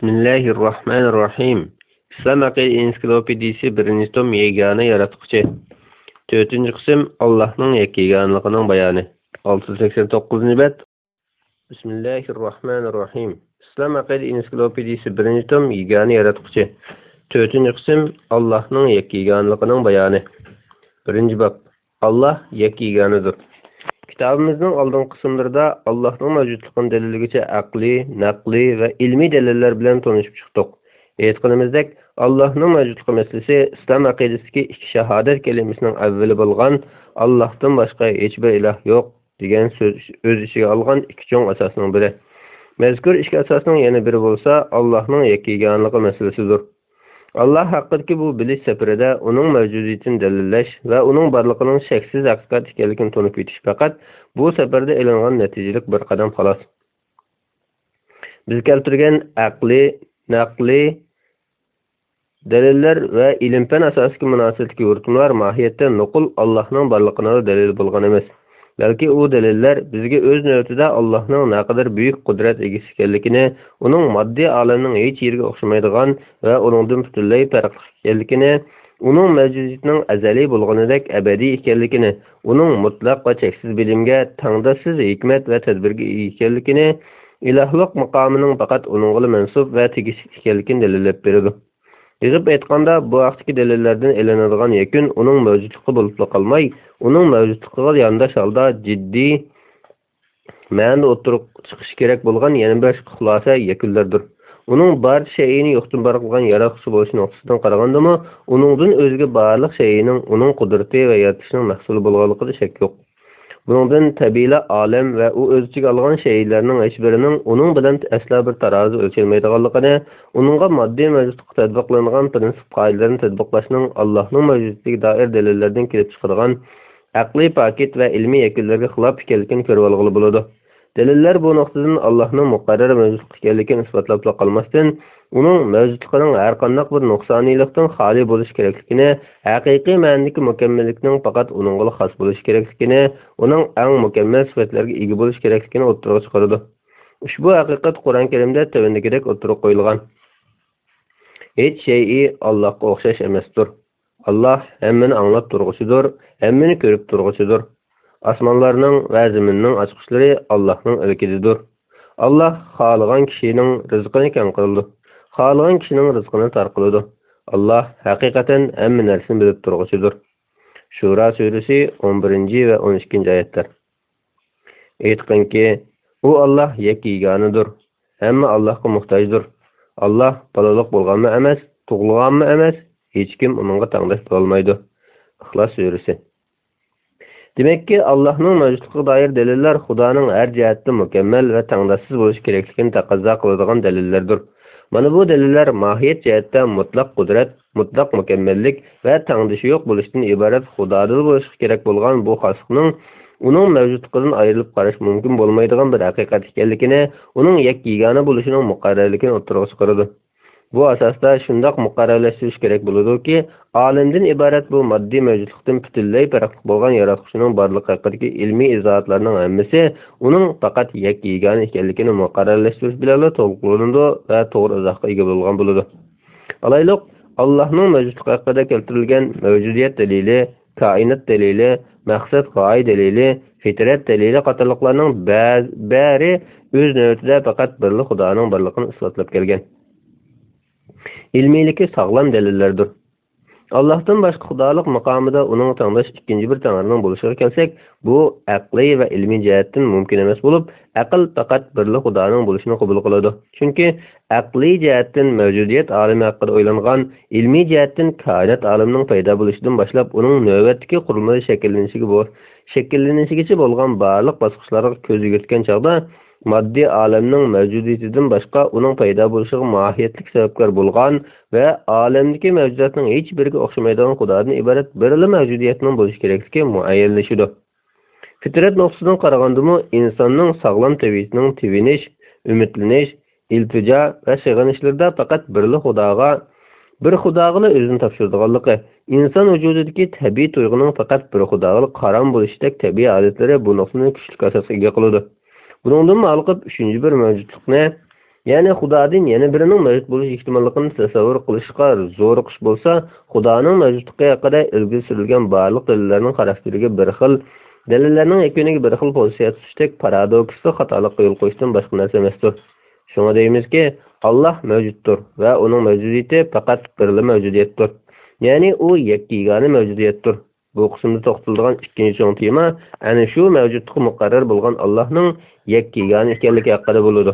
Bismillahirrahmanirrahim. İslam aqida ensiklopediyasi 1-tom yegana yaratquchi. 4-qism Allohning yakkaganligining bayoni. 689-bet. Bismillahirrahmanirrahim. İslam aqida ensiklopediyasi 1-tom yegana yaratquchi. 4-qism Allohning yakkaganligining bayoni. 1-bab. Allah yakkaganidir. Kitabımızın aldığın kısımlarda Allah'ın mevcutluğunu delilligiçe aqli, naqli ve ilmi deliller bilen tanışıp çıktık. Aytqanimizdek Allah'ın mevcutluğu meselesi İslam aqidasidagi iki şahadet kelimesinin evveli bolgan Allah'tan başka hiçbir ilah yok degan söz öz içine algan iki çoğun asasının biri. Mezkur iki asasının yana biri bolsa Allah'ın yakkaganligi meselesidir. Allah haqqidagi bu bilish safarida uning mavjudiyatini dalillash va uning borligining shaksiz haqiqat ekanligini tunib yetish faqat bu safarda e'lonlangan natijalik bir qadam xolos. Biz keltirgan aqli, naqli dalillar va ilm-fan asosiga munosabatli yuritimlar mohiyatda nuqul Allohning borligini dalil bo'lgan emas. Balki u dalillar bizga o'z navbatida Allohning naqadar buyuk qudrat egasi ekanligini, uning moddiy olamning hech yeriga o'xshamaydigan va uningdan butunlay farqli ekanligini, uning mavjudiyatining azaliy bo'lganidek abadiy ekanligini, uning mutlaq va cheksiz bilimga, tangdasiz hikmat va tadbirga ega ekanligini, ilohlik maqomining faqat uningga mansub va tegishli ekanligini dalillab beradi. Yig'ib aytganda, bu vaqtdagi dalillardan elanadigan yakun uning mavjudligi bo'lib qolmay, uning mavjudligiga yondosh holda jiddiy ma'noda o'tirib chiqish kerak bo'lgan yana bir xulosa yakunlardir. Uning barcha shayini yo'qdan bor qilgan yaratuvchi bo'lish nuqtasidan qaragandami, uningdan o'zga barliq shayining uning qudrati va yaratishning mahsuli bo'lganligida shak yo'q. Buningdan tabiiyla olam va u o'z ichiga olgan shaylarning hech birining uning bilan asla bir tarozi o'lchanmaydiganligini, uningga moddiy mavjudlikqa tatbiqlangan prinsip qoidalarni tatbiqlashning Allohning mavjudligiga doir dalillardan kelib chiqadigan aqliy paket va ilmiy yakunlarga xilof ekanligini ko'rib olg'ili bo'ladi. Dalillar bu nuqtadan Allohning muqarrar mavjudlik ekanligini isbotlab qolmasdan, uning mavjudligining har qanday bir nuqsoniylikdan xoli bo'lish kerakligini, haqiqiy ma'nodagi mukammallikning faqat uningga xos bo'lish kerakligini, uning eng mukammal sifatlarga ega bo'lish kerakligini o'rtaga chiqaradi. Ushbu haqiqat Qur'on Karimda tavandagidek o'rtaga qo'yilgan. Hech shay Allohga o'xshash emasdir. Allah hammani anglab turg'uchidir, hammani ko'rib turg'uchidir. Osmonlarning va zaminning ochqichlari Allohning ilkididir. Allah xohlagan kishining rizqini keng qildi. Xohlagan kishining rizqini tor qiladi. Allah haqiqatan hamma narsani bilib turg'uchidir. Shura surasi 11 va 12 oyatlar. Aytganki, u Allah yakkaganidir. Hamma Allohga muhtojdir. Allah balaliq bo'lganmi emas, tug'ilganmi emas, hech kim uningga tangdosh bo'lmaydi. Ixlos surasi. Demakki, Allohning mavjudligiga doir dalillar Xudoning har jihatdan mukammal va tangdoshsiz bo'lishi kerakligini taqozo qiladigan dalillardir. Mana bu dalillar mohiyat jihatdan mutlaq qudrat, mutlaq mukammallik va tangdoshi yo'q bo'lishdan iborat Xudoda bo'lishi kerak bo'lgan bu xoslikning uning mavjudligidan ayrilib qarash mumkin bo'lmaydigan bir haqiqat ekanligini, uning yakkagona bo'lishining muqarrarligini o'rtaga chiqaradi. Bu asosda shundoq muqarrarlashtirish kerak bo'ladi-ki, olamdan iborat bu moddiy mavjudlikdan butunlay farqli bo'lgan yaratuvchining borligi haqidagi ilmiy izohatlarning hammasi uning faqat yakkagona ekanligini muqarrarlashtirish bilan to'liqlanadi va to'g'ri izohga ega bo'lgan bo'ladi. Alayliq Allohning mavjudligi haqida keltirilgan mavjudiyat dalili, koinot dalili, maqsad g'oya dalili, fitrat dalili qatorliqlarning bari o'z navbatida faqat birli Xudoning borligini isbotlab kelgan. İlmiyliki sağlam delillerdir. Allah'tan başka xudolik maqomida uning tangdosh ikkinchi bir tangrining bo'lishiga kelsak, bu aqliy va ilmiy jihatdan mumkin emas bo'lib, aql faqat birli xudoning bo'lishini qabul qiladi. Chunki aqliy jihatdan mavjudiyat olami haqida o'ylangan, ilmiy jihatdan koinot olamining paydo bo'lishidan boshlab uning navbatdagi qurilmada shakllanishigacha bo'lgan barliq bosqichlarga ko'z yugurtgan chog'da moddiy olamning mavjudiyatidan boshqa uning paydo bo'lishiga mohiyatlik sababkor bo'lgan va olamdagi mavjudotning hech biriga o'xshamaydigan Xudodan iborat birli mavjudiyatning bo'lishi kerakligi muayyanlashadi. Fitrat nuqtasidan qaragandimi, insonning sog'lom tabiatining tevinish, umidlanish, iltijo va sig'inishlarda faqat birli Xudoga, bir Xudoga o'zini topshirganligi, inson vujudidagi tabiiy tuyg'uning faqat bir Xudoga qaram bo'lishidek tabiiy odatlari bu nuqtani kuchli asosga ega qiladi. Buningdan ma'lum 3-bir mavjudlikni Ya'ni Xudodan yana birining mavjud bo'lish ehtimolligini tasavvur qilishga zo'riqish bo'lsa, Xudoning mavjudligi haqida ilgari surilgan barliq dalillarning xarakteriga bir xil, dalillarning yakuniga bir xil pozitsiya tutishdek paradoksli xatolikqa yo'l qo'yishdan boshqa narsa emasdir. Shunga deymizki, Alloh mavjuddir va uning mavjudiyati faqat birli mavjudiyatdir. Ya'ni u yakkigona mavjudiyatdir. Bu qismda to'xtaladigan ikkinchi cho'ng tema ana shu mavjudlikka muqarrar bo'lgan Allohning yakkigona ekanligi haqida bo'ladi.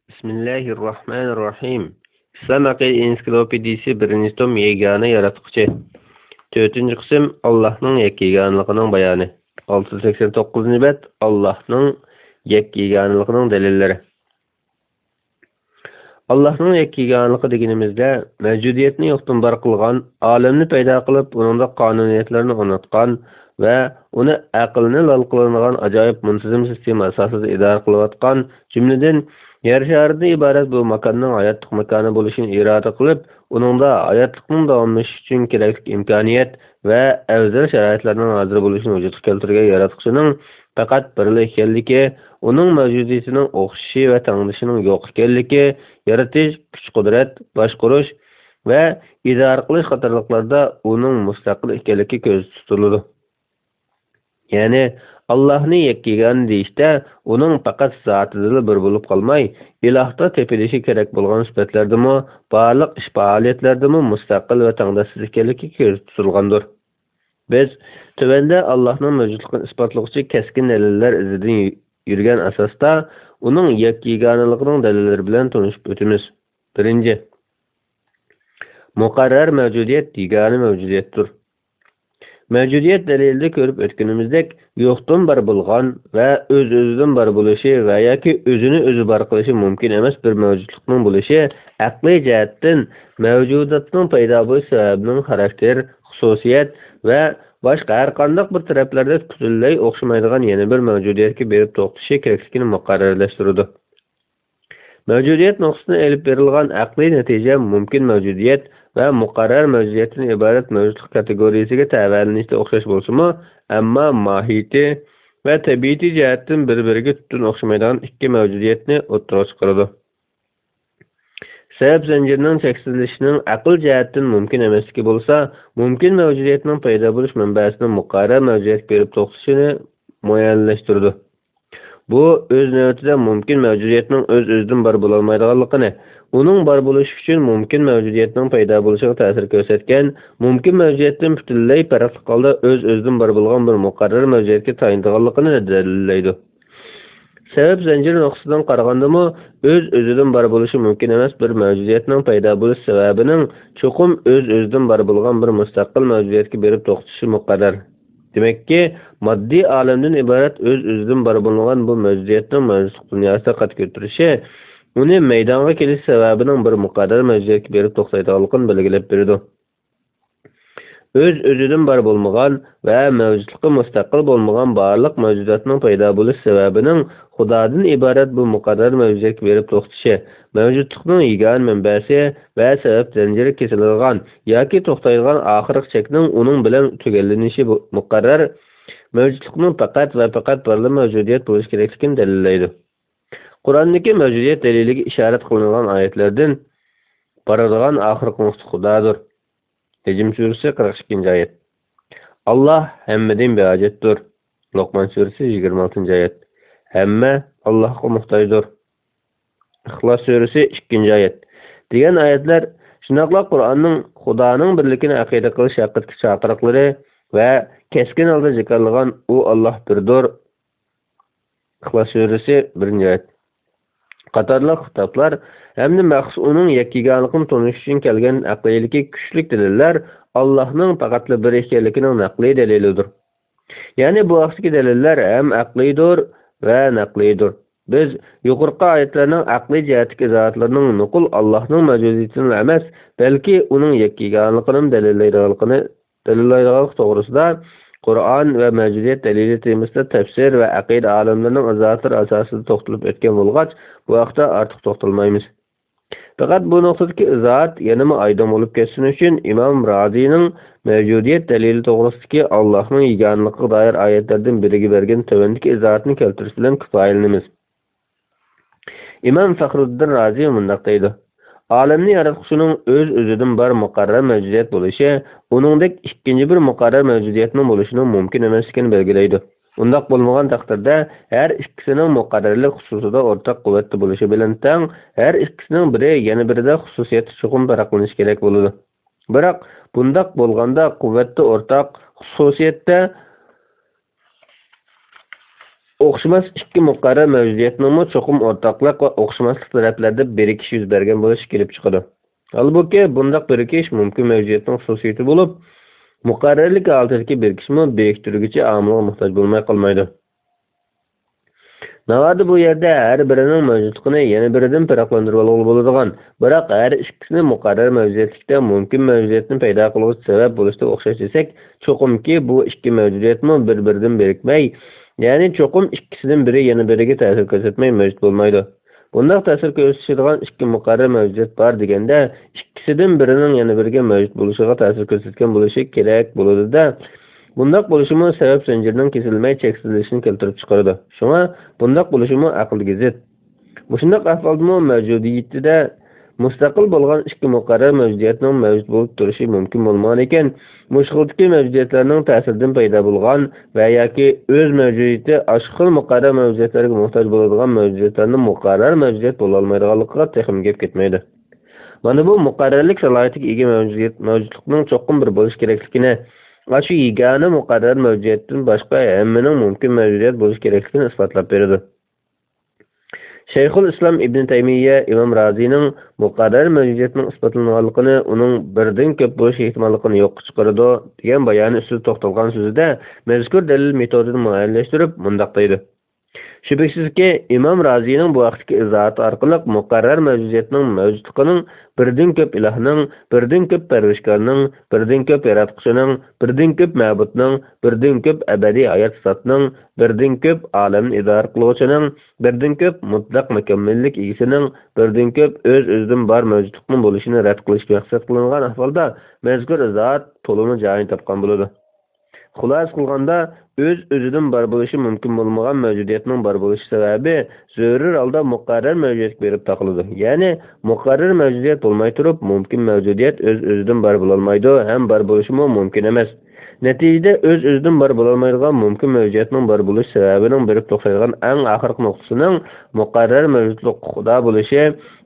Bismillahirrohmanirrohim. Islom aqidasi ensiklopediyasi 1-tom yagona yaratuvchi. 4-qism Allohning yakkigonligining bayoni. 689-bet Allohning yakkigonligining dalillari. Allohning yakkigonligi deganimizda mavjudiyatni yo'qdan bor qilgan, olamni paydo qilib, uningda qonuniyatlarni o'rnatgan va uni aqlni lol qilingan ajoyib muntazam sistema asosida idora qilayotgan, jumladan yer sharidan iborat bu makonning hayotlik makoni bo'lishini iroda qilib, uningda hayotlikning davomlashishi uchun kerakli imkoniyat va afzal sharoitlarning hozir bo'lishini vujudga keltirgan yaratuvchining faqat birli ekanligi, uning mavjudiyatining o'xshashi va tanglishining yo'q ekanligi, yaratish, kuch-qudrat, boshqarish va idora qilish qatorliqlarda uning mustaqil ekanligi ko'zda tutiladi. Ya'ni Allohning yakkigan deyishda uning faqat zotida bir bo'lib qolmay, ilohda tepilishi kerak bo'lgan sifatlardami, barliq ish faoliyatlardami mustaqil va tangdasiz ekanligi ko'zda tutilgandir. Biz tövəndə Allah'ın mövcudluğunu isbatlıqçı kəskin dəlillər izidən yürgən əsasda onun yakkiganılığının dəlilləri bilən tanışıb ötümüz. 1. Muqarrar mövcudiyyət digani mövcudiyyətdir. Mövcudiyyət dəlildə görüb ötkünümüzdək yoxdan bar bulğan və öz-özüdən bar buluşu və ya ki özünü özü bar qılışı mümkün emas bir mövcudluğunun buluşu əqli cəhətdən mövcudatının payda buluş səbəbinin xarakter, xususiyyət və başqa hər qandaq bir tərəflərdə kütülley oxşamaydıgan yeni bir mövcudiyyətki berib toxtuşu kereklikini müqarrarləşdirirdi. Mövcudiyyət noktasına elib verilgan əqli nəticə mümkün mövcudiyyət və müqarrar mövcudiyyətin ibarət mövcudluq kategoriyasıga təvəllünüşdə oxşaş bolsunmu, amma mahiyeti və təbiiti cəhətdən bir-biriga tutun oxşamaydıgan iki mövcudiyyətini o'ttirib çıxardı. Səbəb zəncirinin çəksizləşinin aql cəhətdən mümkün eməsligi bolsa, mümkün mövcudiyyətinin payda buluş mənbəsinin müqarrar mövcudiyyət berib toxtuşunu müəyyənləşdirdi. Bu, öz növbətində mümkün mövcudiyyətinin öz-özdən bar bulalmaydıqanlığını, onun bar buluş üçün mümkün mövcudiyyətinin payda buluşuna təsir göstərkən, mümkün mövcudiyyətdən bütünley fərqli halda öz-özdən bar bulğan bir müqarrar mövcudiyyətə tayindiğanlığını dəlilləydi. Səbəb zənciri noktasından qaragandımı, öz-özüdən bar buluşu mümkün emas bir mövcudiyyətinin payda buluş səbəbinin çoxum öz-özdən bar bulğan bir müstəqil mövcudiyyətə berib toxtuşu müqarrar. Demək ki, maddi aləmdən ibarət öz-özdən bar bulğan bu mövcudiyyətin mövcudluq dünyasına qat götürüşü, onu meydana keliş səbəbinin bir müqarrar mövcudiyyətə berib toxtaydıqlığını belgilep berdi. Öz-özüdən bar bolmağan və mövcudluqqa müstəqil bolmağan barlıq mövcudatının payda buluş səbəbinin Xudadan ibarət bu müqarrar mövcudiyyətə berib toxtuşu, mövcudluqның yegan mənbəsi və səbəb zənciri kesililgan yoki toxtayılgan axırıq çəkinin onun bilan tügəllenişi müqarrar mövcudluqның faqat və faqat barlı mövcudiyyət buluş kerakligini dəlilləydi. Qur'ondagi mövcudiyyət dəliliga işarət qilingan oyatlardan baradigan axırıq nuqta Xudodir. Necm suresi 42. ayet. Allah hemmedən behacetdir. Lokman suresi 26. ayet. Hemme Allah'a muhtacdır. İxlas suresi 2. ayet. Degan ayetler şunaqla Qur'onning Xudoning birligini aqida qilish haqidagi chaqiriqlari va keskin holda zikrlangan u Allah birdir. İxlas suresi 1. ayet. Qatorliq kitoblar hamda maxsus uning yakkiganligini tonish uchun kelgan aqliylikka kuchli dalillar Allohning faqatli bir ekanligining naqliy dalilidir. Ya'ni bu vaqtdagi dalillar ham aqlidir va naqlidir. Biz yuqorqi oyatlarning aqliy jihatdagi izohatlarining nuqul Allohning mavjudiyatini emas, balki uning yakkiganligini dalillaydigan to'g'risida Qur'on va mavjudiyat dalili temasida tafsir va aqida olimlarining izohatlari asosida to'xtalib o'tgan bo'lg'ach, bu vaqtda ortiq to'xtalmaymiz. Faqat bu nuqtadagi izohat yanama aydın bo'lib ketsin uchun Imom Razining mavjudiyat dalili to'g'risidagi Allohning yeganligiga doir oyatlardan biriga bergan tövendagi izohatni keltirish bilan kifoyalanamiz. Imom Faxruddin Razi mundaq deydi: Alamni yaratquchining o'z-o'zidan bir muqarrar mavjudiyat bo'lishi, uningdek ikkinchi bir muqarrar mavjudiyatning bo'lishining mumkin emasligini belgilaydi. Undaq bo'lmagan taqdirda har ikkisining muqarrarlik xususida o'rtaq quvvatli bo'lishi bilan teng, har ikkisining biri yana birida xususiyati chuqur farqlanishi kerak bo'ladi. Biroq bundaq bo'lganda quvvatli o'rtaq xususiyatda o'xshamas ikki muqarrar mavjudiyatning chuqur o'rtaqlik va o'xshamaslik taraflarida birikish yuz bergan bo'lishi kelib chiqadi. Albatta, bundaq birikish mumkin mavjudiyatning xususiyati bo'lib, muqarrarlik altidagi birikishmi biriktiruvchi omilga muhtoj bo'lmay qolmaydi. Navada bu yerda har birining mavjudligini yana biridan farqlantirib olib bo'ladigan, biroq har ikkisini muqarrar mavjudiyatlikda mumkin mavjudiyatni paydo qiluvchi sabab bo'lishda o'xshash desak, cho'qimki bu ikki mavjudiyatmi bir-biridan birikmay, ya'ni cho'qim ikkisidan biri yana biriga ta'sir ko'rsatmay mavjud bo'lmaydi. Bundaq ta'sir ko'rsatadigan ikki muqarrar mavjudiyat bor deganda, ikkisidan birining yana biriga mavjud bo'lishiga ta'sir ko'rsatgan bo'lishi kerak bo'ladi-da. Bundaq bo'lishimi sabab zanjirining kesilmay cheksizlashini keltirib chiqaradi. Shunga bundaq bo'lishimi aqlga zid. Mushundaq ahvolda mavjudiyatida mustaqil bo'lgan ikki muqarrar mavjudiyatning mavjud bo'lib turishi mumkin bo'lmagan ekan, mushg'ildagi mavjudiyatlarning ta'siridan paydo bo'lgan va yoki o'z mavjudiyati ashxil muqarrar mavjudiyatlarga muhtoj bo'ladigan mavjudiyatlarning muqarrar mavjudiyat bo'la olmaydiganligiga texnik gap ketmaydi. Mana bu muqarrarlik salohiyatiga ega mavjudlikning cho'qim bir bo'lish kerakligini, shu yagona muqarrar mavjudiyatdan boshqa hammaning mumkin mavjudiyat bo'lish kerakligini isbotlab beradi. Shayxul Islom Ibn Taymiyya Imom Razining muqarrar mavjudiyatning isbotlanganligini, uning birdan ko'p bo'lish ehtimolligini yo'q chiqaradi degan bayoni ustida to'xtalgan so'zida mazkur dalil metodini muayyanlashtirib mundaq deydi: Shubhasizki, Imom Razining bu vaqtdagi izohati orqali muqarrar mavjudiyatning mavjudligining birdan ko'p ilohning, birdan ko'p parvarishkorning, birdan ko'p yaratquchining, birdan ko'p ma'budning, birdan ko'p abadiy hayot zotning, birdan ko'p olamni idora qiluvchining, birdan ko'p mutlaq mukammallik egasining, birdan ko'p o'z-o'zidan bor mavjudlikning bo'lishini rad qilish maqsad qilingan ahvolda mazkur izohat to'liq joyini topgan bo'ladi. Xulos qilganda, o'z-o'zidan bor bo'lishi mumkin bo'lmagan mavjudiyatning bor bo'lishi sababi zarur holda muqarrar mavjudiyat berib taqiladi. Ya'ni muqarrar mavjudiyat bo'lmay turib, mumkin mavjudiyat o'z-o'zidan bor bo'la olmaydi, ham bor bo'lishi mumkin emas. Natijada o'z-o'zidan bor bo'la olmaydigan mumkin mavjudiyatning bor bo'lish sababining berib to'xtaydigan eng oxirgi nuqtasining muqarrar mavjudlik xudo bo'lishi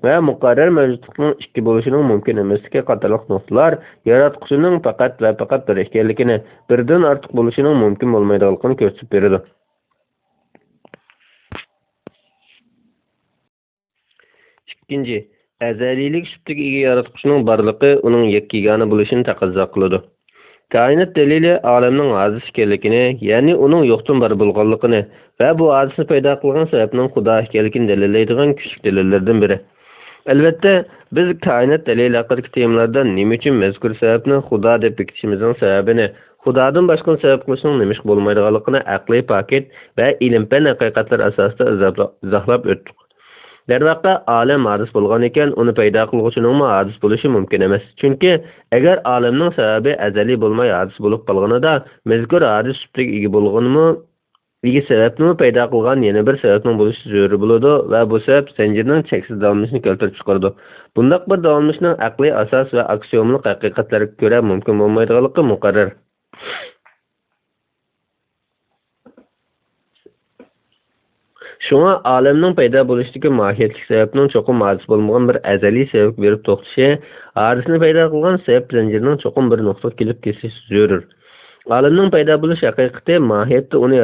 va muqarrar mavjudlikning ikki bo'lishining mumkin emasligi qatorliq nuqtalar yaratquchining faqat va faqat bir ekanligini, birdan ortiq bo'lishining mumkin bo'lmaydiganligini ko'rsatib beradi. Ikkinchi, azaliylik sifatiga ega yaratquchining borligi uning yakkagona bo'lishini taqozo qiladi. Kainat dalili olamning ojiz ekanligini, ya'ni uning yo'qdan bor bo'lganligini va bu ojizni paydo qilgan sababning Xudo ekanligini dalillaydigan kuchli dalillardan biri. Albatta, biz kainat dalili haqidagi temalarda nima uchun mazkur sababni Xudo deb bekitishimizning sababini, Xudodan boshqa sabab qilishning nima ish bo'lmaydiganligini aqliy paket va ilm-fan haqiqatlar asosida izohlab o'tdik. Darvaqa olam ojiz bo'lgan ekan, uni paydo qiluvchining ojiz bo'lishi mumkin emas. Chunki agar olamning sababi azaliy bo'lmay ojiz bo'lib qolganida, mazkur ojiz sifatiga ega bo'lganmi, ega sababni paydo qilgan yana bir sababning bo'lishi zarur bo'ladi va bu sabab zanjirning cheksiz davomlashini keltirib chiqaradi. Bundaq bir davomlashning aqliy asos va aksiomlik haqiqatlarga ko'ra mumkin bo'lmaydiganligi muqarrar. Shunga olamning paydo bo'lishidagi mohiyatli sababning cho'qim ojiz bo'lmagan bir azaliy sabab berib to'xtashi, ojizni paydo qilgan sabab zanjirining cho'qim bir nuqtaga kelib kesishi zarur. Olamning paydo bo'lish haqiqati mohiyatda uni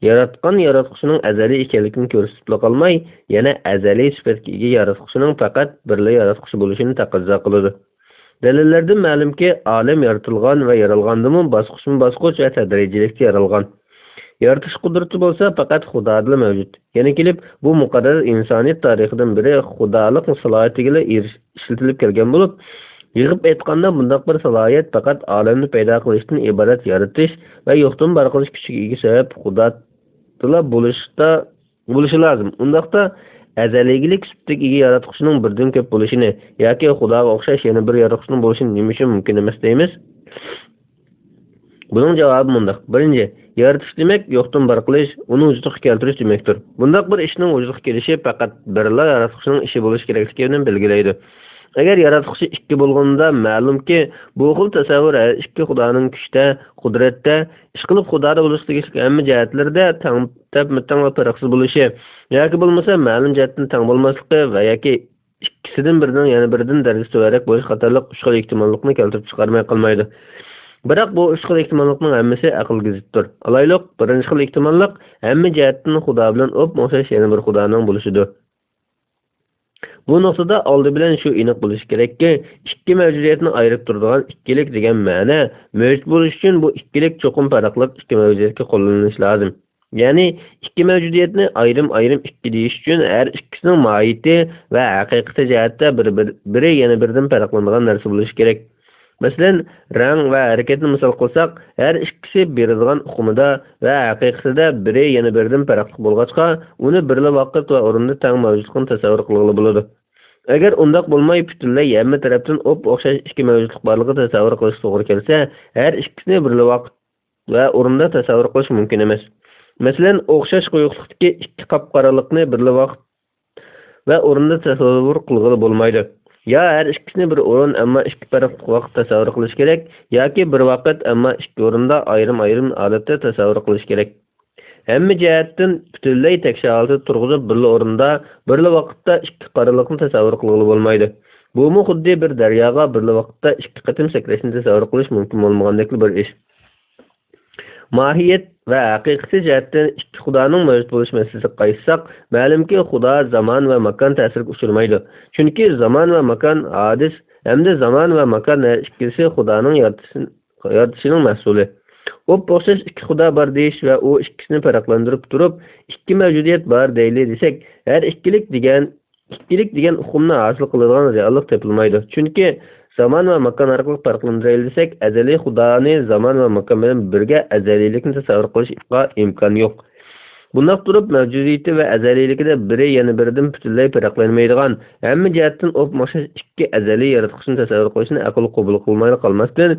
yaratgan yaratquchining azaliy ekanligini ko'rsatib qolmay, yana azaliy sifatga ega yaratquchining faqat birla yaratquchi bo'lishini taqozo qiladi. Dalillardan ma'lumki, olam yaratilgan va yaralgandimi bosqichma-bosqich va tadrijilikda yaralgan. Yaratish qudrati bo'lsa faqat Xudoda mavjud. Yana kelib, bu muqarrar insoniyat tarixidan biri xudolik salohiyatiga ishlatilib kelgan bo'lib, yig'ib aytganda bundaq bir salohiyat faqat olamni paydo qilishdan iborat yaratish va yo'qdan bor qilish kuchiga ega sabab Xudoda bo'lishi lozim. Undaqda azaliylik sübteki ega yaratquchining birdan ko'p bo'lishini yoki Xudoga o'xshash yana bir yaratquchining bo'lishini nima uchun mumkin emas deymiz? Buning javobi bundoq. Birinchi, yaratish demak yo'qdan bor qilish, uni vujudga keltirish demakdir. Bundoq bir ishning vujudga kelishi faqat birla yaratquchining ishi bo'lishi kerakligini belgilaydi. Agar yaratquchi ikki bo'lganda ma'lumki, bu xil tasavvur ikki Xudoning kuchda, qudratda, ish qilib Xudoda bo'lishidagi hamma jihatlarda tang va farqsiz bo'lishi yoki bo'lmasa ma'lum jihatdan tang bo'lmasligi va yoki ikkisidan biridan yana biridan darajasi to'g'riroq bo'lish qatorliq uch xil ehtimollikni keltirib chiqarmay qolmaydi. Biroq bu uch xil ehtimollikning hammasi aqlga ziddir. Alayliq, birinchi xil ehtimollik hamma jihatdan Xudo bilan o'xshash yana bir Xudoning bo'lishidir. Bu nuqtada oldi bilan shu aniq bo'lishi kerakki, ikki mavjudiyatni ayirib turadigan ikkilik degan ma'no mavjud bo'lish uchun bu ikkilik cho'qim farqli ikki mavjudiyatga qo'llanilishi lozim. Ya'ni ikki mavjudiyatni ayrim ikki deyish uchun har ikkisining mohiyati va haqiqati jihatda biri yana biridan farqlanadigan narsa bo'lishi kerak. Masalan, rang va harakatni misol qilsak, har ikkisi berilgan uqumida va haqiqatida biri yana biridan farqli bo'lg'achqa, uni birla vaqt va o'rinda tang mavjudligini tasavvur qilg'ili bo'ladi. Agar undoq bo'lmay butunlay hamma tarafdan o'xshash ikki mavjudlik borligini tasavvur qilish to'g'ri kelsa, har ikkisini birla vaqt va o'rinda tasavvur qilish mumkin emas. Masalan, o'xshash quyuqlikdagi ikki qop-qoraliqni birla vaqt va o'rinda tasavvur qilg'ili bo'lmaydi. Ya her ikkisini bir o'rin ammo ikki farqli vaqt tasavvur qilish kerak yoki bir vaqt ammo ikki o'rinda ayrim holatda tasavvur qilish kerak. Hamma jihatdan butunlay tekshir holda turg'izib birla o'rinda, birla vaqtda ikki qoraliqni tasavvur qilg'ili bo'lmaydi. Bu mu xuddi bir daryoga birla vaqtda ikki qatim sakrashni tasavvur qilish mumkin bo'lmagandek bir ish. Mahiyet va haqiqiy jihatdan ikki Xudoning mavjud bo'lish masalasiga qaytsak, ma'lumki Xudo zamon va makon ta'siriga uchramaydi. Chunki zamon va makon hadis hamda zamon va makon ikkisi Xudoning yaratishining mas'uli. O'xshash ikki Xudo bor deyish va u ikkisini farqlantirib turib, ikki mavjudiyat bor deyli desak, har ikkilik degan uqumni hosil qiladigan reallik topilmaydi. Chunki zaman va makon orqali farqlantiraylik desak, azaliy Xudoni zaman va makon bilan birga azaliylikni tasavvur qilishga imkon yo'q. Bundoq turib, mavjudiyati va azaliyligida biri yana biridan butunlay farqlanmaydigan, hamma jihatdan o'xshash ikki azaliy yaratquchini tasavvur qilishni aql qabul qilmay qolmasdan,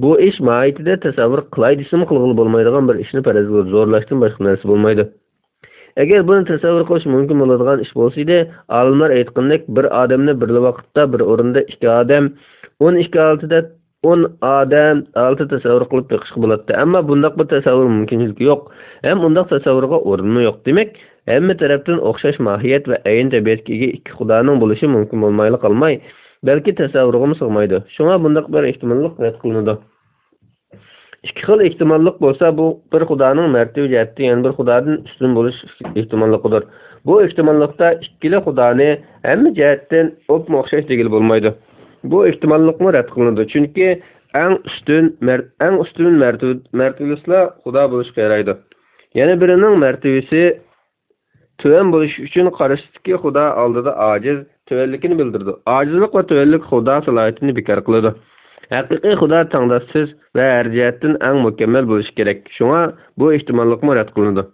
bu ish mohiyatida tasavvur qilay desam qilg'ili bo'lmaydigan bir ishni farazga zo'rlashdan boshqa narsa bo'lmaydi. Agar buni tasavvur qilish mumkin bo'ladigan ish bo'lsa edi, olimlar aytgandek, bir odamni bir vaqtda bir o'rinda ikki odam 12 holatida 10 odam olti tasavvur qilib beqishga bo'ladi. Ammo bundoq bir tasavvur mumkinligi yo'q. Ham undaq tasavvurga o'rni yo'q. Demak, hamma tarafdan o'xshash mohiyat va ayin tabiatga ega ikki Xudoning bo'lishi mumkin bo'lmayli qolmay, balki tasavvurga sig'maydi. Shunga bundoq bir ehtimollik rad qilinadi. Ikki xil ehtimollik bo'lsa, bu bir Xudoning martaba jihatdan yana bir Xudodan ustun bo'lish ehtimolligidir. Bu ehtimollikda ikkili Xudoni hamma jihatdan o'xshash degil bo'lmaydi. Bu ehtimollikni rad qilinadi, chunki eng ustun martabasida Xudo bo'lishga yaraydi. Yana birining martabasi tuvan bo'lish uchun qarashdagi Xudo oldida ojiz, tuvanlikni bildirdi. Ojizlik va tuvanlik Xudo salohiyatini bekor qiladi. Haqiqiy Xudo tangdoshsiz va har jihatdan eng mukammal bo'lishi kerak. Shunga bu ehtimollikni rad qilinadi.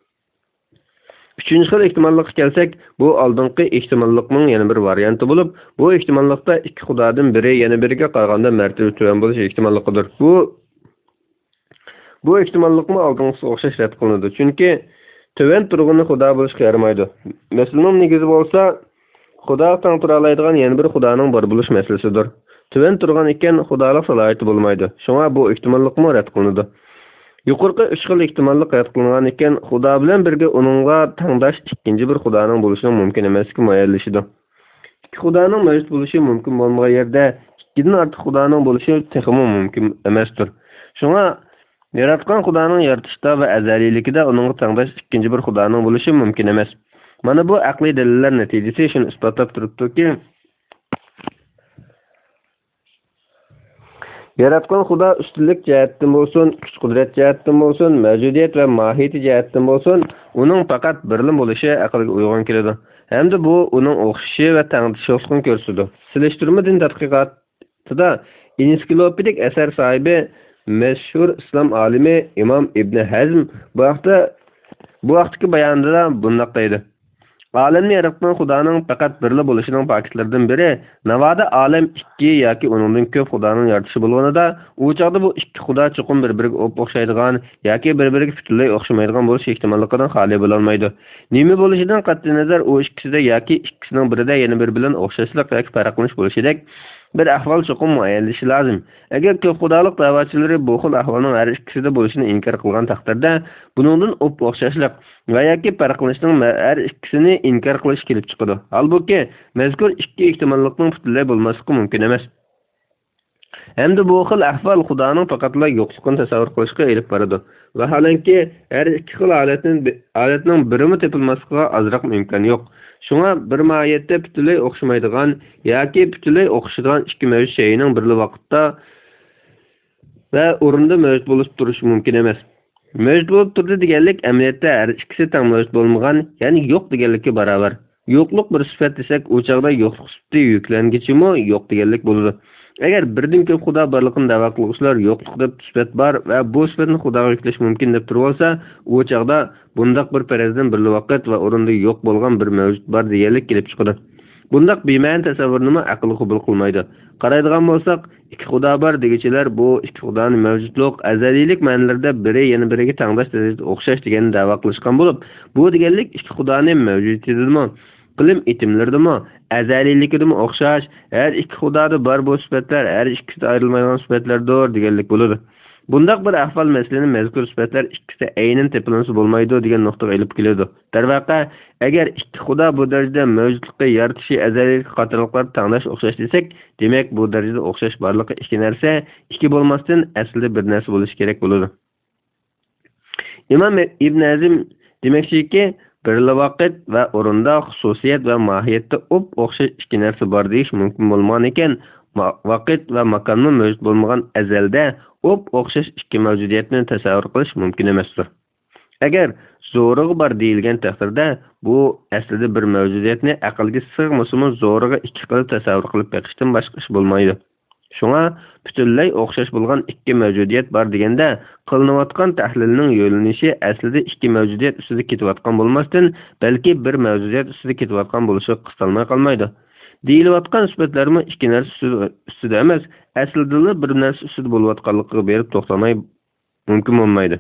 Üçüncü xil ehtimollikka kelsak, bu oldingi ehtimollikning yana bir varianti bo'lib, bu ehtimollikda ikki Xudodan biri yana biriga qaraganda martaba tuvan bo'lish ehtimolligidir. Bu ehtimollikmi oldingisiga o'xshash rad qilinadi, chunki tuvan turg'ini Xudo bo'lishga yaramaydi. Masalaning negizi bo'lsa, Xudo tang tura oladigan yana bir Xudoning bor bo'lish masalasidir. Tuvan turgan ekan Xudolik salohiyati bo'lmaydi. Shunga bu ehtimollikmi rad qilinadi. Yuqorqi 3 xil ehtimollik rad qilingan ekan, Xudo bilan birga uningga tangdosh ikkinchi bir Xudoning bo'lishi mumkin emasligi muayyanlashidi. Ikki Xudoning mavjud bo'lishi mumkin bo'lmagan yerda ikkidan ortiq Xudoning bo'lishi texmi mumkin emasdir. Shunga yaratgan Xudoning yaratishda va azaliyligida uningga tangdosh ikkinchi bir Xudoning bo'lishi mumkin emas. Mana bu aqliy dalillar natijasi shuni isbotlab turibdiki, yaratgan Xudo ustunlik jihatdan bo'lsin, kuch-qudrat jihatdan bo'lsin, mavjudiyat va mohiyati jihatdan bo'lsin, uning faqat birlim bo'lishi aqlga uyg'un keladi. Hamda bu uning o'xshashi va tangdoshligini ko'rsatadi. Silishtirma din tadqiqotida ensiklopedik asar sohibi mashhur islom olimi Imom Ibn Hazm bu vaqtdagi bayonida bunday deydi. Alemni yaratgan Xudoning faqat birli bo'lishining pakitlaridan biri, navoda olam ikki yoki uningdan ko'p Xudoning yaratishi bo'lganida, u chaqda bu ikki Xudo chuqur bir-biriga o'xshaydigan yoki bir-biriga butunlay o'xshamaydigan bo'lish ehtimolligidan xoli bo'la olmaydi. Nima bo'lishidan qat'iy nazar, u ikkisida yoki ikkisining birida yana bir bilan o'xshashlik yoki farqlanish bo'lishidek bir ahvol chuqur muayyanlashi lozim. Agar ko'p xudolik da'vatchilari bu xil ahvolning har ikkisida bo'lishini inkor qilgan taqdirda, buningdan o'xshashlik va yoki farqlanishning har ikkisini inkor qilish kelib chiqadi. Holbuki, mazkur ikki ehtimollikning butunlay bo'lmasligi mumkin emas. Hamda bu xil ahvol Xudoning faqatla yo'qligini tasavvur qilishga elib boradi. Vaholanki, har ikki xil holatning birimi topilmasligiga ozroq imkon yo'q. Shunga bir mohiyatda butunlay o'xshamaydigan yoki butunlay o'xshaydigan ikki mavjud shayning birli vaqtda va o'rinda mavjud bo'lib turishi mumkin emas. Mavjud bo'lib turdi deganlik amaliyotda har ikkisi teng mavjud bo'lmagan, ya'ni yo'q deganlikka barobar. Yo'qlik bir sifat desak, u chaqda yo'qlik sifati yuklangichimi yo'q deganlik bo'ladi. Agar birdan ko'p Xudo borligini da'vo qiluvchilar yo'qlik deb sifat bor va bu sifatni Xudoga yuklash mumkin deb turib olsa, u chaqda bundaq bir farazdan birli vaqt va o'rinda yo'q bo'lgan bir mavjud bor deganlik kelib chiqadi. Bundaq bema'ni tasavvurni aql qabul qilmaydi. Qaraydigan bo'lsak, ikki Xudo bor degichilar bu ikki Xudoning mavjudlik azaliylik ma'nolarida biri yana biriga tengdosh darajada o'xshash deganni da'vo qilishgan bo'lib, bu deganlik ikki Xudoning mavjudligidimi, qilim etimlaridimi, azaliylikidimi o'xshash, har ikki Xudoda bor bu sifatlar har ikkisi ayrilmaydigan sifatlardir deganlik bo'ladi. Bundaq bir ahvol masalani mazkur sifatlar ikkisi aynan tepilmasi bo'lmaydi degan nuqtaga olib keladi. Darvaqa, agar ikki Xudo bu darajada mavjudlikqa yaratishi azaliylik qatorliqlar tengdosh o'xshash desak, demak bu darajada o'xshash borligi ikki narsa, ikki bo'lmasdan aslida bir narsa bo'lishi kerak bo'ladi. Imom Ibn Azim demoqchiki, birli vaqt va o'rinda xususiyat va mohiyatda o'xshash ikki narsa bor deyish mumkin bo'lmagan ekan, vaqt va makonning mavjud bo'lmagan azalda o'xshash ikki mavjudiyatni tasavvur qilish mumkin emasdir. Agar zo'rig'i bor deyilgan taqdirda, bu aslida bir mavjudiyatni aqlga sig'masimi zo'rig'i ikki qilib tasavvur qilib beqishdan boshqa ish bo'lmaydi. Shunga butunlay o'xshash bo'lgan ikki mavjudiyat bor deganda, qilinayotgan tahlilning yo'linishi aslida ikki mavjudiyat ustida ketayotgan bo'lmasdan, balki bir mavjudiyat ustida ketayotgan bo'lishi qistalmay qolmaydi. Deyilayotgan sifatlarmi ikki narsa ustida emas, aslida bir narsa ustida bo'layotganligiga berib to'xtamay mumkin bo'lmaydi.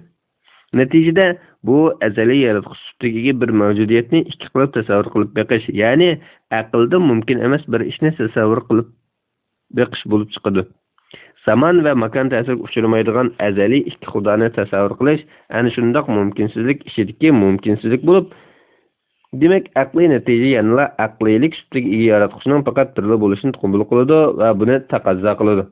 Natijada bu azaliy yaratquchi sifatiga bir mavjudiyatni ikki qilib tasavvur qilib beqish, ya'ni aqlda mumkin emas bir ishni tasavvur qilib beqish bo'lib chiqadi. Zaman va makon ta'sirga uchramaydigan azaliy ikki Xudoni tasavvur qilish ana shundoq mumkinsizlik ishidagi mumkinsizlik bo'lib, demak, aqliy natija yanada aqliylik sifatiga ega yaratquchining faqat birli bo'lishini qabul qiladi va buni taqozo qiladi.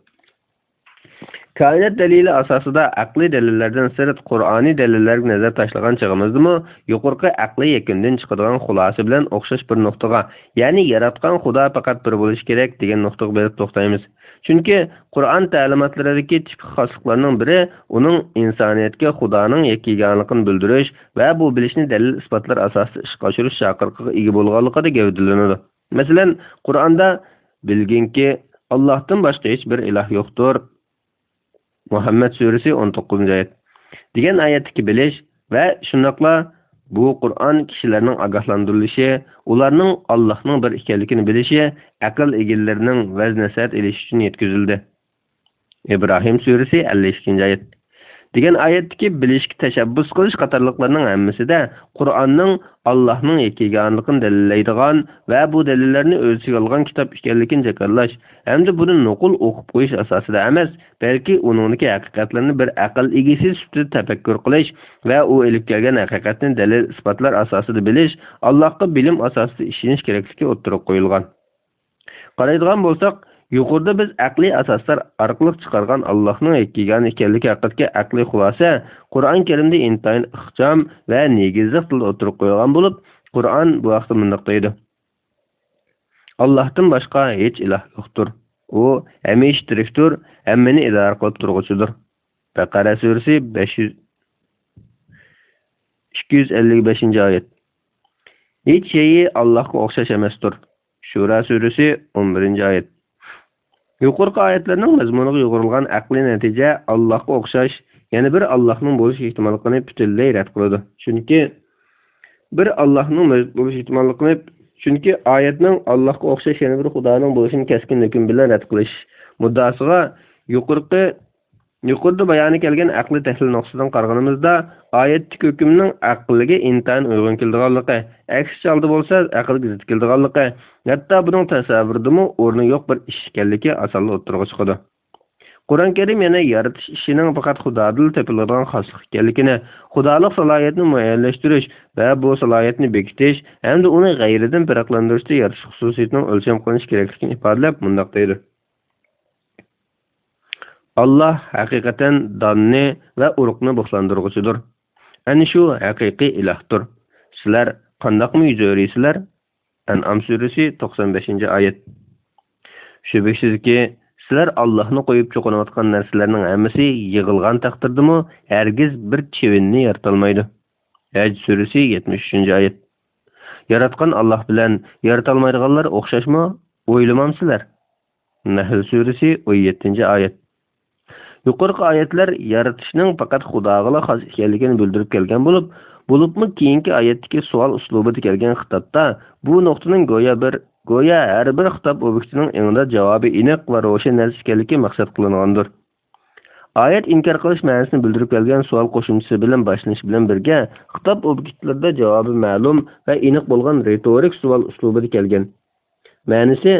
Koinot dalili asosida aqliy dalillardan sirt Qur'oniy dalillarga nazar tashlagan chog'imizdami, yuqorqi aqliy yakundan chiqadigan xulosa bilan o'xshash bir nuqtaga, ya'ni yaratgan Xudo faqat bir bo'lishi kerak degan nuqtaga berib to'xtaymiz. Chunki Qur'on ta'limotlaridagi tipik xosliklarning biri uning insoniyatga Xudoning yakkaligini bildirish va bu bilishni dalil isbotlar asosida ishga oshirish chaqiriqiga ega bo'lganligida gavdalanadi. Masalan, Qur'onda bilginki Allohdan boshqa hech bir iloh yo'qdir. Muhammad surasi 19-oyat degan oyatdagi bilish va shundoqla bu Qur'on kishilarning ogohlantirilishi, ularning Allohning bir ekanligini bilishi, aql egallarining vaz-nasihat elishi uchun yetkazildi. İbrahim surasi 52-oyat degan oyatdagi bilishga tashabbus qilish qatorliqlarning hammasida Qur'onning Allohning yakkaligini dalillaydigan va bu dalillarni o'ziga olgan kitob ekanligini jakarlash hamda buni nuqul o'qib qo'yish asosida emas, balki uningdagi haqiqatlarni bir aql egasi sifatida tafakkur qilish va u elib kelgan haqiqatni dalil isbotlar asosida bilish, Allohga bilim asosida ishonish kerakligi o'ttirib qo'yilgan. Qaraydigan bo'lsak, yuqorida biz aqliy asoslar orqali chiqargan Allohning ekanligi haqidagi aqliy xulosa Qur'on Karimda intayin ixcham va negizli tilda o'tirib qo'yilgan bo'lib, Qur'on bu vaqtda bunday deydi: Allohdan boshqa hech iloh yo'qdir. U hamisha tirikdir, hammani idora qilib turg'uchidir. Baqara surasi 255-oyat. Hech shay Allohga o'xshash emasdir. Shura surasi 11-oyat. Yuqorqi oyatlarning mazmuniga yo'g'rilgan aqliy natija Allohga o'xshash yana bir Allohning bo'lish ehtimolini butunlay rad qiladi. Chunki bir Allohning mavjud bo'lish ehtimolligini, chunki oyatning Allohga o'xshash yana bir Xudoning bo'lishini keskin hukm bilan rad qilish muddasiga yuqorida bayoni kelgan aqli tahlil nuqtasidan qaraganimizda oyatdagi hukmning aqlga intayin uyg'un keldiganligi, aksi holda bo'lsa aqlga zid keldiganligi, hatto buning tasavvurdimi o'rni yo'q bir ish ekanligi asalli o'tirg'i chiqadi. Qur'on Karim yana yaratish ishining faqat Xudodan topiladigan xoslik ekanligini, Xudolik salohiyatni muayyanlashtirish va bu salohiyatni bekitish hamda uni g'ayridan farqlantirishda yaratish xususiyatining o'lcham qilinish kerakligini ifodalab mundoq deydi. Allah haqiqatan donni va urug'ni bo'xlandirg'uchidir. Ana shu haqiqiy ilahdir. Sizlar qandoqmi yuz o'risizlar? An'am surasi 95-oyat. Shubhasizki, sizlar Allohni qo'yib cho'qinayotgan narsalarning hammasi yig'ilgan taqdirdami, hargiz bir chevinni yaratolmaydi. Haj surasi 73-oyat. Yaratgan Alloh bilan yaratolmaydiganlar o'xshashmi? O'ylamamsizlar? Nahl surasi 17-oyat. Yuqorqi oyatlar yaratishning faqat Xudoga xos ekanligini bildirib kelgan bo'libmi keyingi oyatdagi savol uslubida kelgan xitobda bu nuqtaning go'yo har bir xitob obyektining o'ngida javobi aniq va ro'shan narsa ekanligi maqsad qilingandir. Oyat inkor qilish ma'nosini bildirib kelgan savol qo'shimchasi bilan boshlanishi bilan birga xitob obyektlarida javobi ma'lum va aniq bo'lgan retorik savol uslubida kelgan. Ma'nosi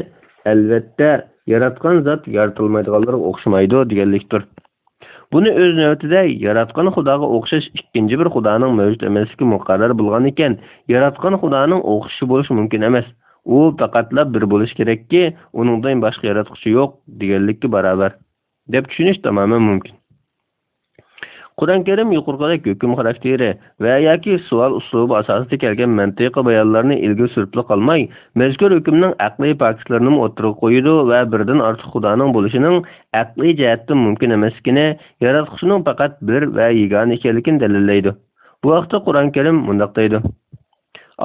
albatta yaratgan zot yaratilmaydiganlarga o'xshamaydi deganlikdir. Buni o'z navbatida yaratgan Xudoga o'xshash ikkinchi bir Xudoning mavjud emasligi muqarrar bo'lgan ekan, yaratgan Xudoning o'xshashi bo'lishi mumkin emas. U faqatla bir bo'lish kerakki, uningdan boshqa yaratuvchi yo'q deganlikka barobar deb tushunish tamoman mumkin. Qur'on Karim yuqoridagi hukm xarakteri va yoki savol uslubi asosida kelgan mantiqiy bayonlarni ilgari surib qolmay, mazkur hukmning aqliy faktlarini o'tirib qo'ydi va birdan ortiq Xudoning bo'lishining aqliy jihatdan mumkin emasligini, yaratuvchining faqat bir va yagona ekanligini dalillaydi. Bu vaqtda Qur'on Karim mundoq deydi: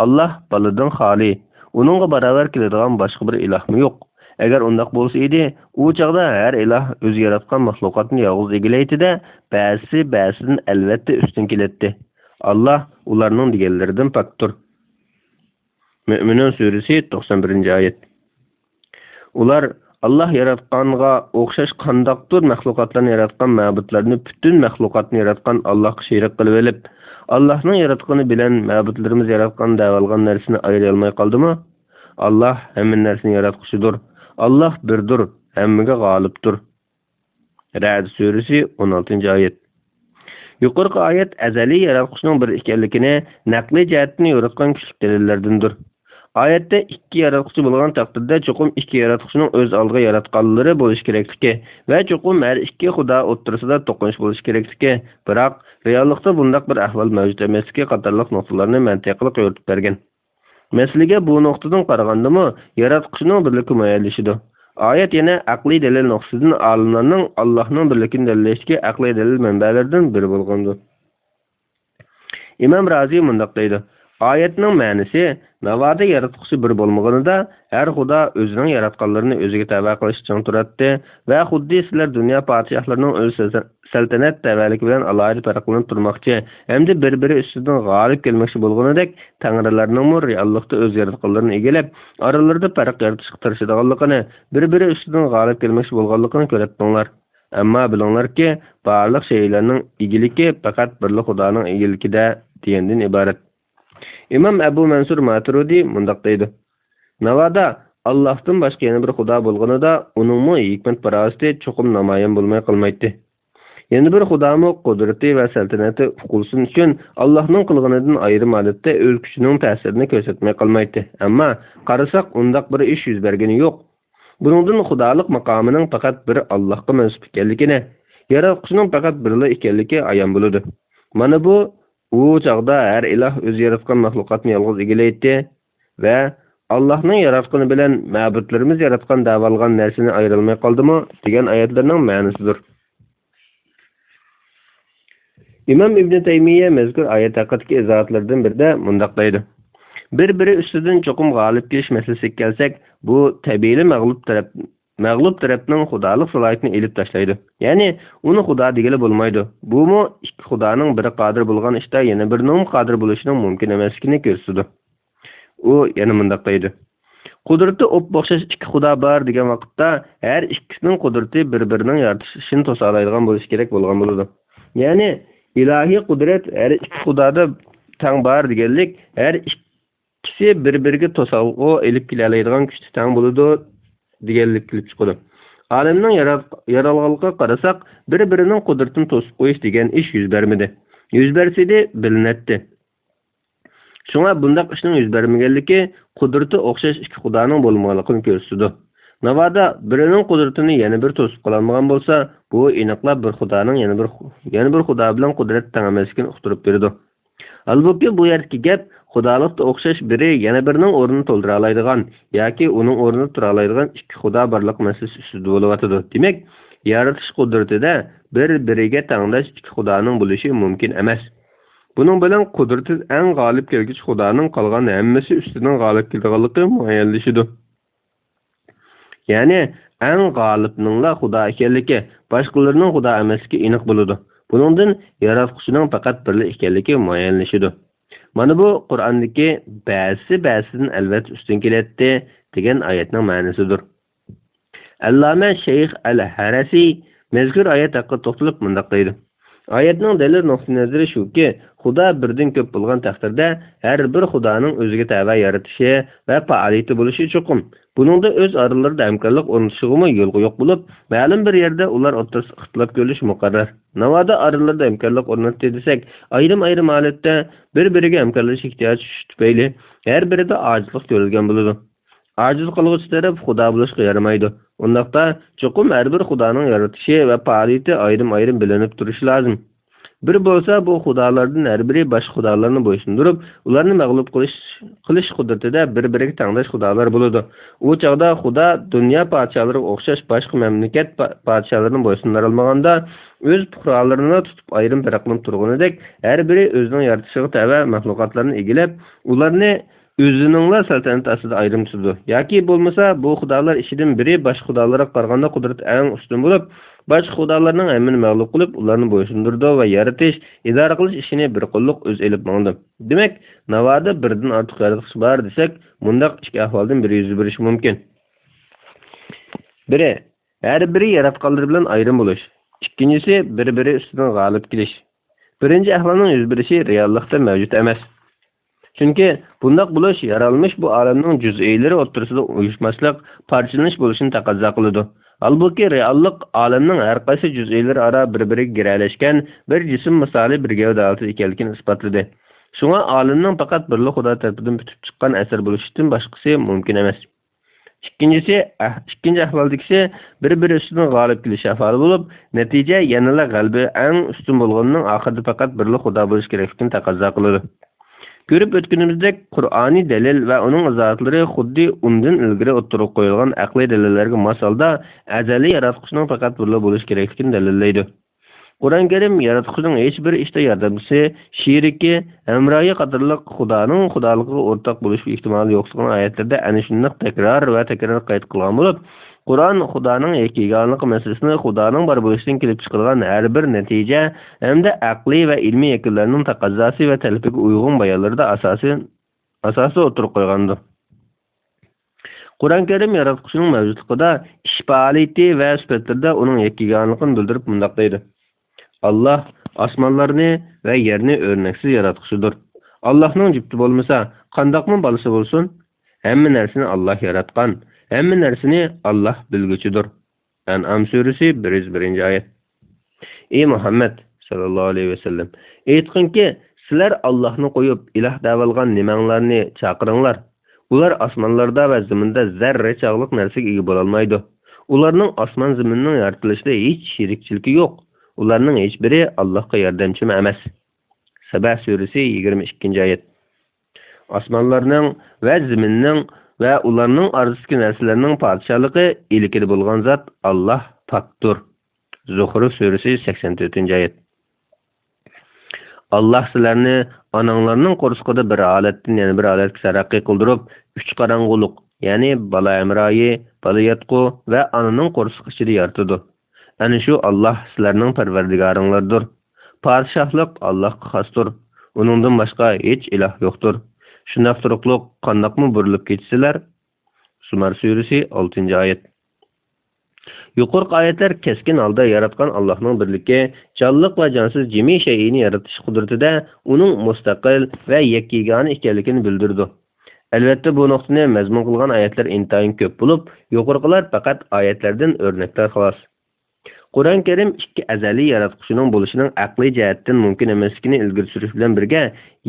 Alloh baladan xoli, uningga barobar keladigan boshqa bir ilohmi yo'q. Agar undaq bo'lsa edi, u chaqda har iloh o'zi yaratgan mahluqotni yolg'iz egilaydi-da, ba'zidan albatta ustun keladi. Alloh ularning deganlaridan pokdir. Mo'minun surasi 91-oyat. Ular Alloh yaratganga o'xshash qandoqdir mahluqotlarni yaratgan ma'budlarni butun mahluqotni yaratgan Allohga sherik qilib olib, Allohning yaratgani bilan ma'budlarimiz yaratgan davolgan narsani ayira olmay qoldimi? Alloh hamma narsani yaratquchidir. Allah birdir, hammaga g'olibdir. Ra'd surasi 16-oyat. Yuqorqi oyat azaliy yaratquchining bir ekanligini naqliy jihatdan yo'ritgan kuchli dalillardandir. Oyatda ikki yaratquchi bo'lgan taqdirda cho'qim ikki yaratquchining o'z oldiga yaratganlari bo'lish kerakligi va cho'qim har ikki Xudo o'rtasida to'qinish bo'lish kerakligi, biroq reallikda bunday bir ahvol mavjud emasligi qatorliq nuqtalarni mantiqli yo'ritib bergan. Masalaga bu nuqtadan qaragandami, yaratquchining birligi muayyanlashidir. Oyat yana aqliy dalil nuqtasidan olimlarning Allohning birligini dalillashdagi aqliy dalil manbalaridan biri bo'lgandir. Imom Raziy mundoq deydi: oyatning ma'nosi navoda yaratquchi bir bo'lmaganida har Xudo o'zining yaratganlarini o'ziga tava qilish uchun turadi va xuddi sizlar dunyo podshohlarining o'z saltanat tavalligi bilan alohida farqlanib turmoqchi hamda bir-biri ustidan g'olib kelmoqchi bo'lganidek, tangrilarning reallikda o'z yaratganlarini egallab, oralarida farq yaratishga tirishadiganligini, bir-biri ustidan g'olib kelmoqchi bo'lganligini ko'ribdinglar. Ammo bilinglarki, barliq shaylarning egiligi faqat birli Xudoning egiligida degandan iborat. İmam Abu Mansur Maturidi mundoq deydi: Navoda Allohdan boshqa yana bir Xudo bo'lganida, uningmi hikmat farosati cho'qim namoyon bo'lmay qolmaydi. Yana bir Xudomi qudrati va saltanati uqulsin uchun Allohning qilganidan ayrim holatda o'z kuchining ta'sirini ko'rsatmay qolmaydi. Ammo qarasak undaq bir ish yuz bergani yo'q. Buningdan Xudolik maqomining faqat bir Allohga mansub ekanligini, yaratquchining faqat birli ekanligi ayon bo'ladi. Mana bu u chaqda har iloh o'zi yaratgan mahluqotni yolg'iz egallaydi va Allohning yaratgani bilan ma'budlarimiz yaratgan davolgan narsani ayrilmay qoldimi degan oyatlarning ma'nosidir. İmam İbn Taymiye mazkur oyat haqidagi izohatlardan birida mundoq deydi: Bir-biri ustidan cho'qim g'olib kelish masalasiga kelsak, bu tabiiy mag'lub mag'lub tarafning xudolik salohiyatini elib tashlaydi. Ya'ni uni xudo degili bo'lmaydi. Bu ikki xudoning biri qodir bo'lgan ishda yana birining qodir bo'lishining mumkin emasligini ko'rsatadi. U yana mundaq deydi. Qudrati o'xshash ikki xudo bor degan vaqtda har ikkisining qudrati bir-birining yaratishini to'salaydigan bo'lishi kerak bo'lgan bo'ladi. Ya'ni ilahiy qudrat har ikki xudoda tang bor deganlik har ikkisi bir-biriga to'salg'u elib keladigan kuchga tang bo'ladi deganlik kelib chiqadi. Olamning yaralganligiga qarasak, bir-birining qudratini to'sib qo'yish degan ish yuz bermadi. Yuz bersaydi bilinadi. Shunga bundaq ishning yuz bermaganligi qudrati o'xshash ikki xudoning bo'lmaganligini ko'rsatadi. Navoda birining qudratini yana bir to'sib qolmagan bo'lsa, bu aniqlab bir xudoning yana bir xudo bilan qudrat teng emasligini uqtirib beradi. Albatta bu yerdagi gap xudolikda o'xshash biri yana birining o'rnini to'ldira oladigan yoki uning o'rnini tura oladigan ikki xudo borliq masalasi ustida bo'layotidi. Demak, yaratish qudratida bir-biriga tengdosh ikki xudoning bo'lishi mumkin emas. Bunun bilan qudrati eng g'olib kelgich xudoning qolgan hammasi ustidan g'olib kelganligi muayyanlashadi. Ya'ni eng g'olibningla xudo ekanligi, boshqalarning xudo emasligi aniq bo'ladi. Buningdan yaratquchining faqat birli ekanligi muayyanlashadi. Mana bu Qur'ondagi ba'zidan albatta ustun keladi degan oyatning ma'nosidir. Allama Shayx al-Harasi mazkur oyat haqida to'xtalib mundaq deydi. Oyatning dalil nuqtai nazari shuki, Xudo birdan ko'p bo'lgan taqdirda har bir xudoning o'ziga tava yaratishi va faoliyati bo'lishi chuqur. Buningda o'z oralarida hamkorlik o'rnatishig'imi yo'lga yo'q bo'lib, ma'lum bir yerda ular o'rtasida ixtilof ko'rish muqarrar. Navoda oralarida hamkorlik o'rnatdi desak, ayrim holatda bir-biriga hamkorlash ehtiyoji tufayli har birida ojizlik ko'rilgan bo'ladi. Aciz qilg'uchi taraf xudo bo'lishga yaramaydi. Undaqda chuqur har bir xudoning yaratishi va faoliyati ayrim bilinib turishi lozim. Bir bo'lsa bu xudolardan har biri boshqa xudolarni bo'ysundirib, ularni mag'lub qilish qudratida bir-biriga tengdosh xudolar bo'ladi. U chaqda xudo dunyo podsholariga o'xshash boshqa mamlakat podsholarini bo'ysundira olmaganda o'z fuqarolarini tutib ayrim taraqlanib turganidek, har biri o'zining yaratishiga tava maxluqotlarni egilib, ularni o'zininglar saltanat ostida ayrim tutdi. Yoki bo'lmasa bu xudolar ishidan biri boshqa xudolarga qaraganda qudrat eng ustun bo'lib, boshqa xudolarning hammani mag'lub qilib, ularni bo'ysundirdi va yaratish, idora qilish ishini bir qo'lliq o'z elib mangdi. Demak, navoda birdan ortiq yaratuvchi bor desak, bundaq ikki ahvoldan biri yuz berishi mumkin. Biri, har biri yaratganlar bilan ayrim bo'lish. Ikkinchisi, bir-biri ustidan g'olib kelish. Birinchi ahvolning yuz berishi reallikda mavjud emas. Chunki bundaq bo'lish yaralmish bu olamning juz'iylari o'rtasida uyushmaslik, parchalanish bo'lishini taqozo qiladi. Albatta reallik olamning har qaysi juz'iylari aro bir-biriga giralashgan bir jism misoli bir gavda holatida ekanligini isbotladi. Shunga olamning faqat birli Xudo tarafidan bitib chiqqan asar bo'lishidan boshqasi mumkin emas. Ikkinchi ahvoldagisi bir-biri ustidan g'olib kelish ahvoli bo'lib, natija yanada g'albi eng ustun bo'lganning oxirida faqat birli Xudo bo'lish kerakligini taqozo qiladi. Ko'rib o'tganimizdek, Qur'oniy dalil va uning izohatlari xuddi undan ilgari o'ttirib qo'yilgan aqliy dalillarga masalda azaliy yaratquchining faqat birli bo'lish kerakligini dalillaydi. Qur'on Karim yaratquchining hech bir ishda yordamchisi, sheriki, hamrohi qatorliq Xudoning xudoligiga o'rtoq bo'lish ehtimoli yo'qligini oyatlarda ana shunday takror qayd qilgan bo'lib, Qur'on Xudoning yakkagonligi masalasini Xudoning bor bo'lishidan kelib chiqilgan har bir natija hamda aqliy va ilmiy yakunlarning taqozosi va talabiga uyg'un bayonlarda asosi o'tirib qo'ygandir. Qur'on Karim yaratquchining mavjudligida ish faoliyati va sifatlarda uning yakkagonligini bildirib mundaq deydi. Allah osmonlarni va yerni o'rnaksiz yaratquchidir. Allohning jufti bo'lmasa, qandoqmi bolasi bo'lsin? Hamma narsani Alloh yaratgan. Hamma narsani Alloh bilguchidir. An'am surasi 101-oyat. Ey Muhammad sallallohu alayhi vasallam, aytqinki, sizlar Allohni qo'yib iloh davolgan nimanglarni chaqiringlar. Ular osmonlarda va zaminda zarra chog'liq narsaga ega bo'la olmaydi. Ularning osmon zaminning yaratilishida hech sherikchiligi yo'q. Ularning hech biri Allohga yordamchi emas. Sabah surasi 22-oyat. Osmonlarning va zaminning va ularning orasındagi narsalarning podshohligi ilkida bo'lgan zot Alloh pokdir. Zuhruf surasi 84-oyat. Alloh sizlarni onanglarning qo'rsqida bir holatdan yana bir holatga taraqqiy qildirib, uch qorong'ulik, ya'ni bola emroyi, bola yotqu va onaning qo'rsiq ichida yaratadi. Ana shu Alloh sizlarning parvardigoringlardir. Podshohlik Allohga xosdir. Uningdan boshqa hech iloh yo'qdir. Shundoq turuqliq qandoqmi burilib ketsalar? Zumar surasi 6-oyat. Yuqorqi oyatlar keskin holda yaratgan Allohning birligi, jonliq va jonsiz jami shayini yaratish qudratida uning mustaqil va yakkigona ekanligini bildirdi. Albatta bu nuqtani mazmun qilgan oyatlar intayin ko'p bo'lib, yuqorqilar faqat oyatlardan o'rnaklar xolos. Qur'on Karim ikki azaliy yaratquchining bo'lishining aqliy jihatdan mumkin emasligini ilgari surish bilan birga,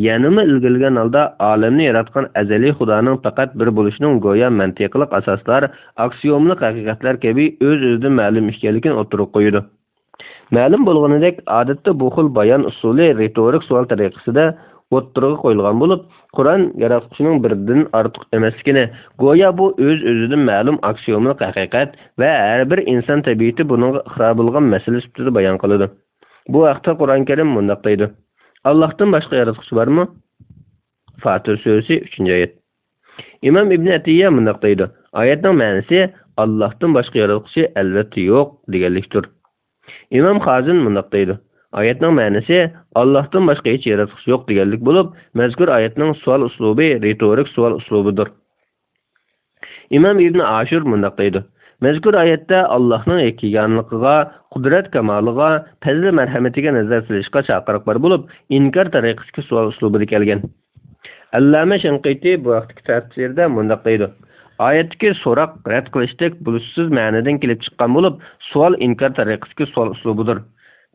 yanama ilgilgan holda olamni yaratgan azaliy Xudoning faqat bir bo'lishining go'yo mantiqliq asoslar, aksiomlik haqiqatlar kabi o'z-o'zidan ma'lum ekanligini o'tirib qo'ydi. Ma'lum bo'lganidek, odatda bu xil bayon usuli retorik savol tariqasida o'ttirg'i qo'yilgan bo'lib, Qur'on yaratquchining birdan ortiq emasligini, go'yo bu o'z-o'zidan ma'lum aksiomlik haqiqat va har bir inson tabiati buning ixro bo'lgan masala sifatida bayon qiladi. Bu vaqtda Qur'on Karim mundaq deydi: Allohdan boshqa yaratquchi bormi? Fatir surasi 3-oyat. Imom Ibn Atiyya mundaq deydi: oyatning ma'nosi Allohdan boshqa yaratquchi albatta yo'q deganlikdir. Imom Xazin mundaq deydi: oyatning ma'nosi Allohdan boshqa hech yaratquchi yo'q deganlik bo'lib, mazkur oyatning savol uslubi retorik savol uslubidir. Imom Ibn Ashur mundaq deydi: mazkur oyatda Allohning yakkiganligiga, qudrat kamoliga, fazl marhamatiga nazar solishga chaqiriq bor bo'lib, inkor tariqasiga savol uslubida kelgan. Allama Shanqiti bu vaqtdagi tafsirda mundaq deydi: oyatdagi so'roq rad qilishdak bulishsiz ma'nodan kelib chiqqan bo'lib, savol inkor tariqasiga savol uslubidir.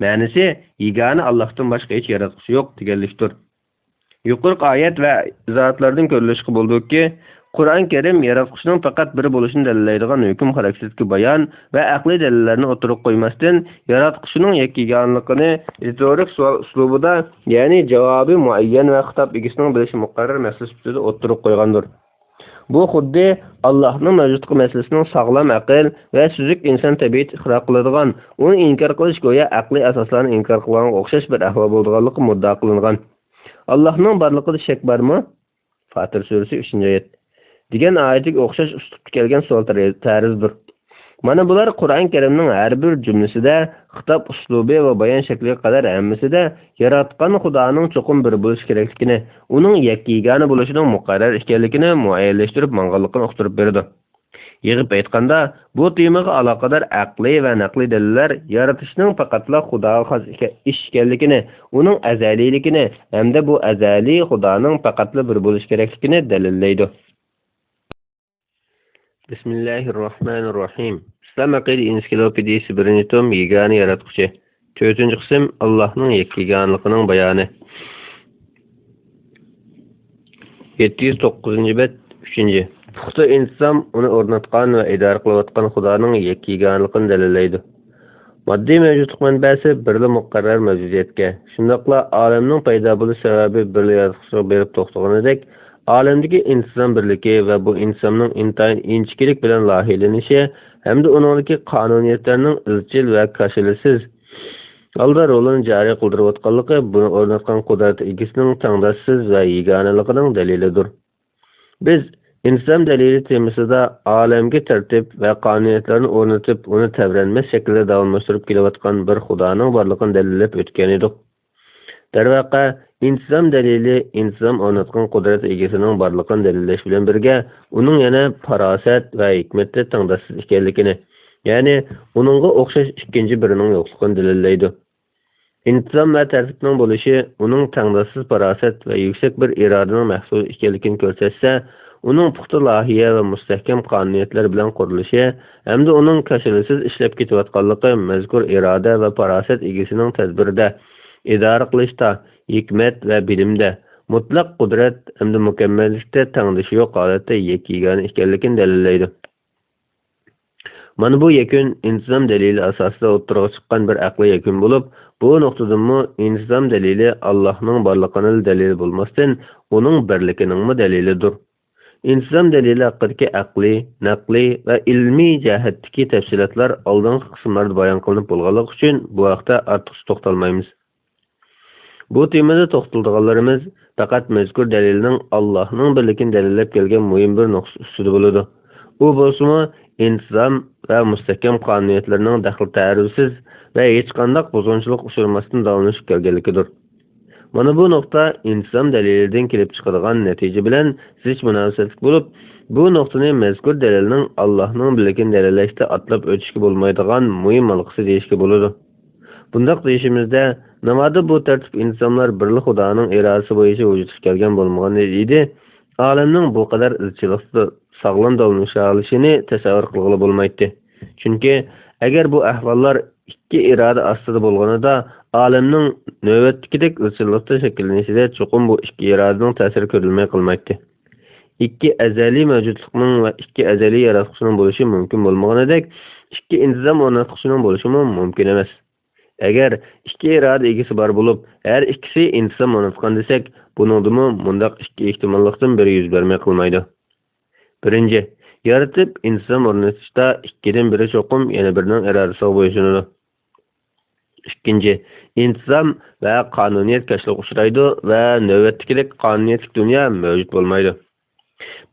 Ma'nosi yagona Allohdan boshqa hech yaratquchi yo'q deganlikdir. Yuqorqi oyat va izohatlardan ko'rilishiga bo'ldiki, Qur'on Karim yaratquchining faqat biri bo'lishini dalillaydigan hukm xarakterli bayon va aqliy dalillarni o'tirib qo'ymasdan, yaratquchining yakkiganligini retorik savol uslubida, ya'ni javobi muayyan va xitob egasining bilishi muqarrar masala sifatida o'tirib qo'ygandir. Bu xuddi Allohning mavjudligi masalasining sog'lom aql va suzuk inson tabiati ixro qiladigan, uni inkor qilish go'yo aqliy asoslarni inkor qilganga o'xshash bir ahvol bo'lganligi muddao qilingan. Allohning borligida shak bormi? Fatir surasi 3-oyat. degan oyatga o'xshash uslubda kelgan savol tarzdir. Mana bular Qur'on Karimning har bir jumlasida, xitob uslubi va bayon shakliga qadar hammasida yaratgan Xudoning cho'qim bir bo'lish kerakligini, uning yakkigona bo'lishining muqarrar ekanligini muayyanlashtirib manganligini uqtirib berdi. Yig'ib aytganda, bu temaga aloqador aqliy va naqliy dalillar yaratishning faqatla Xudoga xos ish ekanligini, uning azaliyligini hamda bu azaliy Xudoning faqatla bir bo'lish kerakligini dalillaydi. Bismillahirrohmanirrohim. İslam aqida ensiklopediyasi 1-tom yagona yaratquchi. 4-qism Allohning yakkiganligining bayoni. 709-bet 3. Puxta inson uni o'rnatgan va idora qilayotgan Xudoning yakkiganligini dalillaydi. Moddiy mavjudlik manbasi birli muqarrar mavjudiyatga, shundaqla olamning paydo bo'lish sababi birli yaratquchiga berib to'xtaganidek, olamdagi inson birligi va bu insonning intayin inchkilik bilan lohilanishi hamda uningdagi qonuniyatlarning izchil va kashilisiz holda rolini joriy qildirayotganligi buni o'rnatgan qudrat egasining tangdoshsiz va yagonaligining dalilidir. Biz inson dalili temasida olamga tartib va qonuniyatlarni o'rnatib, uni tavranmas shaklda davomlashtirib kelayotgan bir Xudoning borligini dalillab o'tgan edik. Darvaqa inson dalili inson o'rnatgan qudrat egasining borligini dalillash bilan birga, uning yana farosat va hikmatda tangdoshsiz ekanligini, ya'ni uningga o'xshash ikkinchi birining yo'qligini dalillaydi. Inson va tartibning bo'lishi uning tangdoshsiz farosat va yuksak bir irodaning mahsuli ekanligini ko'rsatsa, uning puxta loyiha va mustahkam qonuniyatlar bilan qurilishi hamda uning kashilisiz ishlab ketayotganligi mazkur iroda va farosat egasining tadbirida, idora qilishda, hikmat va bilimda, mutlaq qudrat hamda mukammallikda tangdoshi yo'q holatda yakkigona ekanligini dalillaydi. Mana bu yakun inson dalili asosida o'ttirg'a chiqqan bir aqliy yakun bo'lib, bu nuqtadami inson dalili Allohning borligining dalili bo'lmasdan, uning birligining dalilidir. İnson dalili haqidagi aqliy, naqliy va ilmiy jihatdagi tafsilotlar oldingi qismlarda bayon qilinib bo'lganligi uchun bu vaqtda ortiqcha to'xtalmaymiz. Bu temada to'xtalganlarimiz faqat mazkur dalilning Allohning birligini dalillab kelgan muhim bir nuqta ustida bo'ladi. U bo'lsa intizom va mustahkam qonuniyatlarning daxl ta'rifsiz va hech qanday buzg'unchilik uchramasdan davomlashib kelganligidir. Mana bu nuqta intizom dalilidan kelib chiqadigan natija bilan zich munosabatli bo'lib, bu nuqtani mazkur dalilning Allohning birligini dalillashda atlab o'tishga bo'lmaydigan muhim halqasi deyishga bo'ladi. Bundaq deyishimizda, navoda bu tartib insonlar birli Xudoning irodasi bo'yicha vujudga kelgan bo'lmagan edi, olamning bu qadar izchillikda sog'lom davomlashishini tasavvur qilg'ili bo'lmaydi. Chunki agar bu ahvollar ikki iroda ostida bo'lganida, olamning navbatdagidek izchillikda shakllanishida cho'qim bu ikki irodaning ta'siri ko'rilmay qolmaydi. İkki azaliy mavjudlikning va ikki azaliy yaratquchining bo'lishi mumkin bo'lmaganidek, ikki intizom o'rnatquchining bo'lishi mumkin emas. Agar ikki iroda egasi bor bo'lib, har ikkisi intizom o'rnatgan desak, buningdimi mundaq ikki ehtimollikdan biri yuz bermay qolmaydi. Birinchi, yaratib intizom o'rnatishda ikkidan biri cho'qim yana birining irodasiga bo'ysunadi. Ikkinchi, intizom va qonuniyat kashlik uchraydi va navbatdagidek qonuniyatlik dunyo mavjud bo'lmaydi.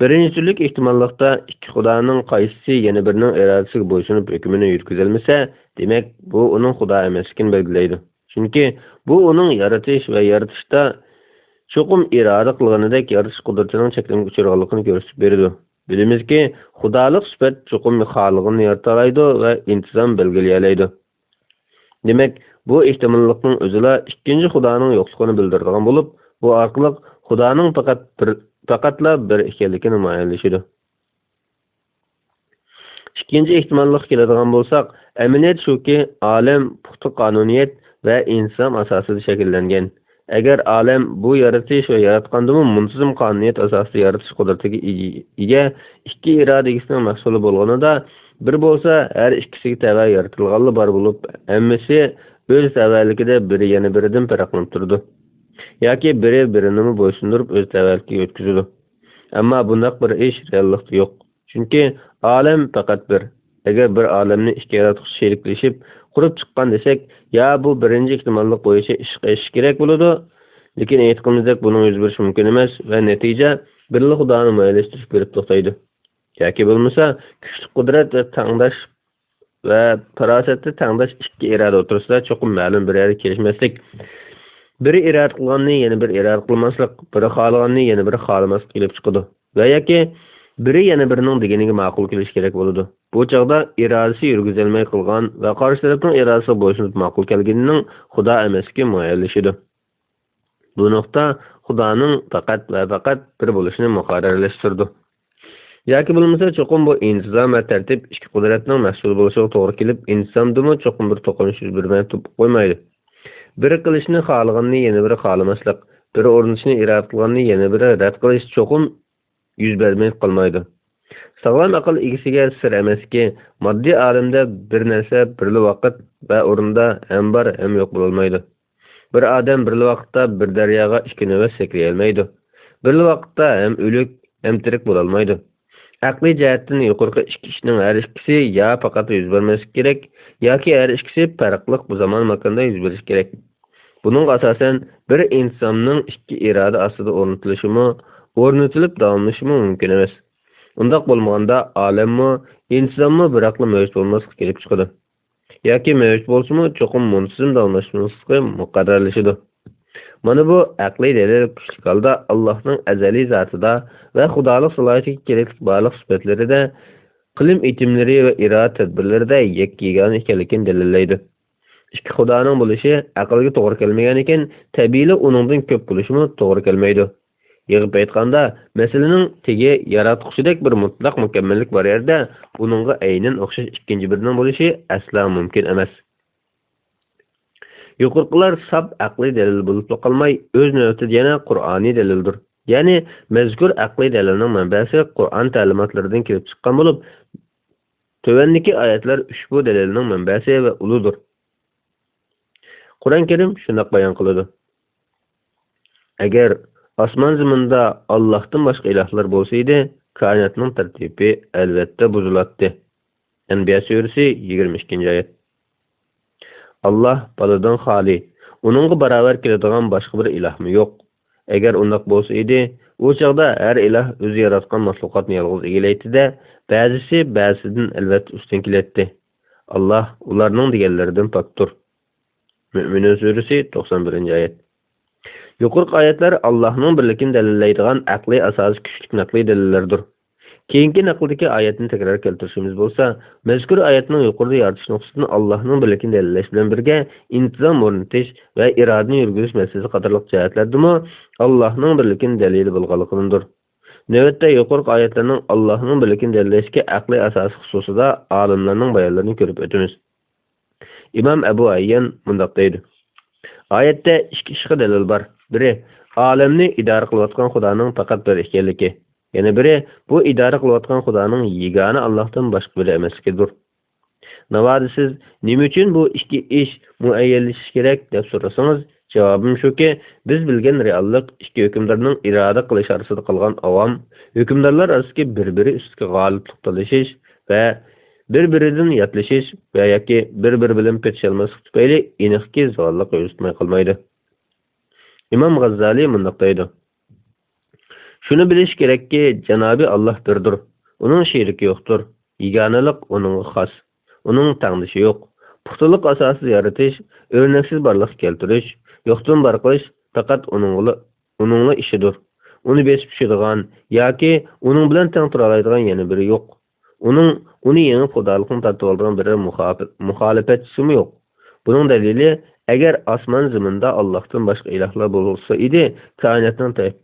Birinchi turlik ehtimollikda ikki Xudoning qaysisi yana birining irodasiga bo'ysunib hukmini yurgizilmasa, demak bu uning Xudo emasligini belgilaydi. Chunki bu uning yaratish va yaratishda cho'qim iroda qilganidek yaratish qudratining cheklanib uchirganligini ko'rsatib beradi. Bilimizki, Xudolik sifat cho'qim xolig'ini yarata oladi va intizom belgilay oladi. Demak, bu ehtimollikning o'zida ikkinchi Xudoning yo'qligini bildiradigan bo'lib, bu orqali Xudoning faqatla bir ekanligini namoyonlashadi. İkinci ehtimollik keladigan bo'lsak, amaliyat shuki, olam puxta qonuniyat va inson asosida shakllangan. Agar olam bu yaratish va yaratgandimi muntazam qonuniyat asosida yaratish qudratiga ega ikki iroda egasining mahsuli bo'lganida, bir bo'lsa har ikkisiga tava yaratilganli bor bo'lib, hammasi o'z tavalligida biri yana biridan farqlanib turdi. Yoki biri birini bo'ysundirib o'z tavalligiga o'tkazadi. Ammo bunday bir ish reallikda yo'q. Chunki olam faqat bir. Agar bir olamni ikki yaratuvchi sheriklashib qurib chiqqan desak, ya bu birinchi ehtimollik bo'yicha ish qilish kerak bo'ladi. Lekin aytganimizdek buning yuz berishi mumkin emas va natija birli Xudoni mo'yalashtirib berib to'xtaydi. Yoki bo'lmasa, kuchli qudrat va tangdash va farosatda tangdash ikki iroda o'tirsida cho'qim ma'lum bir yerga kelishmaslik. Biri iroda qilganni yana bir iroda qilmaslik, biri xohlaganni yana biri xohlamaslik kelib chiqadi. Va yoki biri yana birining deganiga ma'qul kelish kerak bo'ladi. Bu chog'da irodasi yurgizilmay qolgan va qarshi tarafning irodasiga bo'ysunib ma'qul kelganining Xudo emasligi muayyallashadi. Bu nuqta Xudoning faqat va faqat bir bo'lishini muqarrarlashtirdi. Yoki bo'lmasa cho'qim bu intizom va tartib ikki qudratning mahsuli bo'lishiga to'g'ri kelib, intizomdimi cho'qim bir to'qinish yuz bermay qo'ymaydi. Biri qilishni xohlaganni yana biri xohlamaslik, biri o'rnatishni iroda qilganni yana biri rad qilish cho'qim yuz bermay qolmaydi. Sog'lom aql egasiga sir emaski, moddiy olamda bir narsa birli vaqt va o'rinda ham bor, ham yo'q bo'lolmaydi. Bir odam birli vaqtda bir daryoga ikki navbat sakray olmaydi. Birli vaqtda ham o'lik, ham tirik bo'la olmaydi. Aqliy jihatdan yuqorqi ikki ishning har ikkisi ya faqat yuz bermasi kerak, yoki har ikkisi farqli bu zamon makonda yuz berishi kerak. Buning asosan bir insonning ikki iroda ostida o'rnatilib davomlashimi mumkin emas. Undaq bo'lmaganda olammi, insonmi bir aqli mavjud bo'lmasligi kelib chiqadi. Yoki mavjud bo'lsa-mu, cho'qim muntazam davomlashmasligi muqarrarlashadi. Mana bu aqliy dalil kuchli holda Allohning azaliy zotida va xudolik salohiyatiga kerakli barliq sifatlarida, qilim etimlari va iroda tadbirlarida yakka-yagona ekanligini dalillaydi. Ikki Xudoning bo'lishi aqlga to'g'ri kelmagan ekan, tabiiyli uningdan ko'p bo'lishi to'g'ri kelmaydi. Yig'ib aytganda, masalaning tegi yaratquchidek bir mutlaq mukammallik bor yerda, buningga aynan o'xshash ikkinchi birining bo'lishi asla mumkin emas. Yuqorqilar sab aqliy dalil bo'lib qolmay, o'z navbatida yana Qur'oniy dalildir. Ya'ni mazkur aqliy dalilning manbasi Qur'on ta'limotlaridan kelib chiqqan bo'lib, tövəndəki oyatlar ushbu dalilning manbasi va uludur. Qur'on Karim shunday bayon qiladi. Agar osmon zaminda Allohdan boshqa ilohlar bo'lsa edi, koinotning tartibi albatta buzilardi. Anbiya surasi 22-oyat. Allah baladan xoli, Onunğa baravar keladigan başqa bir ilahmi yo'q. Agar undaq bo'lsa edi, u chaqda har ilah o'zi yaratgan mahluqotni yolg'iz egelaydi-da, ba'zisi ba'zidan albatta ustun keladi. Allah ularning deganlaridan pokdir. Mü'minun surasi 91-oyat. Yuqorqi oyatlar Allohning birligini dalillaydigan aqliy asosi kuchli naqliy dalillardir. Keyingi naqldagi oyatni takror keltirishimiz bo'lsa, mazkur oyatning yuqorida yoritish nuqtasidan Allohning birligini dalillash bilan birga intizom o'rnatish va irodani yurgizish masalasi qatorliq jihatlardami Allohning birligini dalili bo'lganligidir. Navbatda yuqorqi oyatlarning Allohning birligini dalillashga aqliy asosi xususida olimlarning bayonlarini ko'rib o'tamiz. İmam Ebu Ayyan mundaq deydi. Oyatda ikki ishga dalil bor. Biri olamni idora qilayotgan Xudoning faqat bir ekanligi. Yana biri bu idora qilayotgan Xudoning yegona Allohdan boshqa biri emasligidir. Navoda siz nima uchun bu ikki ish muayyanlashish kerak deb so'rasangiz, javobim shuki, biz bilgan reallik ikki hukmdorning iroda qilish orasida qolgan avom, hukmdorlar orasidagi bir-biri ustiga g'oliblik talashish va bir-biridan yatlashish va yoki bir-biri bilan petisholmaslik tufayli aniqki zavollik uyushtirmay qolmaydi. İmam G'azzali mundaq deydi. Shuni bilish kerakki, Janobi Alloh birdir. Uning sheriki yo'qdir. Yeganalik uningga xos. Uning tangdishi yo'q. Puxtalik asosida yaratish, o'rnaksiz barliq keltirish, yo'qdan bar qilish faqat uningla ishidir. Uni besib tushadigan yoki uning bilan teng tura oladigan yana biri yo'q. Uni yengib xudolikni tortib oladigan biri muxolifatchisi yo'q. Buning dalili agar osmon zaminda Allohdan boshqa ilohlar bo'lsa edi, koinotning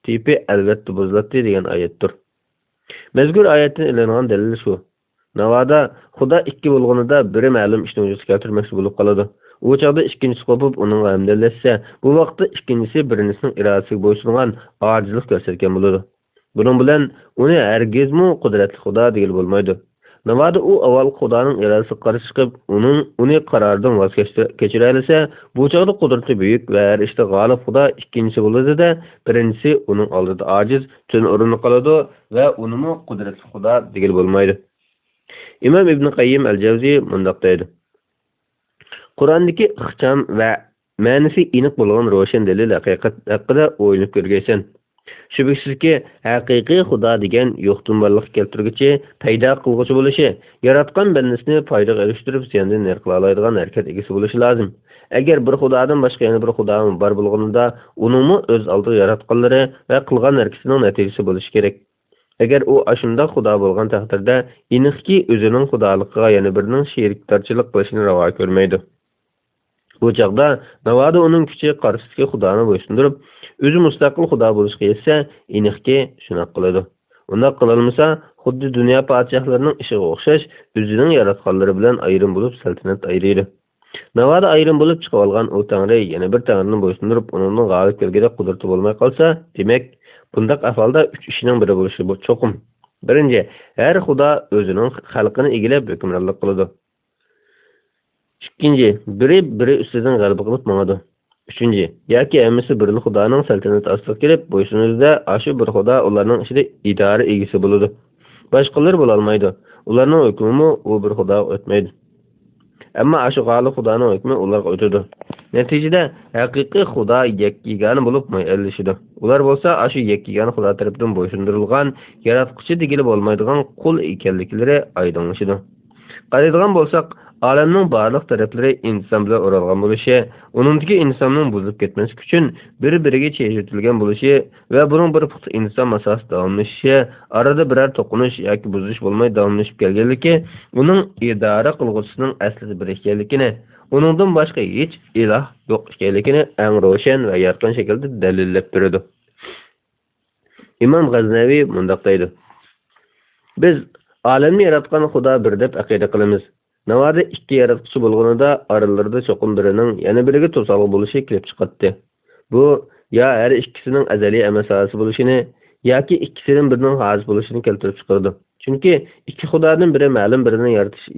tipi albatta buziladi degan oyatdir. Mazkur oyatdan ilingan dalil shu. Navoda Xudo ikki bo'lganida biri ma'lum ishni vujudga keltirmoqchi bo'lib qoladi. U chaqda ikkinchisi qo'pib uning hamdallashsa, bu vaqtda ikkinchisi birinchisining irodasiga bo'ysungan ojizlik ko'rsatgan bo'ladi. Buning bilan uni hargizmi qudratli Xudo degan bo'lmaydi. Navoda u avval Xudoning irodasiga qarshi chiqib, uni qarordan voz kechira olsa, bu chaqda qudrati buyuk va har ishda g'olib Xudo ikkinchisi bo'ladi-da, birinchisi uning oldida ojiz, tun o'rinni qoladi va unimi qudratli Xudo degan bo'lmaydi. İmam İbn Qayyim al-Jawzi mundaq deydi. Qur'ondagi ixcham va ma'nosi aniq bo'lgan ro'shan dalil haqiqat haqida o'ylab ko'rgaysan. Shubhasizki, haqiqiy Xudo degan yo'qdan borlik keltirguchi, paydo qilguvchi bo'lishi, yaratgan bandasini foydaga erishtirib, ziyandan ner qila oladigan harakat egasi bo'lishi lozim. Agar bir Xudodan boshqa yana bir Xudo bor bo'lganida, uningmi o'z oldiga yaratganlari va qilgan harakatining natijasi bo'lishi kerak. Agar u ashunda Xudo bo'lgan taqdirda, aniqki o'zining xudoligiga yana birining sherikdorchilik qilishini ravo ko'rmaydi. Bu chaqda Navoda uning kuchi qarshisidagi Xudoni bo'ysundirib, o'zi mustaqil Xudo bo'lishga yetsa, aniqki shuna qiladi. Unda qilolmasa, xuddi dunyo podshohlarining ishiga o'xshash, o'zining yaratganlari bilan ayrim bo'lib saltanat ayriydi. Navoda ayrim bo'lib chiqib olgan u Tangri yana bir Tangrini bo'ysundirib, uningning g'olib kelganda qudrati bo'lmay qolsa, demak, bundaq ahvolda 3 ishning biri bo'lishi bu cho'qim. Birinchi, har Xudo o'zining xalqini egilib hukmronlik qiladi. Ikkinchi, biri ustidan g'alaba qilib mangadi. Uchinchi, yoki hammasi birli Xudoning saltanati ostida kelib, bo'ysunuzda ashu bir Xudo ularning ichida idora egisi bo'ladi. Boshqalar bo'la olmaydi. Ularning hukmi u bir Xudo o'tmaydi. Ammo ashu g'olib Xudoning hukmi ularga o'tadi. Natijada haqiqiy Xudo yakkigani bo'lib mo'yallashidi. Ular bo'lsa ashu yakkigani Xudo tomonidan bo'ysundirilgan, yaratquchi degili bo'lmaydigan qul ekanliklari oydinlashidi. Qaraydigan bo'lsak, olamning barliq taraflari inson bilan o'ralgan bo'lishi, uningdagi insonning buzilib ketmasligi uchun bir-biriga chejitilgan bo'lishi va buning bir puxta inson masosida davomlashishi, arada biror to'qinish yoki buzilish bo'lmay davomlashib kelganligi, uning idora qilg'uchisining aslida bir ekanligini, uningdan boshqa hech iloh yo'q ekanligini eng ro'shan va yorqin shaklda dalillab beradi. İmam G'aznaviy mundaq deydi. Biz olamni yaratgan Xudo bir deb aqida qilamiz. Navoda ikki yaratquchi bo'lganida aralarida cho'qim birining yana biriga to'salg'i bo'lishi kelib chiqadi. Bu ya har ikkisining azaliy amasasi bo'lishini yoki ikkisining birining hozir bo'lishini keltirib chiqardi. Chunki ikki Xudodan biri ma'lum birining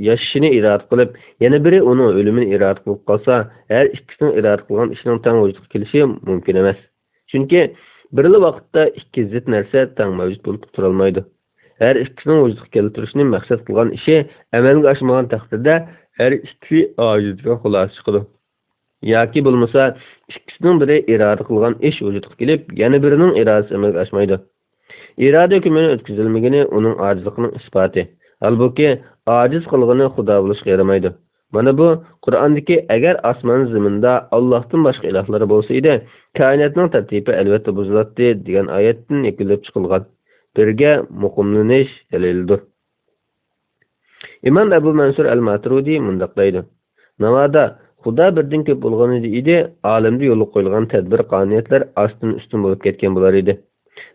yashashini iroda qilib, yana biri uning o'limini iroda qilib qolsa, har ikkisining iroda qilgan ishining teng vujudga kelishi mumkin emas. Chunki birli vaqtda ikki zid narsa teng mavjud bo'lib tura olmaydi. Her ikkisining vujudga keltirishni maqsad qilgan ishi amalga oshmagan taqdirda har ikki ojizga xulosa chiqadi. yoki bo'lmasa ikkisining biri iroda qilgan ish vujudga kelib, yana birining irodasi amalga oshmaydi. İrade hükmünün ötküzülmegini onun acizliğinin ispatı. Halbuki aciz kılgını Xudo bo'lishga yaramaydi. Mana bu Qur'ondagi agar osmon zaminda Allohdan boshqa ilohlar bo'lsa edi, koinotning tartibi albatta buzilardi degan oyatdan kelib chiqilgan. Birga muqimlanish dalilidir. İmam Abu Mansur al-Maturidi mundaq deydi. Navoda Xudo birdan ko'p bo'lgan edi, olamda yo'lga qo'yilgan tadbir qonuniyatlar ostin ustun bo'lib ketgan bo'lar edi.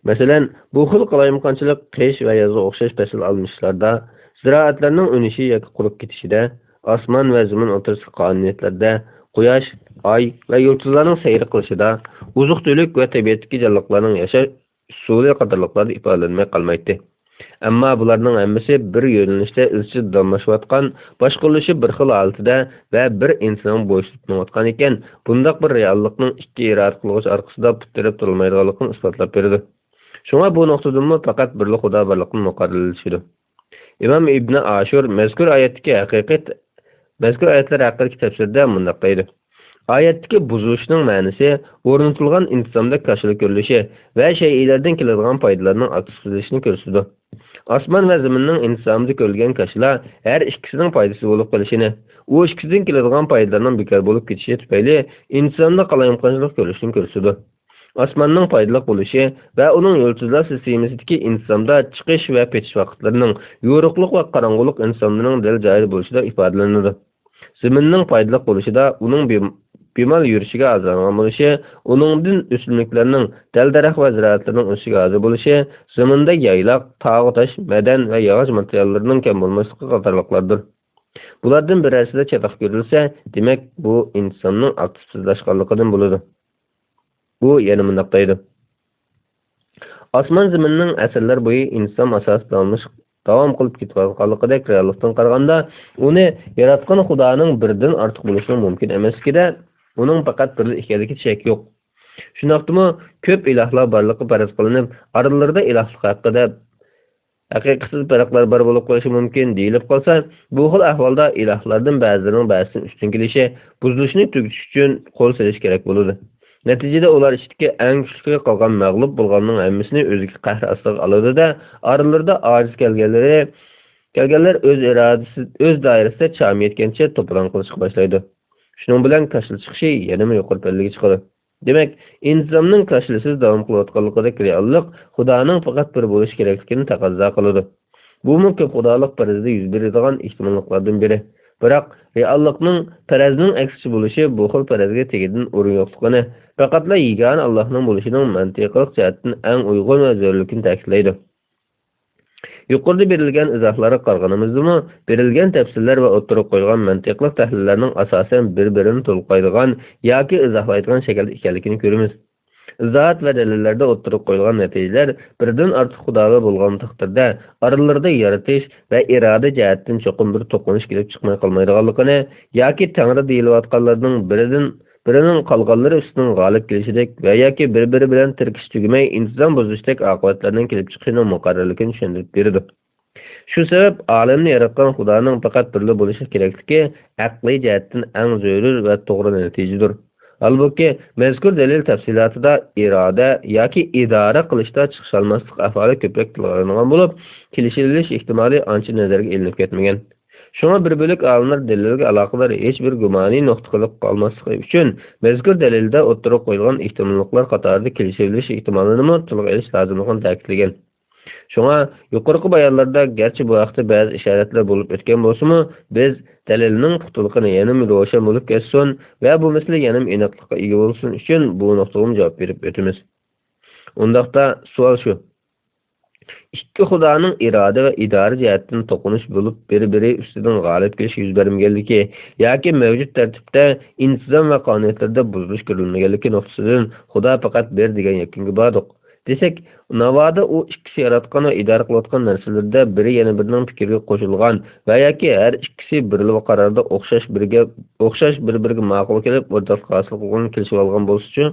Masalan, bu xil qalayimqonchilik qish va yozga o'xshash fasl almishlarda, ziroatlarning unishi yoki qurib ketishida, osmon va zamin o'rtasidagi qonuniyatlarda, quyosh, oy va yulduzlarning sayr qilishida, uzuq-tulik va tabiatdagi jonliqlarning yashash usuli qatorliqlarda ifodalanmay qolmaydi. Ammo bularning hammasi bir yo'nalishda izchil davomlashayotgan, boshqarilishi bir xil holatda va bir inson bo'ysunayotgan ekan, bundaq bir reallikning ikki iroda qilg'ich orqasida putirib turilmaydiganligini isbotlab berdi. Shunga bu nuqtadan faqat birli Xudo borligini muqarrarlashdi. İmam İbn Ashur mazkur oyatlar haqidagi tafsirda mundaq deydi. Oyatdagi buzilishning ma'nosi o'rnatilgan intizomda kashilik ko'rilishi va shaylardan keladigan foydalarning aksizlashini ko'rsatadi. Osmon va zaminning intizomida ko'rilgan kashilar har ikkisining foydasi bo'lib qolishini, u ikkisidan keladigan foydalarning bekor bo'lib ketishi tufayli insonda qalayimqonchilik ko'rishini ko'rsatadi. Osmonning foydali bo'lishi va uning yulduzlar sistemasidagi intizomda chiqish va ketish vaqtlarining yo'riqlik va qorong'ulik insonning dil joyi bo'lishida ifodalanadi. Zaminning foydali bo'lishida uning bemal yurishiga azoran bo'lishi, uningdan o'simliklarning, dal-daraxt va ziroatlarning o'sishiga hozir bo'lishi, zaminda yayloq, tog' tosh, madan va yog'och materiallarining kam bo'lmasligi qatorliqlardir. Bulardan birasida chatoq ko'rilsa, demak bu insonning aktivsizlashganligidan bo'ladi. Bu yana mundaq deydi. Osmon zaminning asrlar bo'yi inson asosida davom qilib ketayotganligidek reallikdan qaraganda, uni yaratgan Xudoning birdan ortiq bo'lishi mumkin emaskida, uning faqat bir ekanligi shak yo'q. Shunaqdimi, ko'p ilohlar borligi faraz qilinib, oralarida ilohlik haqida haqiqatsiz farqlar bor bo'lib qolishi mumkin deyilib qolsa, bu xil ahvolda ilohlardan ba'zilarining ba'zisining ustun kelishi, buzilishni tugutish uchun qo'l solish kerak bo'ladi. Natijada ular ichidagi eng kuchli qolgan mag'lub bo'lganning hammasini o'ziga qahr ostiga oladi-da, oralarida ojiz kelganlar o'z doirasida chami yetgancha to'polon qilishga boshlaydi. Shuning bilan tashil chiqishi yana yuqori pallaga chiqadi. Demak, intizomning tashilsiz davom qilayotganligidek reallik Xudoning faqat bir bo'lish kerakligini taqozo qiladi. Bu ko'p xudolik farazida yuz beradigan ehtimollardan biri. Biroq reallikning farazning aksi bo'lishi bu xil farazga tegidan o'rin yo'qligini, faqatla yegona Allohning bo'lishining mantiqiy jihatdan eng uyg'un va zo'rligini ta'kidlaydi. Yuqorida berilgan izohlarga qarag'animizda, berilgan tafsirlar va o'tirib qo'yilgan mantiqiy tahlillarning asosan bir-birini to'lqaydigan yoki izohlaydigan shaklda ekanligini ko'ramiz. Izohat va dalillarda o'tirib qo'yilgan natijalar birdan ortiq Xudoga bo'lgan taqdirda oralarida yaratish va iroda jihatdan cho'qim bir to'qinish kelib chiqmay qolmaydiganligini yoki Tangri deyilayotganlarning birining qolganlari ustidan g'olib kelishidek va yoki bir-biri bilan tirkish tugmay intizom buzishdek oqibatlardan kelib chiqishining muqarrarligini tushuntirib berdi. Shu sabab olamni yaratgan Xudoning faqat birli bo'lishi kerakligi aqliy jihatdan eng zarur va to'g'ri natijadir. Halbuki mazkur dalil tafsilotida iroda yoki idora qilishda chiqisholmaslik ahvoli ko'proq tillangan bo'lib, kelishilish ehtimoli ancha nazarga ilinib ketmagan. Shunga bir bo'lik olimlar dalilga aloqador hech bir gumoniy nuqta qilib qolmasligi uchun mazkur dalilda o'tirib qo'yilgan ehtimolliklar qatorida kelishilish ehtimolini tilga olish lozimligini ta'kidlagan. Shunga yuqorqi bayonlarda garchi bu vaqtda ba'zi ishoratlar bo'lib o'tgan bo'lsa-mu, biz dalilning puxtaligini yana ro'shan bo'lib ketsin va bu masala yana aniqlikka ega bo'lsin uchun bu nuqtaga javob berib o'tamiz. Undaqda savol shu: ikki Xudoning iroda va idora jihatdan to'qinish bo'lib, bir-biri ustidan g'olib kelish yuz bermaganligi yoki mavjud tartibda intizom va qonuniyatlarda buzilish ko'rilmaganligi nuqtasidan Xudo faqat bir degan yakunga bordik. Desak, navoda u ikkisi yaratgan va idora qilayotgan narsalarda biri yana birining fikriga qo'shilgan va yoki har ikkisi birli qarorda o'xshash bir-biriga ma'qul kelib, o'rtaq hosil qilgan kelishib olgan bo'lsa-chi,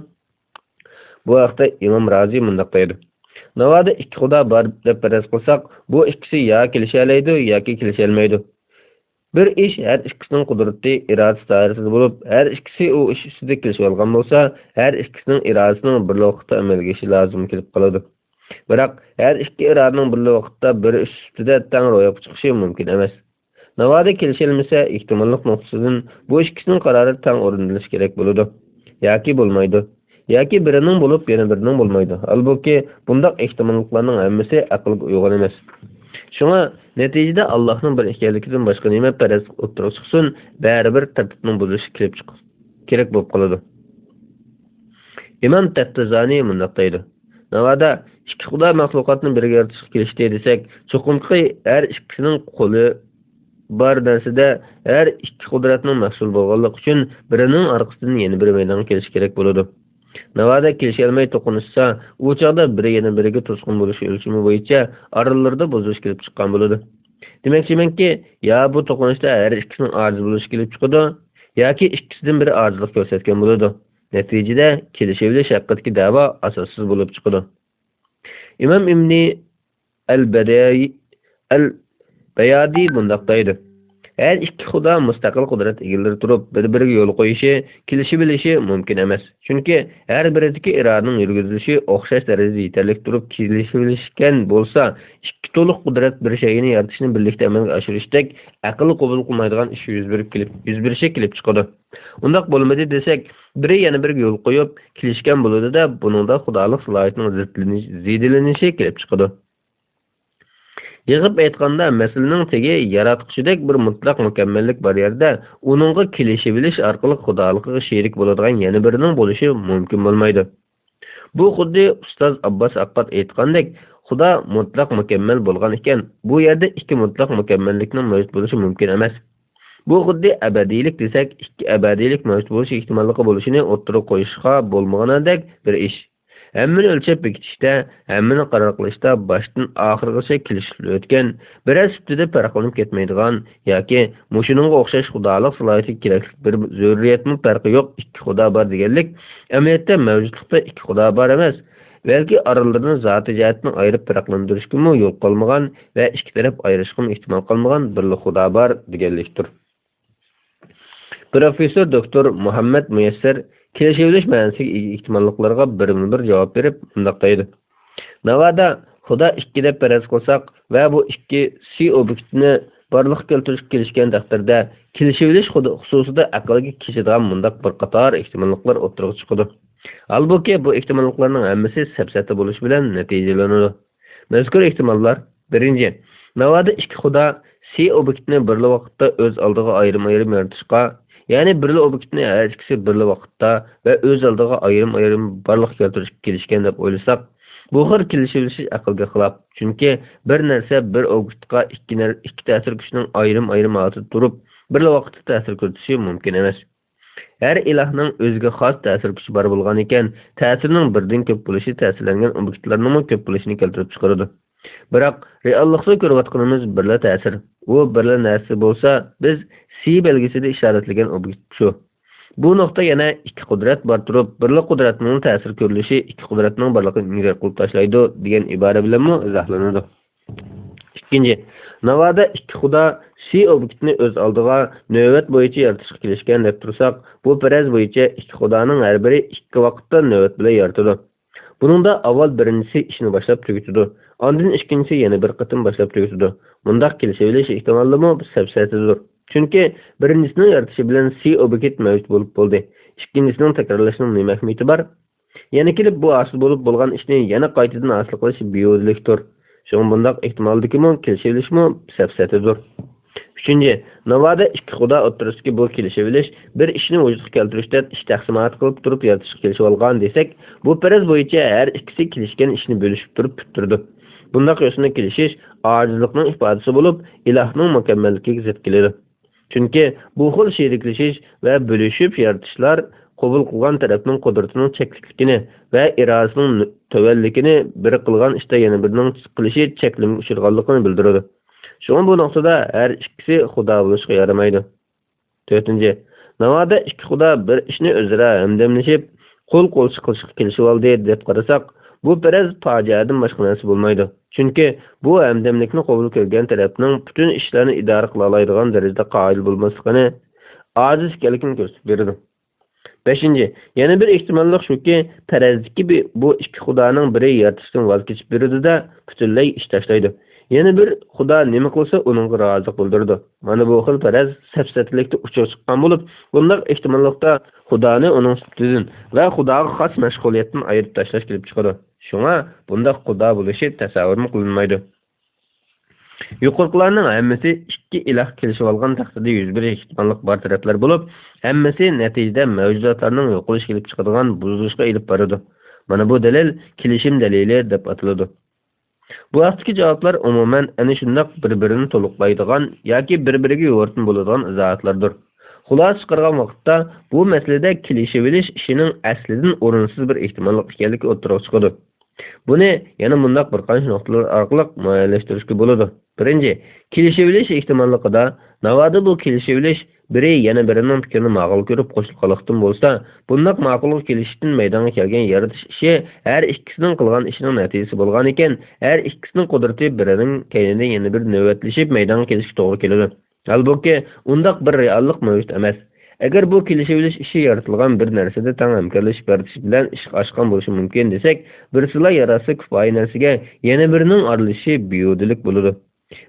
bu vaqtda Imom Razi mundaq deydi: navoda ikki Xudo bor deb faraz qilsak, bu ikkisi yo kelisha oladi yoki kelisha olmaydi. Bir iş her ikkisining qudrati, irodasi doirasida bo'lib, har ikkisi u ish ustida kelishib olgan bo'lsa, har ikkisining irodasining bir vaqtda amalga oshishi lozim kelib qoladi. Biroq har ikki irodaning bir vaqtda bir ish ustida teng ro'yobga chiqishi mumkin emas. Navoda kelishilmasa, ehtimollik nuqtasidan bu ikkisining qarori teng o'rnatilishi kerak bo'ladi. Yoki bo'lmaydi. Yoki birining bo'lib, yana birining bo'lmaydi. Albatta, bundaq ehtimolliklarning hammasi aqlga uyg'un emas. Şuna neticede Allah'ın bir ekanligidan boshqa nima paraz o'tirib chiqsin, baribir tartibning buzilishi kelib chiqib kerak bo'lib qoladi. İmam Tattazani mundaq deydi. Navoda ikki xudo mahluqotni birga yaratishga kelishdi desak, cho'qimqi har ikkisining qo'li bor narsada har ikki qudratning mahsul bo'lganligi uchun birining orqasidan yana biri maydonga kelishi kerak bo'ladi. Navoda kelisholmay to'qinishsa, u chog'da biri yana biriga to'sqin bo'lishi o'lchami bo'yicha oralarida buzilish kelib chiqqan bo'ladi. Demakchimanki, ya bu to'qinishda har ikkisining ojiz bo'lishi kelib chiqadi, yoki ikkisidan biri ojizlik ko'rsatgan bo'ladi. Natijada kelishilish haqidagi da'vo asossiz bo'lib chiqadi. İmam İbni al-Bayadi bundaq deydi. Her ikki xudo mustaqil qudrat egalari turib, bir-biriga yo'l qo'yishi, kelishib bilishi mumkin emas. Chunki har biridagi irodaning yurgizilishi o'xshash darajada yetarlik turib kelishib bilishgan bo'lsa, ikki to'liq qudrat bir shayni yaratishni birlikda amalga oshirishdek aql qabul qilmaydigan ish yuz berishi kelib chiqadi. Undaq bo'lmadi desak, biri yana biriga yo'l qo'yib kelishgan bo'ladi-da, buningda xudolik salohiyatining zidlanishi kelib chiqadi. Yig'ib aytganda, masalaning tegi yaratquchidek bir mutlaq mukammallik bor yerda, uningga kelishib bilish orqali xudolikqa sherik bo'ladigan yana birining bo'lishi mumkin bo'lmaydi. Bu xuddi ustoz Abbos Aqqat aytgandek, xudo mutlaq mukammal bo'lgan ekan, bu yerda ikki mutlaq mukammallikning mavjud bo'lishi mumkin emas. Bu xuddi abadiylik desak, ikki abadiylik mavjud bo'lishi ehtimolligi bo'lishini o'ttirib qo'yishga bo'lmaganidek bir ish. Hammani o'lchab bekitishda, hammani qaror qilishda boshdan oxirigacha kelishib o'tgan, biroz ustida farqlanib ketmaydigan yoki mushuninga o'xshash xudolik salohiyati kerakli bir zurriyatning farqi yo'q ikki xudo bor deganlik, amaliyotda mavjudlikda ikki xudo bor emas, balki oralarini zoti jihatdan ayirib farqlantirishga yo'l qolmagan va ikki taraf ayirishga ehtimol qolmagan bir xudo bor deganlikdir. Professor doktor Muhammad Muyassar kelishilish ma'nosiga ega ehtimolliklarga bir javob berib, bunday deydi. Navoda xudo ikki deb faraz qilsak va bu ikki si obyektni borliqqa keltirishga kelishgan taqdirda kelishilish xususida aqlga kechadigan bunday bir qator ehtimolliklar o'tirib chiqadi. Albatta, bu ehtimolliklarning hammasi safsata bo'lish bilan natijalanadi. Mazkur ehtimollar: birinchi, navoda ikki xudo si obyektni bir vaqtda o'z oldiga ayrim-ayrim yaratishga, ya'ni birli obyektni har ikkisi birli vaqtda va o'z oldiga ayrim-ayrim barliq keltirishga kelishgan deb o'ylasak, bu xil kelishilish aqlga xilof. Chunki bir narsa bir obyektga ikki ta'sir kuchining ayrim-ayrim holatida turib, birli vaqtda ta'sir ko'rsatishi mumkin emas. Har ilohning o'ziga xos ta'sir kuchi bor bo'lgan ekan, ta'sirning birdan ko'p bo'lishi ta'sirlangan obyektlarning ko'p bo'lishini keltirib chiqaradi. Biroq reallikda ko'rayotganimiz birla ta'sir, u birla narsa bo'lsa, biz si belgisida ishoratlagan obyekt shu. Bu nuqta yana ikki qudrat bor turib, birla qudratning ta'sir ko'rilishi ikki qudratning borligini inkor qilib tashlaydi degan ibora bilan izohlanadi. Ikkinchi, navoda ikki xudo si obyektni o'z oldiga navbat bo'yicha yaratishga kelishgan deb tursak, bu faraz bo'yicha ikki xudoning har biri ikki vaqtda navbat bilan yaratadi. Buningda avval birinchisi ishni boshlab tugatadi, ondan ikkinchisi yana bir qatim boshlab tugatadi. Bundaq kelishilish ehtimollimi safsatadir. Chunki birinchisining yaratishi bilan si obyekt mavjud bo'lib bo'ldi. Ikkinchisining takrorlashining nima ahamiyati bor? Yana kelib bu asl bo'lib bo'lgan ishni yana qaytadan asl qilish beyo'dlikdir. Shunga bundaq ehtimoldikimi kelishilishmi safsatadir. Uchinchi, navoda ikki xudo o'tirisidagi bu kelishilish bir ishni vujudga keltirishda ish taqsimot qilib turib yaratishga kelishib olgan desak, bu faraz bo'yicha har ikkisi kelishgan ishni bo'lishib turib bitirdi. Bundaq yo'sinda kelishish ojizlikning ifodasi bo'lib, ilohning mukammalligiga zid keladi. Chunki bu xil sheriklashish va bo'lishib yaratishlar qabul qilgan tarafning qudratining cheklikligini va irodasining tuvalligini bir qilgan ishda yana birining qilishi cheklimga uchirganligini bildiradi. Shunga bu nuqtada har ikkisi xudo bo'lishga yaramaydi. To'rtinchi, navoda ikki xudo bir ishni o'zaro hamdamlashib, qo'l-qo'lchi qilishga kelishib oldi deb qarasak, Bu faraz fojiadan boshqa narsa bo'lmaydi. Chunki bu hamdamlikni qabul qilgan tarafning butun ishlarni idora qila oladigan darajada qobil bo'lmasligini ojiz ekanligini ko'rsatib beradi. 5. Yana bir ehtimollik shuki, farazdagi bu ikki xudoning biri yaratishdan voz kechib beradi-da, butunlay ish tashlaydi. Yana bir xudo nima qilsa, uningga rozilik bildirdi. Mana bu xil faraz safsatlikda uchib chiqqan bo'lib, bunday ehtimollikda xudoni uning sutidan va xudoga xos mashg'uliyatdan ayirib tashlash kelib chiqadi. Shunga bunday xudo bo'lishi tasavvur qilinmaydi. Yuqoriqilarning hammasi ikki iloh kelishib olgan taqdirda yuz berish ehtimollik bor taraflar bo'lib, hammasi natijada mavjudotlarning yo'qolish kelib chiqadigan buzilishga olib boradi. Mana bu dalil kelishim dalili deb ataladi. Bu vaqtdagi javoblar umuman ana shunday bir-birini to'liqlaydigan yoki bir-biriga yo'rtin bo'ladigan izohatlardir. Xulosa chiqargan vaqtda bu masalada kelishib olish ishining aslidan o'rinsiz bir ehtimollik ekanligi o'tirib chiqadi. Buni yana bunday bir qancha nuqtalar orqali muayyanlashtirishga bo'ladi. Birinchi, kelishib olish ehtimolligida navoda bu kelishib olish biri yana birining fikrini ma'qul ko'rib qo'shilganlikdan bo'lsa, bunday ma'qulga kelishishdan maydonga kelgan yaratish ishi har ikkisining qilgan ishining natijasi bo'lgan ekan, har ikkisining qudrati birining kaynida yana bir navbatlashib maydonga kelishga to'g'ri keladi. Albatta, undaq bir reallik mavjud emas. Agar bu kelishib olish ishi yaratilgan bir narsada tang hamkorlashib yaratish bilan ish ochgan bo'lishi mumkin desak, birsila yarasi kifoya narsaga yana birining aralishi biyudilik bo'ladi.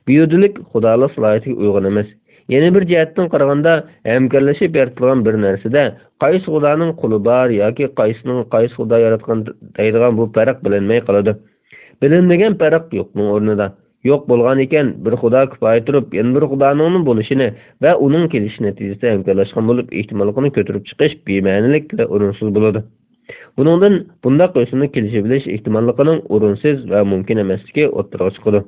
Biyudilik xudolik salohiyatiga uyg'un emas. Yana bir jihatdan qaraganda, hamkorlashib yaratilgan bir narsada qaysi xudoning quli bor yoki qaysi xudo yaratgan deydigan bu farq bilinmay qoladi. Bilinmagan farq yo'qning o'rnida. Yo'q bo'lgan ekan, bir xudo kifoya turib, yana bir xudoning bo'lishini va uning kelishi natijasida hamkorlashgan bo'lib, ehtimolligini ko'tarib chiqish bema'nilik va o'rinsiz bo'ladi. Buningdan bunday qo'shimni kelishib bilish ehtimolligining o'rinsiz va mumkin emasligi o'tirg'i chiqadi.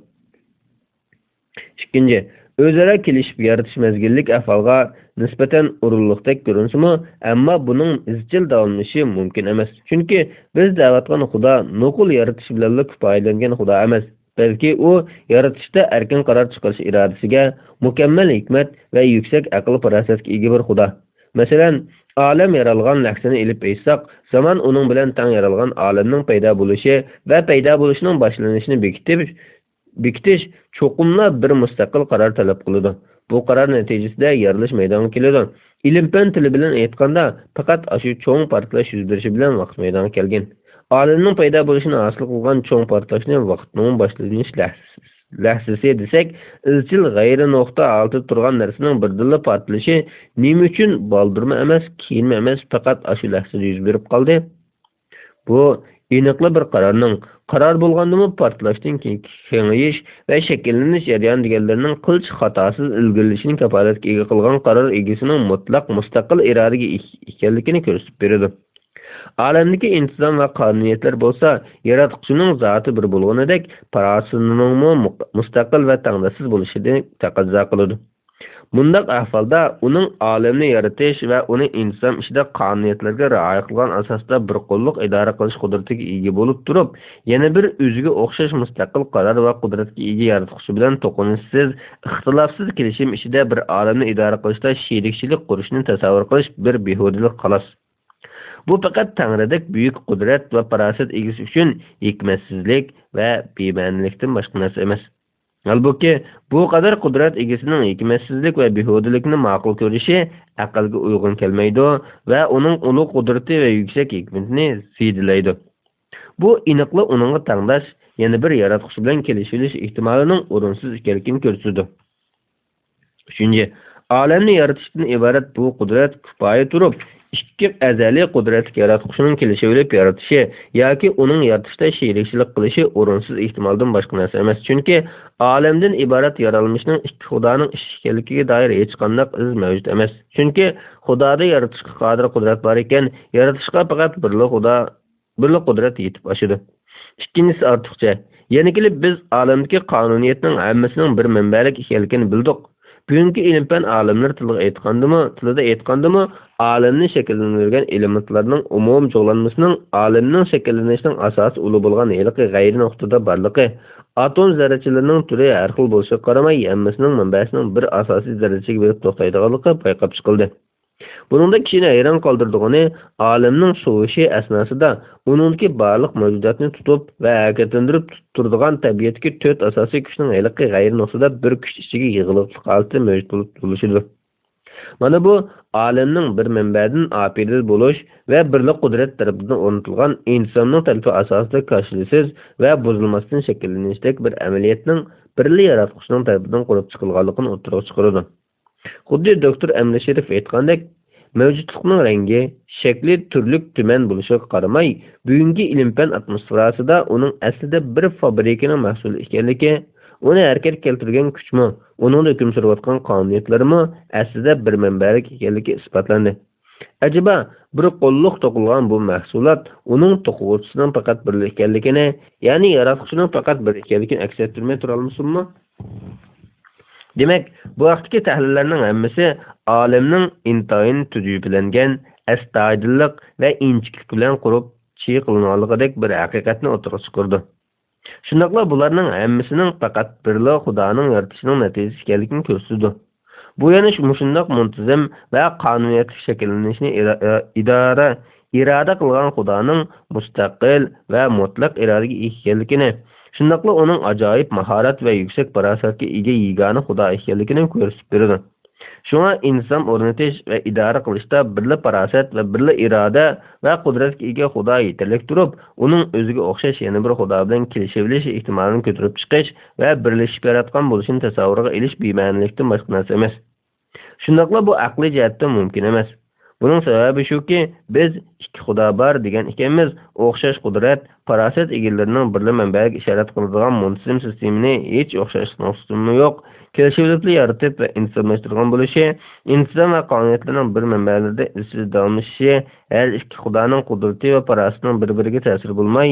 2. O'zaro kelishib yaratish mazgillik ahvolga nisbatan o'rinliqdek ko'rinsimi, ammo buning izchil davomlashi mumkin emas. Chunki biz da'vatgan xudo nuqul yaratish bilan kifoyalangan xudo emas. Balki u yaratishda erkin qaror chiqarish irodasiga, mukammal hikmat va yuksak aql farosatga ega bir xudo. Masalan, olam yaralgan lahzani ilib aytsak, zamon uning bilan tang yaralgan olamning paydo bo'lishi va paydo bo'lishining boshlanishini bekitish cho'qimli bir mustaqil qaror talab qiladi. Bu qaror natijasida yaralish maydonga keladi. Ilm-fan tili bilan aytganda, faqat shu cho'ng portlash yuz berishi bilan vaqt maydonga kelgan. Olimning paydo bo'lishini hosil qilgan cho'ng portlashni vaqtning boshlanish lahzasi desak, izchil g'ayri nuqta oltida turgan narsaning birdilla portlashi nima uchun boldirma emas, keyinma emas, faqat shu lahzada yuz berib qoldi? Bu aniqli bir qaror bo'lgandimi portlashdan kengayish va shakllanish jarayoni deganlarning qilch xatosiz ilgirlashini kafolatga ega qilgan qaror egasining mutlaq mustaqil irodaga ekanligini ko'rsatib beradi. Alamdagi intizom va qonuniyatlar bo'lsa, yaratuvchining zoti bir bo'lganidek, parasining mustaqil va tangdasiz bo'lishini taqozo qiladi. Bundaq ahvolda uning olamni yaratish va uning intizom ishida qonuniyatlarga rioya qilgan asosda bir qo'lliq idora qilish qudratiga ega bo'lib turib, yana bir o'ziga o'xshash mustaqil qaror va qudratga ega yaratuvchi bilan to'qinishsiz, ixtilofsiz kelishim ishida bir olamni idora qilishda sherikchilik qurishni tasavvur qilish bir behudalik xolos. Bu faqat Tangridek buyuk qudrat va farosat egasi uchun hikmatsizlik va bema'nilikdan boshqa narsa emas. Albatta, bu qadar qudrat egasining hikmatsizlik va behudalikni ma'qul ko'rishi aqlga uyg'un kelmaydi va uning ulug' qudrati va yuksak hikmatini ziydilaydi. Bu aniqli uningga tanglash, yana bir yaratuvchi bilan kelishilish ehtimolining o'rinsiz ekanligini ko'rsatadi. 3. Olamni yaratishdan iborat bu qudrat kifoya turib, ikki azaliy qudratli yaratuvchining kelishi bo'lib yaratishi yoki uning yaratishda sherikchilik qilishi o'rinsiz ehtimoldan boshqa narsa emas. Chunki olamdan iborat yaralmishning ikki xudoning ish ekanligiga doir hech qanday iz mavjud emas. Chunki xudoda yaratishga qodir qudrat bor ekan, yaratishga faqat birli qudrat yetib oshadi. Ikkinchisi ortiqcha. Yana kelib biz olamdagi qonuniyatning hammasining bir manbalik ekanligini bildik. Bugungi ilm-fan olimlar tilida aytgandimi, olamni shakllantirgan elementlarning umum jo'g'lanmasining olamning shakllanishining asosi ulu bo'lgan haliqi g'ayri nuqtada borligi, atom zarrachilarining turi har xil bo'lishiga qaramay, hammasining manbasining bir asosiy zarrachaga berib to'xtaydiganligi payqab chiqildi. Buningda kishini hayron qoldirdigani olamning sovishi asnosida uningdagi barliq mavjudotni tutib va harakatlantirib turadigan tabiatdagi 4 asosiy kuchning haliqi g'ayri nuqsada bir kuch ichiga yig'ilib holati mavjud bo'lib turishidir. Mana bu olamning bir manbadan opilil bo'lish va birlik qudrat tarafidan o'rnatilgan insonning talabi asosida kashilsiz va buzilmasdan shakllanishidek bir amaliyotning birli yaratquchining tarafidan qurib chiqilganligini o'tirib chiqaradi. Xuddi doktor Amri Sharif aytgandek, mavjudlikning rangi, shakli turlik tuman bo'lishiga qaramay, bugungi ilm-fan atmosferasida uning aslida bir fabrikaning mahsuli ekanligi, uni harakat keltirgan kuchmi, uning hukm surayotgan qonuniyatlarimi aslida bir manbalik ekanligi isbotlandi. Acaba bir qo'lliq to'qilgan bu mahsulot uning to'quvchisining faqat bir ekanligini, ya'ni yaratuvchining faqat bir ekanligini aks ettirmay tura olmasinmi? Demak, bu vaqtdagi tahlillarning hammasi olamning intoyin tujubilangan astoydillik va inchiklik bilan qurib chiqilinganligidek bir haqiqatni o'tirib chiqardi. Shundaqla bularning hammasining faqat birla Xudoning yaratishining natijasi ekanligini ko'rsatdi. Bu yana shundoq muntazam va qonuniyatli shakllanishni iroda qilgan Xudoning mustaqil va mutlaq irodaga ega ekanligini, shundaqla uning ajoyib mahorat va yuksak farosatga ega yagona Xudo ekanligini ko'rsatib beradi. Shunga inson o'rnatish va idora qilishda birla farosat va birla iroda va qudratga ega Xudo yetarlik turib, uning o'ziga o'xshash yana bir Xudo bilan kelishilish ehtimolini ko'tarib chiqish va birlashib yaratgan bo'lishini tasavvurga ilish bema'nilikdan boshqa narsa emas. Shundaqla bu aqliy jihatdan mumkin emas. Buning sababi shuki, biz ikki Xudo bor degan ekanmiz, o'xshash qudrat, farosat egalarining birla manbaga ishorat qiladigan muntazam sistemini hech o'xshash sistemi yo'q. Kelishuvli yaratib va insonlashtirgan bo'lishi, inson va qonuniyatlarning bir manbalarida izsiz davomlashishi, har ikki Xudoning qudrati va farosatining bir-biriga ta'sir bo'lmay,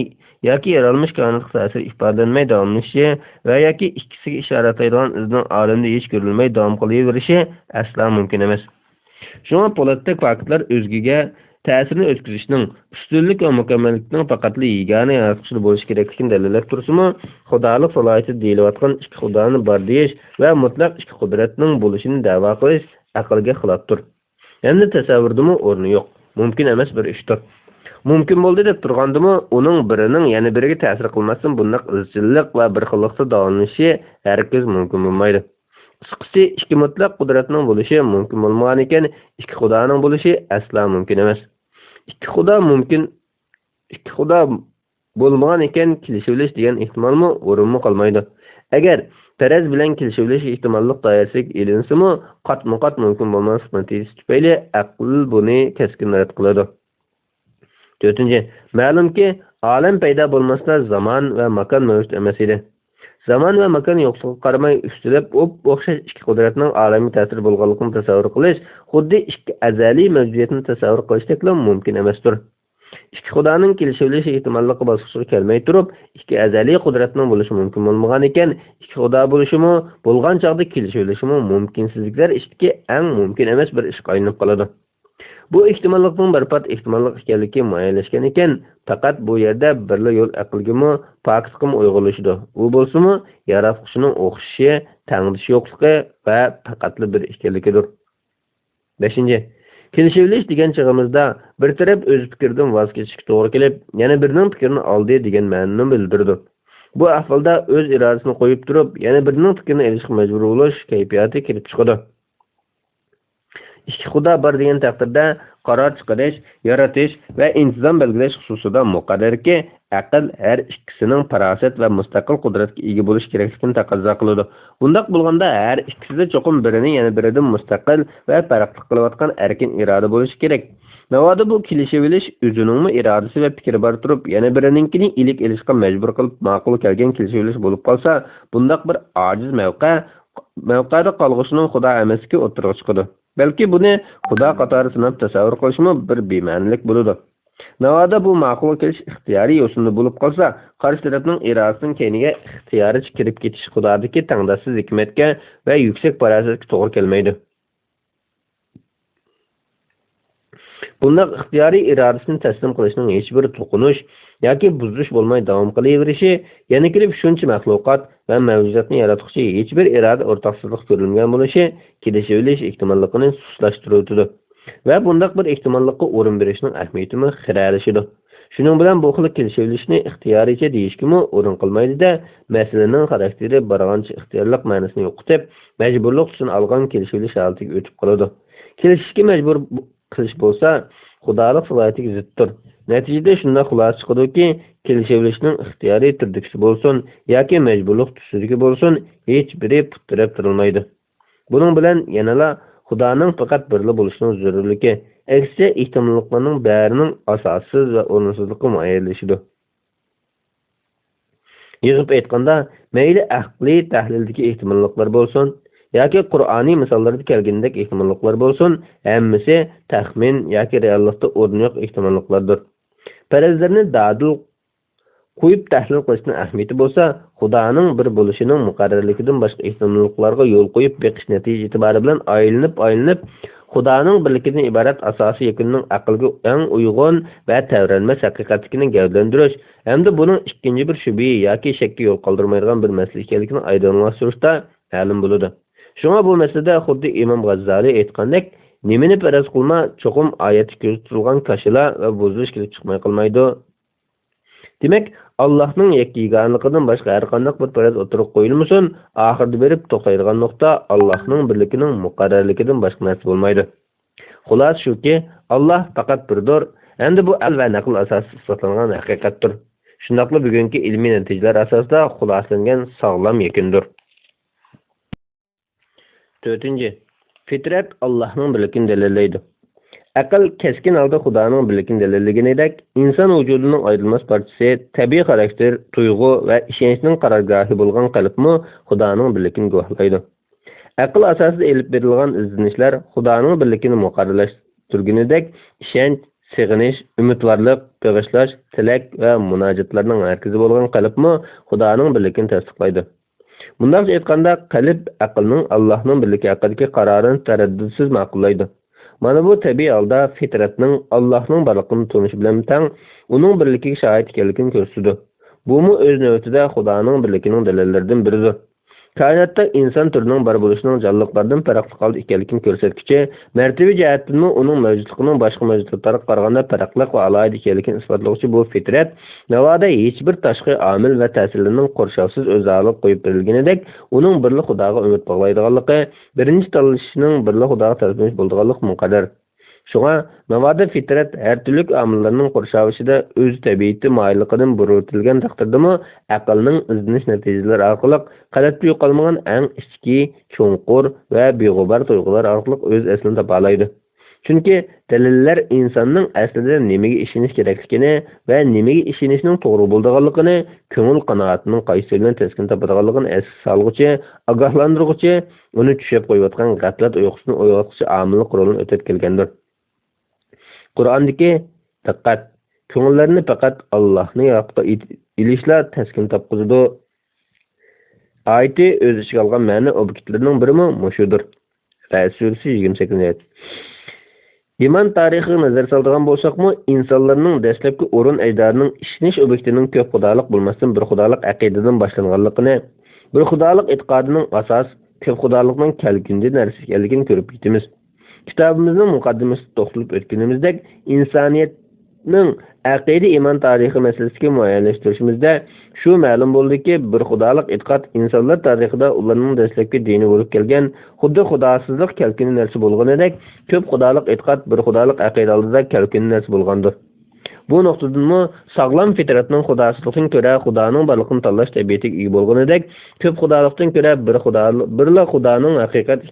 yoki yaralmish koinotga ta'sir ifodalanmay davomlashishi va yoki ikkisiga ishoratlaydigan izning olamda hech ko'rilmay davom qilaverishi asla mumkin emas. Shunga po'latdek faktlar o'zgiga ta'sirini o'tkazishning, ustunlik va mukammallikning faqatli yagona yaratuvchi bo'lishi kerakligini dalillab tursimi, xudolik salohiyati deyilayotgan ikki Xudoni bor deyish va mutlaq ikki qudratning bo'lishini da'vo qilish aqlga xilofdir. Endi tasavvurdimi o'rni yo'q, mumkin emas bir ishdir. Mumkin bo'ldi deb turgandimi, uning birining yana biriga ta'sir qilmasdan bunday izchillik va bir xillikda davomlashi hargiz mumkin bo'lmaydi. Qisqasi, ikki mutlaq qudratning bo'lishi mumkin bo'lmagan ekan, ikki Xudoning bo'lishi asla mumkin emas. Ikki Xudo bo'lmagan ekan, kelishilish degan ehtimolmi o'rinmi qolmaydi. Agar taraz bilan kelishilish ehtimollik doirasiga ilinsimi, qatma-qat mumkin bo'lmas natijasi tufayli aql buni keskin rad qiladi. 4. Ma'lumki, olam paydo bo'lmasda zamon va makon mavjud emas edi. Zaman va makon yo'qligiga qaramay ustilab o'xshash ikki qudratning olamiy ta'siri bo'lganligini tasavvur qilish, xuddi ikki azaliy mavjudiyatni tasavvur qilishdek mumkin emasdir. Ikki Xudoning kelishilishi ehtimolligi bosqichiga kelmay turib, ikki azaliy qudratning bo'lishi mumkin bo'lmagan ekan, ikki Xudo bo'lishimi, bo'lgan chaqda kelishilishimi mumkinsizliklar ichidagi eng mumkin emas bir ishga aylanib qoladi. Bu ehtimollikning birpat ehtimollik ekanligi muayyanlashgan ekan, faqat bu yerda birla yo'l aqlgimi, faktga uyg'unlashidir. U bo'lsa-mu, yaratuvchining o'xshashi, tangdish yo'qligi va faqatli bir ekanligidir. 5. Kelishilish degan chig'imizda bir taraf o'z fikridan voz kechishga to'g'ri kelib, yana birining fikrini oldi degan ma'noni bildirdi. Bu ahvolda o'z irodasini qo'yib turib, yana birining fikrini olishga majbur bo'lish kayfiyati kelib chiqadi. Ikki Xudo bor degan taqdirda qaror chiqarish, yaratish va intizom belgilash xususida muqarrarki, aql har ikkisining farosat va mustaqil qudratga ega bo'lish kerakligini taqozo qiladi. Bundaq bo'lganda har ikkisida cho'qim birini yana biridan mustaqil va farqli qilayotgan erkin iroda bo'lishi kerak. Navoda bu kelishilish o'zining irodasi va fikri bor turib, yana birininkini ilik elishga majbur qilib ma'qul kelgan kelishilish bo'lib qolsa, bundaq bir ojiz mavqeda qolg'ishining Xudo emaski o'tirib chiqadi. Balki buni Xudo qatori sanab tasavvur qilishmi bir bema'nilik bo'ladi. Navoda bu ma'qul kelish ixtiyoriy yo'sinda bo'lib qolsa, qarshi tarafning irodasining keyniga ixtiyoriy kirib ketish Xudodagi tangdassiz hikmatga va yuksak farosatga to'g'ri kelmaydi. Bunday ixtiyoriy irodasini taslim qilishning hech bir to'qinish yoki buzish bo'lmay davom qilaverishi, yana kirib shuncha maxluqot va mavjudotni yaratuvchi hech bir iroda o'rtoqsizlik ko'rilgan bo'lishi kelishilish ehtimolligini sustlashtiruvdi. va bundaq bir ehtimollikqa o'rin berishning ahamiyatimi xiralashidi. Shuning bilan bu xil kelishilishni ixtiyoricha deyishkimi o'rin qilmaydi-da, masalaning xarakteri barg'ancha ixtiyorlik ma'nosini yo'qotib, majburlik uchun olgan kelishilish holatiga o'tib qoladi. Kelishishga majbur qilish bo'lsa, xudolik salohiyatiga ziddir. Natijada shunday xulosa chiqadiki, kelishilishning ixtiyoriy turdagi bo'lsin yoki majburlik tusidagi bo'lsin, hech biri puttirab turilmaydi. Buning bilan yanala Xudoning faqat birli bo'lishining zarurligi, aksiya ehtimolliklarning barining asossiz va o'rinsizligi muayyanlashidi. Yig'ib aytganda, mayli aqliy tahlildagi ehtimolliklar bo'lsin yoki Qur'oniy misollarda kelgandek ehtimolliklar bo'lsin, hammasi taxmin yoki reallikda o'rni yo'q ehtimolliklardir. Farazlarni dadil qo'yib tahlil qilishning ahamiyati bo'lsa, Xudoning bir bo'lishining muqarrarligidan boshqa ehtimolliklarga yo'l qo'yib beqish natija e'tibori bilan aylanib Xudoning birligidan iborat asosiy yakunning aqlga eng uyg'un va tavranmas haqiqatligini gavdalantirish hamda buning ikkinchi bir shubhi yoki shakka yo'l qoldirmaydigan bir masala ekanligini oydinlashtirishda ma'lum bo'ladi. Shunga bu masalada xuddi Imom G'azzali aytgandek, nimani faraz qilma, cho'qim oyatda ko'rsatilgan kashila va buzilish kelib chiqmay qolmaydi. Demak, Allohning yakkiganligidan boshqa har qanday bir faraz o'tirib qo'yilmasin, oxirida berib to'xtaydigan nuqta Allohning birligining muqarrarligidan boshqa narsa bo'lmaydi. Xulos shuki, Alloh faqat birdir, endi bu al va naql asosida isbotlangan haqiqatdir. Shundaqla bugungi ilmiy natijalar asosida xulosalangan sog'lom yakundir. 4. Fitrat Allohning birligini dalillaydi. Aql keskin holda Xudoning birligini dalillaganidek, inson vujudining ayrılmas parchasi, tabiiy xarakter, tuyg'u va ishonchning qarorgohi bo'lgan qalbmi Xudoning birligini guvohlaydi. Aql asosida elib berilgan izlanishlar Xudoning birligini muqarrarlashtirganidek, ishonch, sig'inish, umidvorlik, bag'ishlash, tilak va munojatlarning markazi bo'lgan qalbmi Xudoning birligini tasdiqlaydi. Bunday aytganda, qalb aqlning Allohning birligi haqidagi qarorini taraddudsiz ma'qullaydi. Mana bu tabiiy holda fitratning Allohning borligini tunish bilan tang, uning birligiga shohid ekanligini ko'rsatadi. Bu mu o'z navbatida Xudoning birligining dalillaridan biridir. Koinotda inson turining bor bo'lishining jonliqlardan farqli holda ekanligini ko'rsatkichi, martaba jihatdan uning mavjudligining boshqa mavjudotlarga qaraganda farqli va alohida ekanligini isbotlovchi bu fitrat, navoda hech bir tashqi omil va ta'sirlarning qo'rshovsiz o'zalik qo'yib berilganidek, uning birli Xudoga umid bog'laydiganligi, birinchi tanlashining birli Xudoga taslim bo'lganligi muqarrar. Shunga navoda fitrat har turli omillarning qo'rshovishida o'z tabiati moyilligidan buritilgan taqdirdami, aqlning izlanish natijalari orqali qalbda yo'qolmagan eng ichki, cho'nqur va beg'ubar tuyg'ular orqali o'z aslini topa oladi. Chunki dalillar insonning aslida nimaga ishonish kerakligini va nimaga ishonishning to'g'ri bo'lganligini, ko'ngil qanoatining qaysi bilan taskin topadiganligini asas solg'uchi, ogohlantiruvchi, uni tushib qo'yayotgan g'aflat uyqusini uyg'otuvchi omillik rolini o'tab kelgandir. Qur'ondagi diqqat, ko'ngillarni faqat Allohning yo'qqa ilishlar taskin topqizadi. Oyati o'z ichiga olgan ma'no obyektlarining birimi mushudir. Ra'd surasi 28-oyat. Iman tarixiga nazar soladigan bo'lsakmi, insonlarning dastlabki o'rin ajdodlarining ishonish obyektining ko'p xudolik bo'lmasdan bir xudolik aqidadan boshlanganligini, bir xudolik e'tiqodining asos ko'p xudolikning kelgundi narsa ekanligini ko'rib yetamiz. Kitobimizning muqaddimasida to'xtalib o'tganimizdek, insoniyatning aqida iman tarixi masalasiga muayyanlashtirishimizda shu ma'lum bo'ldiki, bir xudolik e'tiqod insonlar tarixida ularning dastlabki dini bo'lib kelgan, xuddi xudosizlik kelgan narsa bo'lganidek, ko'p xudolik e'tiqod bir xudolik aqida oldida kelgan narsa bo'lgandir. Bu nuqtadanmi sog'lom fitratning xudosizlikdan ko'ra Xudoning borligini tanlash tabiatiga ega bo'lganidek, ko'p xudolikdan ko'ra birla Xudoning haqiqat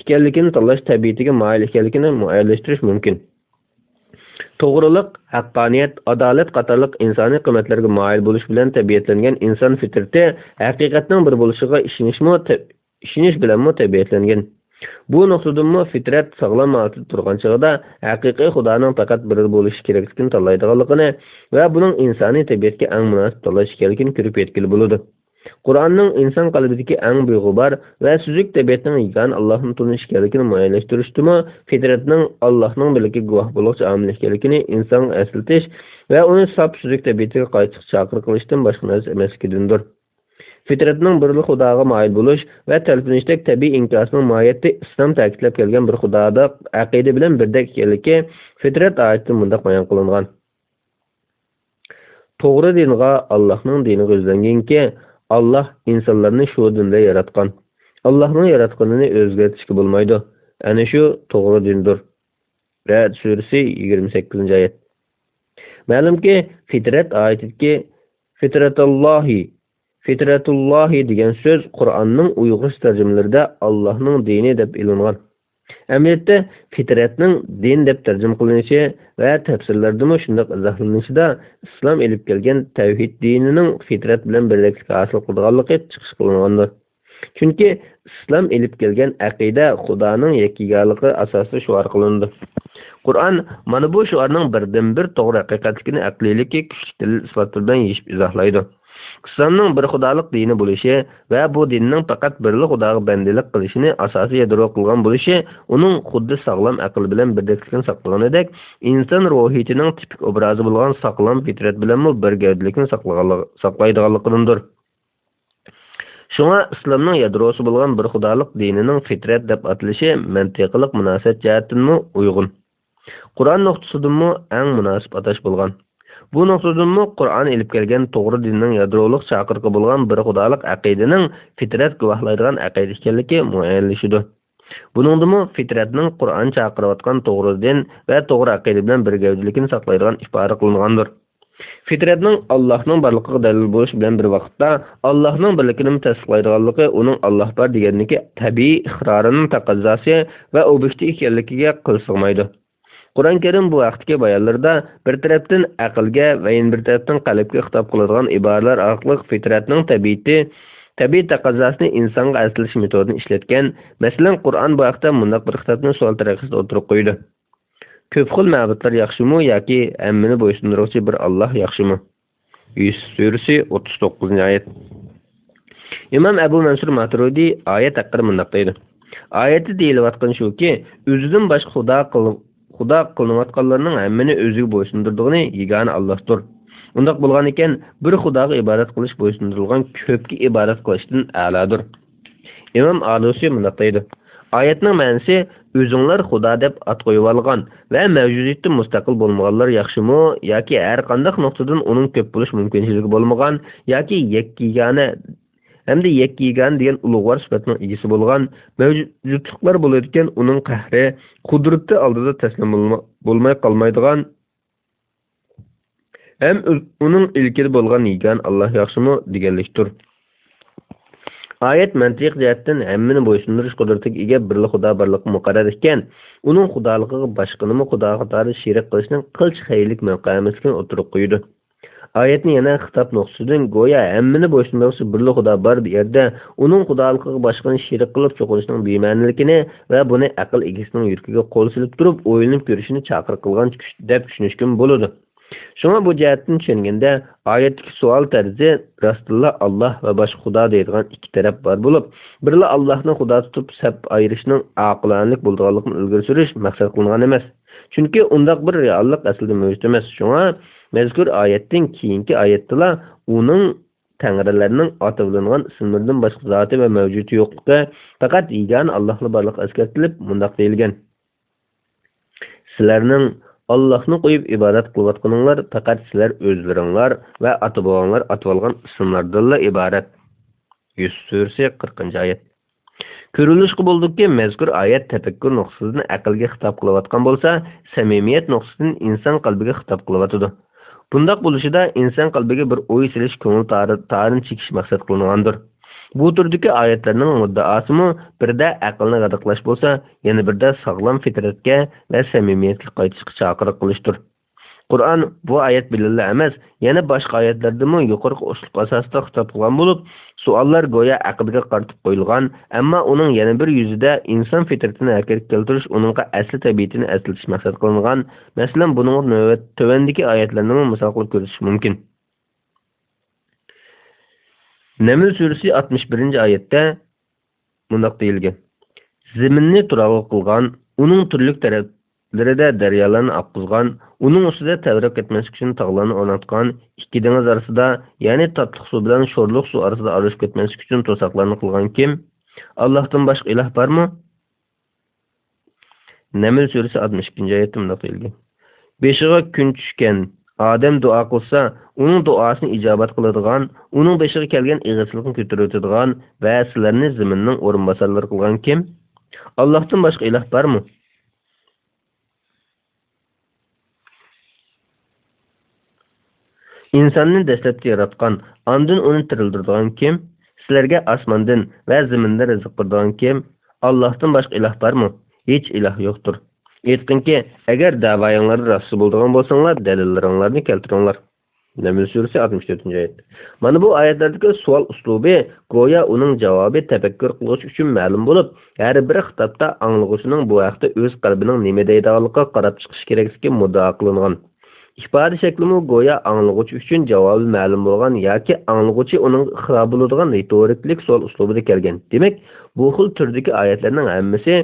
ekanligini tanlash tabiatiga moyil ekanligini muayyanlashtirish mumkin. To'g'rilik, haqqoniyat, adolat qatorliq insoniy qiymatlarga moyil bo'lish bilan tabiatlangan inson fitrati haqiqatning bir bo'lishiga ishonish bilan tabiatlangan. Bu nuqtadanmi fitrat sog'lom holatda turgan chog'da haqiqiy Xudoning faqat bir bo'lishi kerakligini tanlaydiganligini va buning insoniy tabiatga eng munosib tanlash ekanligini ko'rib yetkazib bo'ladi. Qur'onning inson qalbidagi eng beg'ubar va suzuk tabiatning yagona Allohni tunish ekanligini muayyanlashtirishdimi, fitratning Allohning birligiga guvoh bo'luvchi omil ekanligini inson eslatish va uni sop suzuk tabiatiga qaytib chaqir qilishdan boshqa narsa emasligidandir. Fitratning birlik Xudoga moyil bo'lish va talpinishdek tabiiy inkosning mohiyati islom ta'kidlab kelgan bir Xudoda aqida bilan birdek ekanligi fitrat oyatida mundaq bayon qilingan. To'g'ri dinga Allohning dini o'zlanganki, Alloh insonlarni shu dinda yaratgan. Allohning yaratganini o'zgartirishga bo'lmaydi. Ana shu to'g'ri dindir. Ra'd surasi 28-oyat. Ma'lumki, fitrat oyatidagi Fitratullohi degan so'z Qur'onning Uyg'ur tarjimalarida Allohning dini deb ilingan. Amaliyotda fitratning din deb tarjima qilinishi va tafsirlarda shunday izohlanishida islom elib kelgan tavhid dinining fitrat bilan birliklik hosil qilganligi chiqish qilingandir. Chunki islom elib kelgan aqida Xudoning yakkigaligi asosida shuar qilindi. Qur'on mana bu shuarning birdan-bir to'g'ri haqiqatligini aqliylikka kuchli dalil isbot bilan yechib izohlaydi. İslamның bir xudolik dini bo'lishi va bu dinning faqat birli Xudoga bandilik qilishini asosiy yadro qilgan bo'lishi, uning xuddi sog'lom aql bilan birdaklikni saqlaganidek, inson ruhiyatining tipik obrazi bo'lgan saqlam fitrat bilan bir gavdalikni saqlaydiganligidir. Shunga islomning yadrosi bo'lgan bir xudolik dinining fitrat deb atalishi mantiqiy munosabat jihatdan uyg'un. Qur'on nuqtasidan eng munosib atash bo'lgan. Bu nuqtadan Qur'on elib kelgan to'g'ri dinning yadroliq chaqiriqi bo'lgan bir xudolik aqidaning fitrat guvohlaydigan aqida ekanligi muayyanlashidir. Buningdimi fitratning Qur'on chaqirayotgan to'g'ri din va to'g'ri aqida bilan bir gavdalikni saqlaydigan ifora qilingandir. Fitratning Allohning borligiga dalil bo'lish bilan bir vaqtda Allohning birligini tasdiqlaydiganligi uning Alloh bor deganligi tabiiy iqrorining taqozosi va obyektiv ekanligiga qilsig'maydi. Qur'on Karim bu vaqtdagi bayonlarda bir tarafdan aqlga va bir tarafdan qalbga xitob qiladigan iboralar orqali fitratning tabiiy taqozosini insonga aslish metodini ishlatgan. Masalan, Qur'on bu vaqtda bunday bir xitobni savol tariqasida o'tirib qo'ydi. Ko'p xil ma'budlar yaxshimi yoki hammani bo'ysundiruvchi bir Alloh yaxshimi? Yusuf surasi 39-oyat. Imom Abu Mansur Maturidi oyat haqida bunday deydi. Oyatda deyilayotgan shuki, o'zidan boshqa Xudo qilinayotganlarning hammani o'ziga bo'ysundirdig'ini yegona Allohdir. Undaq bo'lgan ekan, bir Xudoga ibodat qilish bo'ysundirilgan ko'pga ibodat qilishdan a'lodir. Imom Alusi bunday deydi. Oyatning ma'nosi o'zinglar Xudo deb at qo'yib olgan va mavjudiyatda mustaqil bo'lmaganlar yaxshimi yoki har qanday nuqtadan uning ko'p bo'lish mumkinligi bo'lmagan yoki yakkigana hamda yakkigan degan ulug'vor sifatning egasi bo'lgan mavjudliklar bo'ladigan uning qahri qudrati oldida taslim bo'lmay qolmaydigan ham uning ilkida bo'lgan yegan Alloh yaxshimi deganlikdir. Oyat mantiq jihatdan hammani bo'ysundirish qudratiga ega birli Xudo borligi muqarrar ekan, uning xudoligiga boshqani Xudoga qatori sherik qilishning qilch xaylik maqamasini o'tirib qo'ydi. Oyatni yana xitob nuqtasidan go'yo hammani bo'ysundiruvchi birli Xudo bor yerda uning xudoligiga boshqani sherik qilib cho'qilishning bema'niligini va buni aql egasining yurkiga qo'l silib turib o'ylanib ko'rishini chaqiriq qilgan deb tushunishkim bo'ladi. Shunga bu jihatdan tushunganda oyatdagi savol tarzi Rasululloh Alloh va boshqa Xudo deydigan ikki taraf bor bo'lib, birla Allohni Xudo tutib sap ayirishning aqlanlik bo'lganligini ilgari surish maqsad qilingan emas. Chunki undaq bir reallik aslida mavjud emas. Shunga mazkur oyatdan keyingi oyatda uning tangrilarning otilingan ismlaridan boshqa zoti va mavjudi yo'qligi faqat yegan Allohning borligi eskartilib mundaq deyilgan. Sizlarning Allohni qo'yib ibodat qilayotganinglar faqat sizlar o'zlaringlar va ota-bobonglar atib olgan ismlardan iborat. Yusuf surasi 40-oyat. Ko'rilishqi bo'ldiki, mazkur oyat tafakkur nuqtasidan aqlga xitob qilayotgan bo'lsa, samimiyat nuqtasidan inson qalbiga xitob qilayotdi. Bundaq bo'lishida inson qalbiga bir o'y silish, ko'ngil tarin chekish maqsad qilingandir. Bu turdagi oyatlarning muddaosimi birda aqlni g'adaqlash bo'lsa, yana birda sog'lom fitratga va samimiyatga qaytishga chaqiriq qilishdir. Qur'on bu oyat bilan emas, yana boshqa oyatlardami yuqorqi uslub asosida xitob qilgan bo'lib, savollar go'yo aqlga qaratib qo'yilgan, ammo uning yana bir yuzida inson fitratini harakatga keltirish, uningga asli tabiatini aslatish maqsad qilingan. Masalan, buning tövendagi oyatlarni misol qilib ko'rish mumkin. Naml surasi 61-oyatda bunday deyilgan. Zaminni turag'i qilgan, uning turli chetlarida daryolarni oqizgan, uning ustida tavrab ketmaslik uchun tog'larni o'rnatgan, ikki dengiz orasida, ya'ni tatliq suv bilan sho'rliq suv orasida aralashib ketmaslik uchun to'saqlarni qilgan kim? Allohdan boshqa iloh bormi? Naml surasi 62 oyatda bunday deyilgan. Beshiga kun tushgan odam duo qilsa, uning duosini ijobat qiladigan, uning beshiga kelgan ig'islikni ko'tarib o'tadigan va sizlarni zaminning o'rinbosarlari qilgan kim? Allohdan boshqa iloh bormi? İnsonni dastlabki yaratgan, ondan uni tirildirgan kim? Sizlarga osmondan va zaminda rizq beradigan kim? Allohdan boshqa iloh bormi? Hech iloh yo'qdir. Aytqinki, agar da'voyinglarda rost bo'ladigan bo'lsanglar, dalillaringlarni keltiringlar. Naml surasi 64-oyat. Mana bu oyatlardagi savol uslubi go'yo uning javobi tafakkur qilish uchun ma'lum bo'lib, har bir xitobda anglag'uchining bu vaqtda o'z qalbining nima deydiganligiga qarab chiqish kerakligi muddao qilingan. İfade şeklimi go'yo anglag'uchi uchun javobi ma'lum bo'lgan yoki anglag'uchi uning ixro bo'ladigan ritoriklik savol uslubida kelgan. Demak, bu xil turdagi oyatlarning hammasi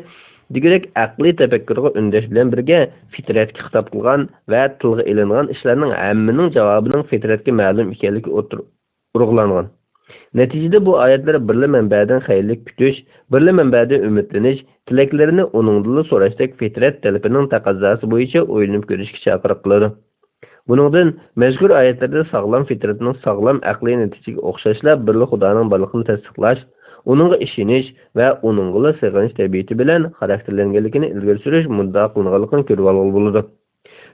degidek aqliy tafakkurga undash bilan birga fitratga xitob qilgan va tilga ilingan ishlarning hammaning javobining fitratga ma'lum ekanligi urug'langan. Natijada bu oyatlar birla manbadan xayrlik kutish, birla manbadan umidlanish, tilaklarini uningdan so'rashdak fitrat talabining taqozosi bo'yicha o'ylanib ko'rishga chaqiriq qiladi. Buningdan mazkur oyatlarda sog'lom fitratning sog'lom aqliy natijaga o'xshashlar birla Xudoning borligini tasdiqlash, uningga ishonish va uningga sig'inish tabiati bilan xarakterlanganligini ilgari surish muddao qilinganligini ko'rib olgan bo'ladi.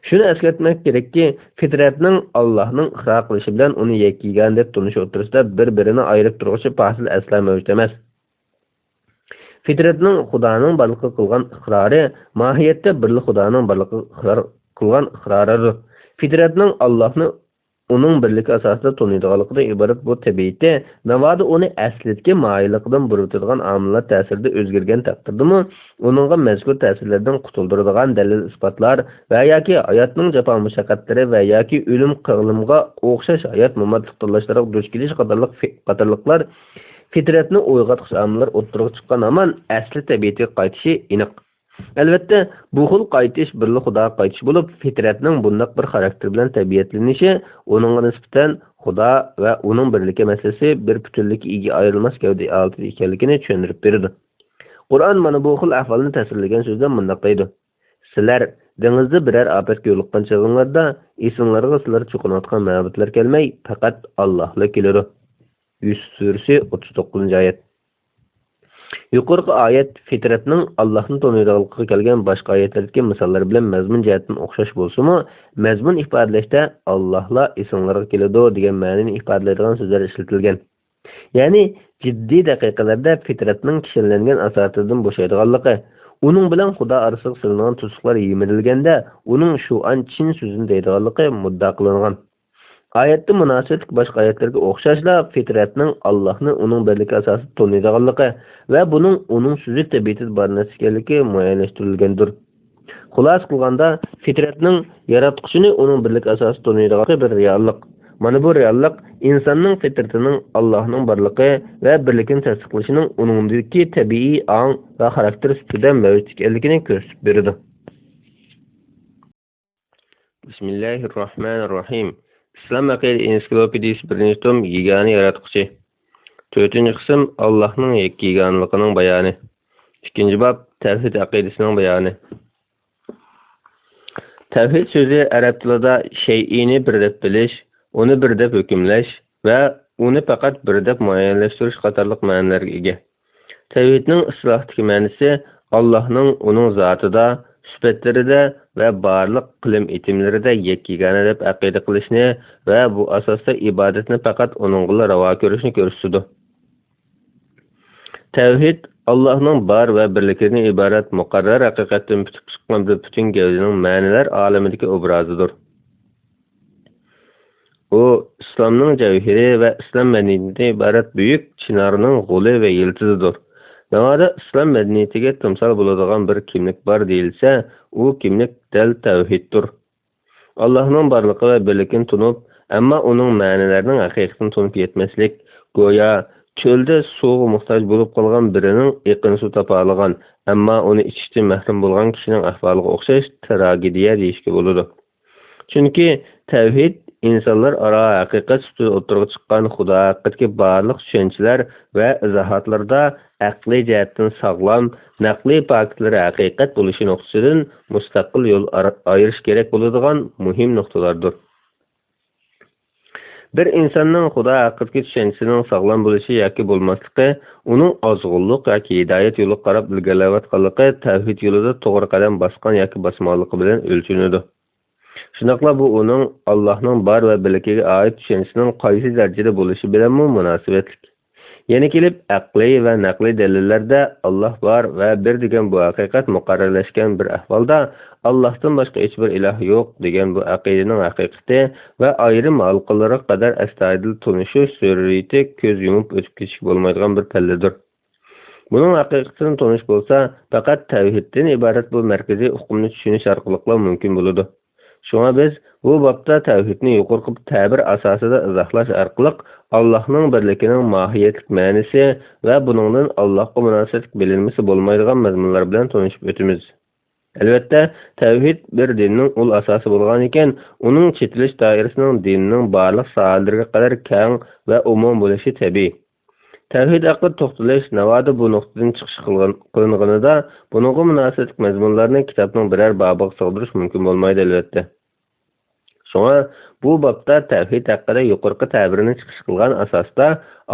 Shuni eslatmak kerakki, fitratning Allohning ixro qilishi bilan uni yakkigan deb tunish o'tirisida bir-birini ayirib turuvchi fasil asla mavjud emas. Fitratning Xudoning borligiga qilgan iqrori mohiyatda birli Xudoning borligiga iqror qilgan iqroridir. Fitratning Allohni uning birligi asosida taniydiganligidan iborat bu tabiati navoda uni aslidagi moyilligidan burutadigan omillar ta'sirida o'zgargan taqdirdami, uningga mazkur ta'sirlardan qutuldiradigan dalil isbotlar va yoki hayotning jafo mushaqqatlari va yoki o'lim qilimga o'xshash hayot momatlik tanlashlarga duch kelish qatorliqlar fitratni uyg'otqish omillar o'ttirib chiqqan hamon asli tabiatiga qaytishi aniq. Albatta, bu xil qaytish birli Xudoga qaytish bo'lib, fitratning bunday bir xarakter bilan tabiatlanishi uningga nisbatan Xudo va uning birligi masalasi bir butunlikka ega ayrilmas gavda altida ekanligini tushuntirib berdi. Qur'on mana bu xil ahvolni tasvirlagan so'zda bunday deydi: "Sizlar dengizda biror ofatga yo'liqqan chog'inglarda esimlarga sizlar cho'qinayotgan ma'budlar kelmay, faqat Allohla keladi." Yusuf surasi 39-oyat. Yuqorqi oyat fitratning Allohni taniydiganligiga kelgan boshqa oyatlardagi misollar bilan mazmun jihatdan o'xshash bo'lsa-mu, mazmun ifodalashda Allohla esimlarga keladi degan ma'noni ifodalaydigan so'zlar ishlatilgan. Ya'ni jiddiy daqiqalarda fitratning kishilangan asosidan bo'shaydiganligi, uning bilan Xudo orasiga silingan to'siqlar yemirilganda, uning shu an chin so'zini deydiganligi muddao qilingan. Oyatda munosabatlik boshqa oyatlarga o'xshashla fitratning Allohni uning birligi asosida taniydiganligi va buning uning so'zi tabiatida bor narsa ekanligi muayyanlashtirilgandir. Xulos qilganda, fitratning yaratquchini uning birligi asosida taniydiganligi bir reallik. Mana bu reallik insonning fitratining Allohning borligi va birligini tasdiqlashining uningdagi tabiiy ong va xarakter ustida mavjud ekanligini ko'rsatib beradi. Bismillahirrohmanirrohim. İslam aqida ensiklopediyasi 1-tom yegani yaratquchi. 4-qism Allohning yakkiganligining bayoni. 2-bob tavhid aqidasining bayoni. Tavhid so'zi arab tilida shay'ini bir deb bilish, uni bir deb hukmlash va uni faqat bir deb muayyanlashtirish qatorliq ma'nolarga ega. Tavhidning islohdagi ma'nosi Allohning uning zotida, sifatlarida va barliq qilim etimlarida yakkigana deb aqida qilishni va bu asosda ibodatni faqat uningga ravo ko'rishni ko'rsatadi. Tavhid Allohning bor va birligidan iborat muqarrar haqiqatdan chiqqan bir butun gavdaning ma'nolar olamidagi obrazidir. U islomning javhiri va islom madaniyatidan iborat buyuk chinorning g'uli va yiltizidir. Navoda islom madaniyatiga timsol bo'ladigan bir kimlik bor deyilsa, u kimlik dal tavhiddir. Allohning borligi va birligini tunib, ammo uning ma'nolarining haqiqatini tunib yetmaslik, go'yo Çöldə suğa muhtaç bo'lib qolgan birining iqin su topa olgan, ammo uni ichishdan mahrum bo'lgan kishining ahvoliga o'xshash tragediya deyishga bo'ladi. Chunki tavhid insonlar aro haqiqat ustida o'tirib chiqqan Xudo haqidagi barliq tushunchalar va izohotlarda aqliy jihatdan sog'lom, naqliy faktlar haqiqat bo'lishi nuqtasidan mustaqil yo'l ayirish kerak bo'ladigan muhim nuqtalardir. Bir insonning Xudo haqidagi tushunchasining sog'lom bo'lishi yoki bo'lmasligi uning ozg'unlik yoki hidoyat yo'liga qarab ilgarilayotganligi tavhid yo'lida to'g'ri qadam bosgan yoki bosmaganligi bilan o'lchanadi. Shundoqla bu uning Allohning bor va bilgiga oid tushunchasining qaysi darajada bo'lishi bilan munosabatli. Yana kelib aqliy va naqliy dalillarda Alloh bor va bir degan bu haqiqat muqarrarlashgan bir ahvolda Allohdan boshqa hech bir iloh yo'q degan bu aqidaning haqiqati va ayrim halqalariga qadar astoydil tunishish surati ko'z yumib o'tib ketish bo'lmaydigan bir palladir. Buning haqiqatini tonish bo'lsa, faqat tavhiddan iborat bu markaziy hukmni tushunish orqali mumkin bo'ladi. Shunga biz bu bobda tavhidni yuqori ta'bir asosida izohlash orqali Allohning birligining mohiyatlik ma'nosi va buningdan Allohga munosabat bilinmasi bo'lmaydigan mazmunlar bilan tanishib o'tamiz. Albatta, tavhid bir dinning ul asosi bo'lgan ekan, uning chetilish doirasining dinning barliq sohalariga qadar keng va umum bo'lishi tabiiy. Tavhid haqida to'xtalish navoda bu nuqtadan chiqish qilinganida buningga munosabat mazmunlarni kitobning biror bobiga sig'dirish mumkin bo'lmaydi albatta. Shunga bu bobda tavhid haqida yuqorqi ta'birini chiqish qilgan asosda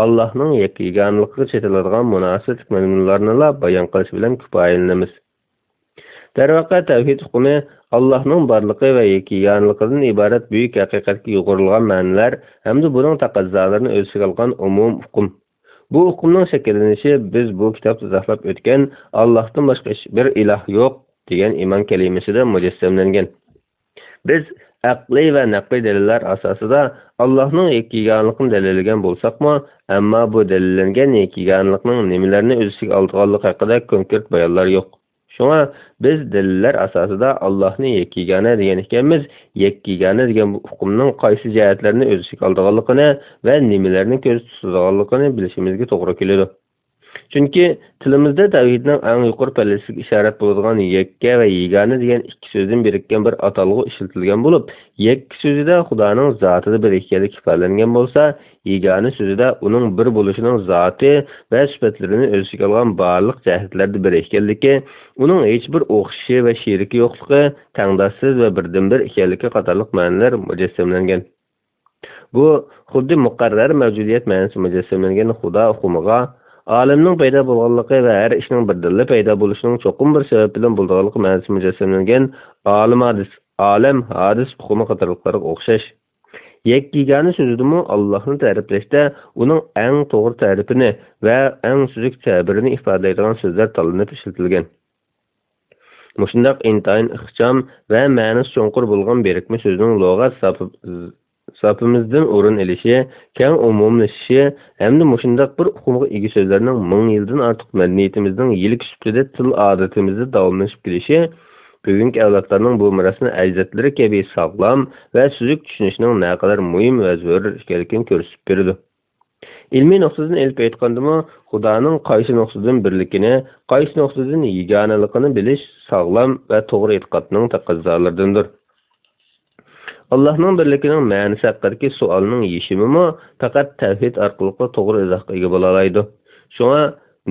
Allohning yakkagonligiga chetiladigan munosabat mazmunlarni bayon qilish bilan kifoyalanamiz. Darvaqa tavhid hukmi Allohning borligi va yakkagonligidan iborat buyuk haqiqatga yuqorilgan ma'nolar hamda buning taqozzolarini o'z ichiga olgan umum hukm. Bu hukmning shakllanishi biz bu kitobda izohlab o'tgan Allohdan boshqa bir iloh yo'q degan iymon kalimasida mujassamlangan. Biz aqliy va naqliy dalillar asosida Allohning yakkagonligini dalillagan bo'lsak-mu, ammo bu dalillangan yakkagonlikning nimalarni o'z ichiga olganligi haqida konkret bayonlar yo'q. Shunga biz dalillar asosida Allohni yakkagona degan ekanmiz, yakkagona degan bu hukmning qaysi jihatlarini o'z ichiga olganligini va nimalarni ko'z tutadiganligini bilishimizga to'g'ri keladi. Chunki tilimizda tavhidning eng yuqori pallasiga ishorat bo'ladigan yakka va yegona degan ikki so'zdan birikkan bir atalg'u ishlatilgan bo'lib, yakka so'zida Xudoning zotida bir ekanligi ifodalangan bo'lsa, yegona so'zida uning bir bo'lishining zoti va sifatlarini o'z ichiga olgan barliq jihatlarda bir ekanligi, uning hech bir o'xshashi va sheriki yo'qligi, tangdoshsiz va birdan-bir ekanligi qatorliq ma'nolar mujassamlangan. Bu xuddi muqarrar mavjudiyat ma'nosi mujassamlangan Xudo hukmiga olamning paydo bo'lganligi va har ishning birdilla paydo bo'lishining cho'qim bir sabab bilan bo'lganligi ma'nosi mujassamlangan olam hadis hukmi qatorliqlarga o'xshash. Yakkagona so'zidimi Allohni ta'riflashda uning eng to'g'ri ta'rifini va eng suzuk ta'birini ifodalaydigan so'zlar tanlanib ishlatilgan. Mushundaq intayin ixcham va ma'nosi cho'nqur bo'lgan birikma so'zning lug'at safimizdan o'rin olishi, keng umumlashishi hamda mushundaq bir hukmga ega so'zlarning 1000 yildan ortiq madaniyatimizning yillik sufida til odatimizda davomlashib kelishi bugungi avlodlarning bu mirosini ajdodlari kabi sog'lom va suzuk tushunishning naqadar muhim va zo'r ekanligini ko'rsatib berdi. Ilmiy nuqtadan elib aytgandimi, Xudoning qaysi nuqtadan birligini, qaysi nuqtadan yegonaligini bilish sog'lom va to'g'ri e'tiqodning taqozzolaridandir. Allohning birligining ma'nosi haqidagi savolning yechimi faqat tavhid orqali to'g'ri izohga ega bo'la oladi. Shunga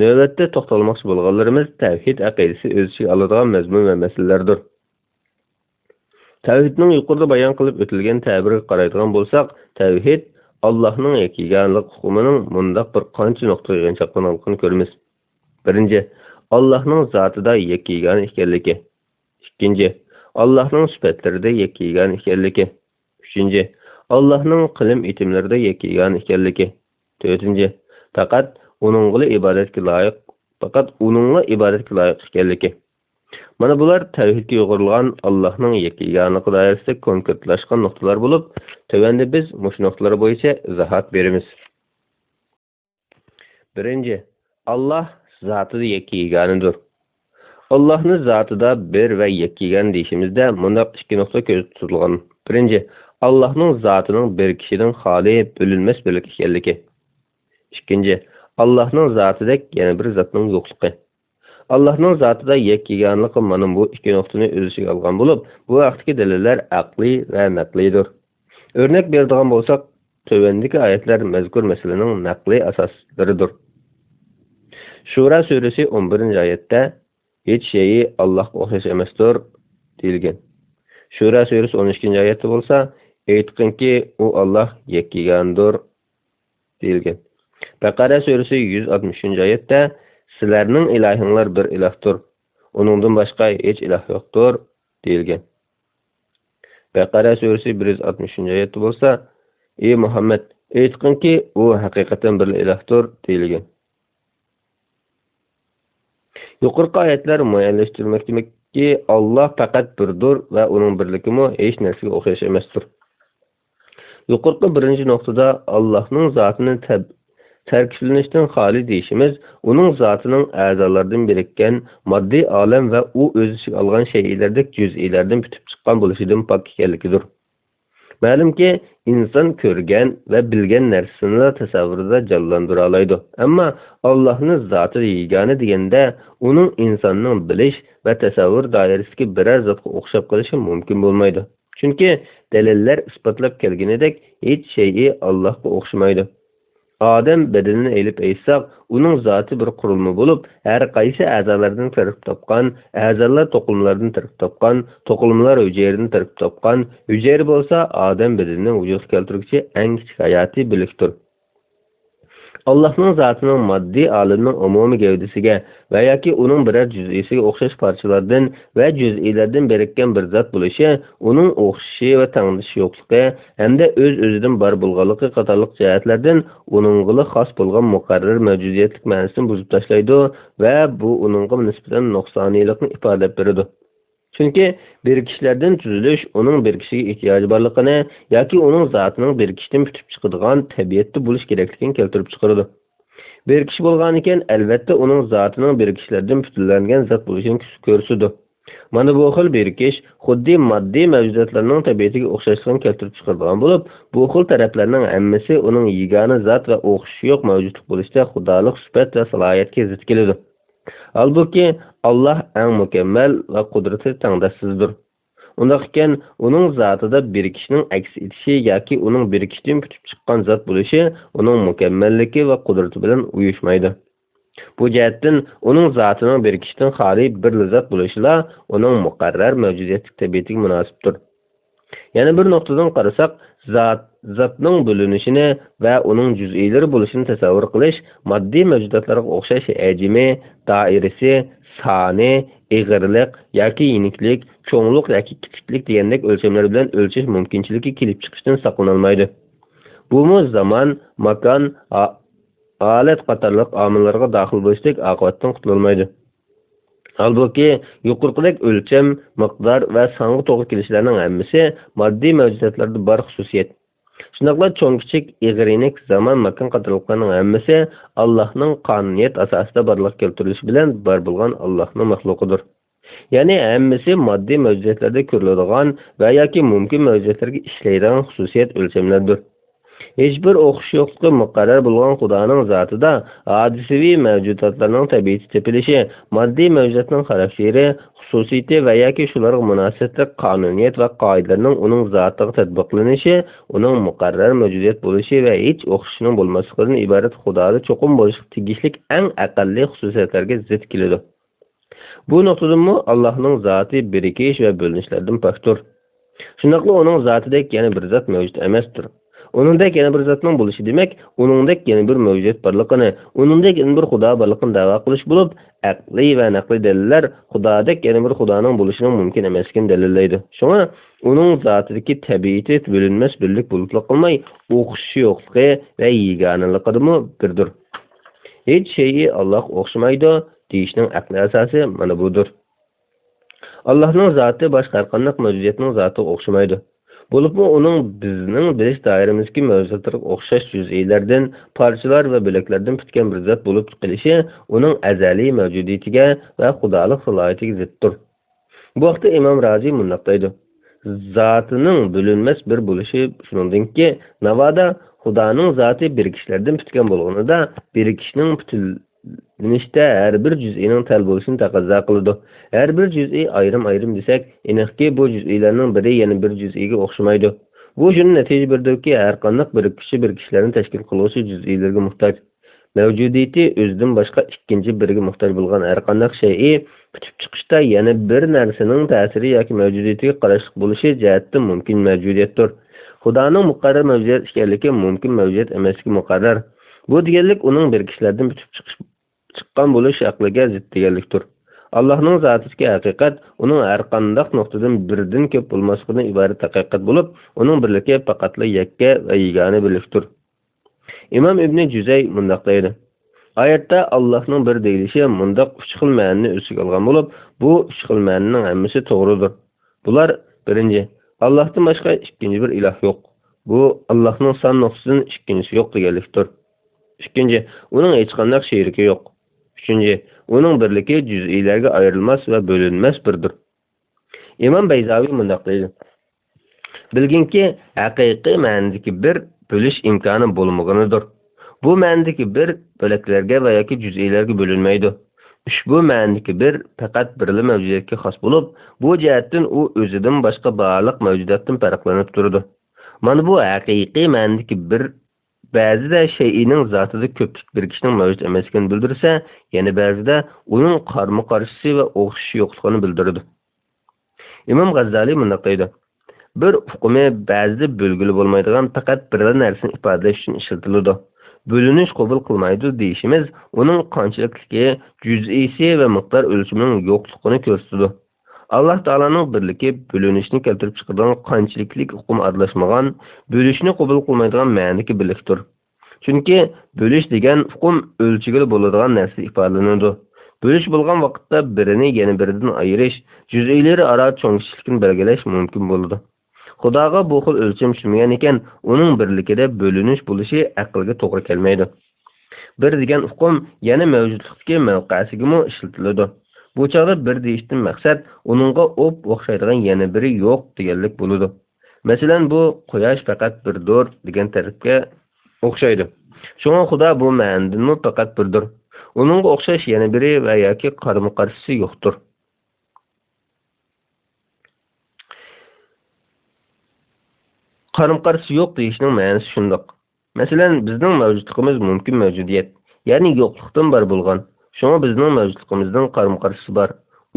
navbatda to'xtalmoqchi bo'lganlarimiz tavhid aqidasi o'z ichiga oladigan mazmun va masalalardir. Tavhidning yuqorida bayon qilib o'tilgan ta'birga qaraydigan bo'lsak, tavhid Allohning yakkagonlik hukmining mundaq bir qancha nuqtaga yig'inchoqlanganligini ko'ramiz. Birinchi, Allohning zotida yakkagona ekanligi. Ikkinchi, Allohning sifatlarida yakkagona ekanligi. Uchinchi, Allohning qilim etimlarida yakkagona ekanligi. To'rtinchi, faqat uningga ibodatga loyiq ekanligi. Mana bular tavhidga yo'g'rilgan Allohning yakkagonligi doirasida konkretlashgan nuqtalar bo'lib, tövəndə biz mush nuqtalar bo'yicha izohat beramiz. Birinchi, Alloh zotida yakkagonadir. Allohning zotida bir va yakkagon deyishimizda bundaq ikki nuqta ko'z tutilgan. Birinchi, Allohning zotining bir kishidan xoli bo'linmas birlik ekanligi. Ikkinchi, Allah'ның zatidek yana bir zatның yo'qligi. Allah'ның zatida yekkiganligi mana bu ikki nuqtani o'z ichiga olgan bo'lib, bu vaqtdagi dalillar aqliy va naqliydir. Örnek beradigan bo'lsak, tövendeki ayetler mezkur meselenin naqli asaslaridir. Şura suresi 11. ayette hiç şeyi Allah'a o'xshash emasdir deyilgan. Şura suresi 12. ayette bo'lsa, aytqinki u Allah yekkigandir deyilgan. Baqara suresi 160. ayette sizlarning ilahinglar bir ilahdir. Onundan başqa hech ilah yo'qdir deyilgan. Baqara suresi 160. ayette bo'lsa, ey Muhammed, aytqinki u haqiqatan bir ilahdir deyilgan. Yuqorqi oyatlar muayyanlashtirmoqdaki Allah faqat birdir va uning birligimi hech narsaga o'xshash emasdir. Yuqorqi birinchi nuqtada Allohning zotini tarkiblanishdan xoli deyishimiz, uning zotining a'zolaridan birikkan moddiy olam va u o'z ichiga olgan shaylarning juz'iylardan bitib chiqqan bo'lishidan pok ekanligidir. Ma'lumki, inson ko'rgan va bilgan narsasini tasavvurida jonlantira oladi. Ammo Allohning zoti yegani deganda, uning insonning bilish va tasavvur doirasidagi biror zotga o'xshab qolishi mumkin bo'lmaydi. Chunki dalillar isbotlab kelganidek, hech shay'i Allohga o'xshamaydi. Odam bedenini elib aytsak, uning zoti bir qurilma bo'lib, har qaysi a'zolardan tarkib topgan, a'zolar to'qimlardan tarkib topgan, to'qimlar hujayradan tarkib topgan, hujayra bo'lsa odam bedenining vujudga keltiruvchi eng kichik hayotiy birlikdir. Allohning zotining moddiy olamning umumiy gavdasiga va yoki uning biror juz'isiga o'xshash parchalardan va juz'iylardan birikkan bir zot bo'lishi, uning o'xshashi va tangdishi yo'qligi hamda o'z-o'zidan bor bo'lganligi qatorliq jihatlardan uningga xos bo'lgan muqarrar mavjudiyatlik ma'nosini buzib tashlaydi va bu uningga nisbatan nuqsoniylikni ifodalab beradi. Chunki birikishlardan tuzilish uning birikishiga ehtiyoji borligini yoki uning zotining birikishdan bitib chiqadigan tabiatda bo'lish kerakligini keltirib chiqaradi. Birikish bo'lgan ekan, albatta uning zotining birikishlardan butunlangan zot bo'lishini ko'rsatadi. Mana bu xil birikish xuddi moddiy mavjudotlarning tabiatiga o'xshashligini keltirib chiqaradigan bo'lib, bu xil taraflarning hammasi uning yegona zot va o'xshashi yo'q mavjudlik bo'lishda xudolik sifat va salohiyatga zid keladi. Halbuki Allah eng mukammal va qudrati tangdassizdir. Undaq ekan, uning zotida birikishning aks etishi yoki uning birikishdan bitib chiqqan zot bo'lishi uning mukammalligi va qudrati bilan uyushmaydi. Bu jihatdan uning zotining birikishdan xoli bir zot bo'lishila uning muqarrar mavjudiyatlik tabiatiga munosibdir. Yana bir nuqtadan qarasak, zotning bo'linishini va uning juz'iylari bo'lishini tasavvur qilish moddiy mavjudotlarga o'xshash hajmi, doirasi, soni, ig'irlik yoki yeniklik, cho'nglik yoki kichiklik degandek o'lchamlar bilan o'lchash mumkinchiligi kelib chiqishdan saqlanolmaydi. Bu zamon, makon, holat qatorliq omillarga daxil bo'lishlik oqibatdan qutulolmaydi. Halbuki yuqorqidek o'lcham, miqdor va songa to'g'ri kelishlarning hammasi moddiy mavjudotlarda bor xususiyat. Shunaqla cho'ng kichik, ig'irinik, zamon, makon qatorliqlarning hammasi Allohning qonuniyat asosida borliq keltirilishi bilan bor bo'lgan Allohning maxluqidir. Ya'ni hammasi moddiy mavjudotlarda ko'riladigan va yoki mumkin mavjudotlarga ishlaydigan xususiyat o'lchamlardir. Hech bir o'xshash yo'qligi muqarrar bo'lgan Xudoning zotida hodisaviy mavjudotlarning tabiati tepilishi, moddiy mavjudotning xarakteri, xususiyati va yoki shularga munosabatli qonuniyat va qoidalarning uning zotiga tatbiqlanishi, uning muqarrar mavjudiyat bo'lishi va hech o'xshashning bo'lmasligidan iborat Xudoda cho'qim bo'lishi tegishli eng aqalli xususiyatlarga zid keladi. Bu nuqtadanmi Allohning zoti birikish va bo'linishlardan pokdir. Shunaqla uning zotidek yana bir zot mavjud emasdir. Uningdek yana bir zotning bo'lishi demak, uningdek yana bir mavjudiyat borligini, uningdek yana bir Xudo borligini da'vo qilish bo'lib, aqliy va naqliy dalillar Xudodek yana bir Xudoning bo'lishining mumkin emasligini dalillaydi. Shunga uning zotidagi tabiati bo'linmas birlik bo'lib qolmay, o'xshashi yo'qligi va yeganaligidanmi birdir. Hech shay'i Alloh o'xshamaydi deyishning aqliy asosi mana budir. Allohning zoti boshqa har qanday mavjudiyatning zotiga o'xshamaydi. Bo'libmi uning bizning bilish doiramizga mavjudotlarga o'xshash juz'iylardan, parchalar va bo'laklardan bitgan bir zot bo'lib qilishi uning azaliy mavjudiyatiga va xudolik salohiyatiga ziddir. Bu vaqtda Imom Razi mundoq deydi: zotining bo'linmas bir bo'lishi shuningdekki, navoda Xudoning zoti birikishlardan bitgan bo'lganida, birikishning butunlanishda har bir juz'ining tal bo'lishini taqozo qiladi. Har bir juz'iy ayrim-ayrim desak, aniqki bu juz'iylarning biri yana bir juz'iga o'xshamaydi. Bu shuni natija berdirki, har qanday birikishlarni tashkil qiluvchi juz'iylarga muhtoj. Mavjudiyati o'zidan boshqa ikkinchi biriga muhtoj bo'lgan har qanday shay'i bitib chiqishda yana bir narsaning ta'siri yoki mavjudiyatiga qarashli bo'lishi jihatdan mumkin mavjudiyatdir. Xudoning muqarrar mavjudiyat ekanligi mumkin mavjudiyat emasligi muqarrar. Bu deganlik uning birikishlardan bitib chiqqan bo'lish aqliga zid deganlikdir. Allohning zotidagi haqiqat uning har qanday nuqtadan birdan ko'p bo'lmasligidan iborat haqiqat bo'lib, uning birligi faqatla yakka va yagona birlikdir. İmam İbn Cüzey mundaq deydi. Oyatda Allohning bir deyilishi mundaq 3 xil ma'noni o'ziga olgan bo'lib, bu 3 xil ma'noning hammasi to'g'ridir. Bular birinchi, Allohdan boshqa ikkinchi bir iloh yo'q. Bu Allohning son nuqtasidan ikkinchisi yo'q deganlikdir. Ikkinchi, uning hech qanday sheriki yo'q. Uchinchi, uning birligi juz'iylarga ayrilmas va bo'linmas birdir. İmam Bayzaviy mundaq deydi. Bilginki, haqiqiy ma'nodagi bir bo'lish imkoni bo'lmaganidir. Bu ma'nodagi bir bo'laklarga va yoki juz'iylarga bo'linmaydi. Ushbu ma'nodagi bir faqat birli mavjudiyatga xos bo'lib, bu jihatdan u o'zidan boshqa barliq mavjudotdan farqlanib turadi. Mana bu haqiqiy ma'nodagi bir ba'zida shay'ining zotida ko'plik birikishning mavjud emasligini bildirsa, yana ba'zida uning qarama-qarshisi va o'xshashi yo'qligini bildiradi. İmam G'azzali mundaq deydi. Bir hukmi ba'zida bo'lgili bo'lmaydigan faqat bir narsani ifodalash uchun ishlatiladi. Bo'linish qabul qilmaydi deyishimiz uning qanchalikligi, juz'iysi va miqdor o'lchamining yo'qligini ko'rsatadi. Alloh taolaning birligi bo'linishni keltirib chiqargan qanchaliklik hukm aralashmagan, bo'lishni qabul qilmaydigan ma'nodagi birlikdir. Chunki bo'lish degan hukm o'lchigili bo'ladigan narsa ifodalanadi. Bo'lish bo'lgan vaqtda birini yana biridan ayirish, juz'iylari aro cho'ngishlikni belgilash mumkin bo'ladi. Xudoga bu xil o'lcham tushmagan ekan, uning birligida bo'linish bo'lishi aqlga to'g'ri kelmaydi. Bir degan hukm yana mavjudlikdagi mavqesiga ishlatiladi. Bu chog'da bir deyishdan maqsad uningga o'xshaydigan yana biri yo'q deganlik bo'ladi. Masalan, bu quyosh faqat birdir degan tarifga o'xshaydi. Shunga Xudo bu ma'nodan faqat birdir. Uningga o'xshash yana biri va yoki qarama-qarshisi yo'qdir. Qarama-qarshisi yo'q deyishning ma'nosi shundoq. Masalan, bizning mavjudligimiz mumkin mavjudiyat, ya'ni yo'qlikdan bor bo'lgan. Shunga bizning mavjudligimizdan qarama-qarshisi bor.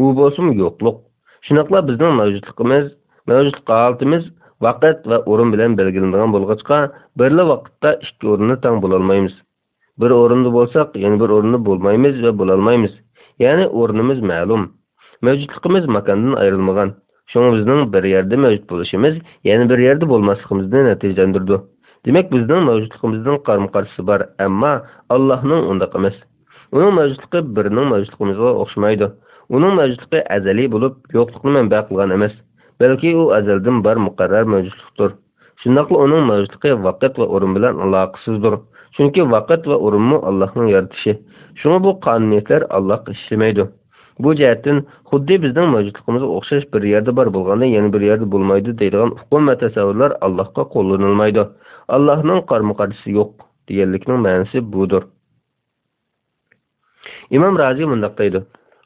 U bo'lsa yo'qlik. Shunaqla bizning mavjudlik holatimiz vaqt va o'rin bilan belgilangan bo'lg'achqa, birli vaqtda ikki o'rinni tang bo'la olmaymiz. Bir o'rinda bo'lsak, yana bir o'rinda bo'lmaymiz va bo'la olmaymiz. Ya'ni o'rnimiz ma'lum. Mavjudligimiz makondan ayrilmagan. Shunga bizning bir yerda mavjud bo'lishimiz, yana bir yerda bo'lmasligimizni natijalantirdi. Demak, bizning mavjudligimizdan qarama-qarshisi bor, ammo Allohning undaq emas. Uning mavjudligi birining mavjudligimizga o'xshamaydi. Uning mavjudligi azaliy bo'lib, yo'qlikni manba qilgan emas, balki u azaldan bor muqarrar mavjudlikdir. Shundaqla uning mavjudligi vaqt va o'rin bilan aloqasizdir. Chunki vaqt va o'rinmi Allohning yaratishi. Shunga bu qonuniyatlar Allohga ishlamaydi. Bu jihatdan xuddi bizning mavjudligimizga o'xshash bir yerda bor bo'lganda yana bir yerda bo'lmaydi deydigan hukm va tasavvurlar Allohga qo'llanilmaydi. Allohning qarama-qarshisi yo'q deganlikning ma'nosi budir. İmam Razi mundaq deydi.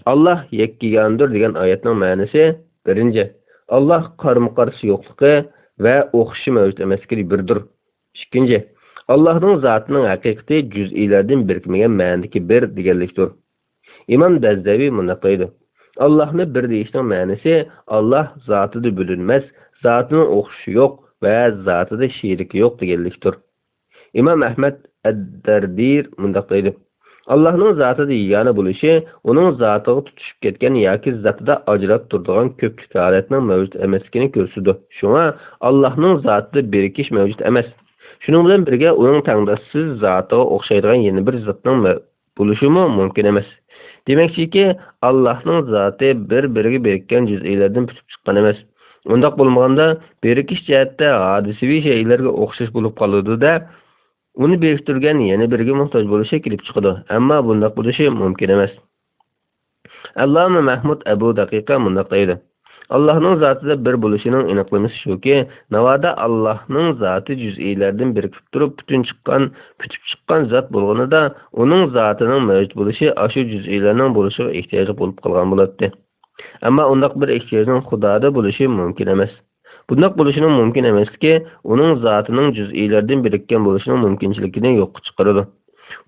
Allah yakkigandir degan oyatning ma'nosi birinchi, Alloh qarama-qarshi yo'qligi va o'xshi mavjud emasligi birdir. Ikkinchi, Allohning zotining haqiqati juz'iylardan birikmagan ma'nodagi bir deganlikdir. İmam Dazzaviy mundaq deydi. Allohni bir deyishning ma'nosi Alloh zotida bo'linmas, zotining o'xshi yo'q va zotida sheriki yo'q deganlikdir. İmam Ahmad ad-Dardir mundaq deydi. Allohning zotida yagona bo'lishi, uning zotiga tutishib ketgan yoki zotida ajrab turadigan ko'plik holatning mavjud emasligini ko'rsatdi. Shunga Allohning zotida birikish mavjud emas. Shuning bilan birga uning tangdoshsiz zotiga o'xshaydigan yana bir zotning bo'lishi mumkin emas. Demakki, Allohning zoti bir-biriga birikkan juz'iylardan bitib chiqqan emas. Undaq bo'lmaganda, birikish jihatda hodisaviy shaylarga o'xshash bo'lib qoladi-da, uni biriktirgan yana biriga muhtoj bo'lishi kelib chiqadi. Ammo bundaq bo'lishi mumkin emas. Alloma Mahmud Abu Daqiqa mundaq deydi. Allah'ның zatida bir bo'lishinin aniqlaması shuki, navoda Allah'ның zati juz'iylardan birikib turib, pütüp chiqqan zat bo'lganida, uning zatining mavjud bo'lishi ashu juz'iylarning bo'lishiga ehtiyoji bo'lib qolgan bo'ladi. Ammo undaq bir ehtiyojning Xudoda bo'lishi mumkin emas. Bundaq bo'lishining mumkin emasligi uning zatining juz'iylardan birikkan bo'lishining mumkinchiligini yo'qqa chiqaradi.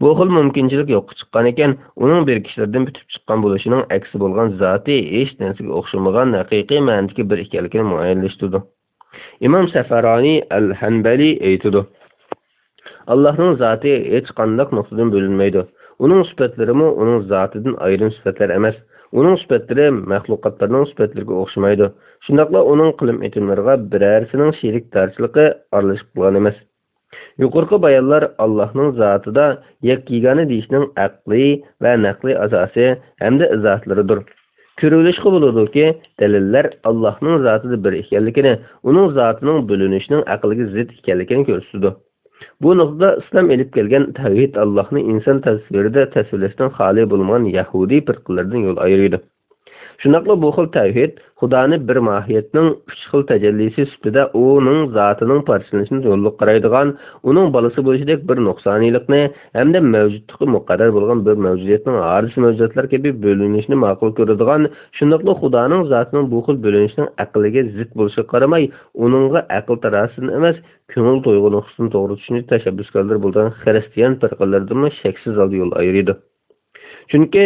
Bu xil mumkinchilik yo'qqa chiqqan ekan, uning birikishlardan bitib chiqqan bo'lishining aksi bo'lgan zati hech narsaga o'xshamagan haqiqiy ma'nodagi bir ekanligini muayyanlashtirdi. Imom Safaroni al-Hanbali aytadi: Allohning zati hech qanday nuqtadan bo'linmaydi. Uning sifatlarimi uning zatidan ayrim sifatlar emas. Uning sifatlari mahluqotlarning sifatlariga o'xshamaydi. Shundaqla uning qilim etimlariga birarsining sherik tarchiligi aralashib qolgan emas. Yuqorqi bayonlar Allohning zotida yakkigani deyishning aqliy va naqliy asosi hamda izohlaridir. Ko'rilishga bo'ladiki, dalillar Allohning zotida bir ekanligini, uning zotining bo'linishining aqlga zid ekanligini ko'rsatadi. Bu nuqtada islom elib kelgan tavhid Allohni inson tasvirida tasvirlashdan xoli bo'lmagan yahudiy firqalardan yo'l ayiradi. Shundaqla bu xil tavhid Xudoni bir mohiyatning 3 xil tajallisi sifatida uning zotining parchalanishini yo'lga qaraydigan, uning balasi bo'lishidek bir nuqsoniylikni hamda mavjudligi muqarrar bo'lgan bir mavjudiyatning hadis mavjudotlar kabi bo'linishini ma'qul ko'radigan, shundaqla Xudoning zotining bu xil bo'linishining aqliga zid bo'lishiga qaramay, uningga aql tarafini emas, ko'ngil to'yg'u nuqsini to'g'ri tushunib tashabbuskorlar bo'lgan xristian firqalardan shaksiz holda yo'l ayiradi. Chunki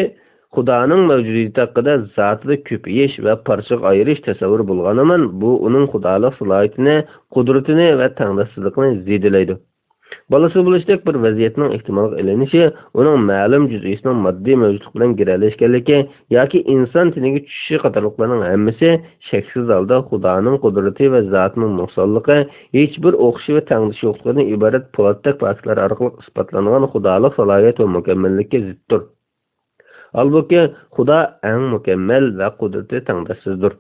Xudoning mavjudiyati haqida zotida ko'payish va parchaga ayirish tasavvur bo'lganiman, bu uning xudolik salohiyatini, qudratini va tangdoshligini zidilaydi. Balasi bo'lishdek bir vaziyatning ehtimolga ilinishi, uning ma'lum juz'isining moddiy mavjudlik bilan giralashganligi yoki inson tiniga tushishi qatorliqlarning hammasi shaksiz holda Xudoning qudrati va zotining nuqsonligi, hech bir o'xshi va tangdosh yo'qligidan iborat po'latdak faktlar orqali isbotlangan xudolik salohiyat va mukammallikka ziddir. Halbuki Xudo eng mukammal va qudrati tangdoshsizdir.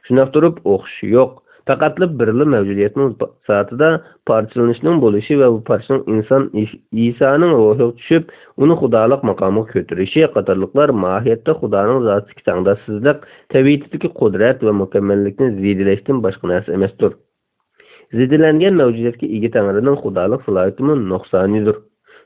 Shunday turib o'xshi yo'q. Faqatli birli mavjudiyatning zotida parchalanishning bo'lishi va bu parchaning inson Isoning ruhiga tushib, uni xudolik maqomiga ko'tarishi qatorliqlar mohiyatda Xudoning zotidagi tangdoshsizlik, tabiatidagi qudrat va mukammallikni zidilashdan boshqa narsa emasdir. Zidilangan mavjudiyatga ega Tangrining xudolik salohiyati nuqsonidir.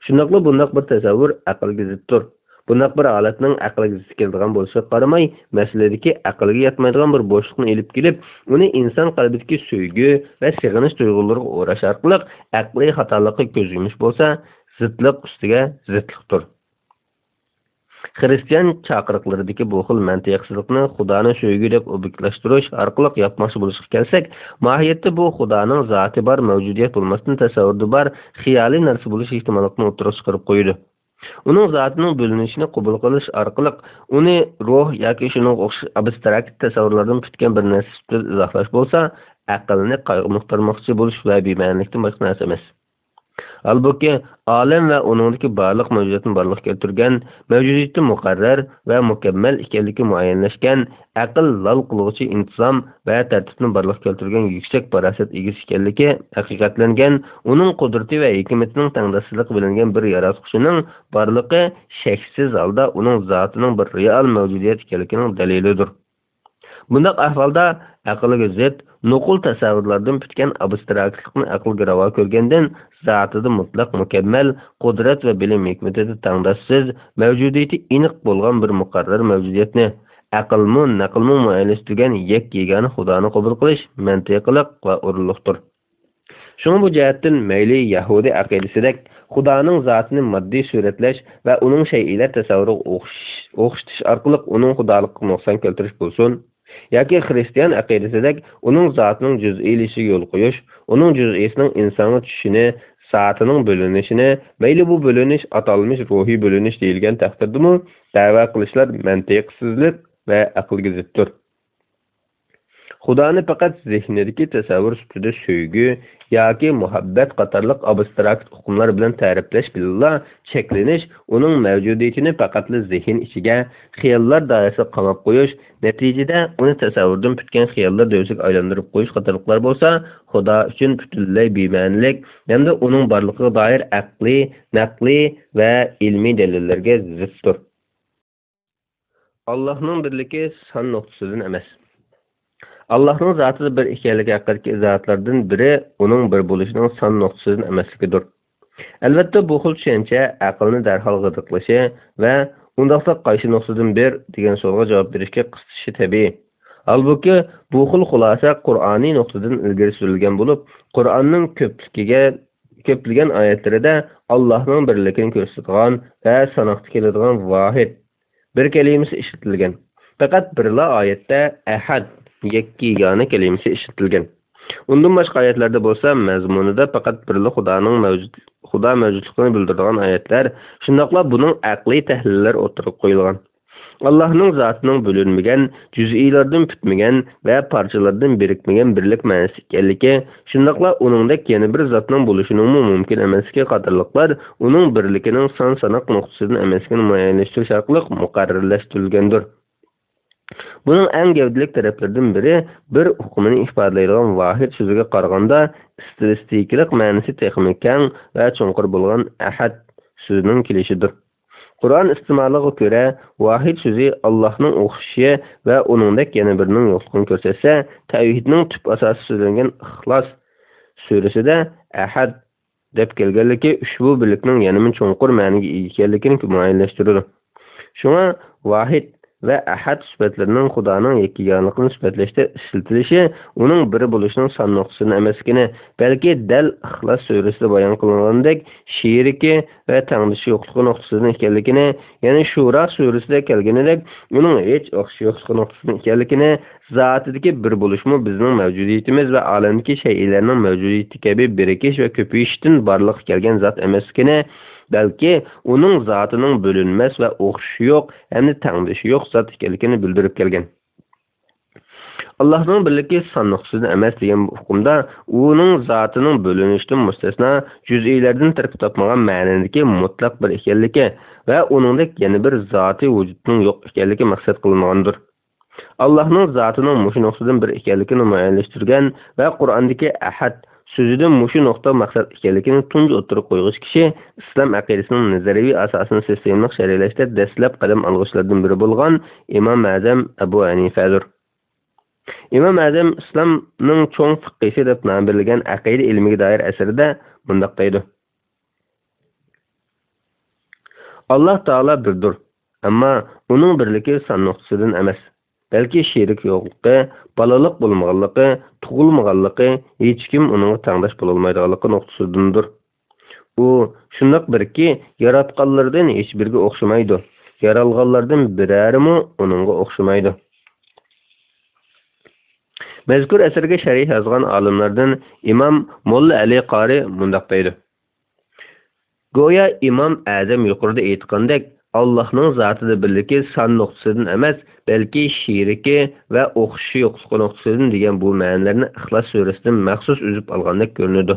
Shundaqla bundaq bir tasavvur aqlga ziddir. Bundaq bir holatning aqlga zid keladigan bo'lishiga qaramay, masaladagi aqlga yetmaydigan bir bo'shliqni elib kelib, uni inson qalbidagi sevgi va sig'inish tuyg'ulariga o'rash orqali aqliy xatolikka ko'z yumish bo'lsa, zidlik ustiga zidlikdir. Xristian chaqiriqlaridagi bu xil mantiqsizlikni Xudoni sevgi deb obyektlashtirish orqali yapmoqchi bo'lishga kelsak, mohiyatda bu Xudoning zoti bor mavjudiyat bo'lmasdan tasavvurda bor xiyoliy narsa bo'lish ehtimolini o'tirib chiqarib qo'ydi. Uning zotining bo'linishini qabul qilish orqali uni ruh yoki shuning o'xshash abstrakt tasavvurlardan bitgan bir narsa sifatida izohlash bo'lsa, aqlni qayg'urmoqchi bo'lish va bema'nilikdan boshqa narsa emas. Halbuki olam va uningdagi barliq mavjudotni barliq keltirgan, mavjudiyati muqarrar va mukammal ekanligi muayyanlashgan, aql lol qiluvchi intizom va tartibni barliq keltirgan yuksak farosat egasi ekanligi haqiqatlangan, uning qudrati va hikmatining tangdoshsizligi bilingan bir yaratquchining barligi shaksiz holda uning zotining bir real mavjudiyat ekanligining dalilidir. Bundaq ahvolda aqlga zid, nuqul tasavvurlardan bitgan abstraktlikni aqlga ravo ko'rgandan zotida mutlaq mukammal qudrat va bilim hikmatida tangdoshsiz mavjudiyati aniq bo'lgan bir muqarrar mavjudiyatni aqlmu naqlmu muayyanlashtirgan yegona Xudoni qabul qilish mantiqliq va o'rinliqdir. Shunga bu jihatdan mayli Yahudi aqidasidek Xudoning zotini moddiy suratlash va uning shay'iylar tasavvuriga o'xshatish orqali uning xudoligiga nuqson keltirish bo'lsin, yoki xristian aqidasidek uning zotining juz'iylashiga yo'l qo'yish, uning juz'iysining insonga tushishini, soatining bo'linishini, mayli bu bo'linish atalmish ruhiy bo'linish deyilgan taqdirdami, da'vo qilishlar mantiqsizlik va aqlga ziddir. Xudoni faqat zehnidagi tasavvur sifatida sevgi yoki muhabbat qatorliq abstrakt hukmlar bilan ta'riflash bilan cheklanish, uning mavjudiyatini faqatli zehn ichiga, xiyollar doirasida qamab qo'yish, natijada uni tasavvurdan bitgan xiyollar doirasiga aylantirib qo'yish qatorliqlar bo'lsa, Xudo uchun butunlay bema'nilik hamda uning borligiga doir aqliy, naqliy va ilmiy dalillarga ziddir. Allohning birligi son nuqtasidan emas. Allohning zotida bir ekanligi haqidagi izohatlardan biri uning bir bo'lishining son nuqtasidan emasligidir. Albatta bu xil tushuncha aqlni darhol g'idiqlashi va undaqda qaysi nuqtadan bir degan savolga javob berishga qistishi tabiiy. Halbuki bu xil xulosa Qur'oniy nuqtadan ilgari surilgan bo'lib, Qur'onning ko'plagan oyatlarida Allohning birligini ko'rsatgan va sanoqda keladigan vohid bir kalimasi ishlatilgan. Faqat birla oyatda ahad yagona kalimasi ishlatilgan. Undan boshqa oyatlarda bo'lsa, mazmunida faqat birla Xudo mavjudligini bildiradigan oyatlar, shundaqla buning aqliy tahlillar o'tirib qo'yilgan. Allohning zotining bo'linmagan, juz'iylardan bitmagan va parchalardan birikmagan birlik ma'nosi ekanligi, shundaqla uningdek yana bir zotning bo'lishining mumkin emasligi qatorliqlar uning birligining son sanoq nuqtasidan emasligini muayyanlashtirish orqali muqarrarlashtirilgandir. Bunun eng gavdalik taraflaridan biri bir hukmini ifodalaydigan vahid so'ziga qaraganda stilistikalik ma'nosi texnik keng va cho'nqur bo'lgan ahad so'zining kelishidir. Qur'on istimoliga ko'ra vahid so'zi Allohning o'xshashi va uningdek yana birining yo'qligini ko'rsatsa, tavhidning tub asosi so'zlangan Ixlos surasida ahad deb kelganligi ushbu birlikning yanada cho'nqur ma'noga ega ekanligini muayyanlashtiradi. Shunga vahid va ahad sifatlarining Xudoning yakkagonligini sifatlashda ishlatilishi uning biri bo'lishining son nuqtasini emasligini, balki dal Ixlos surasida bayon qilinganidek shiriki va tangdishi yo'qligi nuqtasini ekanligini, ya'ni Shura surasida kelganidek uning hech o'xshashi yo'qligi nuqtasini ekanligini, zotidagi bir bo'lishmi bizning mavjudiyatimiz va olamdagi shaylarning mavjudiyati kabi birikish va ko'payishdan barliq kelgan zot emasligini, balki uning zotining bo'linmas va o'xshashi yo'q, hamda tangdishi yo'q zot ekanligini bildirib kelgan. Allohning birligi son nuqtasida emas degan hukmda uning zotining bo'linishdan mustasno juz'iylardan tarkib topmagan ma'nodagi mutlaq bir ekanligi va uningdek yana bir zoti vujudning yo'q ekanligi maqsad qilingandir. Allohning zotining mushu nuqtadan bir ekanligini muayyanlashtirgan va Qur'ondagi ahad so'zidan mushu nuqta maqsad ekanligini tunji o'tirib qo'ygish kishi islom aqidasining nazariy asosini sistemlik sharhlashda dastlab qadam olg'ishlardan biri bo'lgan Imom Azam Abu Hanifadir. Imom Azam islomning cho'ng fiqhisi deb nom berilgan aqida ilmiga doir asarida bunday deydi: Alloh taolo birdir, ammo uning birligi son nuqtasidan emas. Balki sherik yo'qligi, balaliq bo'lmaganligi, tug'ilmaganligi, hech kim uningga tangdosh bo'la olmaydiganligi nuqtasidandir. U shundoq birki, yaratganlardan hech biriga o'xshamaydi. Yaralganlardan birarimi uningga o'xshamaydi. Mazkur asarga sharh yozgan olimlardan Imom Molla Ali Qori bunday deydi: Go'yo Imom Azam yuqorida aytgandek, Allohning zotida birligi son nuqtasidan emas, balki shiriki va o'xshashi yo'qligi nuqtasidan degan bu ma'nolarni Ixlos surasidan maxsus uzib olgandek ko'rinadi.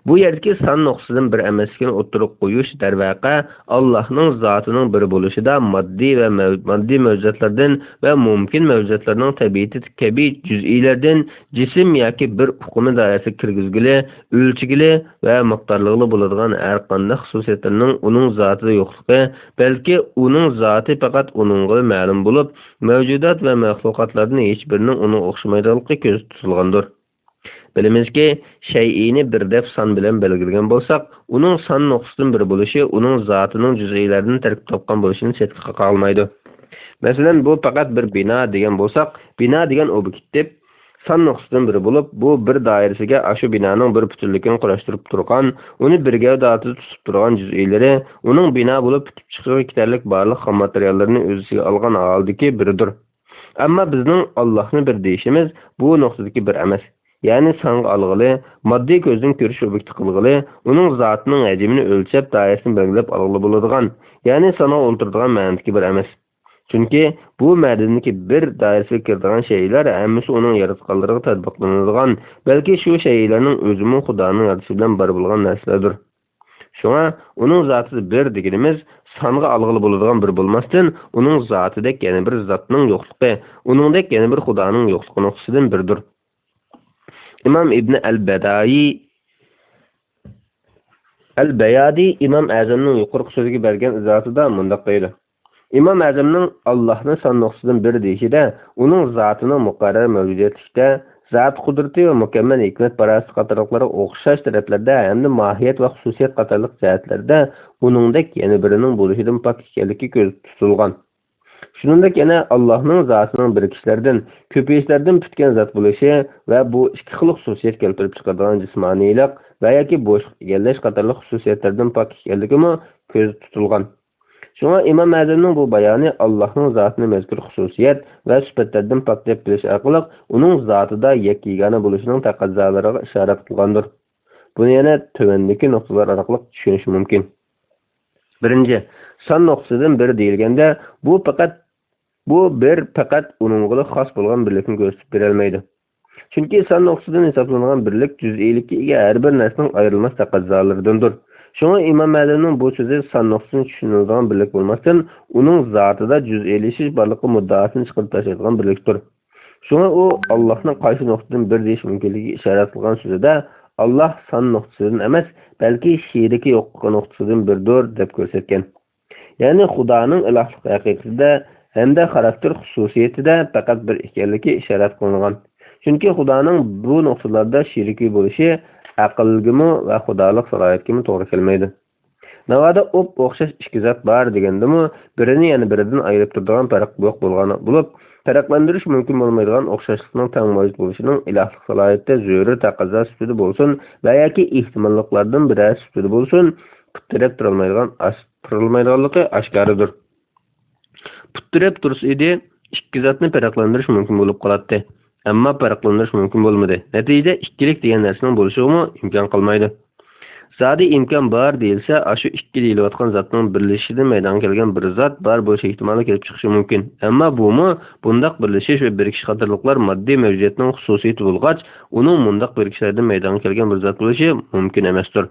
Bu yerdagi son nuqtasidan bir emasligini o'tirib qo'yish darvaqa Allohning zotining bir bo'lishida moddiy mavjudotlardan va mumkin mavjudotlarning tabiati kabi juz'iylardan jism yoki bir hukmi doirasiga kirgizgili, o'lchigili va miqdorli bo'ladigan har qanday xususiyatlarning uning zotida yo'qligi, balki uning zoti faqat uningga ma'lum bo'lib, mavjudot va maxluqotlarning hech birining uning o'xshamaydiganligi ko'z tutilgandir. Bilimizki, shay'ini bir deb son bilan belgilagan bo'lsak, uning son nuqtasidan bir bo'lishi uning zotining juz'iylaridan tarkib topgan bo'lishini chetga qolmaydi. Masalan, bu faqat bir bino degan bo'lsak, bino degan obyekt deb son nuqtasidan biri bo'lib, bu bir doirasiga shu binoning bir butunligini qurashtirib turgan, uni bir gavdatida tutib turgan juz'iylari, uning bino bo'lib bitib chiqishga ketarlik barliq xom materiallarni o'ziga olgan holdagi biridir. Ammo bizning Allohni bir deyishimiz bu nuqtadagi bir emas. Ya'ni songa olg'ili, moddiy ko'zdan ko'rish obyekti qilg'ili, uning zotining hajmini o'lchab, doirasini belgilab olg'ili bo'ladigan, ya'ni songa o'ltiradigan ma'nodagi bir emas. Chunki bu ma'nodagi bir doirasiga kiradigan shaylar hammasi uning yaratganlariga tatbiqlanadigan, balki shu shaylarning o'zimi Xudoning yaratishi bilan bar bo'lgan narsalardir. Shunga uning zotida bir deganimiz songa olg'ili bo'ladigan bir bo'lmasdan, uning zotidek yana bir zotning yo'qligi, uningdek yana bir Xudoning yo'qligi nuqtasidan birdir. İmam İbn Al-Bayadi İmam Azamning yuqorqi so'ziga bergan izohatida mundaq deydi: İmam Azamning Allohni son nuqtasidan biri deyishida, uning zotining muqarrar mavjudiyatlikda, zot qudrati va mukammal hikmat parasti qatorliqlarga o'xshash taraflarda hamda mohiyat va xususiyat qatorliq jihatlarda uningdek yana birining bo'lishidan pok ekanligi ko'zda tutilgan. Shuningdek yana Allohning zotining birikishlardan, ko'payishlardan bitgan zot bo'lishi va bu ikki xil xususiyat keltirib chiqadigan jismoniylik va yoki bo'shliq egallash qatorliq xususiyatlardan pok ekanligimi ko'zda tutilgan. Şuna İmam Azamning bu bayoni Allohning zotini mazkur xususiyat va sifatlardan pok deb bilish orqali uning zotida yakkigona bo'lishining taqozzolariga ishorat qilgandir. Buni yana tövendeki nuqtalar orqali tushunish mumkin. Birinchi, son nuqtasidan biri deyilganda, bu bir faqat uningga xos bo'lgan birlikni ko'rsatib berolmaydi. Chunki son nuqtasidan hisoblangan birlik juz'iylikka ega har bir narsaning ayrilmas taqozzolaridandir. Şuna İmam Azamning bu so'zi son nuqtasini tushuniladigan birlik bo'lmasdan, uning zotida juz'iylashish borligi muddaosini chiqarib tashlaydigan birlikdir. Şuna u Allohning qaysi nuqtadan bir deyish mumkinligiga ishorat qilgan so'zida Alloh son nuqtasidan emas, balki sheriki yo'q nuqtasidan birdir deb ko'rsatgan. Ya'ni Xudoning ilohlik haqiqatida hamda xarakter xususiyatida faqat bir ekanligiga ishorat qilingan. Chunki Xudoning bu nuqtalarda sheriki bo'lishi aqlgimi va xudolik salohiyatgimi to'g'ri kelmaydi. Navoda o'xshash ikki zot bor degandimi, birini yana biridan ayirib turadigan farq yo'q bo'lgani bo'lib, farqlantirish mumkin bo'lmaydigan o'xshashlikning tang mavjud bo'lishining ilohlik salohiyatda zo'ri taqozo sifatida bo'lsin va yoki ehtimolliklardan biri sifatida bo'lsin, puttirab turolmaydiganligi oshkoridir. Puttirab tursa edi, ikki zotni farqlantirish mumkin bo'lib qoladi. Ammo farqlantirish mumkin bo'lmadi. Natijada ikkilik degan narsaning bo'lishimi imkon qilmaydi. Zodi imkon bor deyilsa, shu ikki deyilayotgan zotning birlashishidan maydonga kelgan bir zot bor bo'lish ehtimoli kelib chiqishi mumkin. Ammo bumi bundaq birlashish va birikish qatorliqlar moddiy mavjudiyatning xususiyati bo'lgach, uning bundaq birikishlardan maydonga kelgan bir zot bo'lishi mumkin emasdir.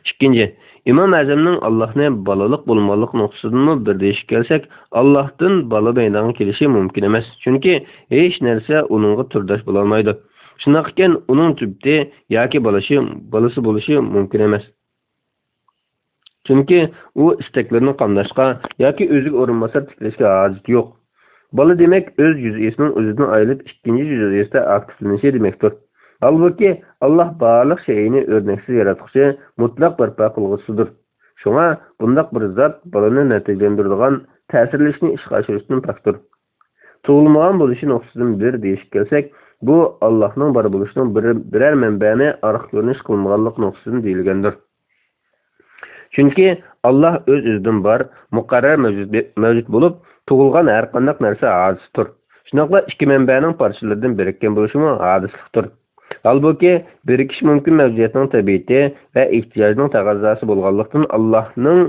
Ikkinchi, İmam Azamning Allohni balaliq bo'lmoqlik nuqtasidan bir deyish kelsak, Allohdan bola maydonga kelishi mumkin emas. Chunki hech narsa uningga turdosh bo'la olmaydi. Shunday ekan, uning tubti yoki bolasi bo'lishi mumkin emas. Chunki u istaklarini qamdashga yoki o'ziga o'rinbosar tiklashga hojat yo'q. Bola demak o'z juz'iyasining o'zidan ayrilib ikkinchi juz'iyasida aktivlanishi demakdir. Halbuki Allah barliq şeyini örneksiz yaratquchi, mutlaq barpo qilg'uchidir. Shunga bundaq bir zot bolani natijalantiradigan ta'sirlashni ishga oshirishdan pastdir. Tug'ilmagan bo'lishi nuqtasidan bir deyish kelsak, bu Allohning bor bo'lishining biror manbani arxivlanish qilmaganlik nuqtasidan deyilgandir. Chunki Allah o'z-o'zidan bor, muqarrar mavjud bo'lib, tug'ilgan har qanday narsa hojisdir. Shunaqla ikki manbaning parchalaridan birikkan bo'lishi hojislikdir. Halbuki birikish mumkin mavjudiyatning tabiati va ehtiyojning taqozosi bo'lganlikdan Allohning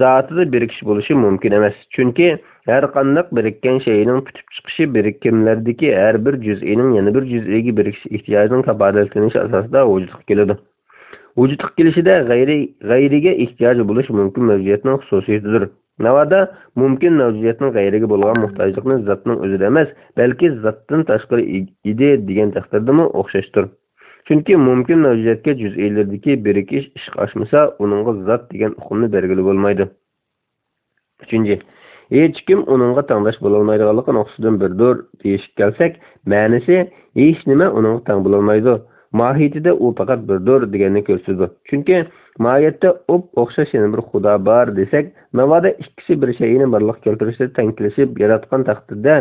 zotida birikish bo'lishi mumkin emas. Chunki har qanday birikkan shayning tutib chiqishi birikimlardagi har bir juz'ining yana bir juz'iga birikish ehtiyojining kafolatlanishi asosida vujudga keladi. Vujudga kelishida g'ayriga ehtiyoji bo'lish mumkin mavjudiyatning xususiyatidir. Navoda mumkin mavjudiyatning g'ayriga bo'lgan muhtojlikni zotning o'zida emas, balki zotdan tashqari edi degan taqdirdami o'xshashdir. Chunki mumkin mavjudiyatga juz'iylardagi birikish ish oshmasa, uningga zot degan uqumni belgilab bo'lmaydi. Uchinchi, hech kim uningga tanglash bo'la olmaydiganligi nuqtasidan birdir deyish kelsak, ma'nosi hech nima uningga tang bo'la olmaydi. Mohiyatida u faqat birdir deganni ko'rsatadi. Chunki mohiyatda o'xshash yana bir xudo bor desak, navoda ikkisi bir shayni borliq keltirishda tanglashib yaratgan taqdirda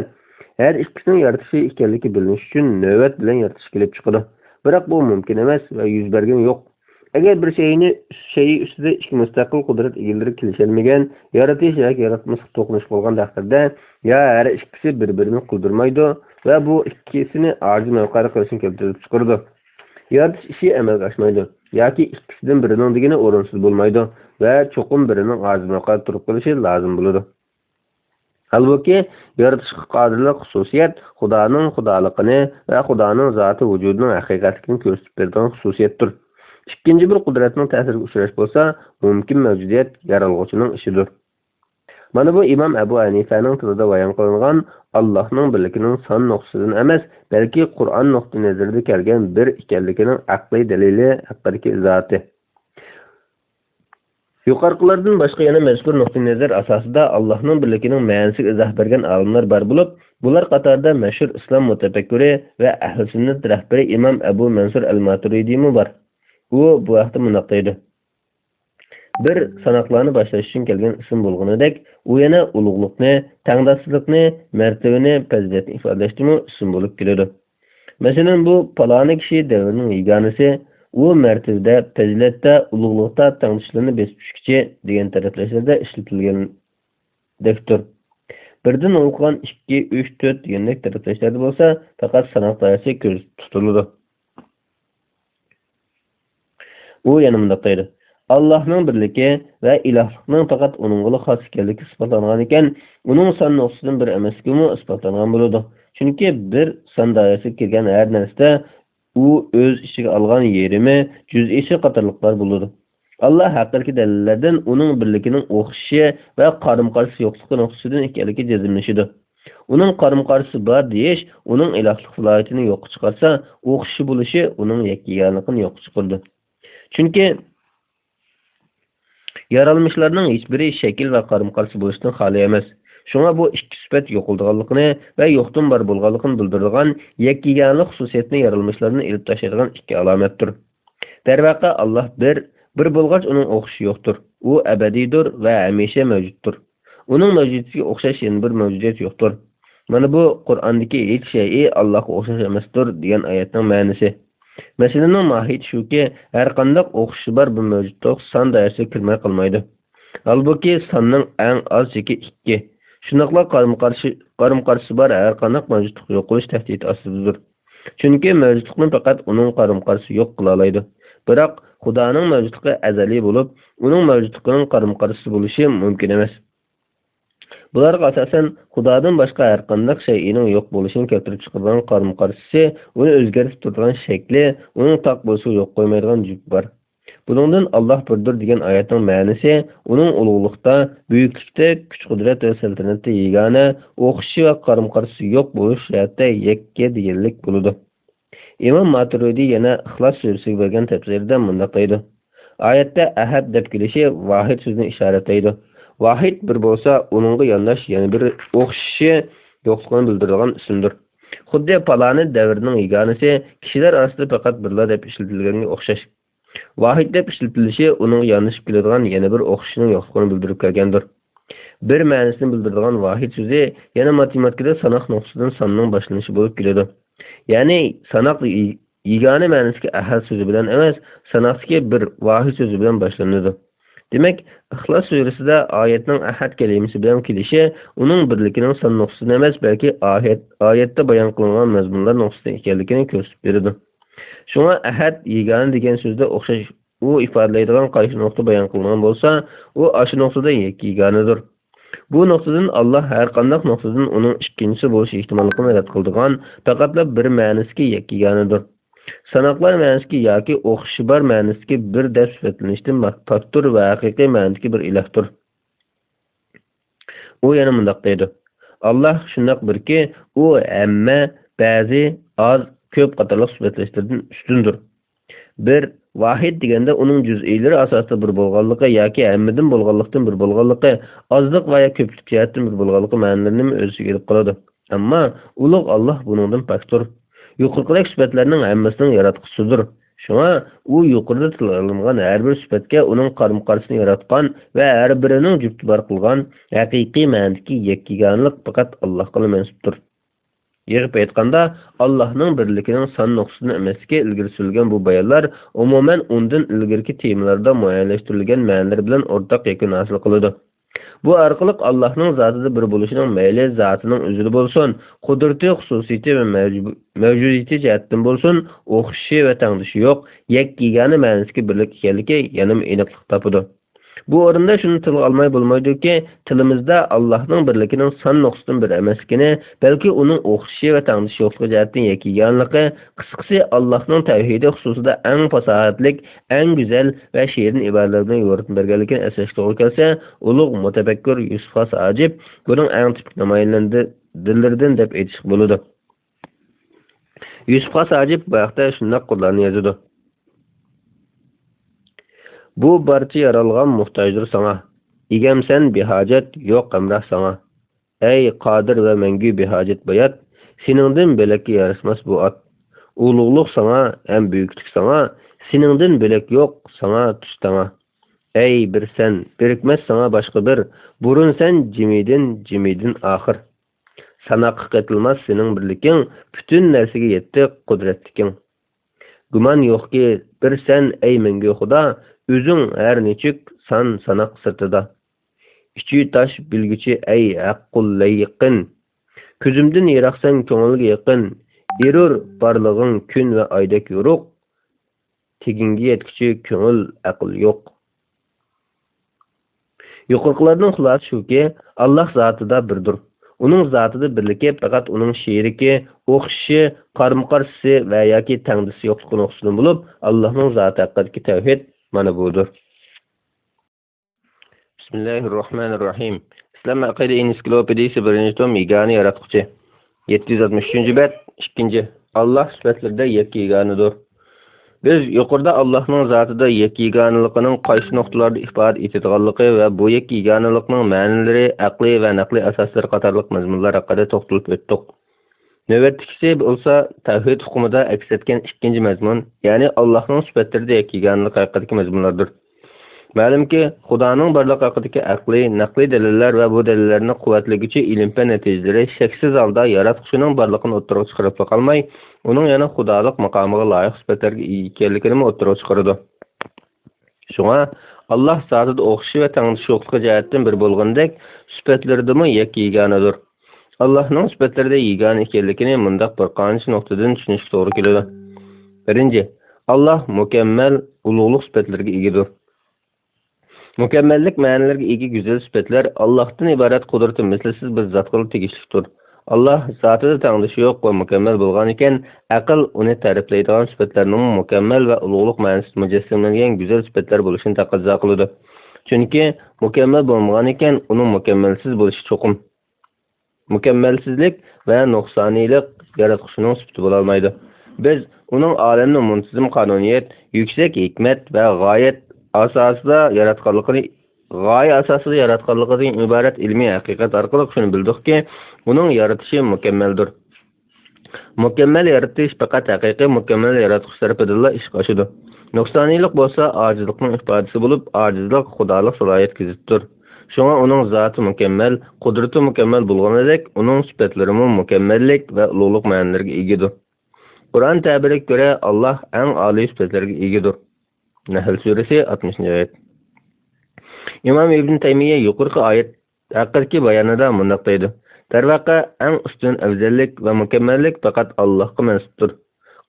har ikkisining yaratishi ekanligi bilinish uchun navbat bilan yaratish kelib chiqadi. Biroq bu mumkin emas va yuz bergani yo'q. Agar bir shayi ustida ikki mustaqil qudrat egalari kelisholmagan, yaratish yoki yaratmaslik to'qinish bo'lgan taqdirda, ya har ikkisi bir-birini qildirmaydi va bu ikkisini ojiz mavqega qilishni keltirib chiqaradi. Yaratish ishi amalga oshmaydi yoki ikkisidan birining degani o'rinsiz bo'lmaydi va cho'qim birining ojiz mavqega turib qolishi lozim bo'ladi. Halbuki yaratishga qodirlik xususiyat Xudoning xudoligini va Xudoning zoti vujudining haqiqatligini ko'rsatib beradigan xususiyatdir. Ikkinchi bir qudratning ta'siriga uchrash bo'lsa, mumkin mavjudiyat yaralg'uchining ishidir. Mana bu İmam Abu Hanifaning tilida bayon qilingan Allohning birligining son nuqtasidan emas, balki Qur'on nuqtai nazarida kelgan bir ekanligining aqliy dalili haqidagi izoti. Yuqorqilardan boshqa yana mazkur nuqtai nazar asosida Allohning birligining ma'nosiga izoh bergan olimlar bor bo'lib, bular qatorida mashhur islom mutafakkiri va ahli sunnat rahbari Imom Abu Mansur al-Maturidi bor. U bu haqda mundoq deydi: bir sanoqlarni boshlash uchun kelgan ism bo'lganidek, u yana ulug'liqni, tangdoshlikni, martabani, fazilatni ifodalashdimi ism bo'lib keladi. Masalan, bu paloni kishi davrining yeganisi, u martabada, fazilatda, ulug'liqda tangdoshlarni besib tushkichi degan taraflarda ishlatilgan dektor. Birdan o'qigan 2, 3, 4 degandek taraflarda bo'lsa, faqat sanoq doirasi ko'z tutiladi. U yana mundoq deydi: Allohning birligi va ilohlikning faqat uningga xos ekanligi isbotlangan ekan, uning son nuqtasidan bir emasligi isbotlangan bo'ladi. Chunki bir son doirasiga kirgan har narsa u o'z ichiga olgan yerimi, juz'isi qatorliqlar bo'ladi. Allah haqiqiy dalillardan uning birligining o'xshishi va qarim-qarshi yo'qligi nuqtasidan ekanligi jazmlashidi. Uning qarim-qarshi bor deyish, uning ilohlik salohiyatini yo'qqa chiqarsa, o'xshishi bo'lishi uning yakkaligini yo'qqa chiqardi. Chunki yaralmışlarning hech biri shakl va qarim-qarshi bo'lishdan xoli emas. Shunga bu ikki sifat yo'qolganligini va yo'qdan bor bo'lganligini bildiradigan yakkaganlik xususiyatini yaralmışlarni ilib tashlaydigan ikki alomatdir. Darvaqa Alloh bir bo'lgach uning o'xshishi yo'qdir. U abadiydir va hamisha mavjuddir. Uning mavjudligiga o'xshash yana bir mavjudiyat yo'qdir. Mana bu Qur'ondagi hech shay Allohga o'xshash emasdir degan oyatning ma'nosi. Masalaning mohiyati shuki, har qanday o'xshishi bor bir mavjudlik son doirasiga kirmay qolmaydi. Albuki sonning eng oz cheki 2. Shunaqla qarim-qarshi bor har qanday mavjudlik yo'q bo'lish tahdidi ostidadir. Chunki mavjudlikni faqat uning qarim-qarshi yo'q qila oladi. Biroq Xudoning mavjudligi azaliy bo'lib, uning mavjudligining qarim-qarshisi bo'lishi mumkin emas. Bularga asosan Xudodan boshqa har qanday shayning yo'q bo'lishini keltirib chiqargan qarim-qarshisi, uni o'zgartirib turgan shakli, uning taq bo'lsa yo'q qo'ymaydigan jub bor. Buningdan Alloh birdir degan oyatning ma'nosi, uning ulug'likda, buyuklikda, kuch-qudrat va saltanatda yegona, o'xshishi va qarim-qarshisi yo'q bo'lish hayotda yakka deganlik bo'ladi. Imom Maturidi yana Ixlos surasiga bergan tafsirida mundoq deydi: oyatda ahad deb kelishi vahid so'zini ishoratlaydi. Vahid bir bo'lsa, uningga yondash yana bir o'xshishi yo'qligini bildiradigan ismdir. Xuddi paloni davrining yeganisi kishilar orasida faqat birlar deb ishlatilganga o'xshash. Vahid deb ishlatilishi uning yonishib keladigan yana bir o'xshishining yo'qligini bildirib kelgandir. Bir ma'nosini bildiradigan vahid so'zi yana matematikada sanoq nuqtasidan sonning boshlanishi bo'lib keladi. Ya'ni sanoq yegona ma'nosiga ahad so'zi bilan emas, sanoqdagi bir vahid so'zi bilan boshlanadi. Demak, Ixlos surasida oyatning ahad kalimasi bilan kelishi uning birligining son nuqtasidan emas, balki oyatda bayon qilingan mazmunlar nuqtasidan ekanligini ko'rsatib beradi. Shunga ahad yegona degan so'zda o'xshash u ifodalaydigan qaysi nuqta bayon qilingan bo'lsa, u o'sha nuqtada yegonadir. Bu nuqtadan Alloh har qanday nuqtadan uning ikkinchisi bo'lish ehtimolini rad qildigan, faqatla bir ma'nosiga yegonadir. Sanoqlar ma'nosiga yoki o'xshishi bor ma'nosiga bir deb sifatlanishdan pokdir va haqiqiy ma'nosiga bir ilahdir. U yana mundoq deydi: Alloh shundoq birki, u hamma, ba'zi, oz, ko'p qatorliq sifatlashlardan ustundir. Bir vahid deganda uning juz'iylari asosida bir bo'lganligi yoki hammadan bo'lganlikdan bir bo'lganligi, ozlik va ko'plik jihatdan bir bo'lganligi ma'nolarini o'z ichiga olib qoladi. Ammo ulug' Alloh buningdan pokdir. Yuqoridagi sifatlarning hammasining yaratquchisidir. Shunga u yuqorida tilga har bir sifatga uning qarim-qarshini yaratgan va har birining jufti bor qilgan haqiqiy ma'nodagi yakkaganlik faqat Allohga mansubdir. Yig'ib aytganda, Allohning birligining son nuqtasini emasligi ilgari surilgan bu bayonlar umuman undan ilgariki temalarda muayyanlashtirilgan ma'nolar bilan o'rtaq yakun hosil qiladi. Bu orqali Allohning zotida bir bo'lishining mayli zotining o'zida bo'lsin, qudrati, xususiyati va mavjudiyati jihatdan bo'lsin, o'xshishi va tangdishi yo'q, yakkagani ma'nosiga birlik ekanligi yana aniqlik topadi. Bu o'rinda shuni tilga olmay bo'lmaydiki, tilimizda Allohning birligining son nuqtasidan bir emasligini, balki uning o'xshishi va tangdishi yo'qligi jihatdan yakkaganligi, qisqasi Allohning tavhidi xususida eng fasohatlik, eng go'zal va shirin iboralardan yo'ritib berganligini eslashga to'g'ri kelsa, ulug' mutafakkir Yusuf Asajib buning eng tipik namoyandalaridan deb aytish bo'ladi. Yusuf Asajib bu haqda shunday qollarni yozadi: Bu barcha yaralgan muhtojdir sana. Egamsan behojat, yo'q qamrah sana. Ey qodir va mangu behojat bayat, seningdan belakka yarashmas bu at. Ulug'luq sana, ham buyuklik sana, seningdan belak yo'q sana tustama. Ey bir sen, birikmez sana başka bir, burun sen cimidin ahir. Sanaqqa qetilmaz sening birliking, bütün narsaga yetdi qudratliking. Guman yo'qki, bir sen ey mengu xudo, o'zing har nechuk sanaq sirtida. İçi taş bilgiçi ey haqqul layiqin. Ko'zimdan yiroqsan ko'ngilga yaqin. Erur barlig'ing kun va oydak yo'ruq. Teginga yetkichi ko'ngil aql yo'q. Yuqorqilarning xulosasi shuki, Alloh zotida birdir. Uning zotida birligi faqat uning sheriki, o'xshishi, qarama-qarshisi va yoki tangdisi yo'qligini uqsidan bo'lib, Allohning zoti haqidagi tavhid mana budir. Bismillahirrohmanirrohim. İslam aqida ensiklopediyasi 1-tom yegani yaratquchi. 763-bet 2. Allah sifatlarida yakka yeganidir. Biz yuqorida Allohning zotida yakka yeganiligining qaysi nuqtalarda ifoda etilganligi va bu yakka yeganilikning ma'nolari, aqliy va naqliy asoslari qatorliq mazmunlar haqida to'xtalib o'tdik. Navbatdagisi bo'lsa tavhid hukmida aks etgan ikkinchi mazmun, ya'ni Allohning sifatlarida yakka yeganiligi haqidagi mazmunlardir. Ma'lumki, Xudoning borligi haqidagi aqliy, naqliy dalillar va bu dalillarni quvvatlaguchi ilm-fan natijalari shaksiz holda yaratquchining borligini o'ttirib chiqarib qolmay, uning yana xudolik maqomiga loyiq sifatlarga ega ekanligini o'ttirib chiqaradi. Shunga Alloh zotida o'xshashi va tangdishi yo'qligi jihatdan bir bo'lgandek, sifatlaridami yakka yeganidir. Allohning sifatlarida yegani ekanligini mundaq bir qancha nuqtadan tushunishga to'g'ri keladi. Birinchi, Alloh mukammal ulug'lik sifatlariga egadir. Mükemmellik ma'nolariga ega go'zal sifatlar Allohdan iborat qudrati mislsiz bir zotga tegishlidir. Alloh zotida tangdishi yo'q va mukammal bo'lgan ekan, aql uni ta'riflaydigan sifatlarning mukammal va ulug'lik ma'nosida mujassamlangan go'zal sifatlar bo'lishini taqozo qiladi. Chunki mukammal bo'lmagan ekan, uning mukammalsiz bo'lishi cho'qim. Mukammalsizlik va nuqsoniylik yaratquchining sifati bo'la olmaydi. Biz uning olamning muntazam qonuniyat, yuksak hikmat va g'oyat asosida yaratganligidan iborat ilmiy haqiqat orqali shuni bildikki, uning yaratishi mukammaldir. Mukammal yaratish faqat haqiqiy mukammal yaratquchi tarafidan ishga oshadi. Nuqsoniylik bo'lsa ojizlikning ifodasi bo'lib, ojizlik xudolik salohiyat kizitdir. Shunga uning zoti mukammal, qudrati mukammal bo'lganidek, uning sifatlari mukammallik va ulug'lik ma'nolariga egadir. Qur'on ta'biriga ko'ra Alloh eng oliy sifatlarga egadir. Nahl surasi 60-oyat. İmam İbn Taymiye yuqorqi oyat haqidagi bayonida mundaq deydi: "Darvaqa eng ustun afzallik va mukammallik faqat Allohga mansubdir.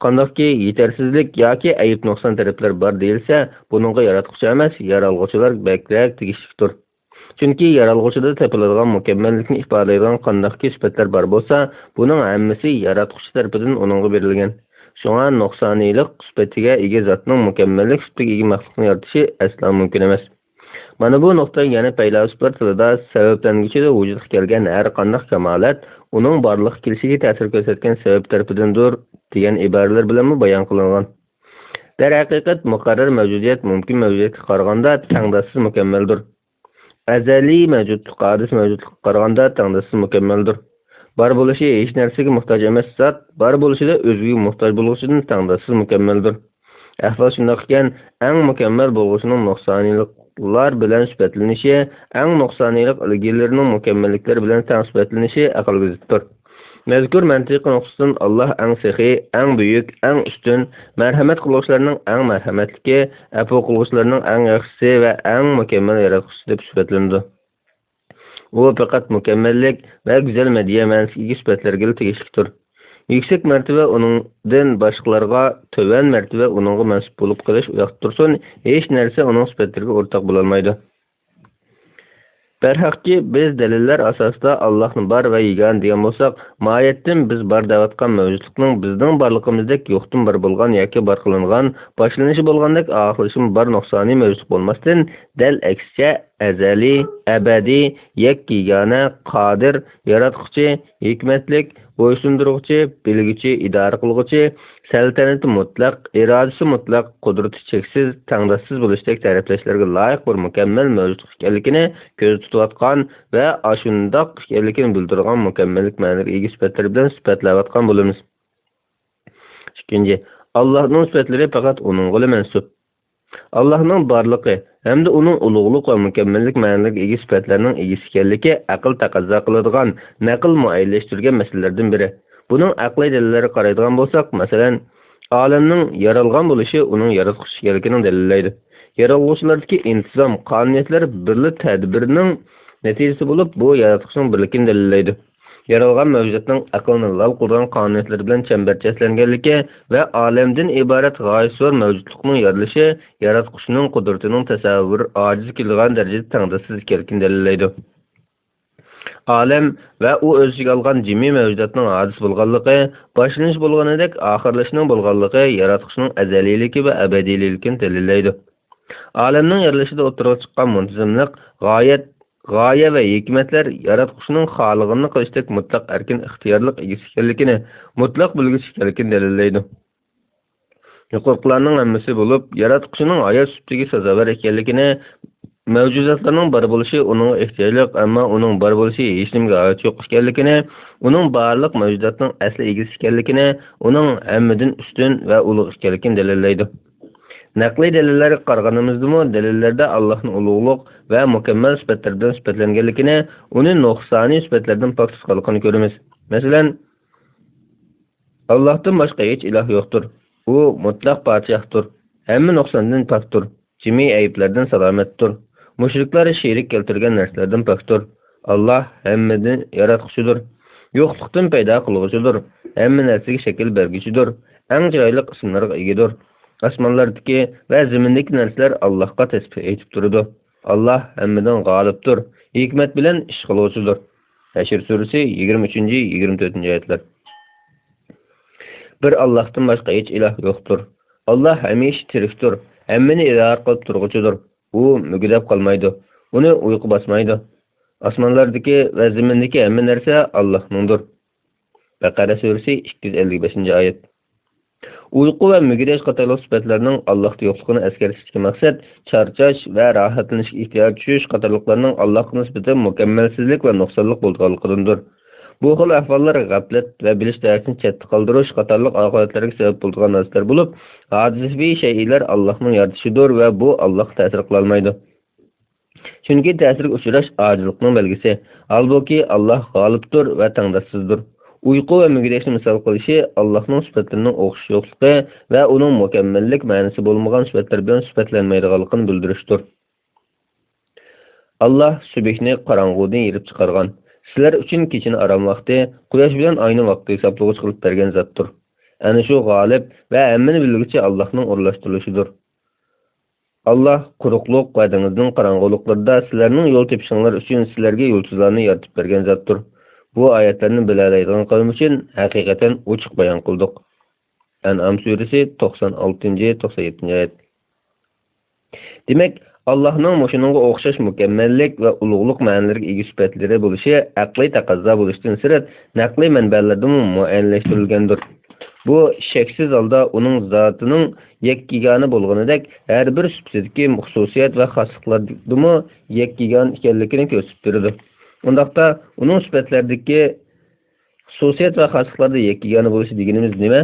Qandaqki yetarsizlik yoki ayib nuqson taraflar bor deyilsa, buningga yaratquchi emas, yaralg'uchilar bakrak tegishlidir. Chunki yaralg'uchida topiladigan mukammallikni ifodalaydigan qandaqki sifatlar bor bo'lsa, buning hammasi yaratquchi tarafidan uningga berilgan. Shunga nuqsoniylik sifatiga ega zotning mukammallik sifatiga ega maxluqni yaratishi aslo mumkin emas. Mana bu nuqta yana faylasuflar tilida sabablanguvchida vujudga kelgan har qanday kamolat uning borliq kelishiga ta'sir ko'rsatgan sabab tarafidandir degan iboralar bilan bayon qilingan. Darhaqiqat muqarrar mavjudiyat mumkin mavjudiyatga qaraganda tangdoshsiz mukammaldir. Azaliy mavjudlik qodis mavjudlikka qaraganda tangdoshsiz mukammaldir. Bar bo'lishi hech narsaga muhtoj emas zot, bar bo'lishida o'ziga muhtoj bo'lishidan tangdoshsiz mukammaldir. Ahvol shunday ekan, eng mukammal bo'lg'uchining nuqsoniyliklar bilan sifatlanishi, eng nuqsoniylik ilgilarining mukammalliklar bilan tang sifatlanishi aqlga ziddir. Mazkur mantiqiy nuqtadan Alloh eng saxiy, eng buyuk, eng ustun, marhamat qiluvchilarning eng marhamatlisi, afu qiluvchilarning eng yaxshisi va eng mukammal yaratquchi deb sifatlandi. U faqat mukammallik va go'zal madhiya ma'nosiga sifatlarga tegishlidir. Yüksek mertebe onundan başkalarga töven mertebe onunğa mensup bulup qilish uyoqtirsin, hech narsa onun sifatlariga o'rtaq bo'lolmaydi. Berhaqki biz dalillar asosida Allohni bor va yegan degan bo'lsak, moyatdan biz bor da'vatgan mavjudlikning bizning borlig'imizdek yo'qdan bor bo'lgan yoki bor qilingan, boshlanishi bo'lgandek oxirishi bor nuqsoniy mavjud bo'lmasdan, dal aksicha azali, abadiy, yakkigona, qodir, yaratquchi, hikmatlik, bo'ysundiruvchi, bilguchi, idora qilguvchi, Saltanati mutlaq, irodasi mutlaq, qudrati cheksiz, tangdoshsiz bo'lishdek ta'riflashlarga loyiq bir mukammal mavjudlik ekanligini ko'zda tutayotgan va ashundoq ekanligini bildirgan mukammallik ma'noga ega sifatlar bilan sifatlayotgan bo'lamiz. Ikkinchi, Allohning sifatlari faqat uningga mansub. Allohning borligi hamda uning ulug'lik va mukammallik ma'noga ega sifatlarning egasi ekanligi aql taqozo qiladigan, naql muayyanlashtirilgan masalalardan biri. Buning aqliy dalillariga qaraydigan bo'lsak, masalan, olamning yaralgan bo'lishi uning yaratquchi ekanligini dalillaydi. Yaralg'uvchilardagi intizom, qonuniyatlar birlik tadbirining natijasi bo'lib, bu yaratquchining birligini dalillaydi. Yaralgan mavjudotning aqlni lol qilgan qonuniyatlar bilan chambarchaslanganligi va olamdan iborat g'oyasi mavjudlikning yaralishi yaratquchining qudratining tasavvur ojiz kelgan darajada tangdoshsiz ekanligini dalillaydi. Alam va u o'ziga olgan jimi mavjudotning hadis bo'lganligi, boshlanish bo'lganidek oxirlashning bo'lganligi yaratquchining azaliyligi va abadiyligini dalillaydi. Alamning yarilishida o'tirib chiqqan muntazamlik, g'oya va hikmatlar yaratquchining xolig'ini qilishdek mutlaq erkin ixtiyorlik egasi ekanligini, mutlaq bilgich ekanligini dalillaydi. Yuqoriqilarning hammasi bo'lib, yaratquchining hayot sufatiga sazovor ekanligini, mavjudotlarning bor bo'lishi uning ehtiyojliq, ammo uning bor bo'lishi hech nimaga oid yo'q ekanligini, uning barliq mavjudotning asli egasi ekanligini, uning hammadan ustun va ulug' ekanligini dalillaydi. Naqliy dalillarga qaraganimizda dalillarda Allohning ulug'liq va mukammal sifatlar bilan sifatlanganligini, uning nuqsoniy sifatlardan pok tutganligini ko'ramiz. Masalan, Allohdan boshqa hech iloh yo'qdir. U mutlaq podshohdir. Hamma nuqsondan pokdir. Jami ayblardan salomatdir. Mushriklar sherik keltirgan narsalardan pokdir. Alloh hammadan yaratquchidir. Yo'qlikdan paydo qiluvchidir. Hamma narsaga shakl berguchidir. Eng chiroyli ismlarga egadir. Osmonlardagi va zamindagi narsalar Allohga tasbih aytib turadi. Alloh hammadan g'olibdir. Hikmat bilan ish qiluvchidir. Hashr surasi 23-24-oyatlar. Bir Allohdan boshqa hech iloh yo'qdir. Alloh hamisha tirikdir. Hammani idora qilib turguchidir. U mugidab qolmaydi. Uni uyqu bosmaydi. Osmonlardagi va zamindagi hamma narsa Allohningdir. Baqara surasi 255-oyat. Uyqu va mugidash qatorli sifatlarning Allohda yo'qligini eskartishdagi maqsad charchash va rohatlanishga ehtiyoj tushish qatorliqlarning Allohga nisbatan mukammalsizlik va nuqsonlik bo'lganligidandir. Bu xil ahvollar g'aflat va bilish darsini chetda qoldirish qatorliq oqibatlarga sabab bo'lgan narsalar bo'lib, hodisaviy shaylar Allohning yaratishidir va bu Allohga ta'sir qila olmaydi. Chunki ta'sirga uchrash ojizlikning belgisi. Albuki Alloh g'olibdir va tangdoshsizdir. Uyqu va mugidashni misol qilishi Allohning sifatlarining o'xshash yo'qligi va uning mukammallik ma'nosi bo'lmagan sifatlar bilan sifatlanmaydiganligini bildirishdir. Alloh subhni qorong'udan yirib chiqargan. Sizlar uchun kechini arom vaqti, quyosh bilan oyni vaqti hisoblag'ich qilib bergan zotdir. Ana shu g'olib va hammani bilguvchi Allohning o'rlashtirilishidir. Alloh quruqlik va dengizning qorong'uliklarida sizlarning yo'l tepishinglar uchun sizlarga yo'lsizlarni yaratib bergan zotdir. Bu oyatlarni bilalaydigan qavm uchun haqiqatan ochiq bayon qildik. An'am surasi 96-97-oyat. Demak, Allohning mushuninga o'xshash mukammallik va ulug'liq ma'nolariga ega sifatlari bo'lishi aqliy taqozo bo'lishdan sirт naqliy manbalarda muayyanlashtirilgandir. Bu shaksiz holda uning zotining yakkigani bo'lganidek, har bir sifatdagi xususiyat va xosliklardimi yakkigan ekanligini ko'rsatib beradi. Undaqda uning sifatlaridagi xususiyat va xosliklarda yakkigani bo'lishi deganimiz nima?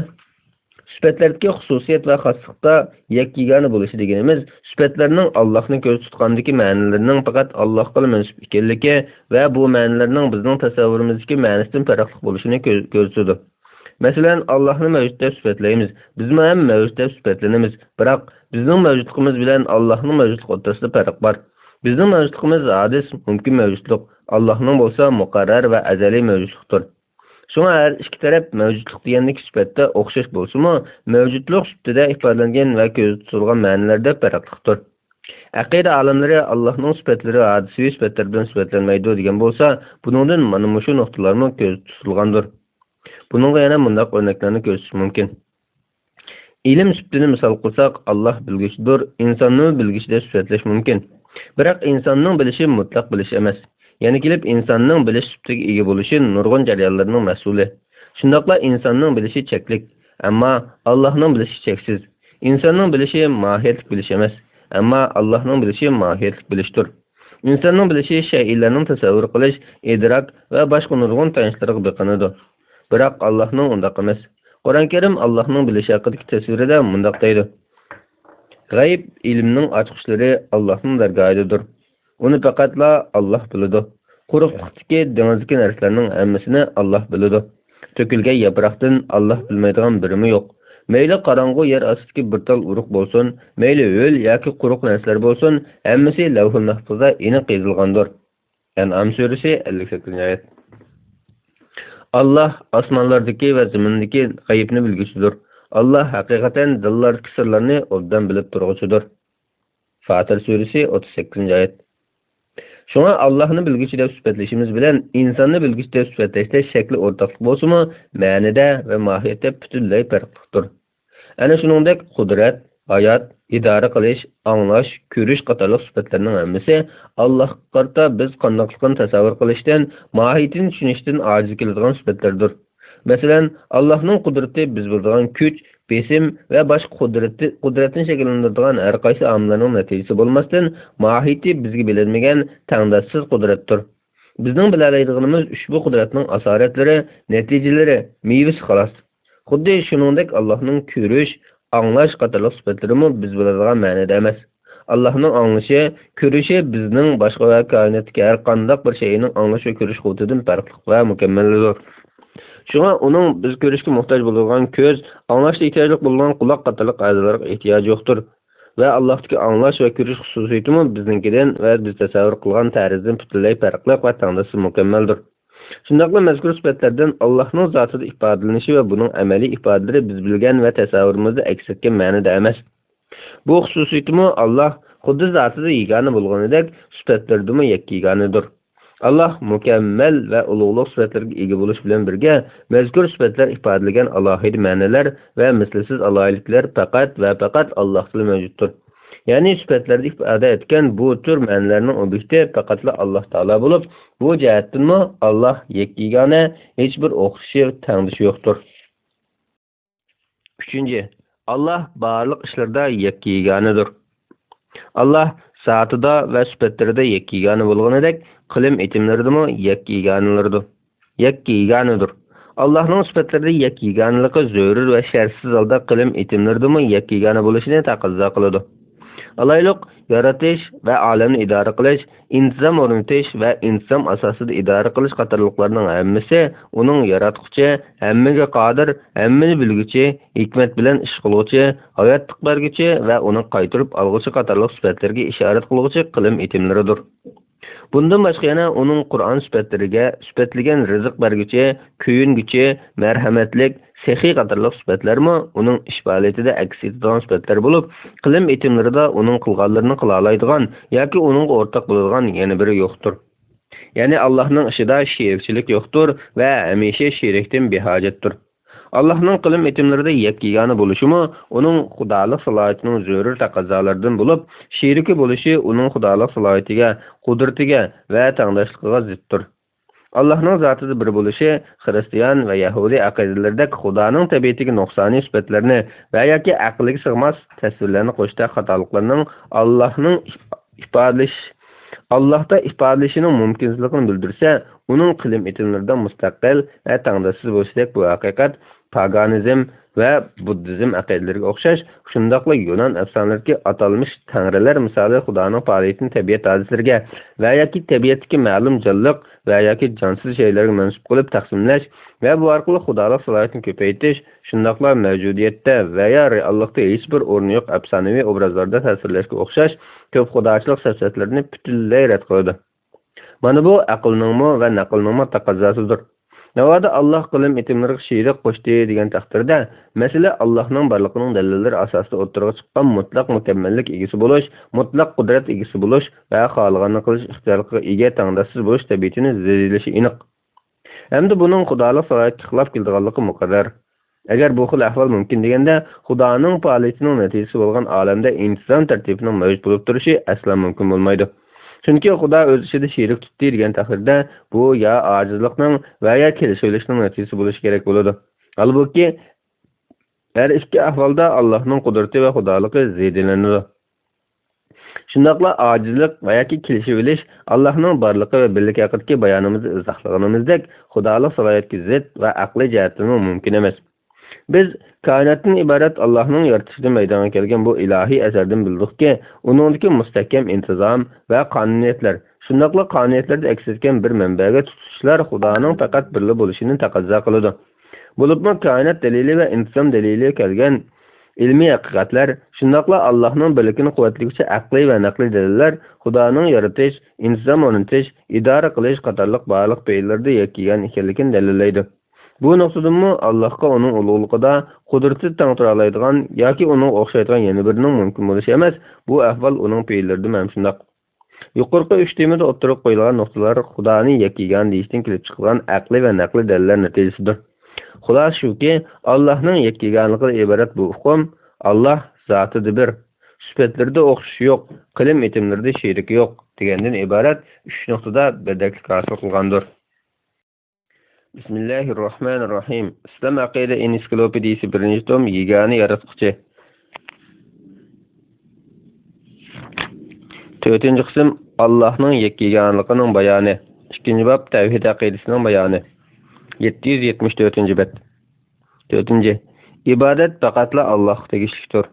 Sifatlardagi xususiyat va xoslikda yakkigani bo'lishi deganimiz sifatlarning Allohni ko'z tutgandagi ma'nolarining faqat Allohga mansub ekanligi va bu ma'nolarning bizning tasavvurimizdagi ma'nosidan farqli bo'lishini ko'rsatadi. Masalan, Allohni mavjud deb sifatlaymiz. Biz ham mavjud deb sifatlanamiz. Biroq bizning mavjudligimiz bilan Allohning mavjudligi o'rtasida farq bor. Bizning mavjudligimiz hadis, mumkin mavjudlik. Allohning bo'lsa muqarrar va azaliy mavjudlikdir. Shunga har ikki taraf mavjudlik degandagi sifatda o'xshash bo'lsa-mu, mavjudlik sifatida ifodalangan va ko'zda tutilgan ma'nolarda farqlidir. Aqida olimlari Allohning sifatlari hadisaviy sifatlar bilan sifatlanmaydi degan bo'lsa, buningdan mana shu nuqtalarni ko'zda tutilgandir. Buningga yana mundaq o'rnaklarni ko'rsatish mumkin. Ilm sifatini misol qilsak, Alloh bilgichdir, insonni bilgichi deb sifatlash mumkin. Biroq insonning bilishi mutlaq bilish emas. Yana kelib insonning bilish sifatiga ega bo'lishi nurg'un jarayonlarning mas'uli. Shundaqla insonning bilishi cheklik. Ammo Allohning bilishi cheksiz. Insonning bilishi mohiyatlik bilish emas, ammo Allohning bilishi mohiyatlik bilishdir. İnsanның bilishi shaylarning tasavvur qilish, idrok va boshqa nurg'un tanishlariga biqinidir. Biroq Allohning undaq emas. Qur'on Karim Allohning bilishi haqidagi tasvirida mundaq deydi: G'ayb ilmning ochqishlari Allohning dargohidadir. Uni faqatla Alloh biladi. Quruqlikdagi dengizdagi narsalarning hammasini Alloh biladi. To'kilgan yaproqdan Alloh bilmaydigan birimi yo'q. Meyli qarang'u yer ostidagi bir tal uruq bo'lsin, meyli o'l yoki quruq narsalar bo'lsin, hammasi lavhul mahfuzda aniq yozilgandir. An'am surasi 58-oyat. Allah osmonlardagi va zamindagi g'aybni bilguchidir. Allah haqiqatan dillardagi sirlarni obdan bilib turg'uchidir. Fatir surasi 38-oyat. Şuna Allah'ını bilgiçi deb sifatlashimiz bilan insonni bilgiçi deb sifatlashda shakli o'rtaqlik bo'lsa-mu, ma'nida va mohiyatda butunlay farqlidir. Ana shuningdek qudrat, hayot, idora qilish, anglash, ko'rish qatorliq sifatlarning hammasi Allohga qarata biz qandoqligini tasavvur qilishdan, mohiyatini tushunishdan ojiz keladigan sifatlardir. Masalan, Allohning qudrati biz biladigan kuch, besim va boshqa qudratni shakllantiradigan har qaysi omillarning natijasi bo'lmasdan, mohiyati bizga bilinmagan tangdossiz qudratdir. Bizning bilalaydiganimiz ushbu qudratning asoratlari, natijalari, mevasi xolos. Xuddi shuningdek Allohning ko'rish, anglash qatorliq sifatlarimi biz biladigan ma'noda emas. Allohning anglashi, ko'rishi bizning boshqa va koinotdagi har qanday bir shayning anglash va ko'rish qudratidan farqli va mukammaldir. Şuna onun biz görüşke muhtaç bulungan köz, anlaşta ihtiyaclık bulunan kulak qatorliq a'zolarga ihtiyacı yoktur. Ve Allah'taki anlaş ve görüş hususiyetimi bizninkiden ve biz tasavvur qilgan tarzdan butunlay farqli ve tangdasi mukammaldir. Shundaqla mazkur sifatlardan Allohning zotida ifodalanishi va buning amaliy ifodalari biz bilgan va tasavvurimizda aks etgan ma'noda emas. Bu xususiyatimi Allah xuddi zotida yegona bo'lganidek sifatlardimi yakkaganidir. Allah mukammal va ulug'liq sifatlarga ega bo'lish bilan birga mazkur sifatlar ifodalagan alohida ma'nolar va mislsiz aloyliklar faqat va faqat Allohda mavjuddir. Ya'ni sifatlarda ifoda etgan bu tür ma'nolarning obyekti faqatla Alloh taolo bo'lib, bu jihatdanmi Alloh yakkagona, hech bir o'xshashi tangdishi yo'qdir. 3. Allah barliq ishlarda yakkagonidir. Allah zatida va sifatlarida yakkagona bo'lganidek, qilim etimlaridimi yakkaganidir. Allohning sifatlarida yakkaganligi zarur va shartsiz holda qilim etimlaridimi yakkagona bo'lishini taqozo qiladi. Alayliq yaratish va olamni idora qilish, intizom o'rnatish va intizom asosida idora qilish qatorliqlarning hammasi uning yaratquchi, hammaga qodir, hammani bilguchi, hikmat bilan ish qiluvchi, hayotlik berguchi va uni qaytarib olguchi qatorliq sifatlarga ishorat qiluvchi qilim etimlaridir. Bundan boshqa yana uning Qur'on sifatlagan rizq berguchi, kuyunguchi, marhamatlik, sehiy qatorliq sifatlarmi uning ish faoliyatida aks etadigan sifatlar bo'lib, qilim etimlarida uning qilganlarini qila oladigan yoki uningga o'rtaq bo'ladigan yana biri yo'qdir. Ya'ni Allohning ishida sherikchilik yo'qdir va hamisha sherikdan behojatdir. Allohning qilim etimlarida yakkagona bo'lishimi uning xudolik salohiyatining zarur taqozolaridan bo'lib, sheriki bo'lishi uning xudolik salohiyatiga, qudratiga va tangdoshligiga ziddir. Allohning zotida bir bo'lishi xristian va yahudi aqidalaridagi xudoning tabiatiga nuqsoniy sifatlarni va yoki aqlga sig'mas tasvirlarni qo'shda xatoliklarning Allohda ifodalashining mumkinsizligini bildirsa, uning qilim etimlaridan mustaqil va tangdoshsiz bo'lishidek bu haqiqat paganizm va buddizm aqidalariga o'xshash, shundaqla Yunon afsonalaridagi atalmish tangrilar misoli xudoning faoliyatini tabiat hodisalariga va yoki tabiatdagi ma'lum jonliq va yoki jonsiz shaylarga mansub qilib taqsimlash va bu orqali xudolik salohiyatini ko'paytirish, shundaqla mavjudiyatda va yo reallikda hech bir o'rni yo'q afsonaviy obrazlarda tasvirlashga o'xshash ko'p xudochilik sifatlarini butunlay rad qiladi. Mana bu aqlningmi va naqlningmi taqozosidir. Navoda Allah qilim etimlarga sherik qo'shdi degan taqdirda, masala Allohning borligining dalillari asosida o'tirg'i chiqqan mutlaq mukammallik egasi bo'lish, mutlaq qudrat egasi bo'lish va xohlaganini qilish ixtiyoriga ega tangdoshsiz bo'lish tabiatini zidlashi aniq. Hamda buning xudolik salohiyatiga xilof keladiganligi muqarrar. Agar bu xil ahvol mumkin deganda, Xudoning faoliyatining natijasi bo'lgan olamda intizom tartibining mavjud bo'lib turishi aslan mumkin bo'lmaydi. Chunki Xudo o'z ishida sherik tutdi degan taqdirda bu ya ojizlikning va ya kelishilishning natijasi bo'lishi kerak bo'ladi. Albatta, Her iki ahvalda Allah'ın kudreti ve hudalıqı zeydilenir. Şundaqla acizlik veya ki kilişiviliş Allah'ın barlığı ve birlik hakkındaki bayanımızı izahlığımızdek hudalıq salayetki zid ve akli cihetinin mümkün emas. Biz kainatın ibaret Allah'ın yaratışını meydana kelgen bu ilahi eserden bildik ki, onundaki müstehkem intizam ve kanuniyetler, şundaqla kanuniyetlerde eksiltken bir menbege tutuşlar Hudanın fakat birli buluşunun takazza kılıdı. Bulupma kainat delili ve intizam delili kelgen ilmi hakikatler, şundaqla Allah'ın birlikini kuvvetlikçe akli ve nakli deliller, Hudanın yaratış, intizam onuntiş, idare kılış katarlık bağlılık beyirlerde yekkigen ikerlikin delilleydi. Bu noktadanmı Allah'qa onun ululuğunda kudreti tanıtıralaydıgan yoki onun o'xshaydigan yana birinin mümkün bo'lishi emas, bu ahvol uning fe'llarida ham shundoq. Yuqorqi 3 temada o'ttirib qo'yilgan nuqtalar Xudoni yakkigan deyishdan kelib chiqqan aqli va naqli dalillar natijasidir. Xulos shuki, Allohning yakkiganligidan iborat bu hukm Allah zotidir bir, sifatlarda o'xshash yo'q, qilim etimlarda sherik yo'q degandan iborat 3 nuqtada birdaklik hosil qilgandir. Bismillahirrahmanirrahim. İslam aqida ensiklopediyasi 1-tom yegani yaratquchi. 4-chi qism Allohning yakkiganligining bayoni. 2-chi bob tavhid aqidasining bayoni. 774-chi bet. 4-chi ibodat faqatla Allohga tegishlidir.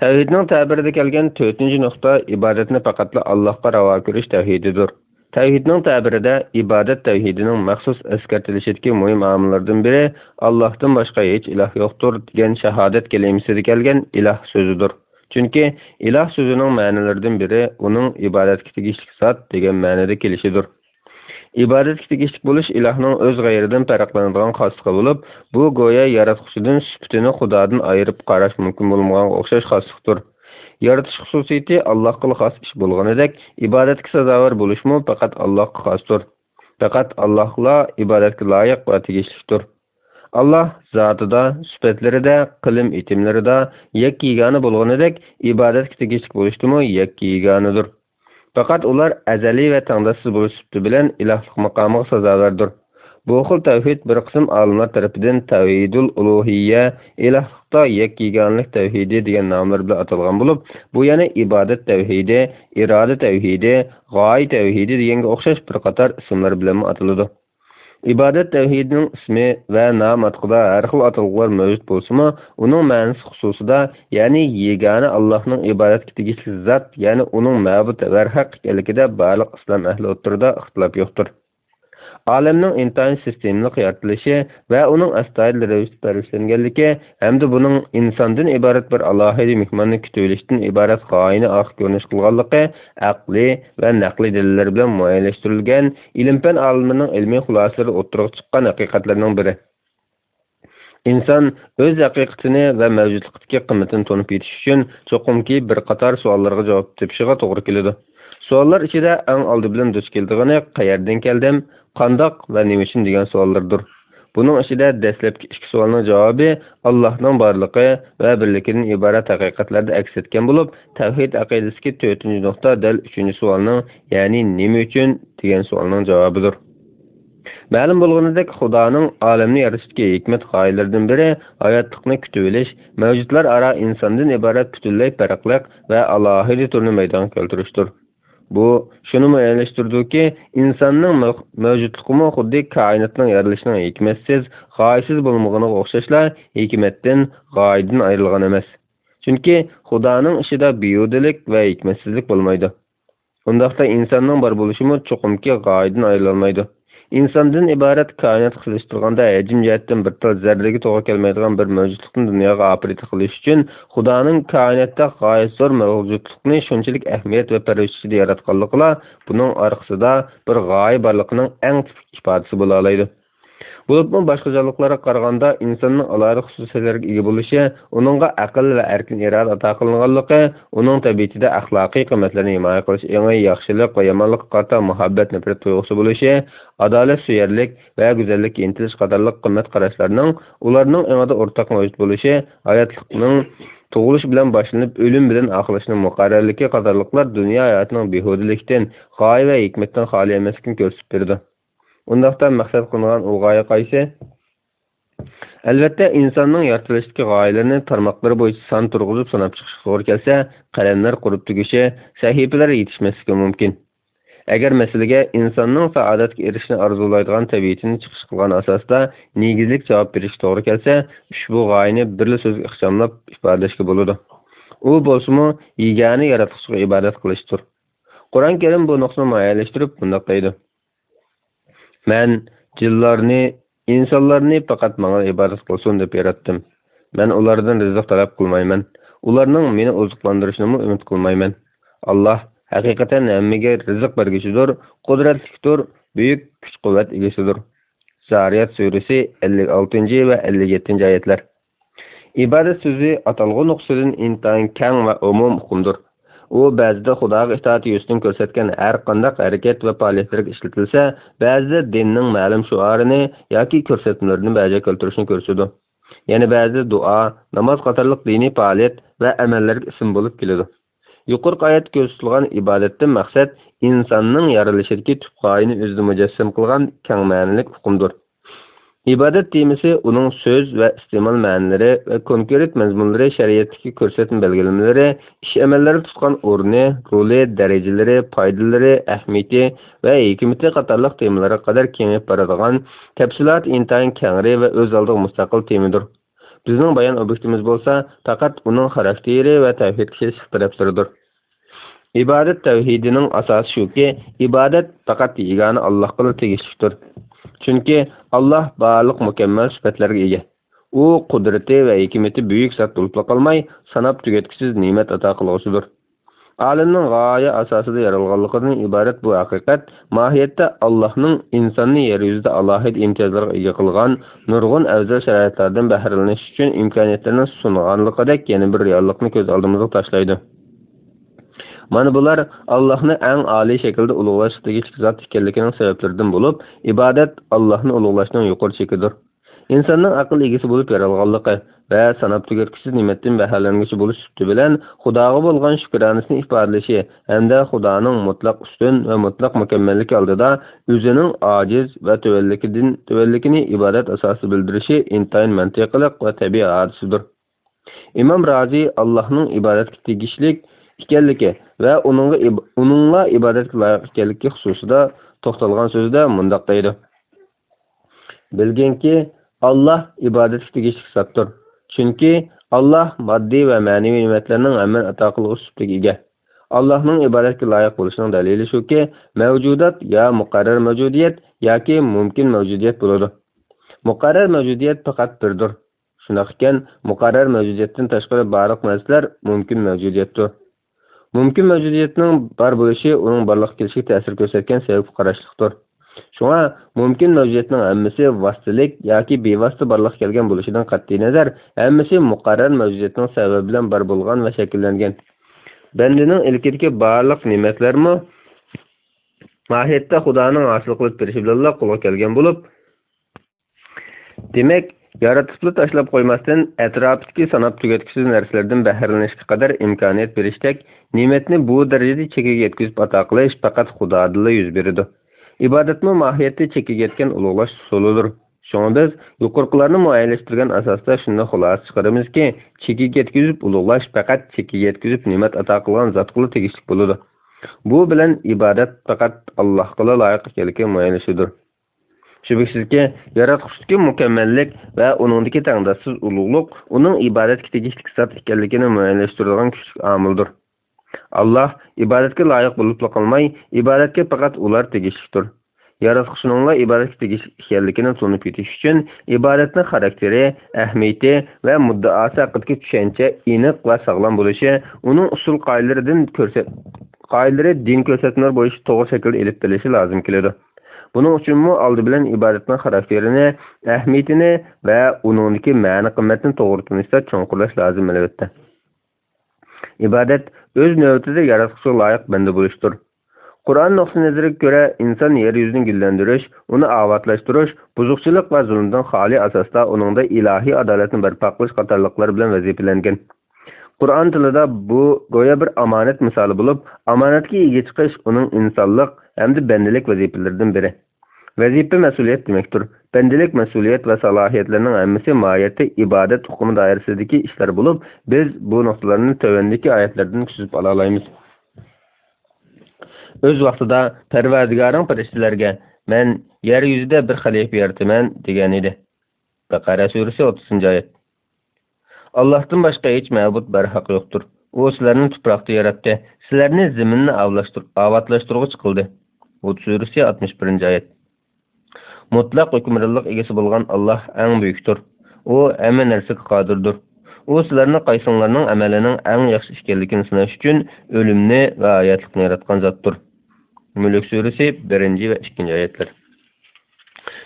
Tavhidning ta'birida kelgan 4-chi nuqta ibodatni faqatla Allohga ravo ko'rish tavhididir. Tavhidning ta'birida ibodat tavhidining maxsus eskartilishidagi muhim omillardan biri Allohdan boshqa hech iloh yo'qdir degan shahodat kalimasida kelgan iloh so'zidir. Chunki iloh so'zining ma'nolaridan biri uning ibodatga tegishli zot degan ma'noda kelishidir. Ibodatga tegishli bo'lish ilohning o'z g'ayridan farqlanadigan xosligi bo'lib, bu go'yo yaratuvchidan sifatini Xudodan ayirib qarash mumkin bo'lmagan o'xshash xoslikdir. Yaratish xususiyati Allohga xos ish bo'lganidek, ibodatga sazovor bo'lishmi faqat Allohga xosdir. Faqat Allohla ibodatga loyiq va tegishlidir. Allah zotida, sifatlarida, qilim etimlarida yakkigani bo'lganidek, ibodatga tegishli bo'lishdimi yakkiganidir. Faqat ular azaliy va tangdossiz bo'lish sifati bilan ilohlik maqomiga sazovordir. Bu xil tavhid bir qism olimlar tomonidan tavhidul uluhiyya, ilohlikda yakkiganlik tavhidi degan nomlar bilan atalgan bo'lib, bu yana ibodat tavhidi, iroda tavhidi, g'oya tavhidi deganga o'xshash bir qator ismlar bilan ataladi. İbadet tevhidinin ismi ve nam atqıda her xil atılgılar mevcut bolsa-mı, onun ma'nosi xususida, yani yegane Allah'ın ibadet tegishli zat, yani onun ma'bud ve haq ekanligida barliq islom ahli o'rtasida ixtilof yo'qdir. Alemning intayin sistemlik yaratilishi va uning astoydil ravishda parvarishlanganligi hamda buning insondan iborat bir alohida mehmonni kutib iborat g'oyani oq ko'rinish qilganligi aqli va naqli dalillar bilan muayyanlashtirilgan ilm-fan olimlarining ilmiy xulosalari o'ttirib chiqqan haqiqatlarning biri. İnsan o'z haqiqatini va mavjudlikdagi qimmatini to'nib yetish uchun cho'qimki bir qator savollarga javob topishiga to'g'ri keladi. Savollar ichida eng oldi bilan duch keldigani qayerdan keldim, qandoq va nima uchun degan savollardir. Buning ichida dastlabki ikki savolning javobi Allohning borligi va birligidan iborat haqiqatlarda aks etgan bo'lib, tavhid aqidasidagi 4-chi nuqta dal 3-chi savolning, ya'ni nima uchun degan savolning javobidir. Ma'lum bo'lganidek, Xudoning olamni yaratishga hikmat g'oyalaridan biri hayotlikni kutib olish, mavjudlar aro insondan iborat butunlay farqli va alohida turni maydonga keltirishdir. Bu shuni muayyanlashtirdiki, insonning mavjudligi xuddi koinotning yaratishining hikmatsiz, g'oyasiz bo'lmaganiga o'xshashla, hikmatdan, g'oyadan ayrilgan emas. Chunki Xudoning ishida biyudilik va hikmatsizlik bo'lmaydi. Undaqda insonning bor bo'lishi cho'qimki g'oyadan ayrilmaydi. İnsandan ibaret kainat qilishtirganda hajm jihatdan bir tal zarraga to'g'ri kelmaydigan bir mavjudlikni dunyoga opirat qilish uchun Xudoning koinotda g'oyat zo'r mavjudlikni shunchalik ahamiyat va parvarishida yaratganligila buning orqasida bir g'oya borligining eng tipik ifodasi bo'la oladi. Bo'libmi boshqa jonliqlarga qaraganda insonning alohida xususiyatlariga ega bo'lishi, uningga aql va erkin iroda ato qilinganligi, uning tabiatida axloqiy qiymatlarni himoya qilish, eng yaxshilik va yomonlikqa qarata muhabbat nafrat tuyg'usi bo'lishi, adolat suyarlik va go'zallikka intilish qatorliq qimmat qarashlarning ularning engida o'rtaq mavjud bo'lishi, hayotlikning tug'ilish bilan boshlanib o'lim bilan oxirlashining muqarrarligi qatorliqlar dunyo hayotining behudalikdan, g'oya va hikmatdan xoli emasligini ko'rsatib berdi. Undaqda maqsad qilingan u g'oya qaysi? Albatta, insonning yaratilishdagi g'oyalarini tarmoqlari bo'yicha son turg'izib sanab chiqish to'g'ri kelsa, qalamlar qurib tugishi, sahifalar yetishmasligi mumkin. Agar masalaga insonning saodatga erishishni orzulaydigan tabiatini chiqish qilgan asosda negizlik javob berish to'g'ri kelsa, ushbu g'oyani birla so'zga ixchamlab ifodalashga bo'ladi. U bo'lsa-mu yegani yaratuvchiga ibodat qilishdir. Qur'on Karim bu nuqsani muayyanlashtirib bunday deydi: "Men jinlarni, insonlarni faqat menga ibodat qilsin deb yaratdim. Men ulardan rizq talab qilmayman. Ularning meni oziqlantirishini umid qilmayman. Alloh haqiqatan hammaga rizq berguvchidir, qudratlidir, buyuk kuch-quvvat egasidir." Zariyat surasi 56 va 57 oyatlar. İbadet sözü atalgı nuqsıdan intayin keng ve umum hukmdur. U ba'zida Xudoga itoat yuzasidan ko'rsatgan har qanday harakat va faoliyatlarga ishlatilsa, ba'zida dinning ma'lum shuarini yoki ko'rsatmalarini bajo keltirishni ko'rsatadi. Yana ba'zida duo, namoz qatorliq diniy faoliyat va amallarga ism bo'lib keladi. Yuqorqi oyat ko'rsatilgan ibodatdan maqsad insonning yaralishidagi tub g'oyani o'zida mujassam qilgan keng ma'noli hukmdir. İbadet temisi onun söz ve istimal ma'nilari ve konkret mazmunlari, şeriatdagi ko'rsatma belgilamalari, ish amalları tutgan o'rni, roli, darajalari, foydalari, ahamiyati va hikmati qatorliq temalarga qadar kengayib boradigan tafsilot intayin kengri ve o'z oldiga mustaqil temadir. Bizning bayon obyektimiz bo'lsa, faqat uning xarakteri va tavhidga kelishib taraflaridir. İbadet tavhidining asosi shuki, ibodat faqat yegani Allohga tegishlidir. Chunki Allah barliq mukammal sifatlarga ega. U qudrati va hikmati buyuk zot bo'lib qolmay, sanab tugatkisiz ne'mat ato qiluvchidir. Olimning g'oya asosida yaralganligidan iborat bu haqiqat mohiyatda Allohning insonni yer yuzida alohida imtiyozlarga ega qilgan nurg'un afzal sharoitlardan bahramlanish uchun imkoniyatlarni sunganligidek yana bir reallikni ko'z oldimizga tashlaydi. Mana bular Allohni eng oliy shaklda ulug'lashdagi zot ekanligining sabablaridan bo'lib, ibodat Allohni ulug'lashning yuqori chekidir. Insonning aql egasi bo'lib yaralganligi va sanab tugatkisiz ne'matdan baholanguvchi bo'lish sifati bilan Xudoga bo'lgan shukronasini ifodalashi hamda Xudoning mutlaq ustun va mutlaq mukammalligi oldida o'zining ojiz va tuvalligini ibodat asosi bildirishi intayin mantiqli va tabiiy hodisadir. Imom Razi Allohning ibodatga tegishlik ekanligi va uningga ibodatga loyiq ekanligi xususida to'xtalgan so'zida mundaq deydi: "Bilginki, Alloh ibodatga tegishli zotdir. Chunki Alloh moddiy va ma'naviy ne'matlarning hammani ato qiluvchiga ega. Allohning ibodatga loyiq bo'lishining dalili shuki, mavjudot ya muqarrar mavjudiyat yoki mumkin mavjudiyat bo'ladi. Muqarrar mavjudiyat faqat birdir. Shunday ekan, muqarrar mavjudiyatdan tashqari barliq narsalar mumkin mavjudiyatdir. Mumkin mavjudiyatning bar bo'lishi uning barliqqa kelishiga ta'sir ko'rsatgan sabab qarashliqdir. Shunga mumkin mavjudiyatning hammasi vositalik yoki bevosita barliqqa kelgan bo'lishidan qat'iy nazar, hammasi muqarrar mavjudiyatning sababi bilan bar bo'lgan va shakllangan. Bandaning ilkidagi barliq ne'matlarmi mohiyatda Xudoning hosil qilib berishi bilan qo'lga kelgan bo'lib, demak yaratibni tashlab qo'ymasdan atrofdagi sanab tugatkisiz narsalardan bahramlanishga qadar imkoniyat berishdek, ne'matni bu darajada chekiga yetkazib ato qilish faqat Xudodan yuz beradi. Ibodatning mohiyati chekiga yetgan ulug'lash usulidir. Shunga biz yuqorqilarni muayyanlashtirgan asosda shunday xulosa chiqaramizki, chekiga yetkazib ulug'lash faqat chekiga yetkazib ne'mat ato qilgan zotga tegishli bo'ladi. Bu bilan ibodat faqat Allohga loyiq ekanligi muayyanlashidir. Shubhasizki, yaratquchdagi mukammallik va uningdagi tangdoshsiz ulug'liq uning ibodatga tegishli zot ekanligini muayyanlashtiradigan kuchli omildir. Alloh ibodatga loyiq bo'lib qolmay, ibodatga faqat ular tegishlidir. Yaratquchning ibodatga tegishli ekanligini tushunib yetish uchun ibodatning xarakteri, ahamiyati va muddaosi haqidagi tushuncha aniq va sog'lom bo'lishi, uning usul qoidalari din ko'rsatmalari bo'yicha to'g'ri shaklda elib berilishi lozim keladi. Buning uchunmi oldi bilan ibodatning xarakterini, ahamiyatini va uningdagi ma'no qimmatini to'g'ri tunishda cho'nqurlash lozim albatta. Ibodat o'z navbatida yaratquchga loyiq banda bo'lishdir. Qur'on nuqtai nazariga ko'ra inson yer yuzini gullantirish, uni obodlashtirish, buzuqchilik va zulmdan xoli asosda uningda ilohiy adolatni barpo qilish qatorliqlar bilan vazifalangan. Qur'on tilida bu go'yo bir omonat misoli bo'lib, omonatga ega chiqish uning insonlik hamda bandalik vazifalaridan biri. Vazife mesuliyet demektir. Bendelik mesuliyet ve salahiyetlerinin emmesi mahiyeti ibadet hukumu dairesideki işler bulup, biz bu noktalarını tövendeki ayetlerden küsüp alalayımız. Öz vaqtida Perverdigarın periştilerge, men yeryüzüde bir halife yaratimen degen idi. Bakara suresi 30. ayet. Allah'tan başka hiç mabut berhak yoktur. O sizlerini tupraqda yarattı. Sizlerini zeminni avatlaştırgıç kıldı. Hud suresi 61. ayet. Mutlaq hükümranlık egesi bolgan Allah en büyüktür. O hemen nersege qadirdir. O sizlerini qaysınlarının amelinin en yaxşı işkenligini sınaş üçün ölümni ve hayatlıkni yaratkan zatdır. Mülk suresi 1. ve 2. ayetler.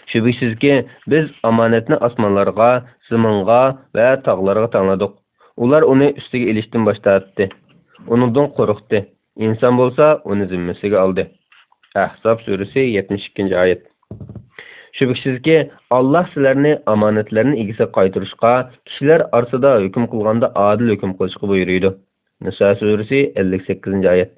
Şübhisiz ki biz amanetni asmanlarga, zımınga ve tağlarga tanladık. Ular onu üstüge iliştin başlattı. Onundan korktu. İnsan bolsa onu zimmesiga aldı. Ahzab suresi 72. ayet. Şübhisiz ki Allah sizlerini amanetlerini egisi qaytırışqa, kişiler arsada hüküm kılganda adil hüküm kılışqı buyuruydu. Nisa suresi 58. ayet.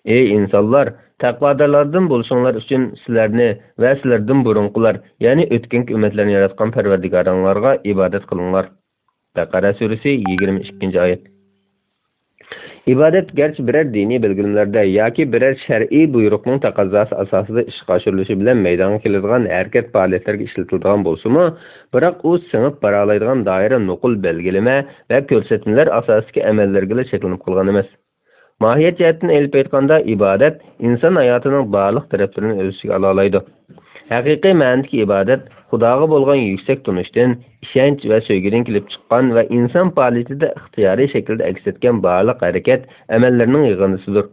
Ey insanlar, taqvadarlardan bolşanlar üçün sizlerini ve sizlerden burunqular, yani ötkenki ümmetlerini yaratkan Perverdigarlarga ibadet kılınlar. Bakara suresi 22. ayet. İbadet gerçi birer dini belgilimlerde yoki birer şer'i buyruqning taqozosi asosida ishga oshirilishi bilan maydonga keladigan harakat faoliyatlarga ishlatiladigan bo'lsa-mu, biroq u singib bora oladigan doira nuqul belgilama va ko'rsatmalar asosidagi amallarga cheklanib qolgan emas. Mahiyet jihatdan elib aytganda ibodat inson hayotining barliq taraflarini o'z ichiga ola oladi. Haqiqiy ma'nodagi ibodat Xudoga bo'lgan yuksak tunishdan, ishonch va sevgidan kelib chiqqan va inson faoliyatida ixtiyoriy shaklda aks etgan barliq harakat amallarining yig'indisidir.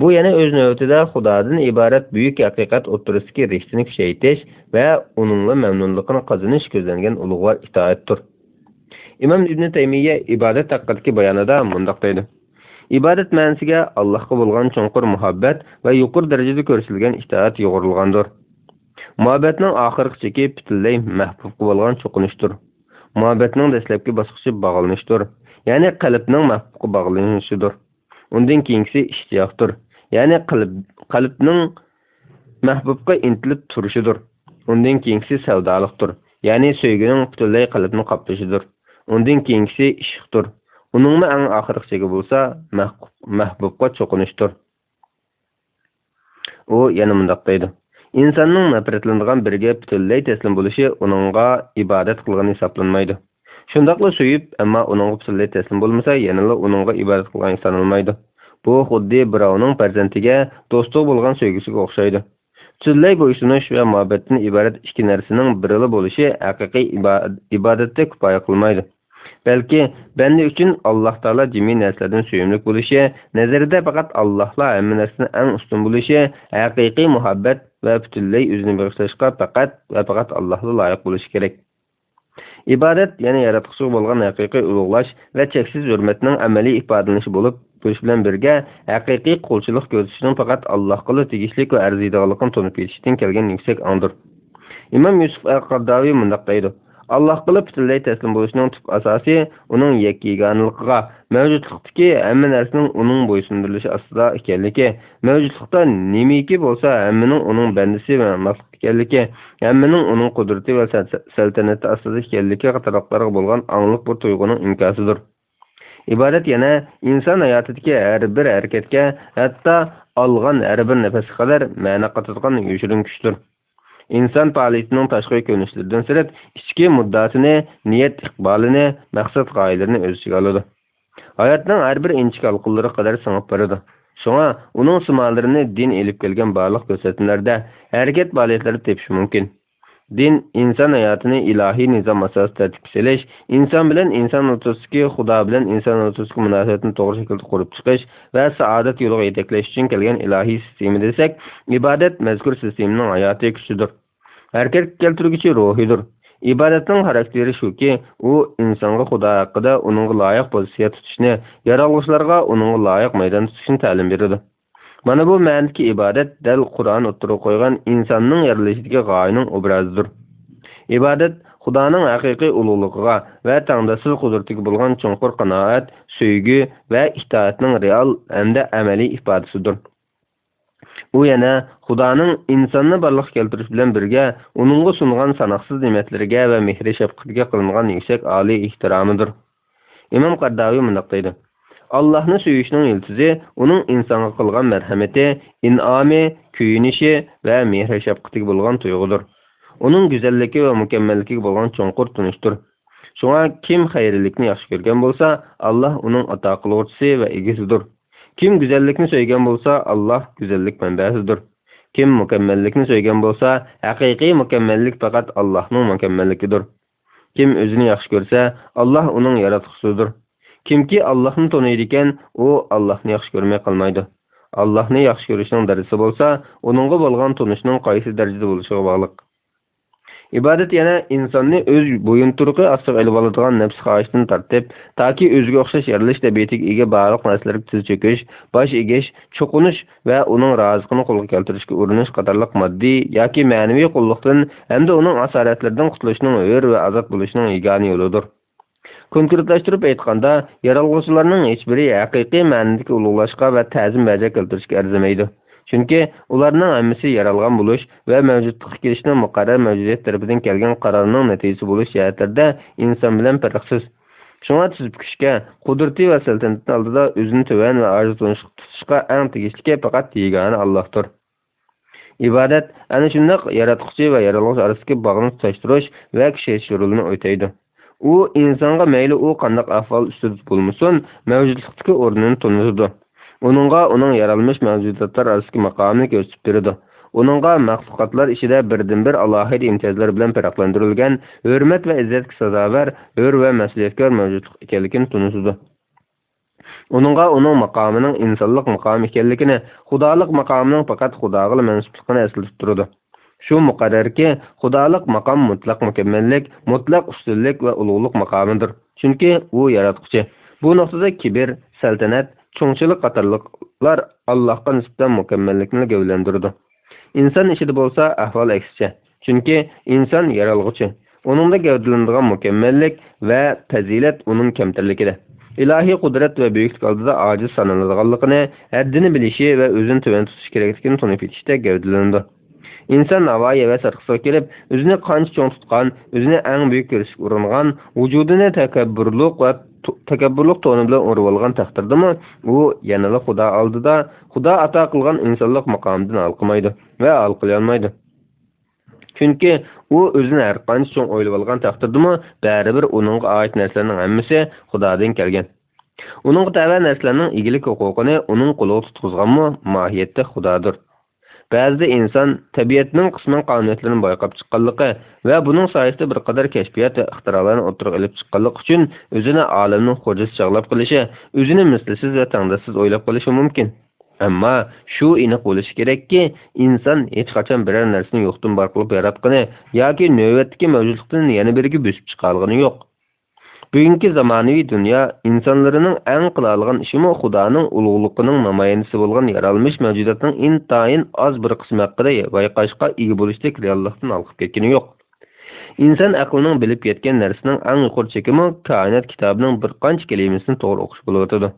Bu yana o'z navbatida Xudodan iborat buyuk haqiqat o'ttirisidagi rishtini kuchaytirish va uningla mamnunlikni qozonish ko'zlangan ulug'vor itoatdir. Imom Ibn Taymiyya ibodat haqidagi bayonida mundaq deydi: İbadet ma'nosiga Allohga bo'lgan chunqur muhabbat va yuqori darajada ko'rsatilgan itoat yo'g'rilgandir. Muhabbatning oxirgi cheki butunlay mahbubga bo'lgan cho'qinishdir. Muhabbatning dastlabki bosqichi bog'lanishdir. Ya'ni qalbning mahbubga bog'lanishidir. Undan keyingisi ishtiyoqdir. Ya'ni qalbning mahbubga intilib turishidir. Undan keyingisi savdolikdir. Ya'ni sevgining butunlay qalbni qoplashidir. Undan keyingisi ishqdir. Uningmi eng oxirgi cheki bo'lsa, mahbubga cho'qinishdir. U yana mundaq deydi: İnsanның nafratlanadigan biriga butunlay taslim bo'lishi uningga ibodat qilgan hisoblanmaydi. Shundaqla suyib, ammo uningga butunlay taslim bo'lmasa, yanada uningga ibodat qilgan hisoblanmaydi. Bu xuddi birovning farzandiga do'stlik bo'lgan sevgisiga o'xshaydi. Butunlay bo'ysunish va muhabbatdan iborat ikki narsaning birili bo'lishi haqiqiy ibodatda kifoya qilmaydi. Balki banda uchun Alloh taolo jami narsalardan suyimlik bo'lishi, nazarida faqat Allohla hamma narsadan eng ustun bo'lishi, haqiqiy muhabbat va butunlay o'zini bag'ishlashga faqat Allohga loyiq bo'lishi kerak. Ibodat yana yaratquchi bo'lgan haqiqiy ulug'lash va cheksiz hurmatning amaliy ifodalanishi bo'lib, bo'lish bilan birga haqiqiy qo'lchilik ko'rsatishning faqat Allohga tegishli va arziydiganligini tunib yetishdan kelgan yuksak angdir. Imom Yusuf al-Qardaviy mundaq deydi: Allah qilib butunlay taslim bo'lishning tub asosi uning yakkiganligiga, mavjudlikdagi hamma narsaning uning bo'ysundirilishi ostida ekanligi, mavjudlikda nimiki bo'lsa hammaning uning bandasi va mas'ul ekanligi, hammaning uning qudrati va saltanati ostida ekanligi qatorliqlarga bo'lgan onglik bir tuyg'uning inkosidir. Ibodat yana inson hayotidagi har bir harakatga, hatto olgan har bir nafasga qadar ma'no qatadigan yoshirin kuchdir. İnsan faoliyatining tashqi ko'rinishlaridan sirat ichki muddasini, niyat iqbolini, maqsad g'oyalarini o'z ichiga oladi. Hayotning har bir inchik halqalari qadar singib boradi. Shunga uning simolarini din elib kelgan barliq ko'rsatmalarda harakat faoliyatlari tepish mumkin. Din inson hayotini ilohiy nizom asosida tartibga solish, inson bilan inson o'rtasidagi, Xudo bilan inson o'rtasidagi munosabatni to'g'ri shaklda qurib chiqish va saodat yo'liga yetaklash uchun kelgan ilohiy sistema desak, ibodat mazkur sistemaning hayotiy kuchidir. Harakat keltiruvchi ruhidir. Ibodatning xarakteri shuki, u insonga Xudo haqida uningga loyiq pozitsiya tutishni, yaralg'ishlarga uningga loyiq maydon tutishni ta'lim beradi. Mana bu ma'nodagi ibodat dal Qur'on o'ttirib qo'ygan insonning yaratılishidagi g'oyaning obrazidir. Ibodat Xudoning haqiqiy ulug'ligiga va tangdasiz qudratiga bo'lgan chunqur qanoat, sevgi va itoatning real hamda amaliy ifodasidir. U yana Xudoning insonni barliq keltirish bilan birga uningga sungan sanoqsiz ne'matlariga va mehri shafqatiga qilingan yuksak oliy ehtiromidir. Imom Qardaviy mundoq deydi: Allohni suyishning yiltizi uning insonga qilgan marhamati, in'omi, kuyinishi va mehri shafqatiga bo'lgan tuyg'udir. Uning go'zalligi va mukammalligiga bo'lgan cho'nqur tunishdir. Shunga kim xayrlikni yaxshi ko'rgan bo'lsa, Alloh uning ato qiluvchisi va egasidir. Kim go'zallikni so'ygan bo'lsa, Alloh go'zallik manbasidir. Kim mukammallikni so'ygan bo'lsa, haqiqiy mukammallik faqat Allohning mukammalligidir. Kim o'zini yaxshi ko'rsa, Alloh uning yaratuvchisidir. Kimki Allohni taniydi ekan, u Allohni yaxshi ko'rmay qolmaydi. Allohni yaxshi ko'rishning darajasi bo'lsa, uningga bo'lgan tunishning qaysi darajada bo'lishiga bog'liq. İbadet yana insonni o'z bo'yinturuqi ostiga olib oladigan nafs xohishdan tortib, toki o'ziga o'xshash yaralish tabiatiga ega barliq narsalarga tiz cho'kish, bosh egish, cho'qinish va uning roziqini qo'lga keltirishga urinish qatorliq moddiy yoki ma'naviy qulluqdan hamda uning asoratlaridan qutulishning o'r va azod bo'lishining yagona yo'lidir. Konkretlashtirib aytganda, yaralg'uvchilarning hech biri haqiqiy ma'nodagi ulug'lashga va ta'zim bajo keltirishga arzimaydi. Chunki ularning hammasi yaralgan bo'lish va mavjudlikka kelishning muqarrar mavjudiyat tarafidan kelgan qarorning natijasi bo'lish jihatlarida inson bilan farqsiz. Shunga tuzib-kuchga, qudrati va saltanati oldida o'zini tuvan va ojiz tutishga eng tegishli faqat yegona Allohdir. Ibodat ana shunday yaratuvchi va yaralg'uvchi orasidagi bog'ni tutashtirish va kuchaytirish rolini o'taydi. U insonga mayli u qanday ahvol ustida bo'lmasin, mavjudlikdagi o'rnini tunutadi. Onunğa onun yaralmış mavjudotlar arasidagi maqomini ko'rsatib beradi. Onunğa maxluqotlar ichida birdan-bir alohida imtiyozlar bilan farqlantirilgan hurmat va izzatga sazovor, hur va mas'uliyatkor mavjudlik ekanligini tunutadi. Onunğa onun maqomining insonlik maqomi ekanligini, xudolik maqomining faqat Xudoga mansubligini eslatib turadi. Shu muqarrarki, xudolik maqom mutlaq mukammallik, mutlaq ustunlik va ulug'lik maqomidir. Chunki u yaratuvchi. Bu nuqtada kibir, saltanat, cho'ngchilik qatorliqlar Allohga nisbatan mukammallikni gavlandiradi. İnson ishida bo'lsa ahvol aksicha. Chunki inson yaralg'uchi. Uningda gavdalanadigan mukammallik va fazilat uning kamtarligida. Ilohiy qudrat va buyuklik oldida ojiz sanaladiganligini, haddini bilishi va o'zini tuvan tutish kerakligini tunib yetishda gavdalanadi. İnson navoiy va sarqisga kelib, o'zini qancha cho'ng tutgan, o'zini eng buyuk ko'rishga uringan, vujudini takabburlik to'ni bilan o'rib olgan taqdirdami, u yanada Xudo oldida Xudo ato qilgan insonlik maqomidan alqimaydi va alqilay olmaydi. Chunki u o'zini har qancha cho'ng o'ylab olgan taqdirdami, baribir uningga oid narsalarning hammasi Xudodan kelgan. Uning ta'va narsalarning egilik huquqini uning qo'liga tutqizganmi, mohiyatda Xudodir. Ba'zida inson tabiatning qisman qonuniyatlarini bayqab chiqqanligi va buning soyasida bir qadar kashfiyot va ixtirolarni o'tirib olib chiqqanligi uchun o'zini olamning xo'jasi chaqlab qilishi, o'zini mislsiz va tangdasiz o'ylab qolishi mumkin. Ammo shu aniq bo'lishi kerakki, inson hech qachon biror narsani yo'qdan bor qilib yaratgani yoki navbatdagi mavjudlikdan yana biriga bo'sib chiqargani yo'q. Bugungi zamonaviy dunyo insonlarining eng qila olgan ishimi Xudoning ulug'ligining namoyandasi bo'lgan yaralmish mavjudotning intayin oz bir qismi haqida bayqashga ega bo'lishlik reallikdan olqib ketgani yo'q. Inson aqlining bilib ketgan narsaning eng yuqori chekimi koinot kitobining bir qancha kalimasini to'g'ri o'qish bo'ladi.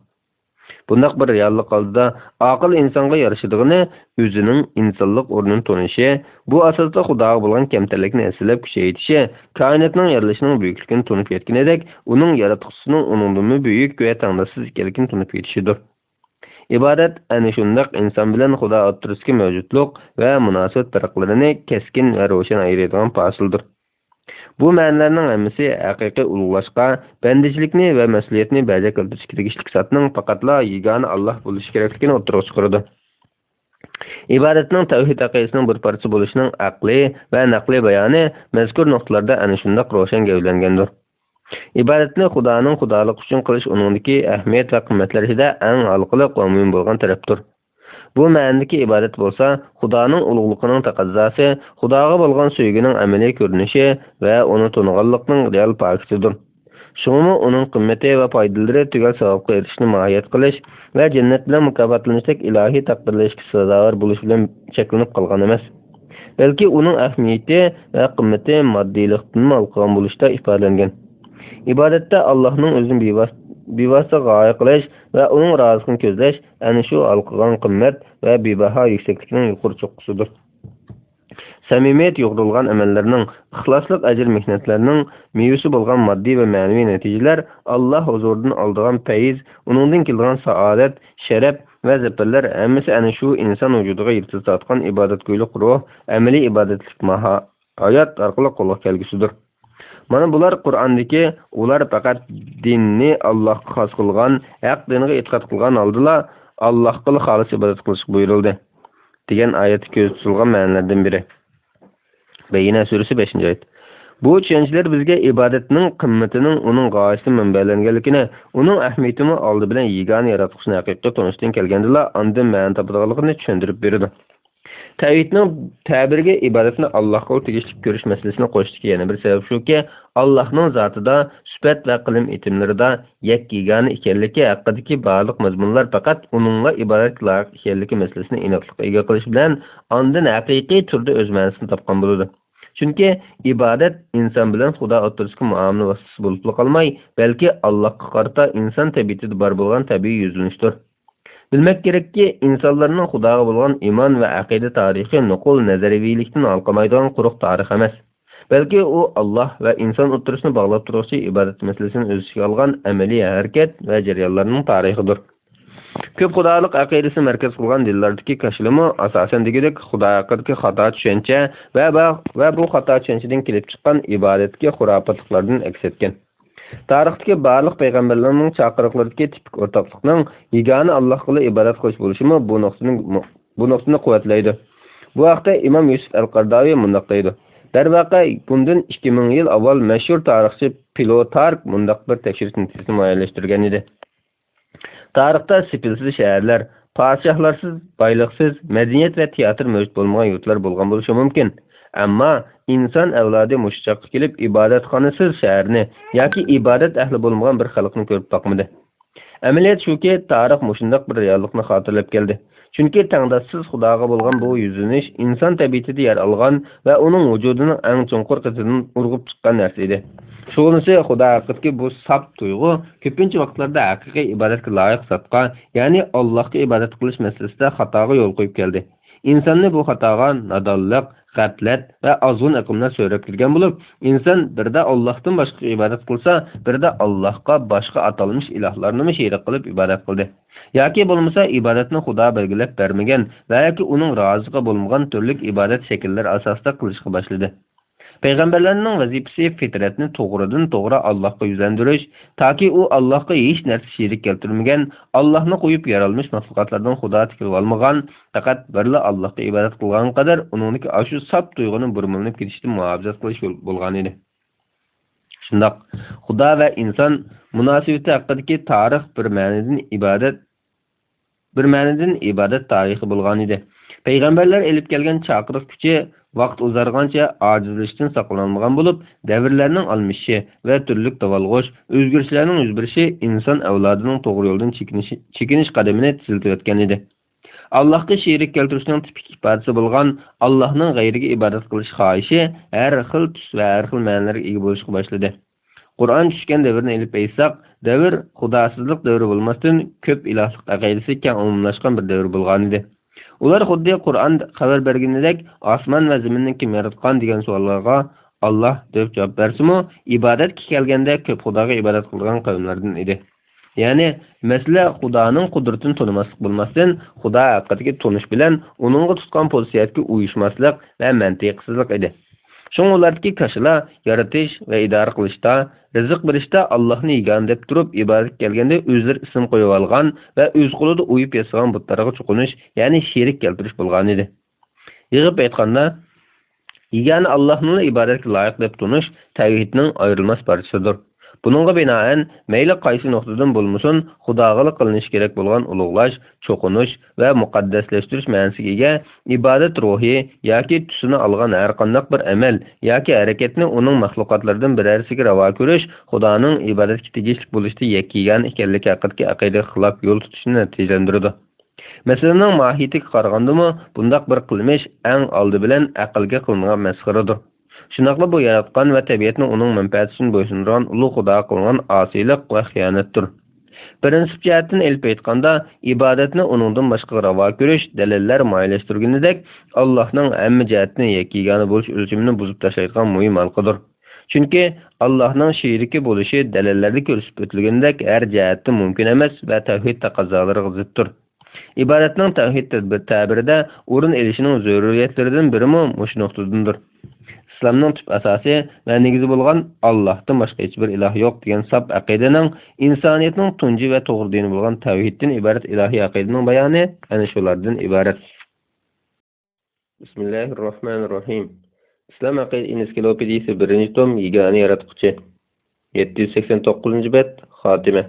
Bundaq bir reallik oldida aql insonga yarashadigini o'zining insonlik o'rnini tonishi, bu asosda Xudoga bo'lgan kamtarlikni eslab kuchaytirishi, koinotning yaratishining buyukligini tunib yetganidek, uning yaratuvchisining uningdan buyuk va tangdasiz ekanligini tunib yetishidir. Ibodat ana shundaq inson bilan Xudo o'rtasidagi mavjudlik va munosabat farqlarini keskin va ro'shan ayiradigan fasildir. Bu ma'nolarning hammasi haqiqiy ulug'lashga, bandichilikni va mas'uliyatni bajo keltirishga tegishli zotning faqatla yagona Alloh bo'lishi kerakligini o'tirib chiqaradi. Ibodatning tavhid aqidasining bir parchasi bo'lishining aqliy va naqliy bayoni mazkur nuqtalarda ana shunday ro'shan gavlangandir. Ibodatni Xudoning xudolik uchun qilish uningdagi ahamiyat va qimmatlar ichida eng alqiliq va muhim bo'lgan tarafdir. Bu ma'nodagi ibodat bo'lsa, Xudoning ulug'ligining taqozosi, Xudoga bo'lgan sevgining amaliy ko'rinishi va uni to'nig'anlikning real faktisidir. Shuningmi, uning qimmati va foydalari tugal savobga erishishni mohiyat qilish va jannat bilan mukofotlanishlik ilohiy taqdirlashga sazovor bo'lish bilan cheklanib qolgan emas. Balki uning ahamiyati va qimmati moddiylikdan olqon bo'lishda ifodalangan. Ibodatda Allohning o'zini bevosita g'oya qilish va uning roziligini ko'zlash ana shu alqilgan qimmat va bebaho yuksaklikning yuqori cho'qqisidir. Samimiyet yo'g'rilgan amallarning, ixloslik ajr mehnatlarning mevasi bo'lgan moddiy va ma'naviy natijalar Alloh huzuridan oldigan fayz, uningdan kelgan saodat, sharaf va zafarlar hammasi ana shu inson vujudiga yirtiz tortgan ibodatgo'ylik ruh, amaliy ibodatlik hayot orqali qo'lga kelgusidir. Mana bular Qur'ondagi ular faqat dinni Allohga xos qilgan, haq diniga e'tiqod qilgan holdala Allohga xolis ibodat qilish buyurildi degan oyat ko'z tutilgan ma'nolardan biri. Beyina surasi 5-oyat. Bu tushunchalar bizga ibodatning qimmatining uning g'oyasi manbalanganligini, uning ahamiyatini oldi bilan yegona yaratqushni haqiqiy tanishdan kelgandila ondan ma'no topadiganligini tushuntirib beradi. Tavhidning ta'biriga ibodatni Allohga tegishli ko'rish masalasini qo'shishga yana bir sabab shuki, Allohning zotida, sifat va qilm etimlarida yakkigani ekanligi haqidagi barliq mazmunlar faqat uningga ibodat loyiq ekanligi masalasini aniqlikqa ega qilish bilan ondan haqiqiy turda o'z ma'nosini topgan bo'ladi. Chunki ibodat inson bilan Xudo o'rtasidagi muomala vositasi bo'lib qolmay, balki Allohga qarata inson tabiatida bor bo'lgan tabiiy yuzlanishdir. Bilmek kerakki, insonlarning Xudoga bo'lgan iymon va aqida tarixi nuqul nazariylikdan olqamaydigan quruq tarix emas. Balki u Alloh va inson o'rtasini bog'lab turuvchi ibodat masalasini o'z ichiga olgan amaliy harakat va jarayonlarning tarixidir. Ko'p xudolik aqidasi markaz qilgan dillardagi kashilimi asosan degidek Xudo haqidagi xato tushuncha va bu xato tushunchadan kelib chiqqan ibodatga xurofotliklardan aks etgan. Tarixdagi barliq payg'ambarlarning chaqiriqlaridagi tipik o'rtoqlikning yagona Allohga ibodat qilish bo'lishimi bu nuqtani quvvatlaydi. Bu haqda Imom Yusuf al-Qardaviy mundaq deydi. Darvaqa bundan 2000 yil avval mashhur tarixchi Plutark mundaq bir tekshirish natijasini muayyanlashtirgan edi. Tarixda sipilsiz shaharlar, podshohlarsiz, boyliqsiz, madaniyat va teatr mavjud bo'lmagan yurtlar bo'lgan bo'lishi mumkin. Ammo inson avlodi mushtoqqa kelib ibodatxonasiz shaharni yoki ibodat ahli bo'lmagan bir xalqni ko'rib boqmadi. Amaliyat shuki, tarix mushundaq bir reallikni xotirlab keldi. Chunki tangdoshsiz Xudoga bo'lgan bu yuzlanish inson tabiatida yer olgan va uning vujudining eng chunqur qismidan urg'ib chiqqan narsa edi. Shunisi Xudo haqidagi bu saf tuyg'u ko'pincha vaqtlarda haqiqiy ibodatga loyiq zotga, ya'ni Allohga ibodat qilish masalasida xatoga yo'l qo'yib keldi. İnsonni bu xatoga nodonlik, g'aflat va ozg'un aqllar so'rab kirgan bo'lib, inson birda Allohdan boshqa ibodat qilsa, birda Allohga boshqa atalmish ilohlarni sherik qilib ibodat qildi. Yoki bo'lmasa ibodatni Xudo belgilab bermagan va yoki uning roziligi bo'lmagan turli ibodat shakllari asosida qilishga boshladi. Peygamberlerinin vazifesi fitretini to'g'ridan to'g'ri Allohga yuzlandirish, toki u Allohga hech narsa sherik keltirmagan, Allohni qo'yib yaralmış mahluqotlardan Xudo tikilib olmagan, faqat birla Allohga ibodat qilgan qadar uningki shu sap tuyg'uni burmilinib ketishdan muhofazat qilish bo'lgan edi. Shundoq, Xudo va inson munosabati haqidagi tarix bir ma'nidan ibodat tarixi bo'lgan edi. Peygamberler elib kelgan chaqiriq kuchi vaqt uzargancha ojizlashdan saqlanmagan bo'lib, davrlarning almishi va turli davolg'osh, o'zgarishlarning yuz berishi inson avlodining to'g'ri yo'ldan chekinish qadamini tiziltib o'tgan edi. Allohga sherik keltirishning tipik ifodasi bo'lgan Allohning g'ayriga ibodat qilish xohishi har xil tus va har xil ma'nolarga ega bo'lishga boshladi. Qur'on tushgan davrni elib aytsak, davr xudosizlik davri bo'lmasdan ko'p ilohlik aqidasi keng umumlashgan bir davr bo'lgan edi. Ular xuddi Qur'on xabar berganidek osmon va zaminni kim yaratgan degan savollarga Alloh deb javob bersimi, ibodatga kelganda ko'p Xudoga ibodat qilgan qavmlardan edi. Ya'ni, masala Xudoning qudratini tonimaslik bo'lmasdan, Xudo haqidagi tonish bilan uningga tutgan pozitsiyasiga uyushmaslik va mantiqsizlik edi. Shunga ulardagi kashilar yaratish va idora qilishda, rizq berishda Allohni yegan deb turib ibodat kelganda o'zlari ism qo'yib olgan va o'z qo'lida o'yib yasagan butlarga cho'qinish, ya'ni sherik keltirish bo'lgan edi. Yig'ib aytganda, yegan Allohni ibodatga loyiq deb tunish tavhidning ayrilmas parchasidir. Buningga binoan mayli qaysi nuqtadan bo'lmasin, Xudoga qilinish kerak bo'lgan ulug'lash, cho'qinish va muqaddaslashtirish ma'nosiga ega ibodat ruhi yoki tusini olgan har qanday bir amal yoki harakatni uning mahluqotlaridan birarsiga ravo ko'rish Xudoning ibodatga tegishli bo'lishda yakkigan ekanligi haqidagi aqidaga xilof yo'l tutishni natijalantiradi. Masalaning mohiyatiga qaragandimi, bundaq bir qilmish eng oldi bilan aqlga qilingan masxaradir. Shunaqla bu yaratgan va tabiatni uning manfaati uchun bo'ysundiran ulug' Xudo qilgan osiylik va xiyonatdir. Prinsip jihatdan elib aytganda, ibodatni uningdan boshqa ravo ko'rish dalillar muayyanlashtirganidek Allohning hamma jihatdan yegana bo'lish o'lchimini buzib tashlaydigan muhim halqadir. Chunki Allohning sheriki bo'lishi dalillarda ko'rsatib o'tilgandek har jihatdan mumkin emas va tavhid taqozolariga ziddir. İbadetning tavhid ta'birida o'rin elishining zaruriyatlaridan biri mush nuqtadandir. İslamning tub asosi va negizi bo'lgan Allohdan boshqa hech bir iloh yo'q degan sab aqidaning insoniyatning tunji va to'g'ri dini bo'lgan tavhiddan iborat ilohiy aqidaning bayoni ana shulardan iborat. Bismillahirrohmanirrohim. İslam aqida ensiklopediyasi 1-tom yagona yaratquchi. 789-bet xotima.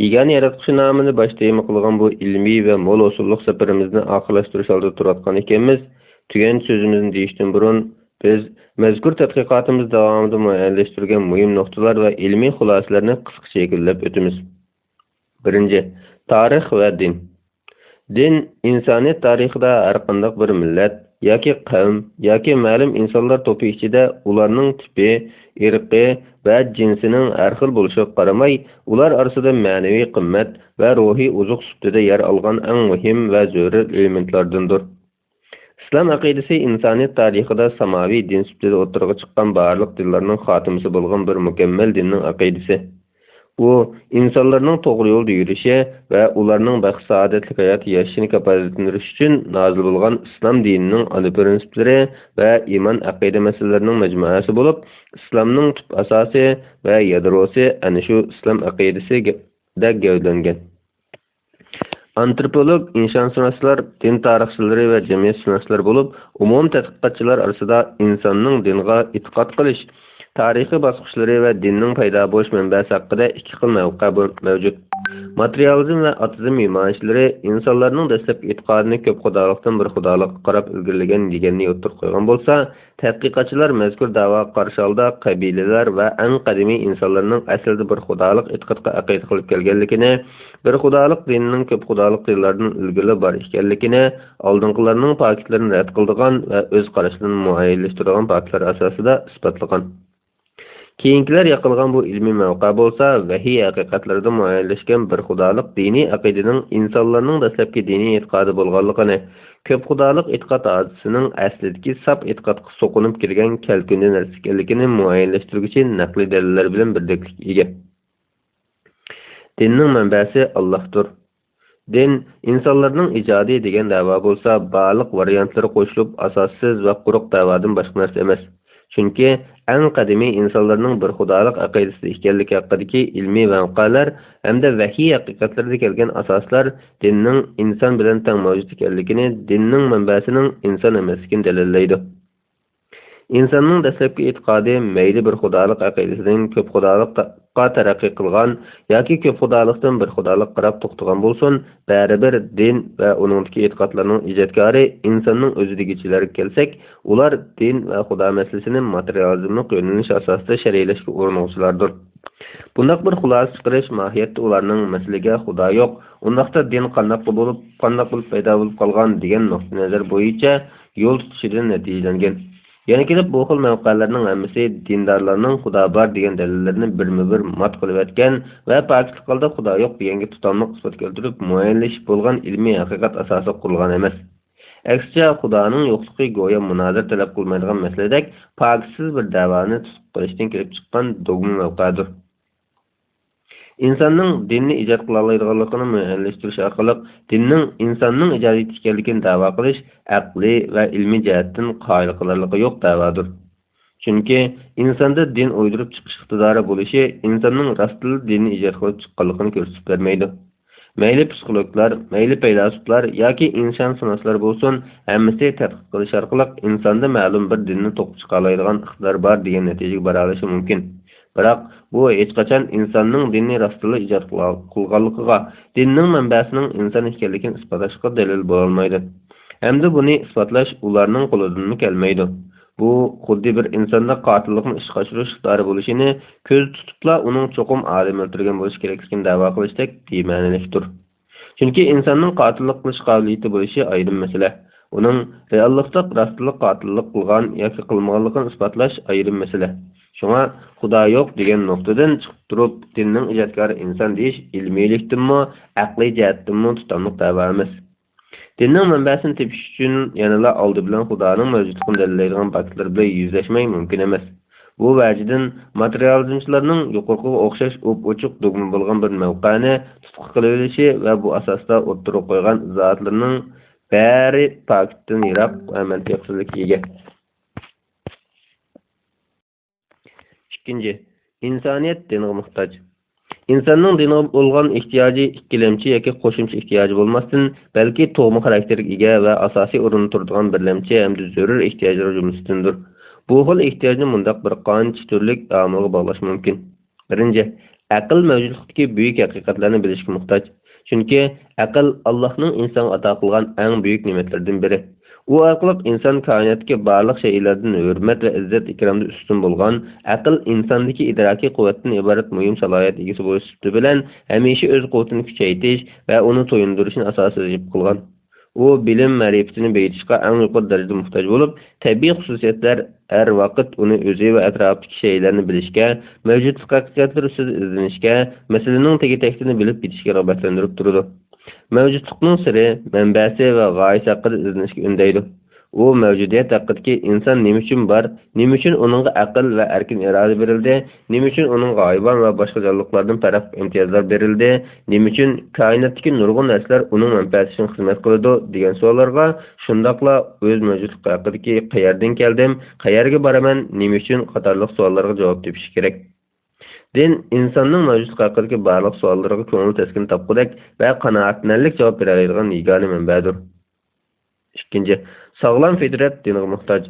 Yagona yaratquchi nomini boshlaymi qilgan bu ilmiy va mo'l usulliq safarimizni oxirlashtirish oldida turayotgan ekanmiz. Tugan so'zimizni deyishdan burun biz mazkur tadqiqotimiz davomida muayyanlashtirgan muhim nuqtalar va ilmiy xulosalarni qisqacha yakundab o'tamiz. 1. Tarix va din. Din insoniyat tarixida har qanday bir millat yoki qavm yoki ma'lum insonlar to'pi ichida ularning tipi, irqi va jinsining har xil bo'lishiga qaramay, ular orasida ma'naviy qimmat va ruhiy uzuq sifatida yer olgan eng muhim va zarur elementlardandir. İslam aqidasi insoniyat tarixida samoviy din sifatida o'tirg'i chiqqan barliq dinlarning xotimasi bo'lgan bir mukammal dinning aqidasi. U insonlarning to'g'ri yo'lda yurishi va ularning baxt saodatli hayot yashashini kafolatlandirish uchun nozil bo'lgan islom dinining ana prinsiplari va iymon aqida masalalarining majmuasi bo'lib, islomning tub asosi va yadrosi ana shu islom aqidasida gavdalangan. Antropolog, insonshunoslar, din tarixchilari va jamiyatshunoslar bo'lib, umum tadqiqotchilar orasida insonning dinga e'tiqod qilish tarixiy bosqichlari va dinning paydo bo'lish manbasi haqida ikki xil mavqe mavjud. Materializm va atizm yo'nalishlari insonlarning dastlabki e'tiqodini ko'p xudolikdan bir xudolikqa qarab ilgirlagan deganni o'tirib qo'ygan bo'lsa, tadqiqotchilar mazkur da'vo qarshi holda qabilalar va eng qadimiy insonlarning aslida bir xudolik e'tiqodga aqida qilib kelganligini, bir xudolik dinining ko'p xudolik dinlaridan ilgili bor ekanligini, oldingilarning pokitlarini rad qildigan va o'z qarashlarini muayyanlashtirgan pokitlar asosida isbotlagan. Keyingilar yaqilgan bu ilmiy mavqe bo'lsa, vahiy haqiqatlarida muayyanlashgan bir xudolik diniy aqidaning insonlarning dastlabki diniy e'tiqodi bo'lganligini, ko'p xudolik e'tiqod hodisining aslidagi sap e'tiqodga so'qinib kirgan kalkunda narsa ekanligini muayyanlashtiruvchi naqliy dalillar bilan birdeklik ega. Dinning manbasi Allohdir. Din insonlarning ijodiy degan da'vo bo'lsa, barliq variantlari qo'shilib asossiz va quruq da'vodan boshqa narsa emas. Chunki eng qadimiy insonlarning bir xudolik aqidasida ekanligi haqidagi ilmiy voqealar hamda vahiy haqiqatlarida kelgan asoslar dinning inson bilan teng mavjud ekanligini, dinning manbasining inson emasligini dalillaydi. İnsanның dastlabki e'tiqodi mayli bir xudolik aqidasidan ko'p xudolikqa taraqqiy qilgan yoki ko'p xudolikdan bir xudolik qarab to'xtagan bo'lsin, baribir din va uningdagi e'tiqodlarning ijodkori insonning o'zidagichilarga kelsak, ular din va xudo masalasini materializmni qo'llanish asosida shar'iylashga urinuvchilardir. Bundaq bir xulosa chiqarish mohiyatda ularning masalaga xudo yo'q, undaqda din qanday bo'lib paydo bo'lib qolgan degan nuqtai nazar bo'yicha yo'l tutishidan natijalangan. Yani kelib bu xil mavqelarning hammasi dindorlarning xudo bor degan dalillarni birma-bir mat qilib o'tgan va pokitlik holda xudo yo'q deganga tutamliq isbot keltirib muayyanlashib bo'lgan ilmiy haqiqat asosiga qurilgan emas. Aksicha xudoning yo'qligi go'yo munozir talab qilmaydigan masaladak pokitsiz bir da'voni tutib qilishdan kelib chiqqan dogma mavqedir. İnsanның dinni ijod qila oladiganligini muayyanlashtirish orqali dinning insonning ijodiyati ekanligini da'vo qilish aqliy va ilmiy jihatdan qoyil qilarligi yo'q da'vodir. Chunki insonda din o'ydirib chiqish iqtidori bo'lishi insonning rostli dinni ijod qilib chiqqanligini ko'rsatib bermaydi. Mayli psixologlar, mayli faylasuflar yoki insonshunoslar bo'lsin, hammasi tadqiq qilish orqali insonda ma'lum bir dinni to'qib chiqa oladigan iqtidor bor degan natijaga bora olishi mumkin. Biroq bu hech qachon insonning dinni rostli ijod qilganligiga, dinning manbasining inson ekanligini isbotlashga dalil bo'la olmaydi. Hamda buni isbotlash ularning qo'lidan kelmaydi. Bu xuddi bir insonda qotillikni ishga oshirish iqtidori bo'lishini ko'z tutibla uning cho'qim odam o'ldirgan bo'lishi kerakligini da'vo qilishdek bema'nilikdir. Chunki insonning qotillik qilish qobiliyati bo'lishi ayrim masala. Uning reallikda rostli qotillik qilgan yoki qilmaganligini isbotlash ayrim masala. Şuna Xudo yo'q degan nuqtadan chiqib turib, dinning ijodkori inson deyish ilmiylikdanmi, aqliy jihatdanmi tutamliq da'vo emas. Dinning manbasini tepish uchun yanada oldi bilan Xudoning mavjudligini dalillaydigan faktlar bilan yuzlashmay mumkin emas. Bu vajidan materializmchilarning yuqoriga o'xshash ochiq dogma bo'lgan bir mavqani tutqi qilib olishi va bu asosda o'ttirib qo'ygan zotlarning bari faktdan yiroq va mantiqsizlikka ega. İkinci, insoniyat diniga muhtoj. İnsanның dinga bo'lgan ehtiyoji ikkilamchi yoki qo'shimcha ehtiyoji bo'lmasdan, balki to'g'ma xarakterga ega va asosiy o'rinda turadigan birlamchi hamda zarur ehtiyojlar jumlasidandir. Bu xil ehtiyojni mundaq bir qancha turli omilga bog'lash mumkin. Birinchi, aql mavjudlikdagi buyuk haqiqatlarni bilishga muhtoj. Chunki aql Allohning insonga ato qilgan eng buyuk ne'matlardan biri. U orqali inson koinotga barliq shaylardan hurmat va izzat ikromda ustun bo'lgan, aql insondagi idrokiy quvvatdan iborat muhim salohiyat egasi bo'lish bilan hamisha o'z quvvatini kuchaytirish va uni to'yindirishni asosiy qilgan. U bilim ma'rifatini beyitishga eng yuqori darajada muhtoj bo'lib, tabiiy xususiyatlar har vaqt uni o'zi va atrofdagi shaylarni bilishga, mavjud haqiqatlar ustida izlanishga, masalaning tegi-taktini bilib bitishga rag'batlantirib turadi. Mavjudlikning siri, manbasi va g'oyasi haqida izlanishga undaydi. U mavjudiyat haqidagi inson nima uchun bor, nima uchun uningga aql va erkin iroda berildi, nima uchun uningga hayvon va boshqa jonlilardan farq imtiyozlar berildi, nima uchun koinotdagi nurg'un narsalar uning manfaati uchun xizmat qiladi degan savollarga, shundaqla o'z mavjudligi haqidagi qayerdan keldim, qayerga boraman, nima uchun qatorliq savollarga javob topish kerak. Din insonning mavjudligi haqidagi barliq savollarga ko'ngil taskin topqudak va qanoatlanarlik javob beradigan yagona manbadir. Ikkinchi, sog'lom fitrat dinga muhtoj.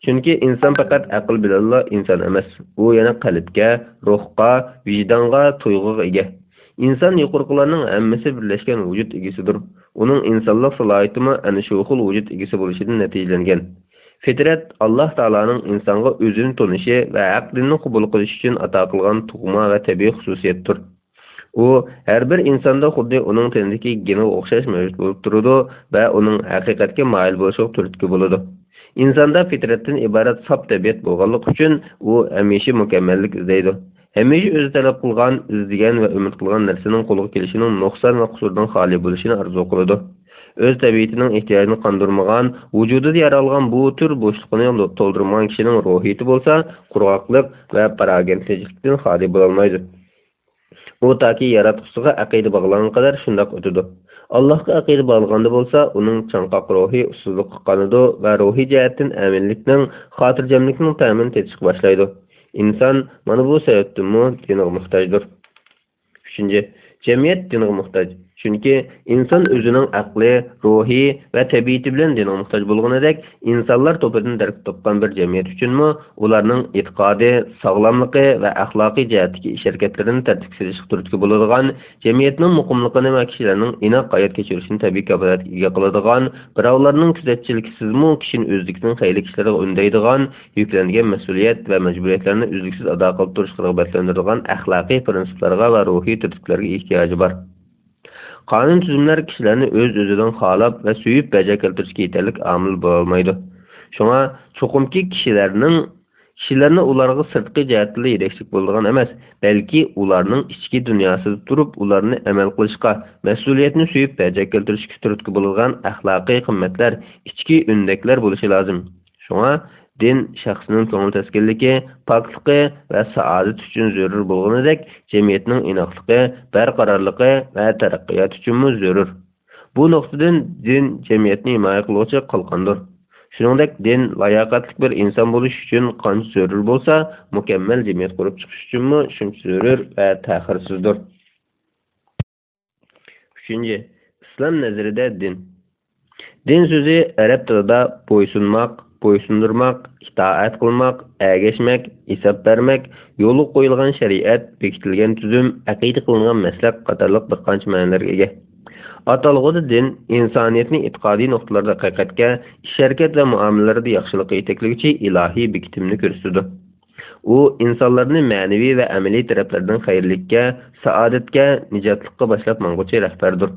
Chunki inson faqat aql bilan inson emas, u yana qalbga, ruhga, vijdonga, tuyg'uga ega. Inson yuqoriqilarning hammasi birlashgan vujud egasidir. Uning insonlik salohiyatimi ana shu xil vujud egasi bo'lishidan natijalangan. Fitrat Alloh taolaning insonga o'zini tonishi va aqlini qabul qilish uchun ato qilgan tug'ma va tabiiy xususiyatdir. U har bir insonda xuddi uning tenidagi geni o'xshash mavjud bo'lib turadi va uning haqiqatga moyil bo'lishiga turtki bo'ladi. Insonda fitratdan iborat sof tabiat bo'lganligi uchun u hamisha mukammallik izlaydi. Hamisha o'zi talab qilgan, izlagan va umid qilgan narsaning qo'lga kelishining nuqson va qusurdan xoli bo'lishini orzu qiladi. O'z tabiatining ehtiyojini qondirmagan, vujudida yaralgan bu tür bo'shliqni to'ldirmagan kishining ruhiyati bo'lsa, qurg'oqlik va paragentlikdan xoli bo'lolmaydi. U toki yaratquchiga aqida bog'langan qadar shundoq o'tadi. Allohga aqida bog'laganda bo'lsa, uning chanqoq ruhiy ustunlik qiladi va ruhiy jihatdan aminlikning, xotirjamlikning ta'min etishga boshlaydi. Inson mana bu sababdan dinga muhtojdir. 3. Jamiyat dinga muhtoj. Chunki inson o'zining aqli, ruhiy va tabiati bilan dinga muhtoj bo'lganidek, insonlar to'pidan dark topgan bir jamiyat uchunmi, ularning e'tiqodi, sog'lomligi va axloqiy jihatdagi ish harakatlarini tartibga solishga turtki bo'ladigan, jamiyatning muqimligini va kishilarning inoq hayot kechirishini tabiiy kafolatga ega qiladigan, birovlarning kuzatchilikisizmi kishining o'zligining xayli kishilarga undaydigan, yuklangan mas'uliyat va majburiyatlarni uzluksiz ado qilib turishga rag'batlantiradigan axloqiy prinsiplarga va ruhiy tartiblarga ehtiyoji bor. Qonun tuzumlar kishilarni o'z-o'zidan xolab va suyib baja keltirishga yetarlik omil bo'lmaydi. Shunga cho'qimki kishilarni ularga sirtqi jihatdan yetakchilik bo'ladigan emas, balki ularning ichki dunyosida turib, ularni amal qilishga, mas'uliyatni suyib baja keltirishga turtki bo'ladigan axloqiy qimmatlar, ichki undaklar bo'lishi lozim. Shunga din shaxsning ko'ngil taskinligi, pokligi va saodat uchun zarur bo'lganidek, jamiyatning inoqligi, barqarorligi va taraqqiyot uchun zarur. Bu nuqtadan din jamiyatni himoya qiluvchi qalqondir. Shuningdek, din layoqatli bir inson bo'lish uchun qancha zarur bo'lsa, mukammal jamiyat qurib chiqish uchunmi shuncha zarur va ta'xirsizdir. 3. Islom nazarida din. Din so'zi arab tilida bo'ysunmoq, bo'ysundurmoq, itoat qilmoq, ergashmak, hisob bermak, yo'li qo'yilgan shariat, bekitilgan tuzum, aqida qilingan maslak qatorliq bir qancha ma'nolarga ega. Atalg'uda din insoniyatning e'tiqodiy nuqtalarida haqiqatga, ish-harakat va muomalalarda yaxshilikqa yetaklovchi ilohiy bekitimni ko'rsatadi. U insonlarni ma'naviy va amaliy taraflardan xayrlikka, saodatga, nijotlikka boshlab mang'uchi rahbardir.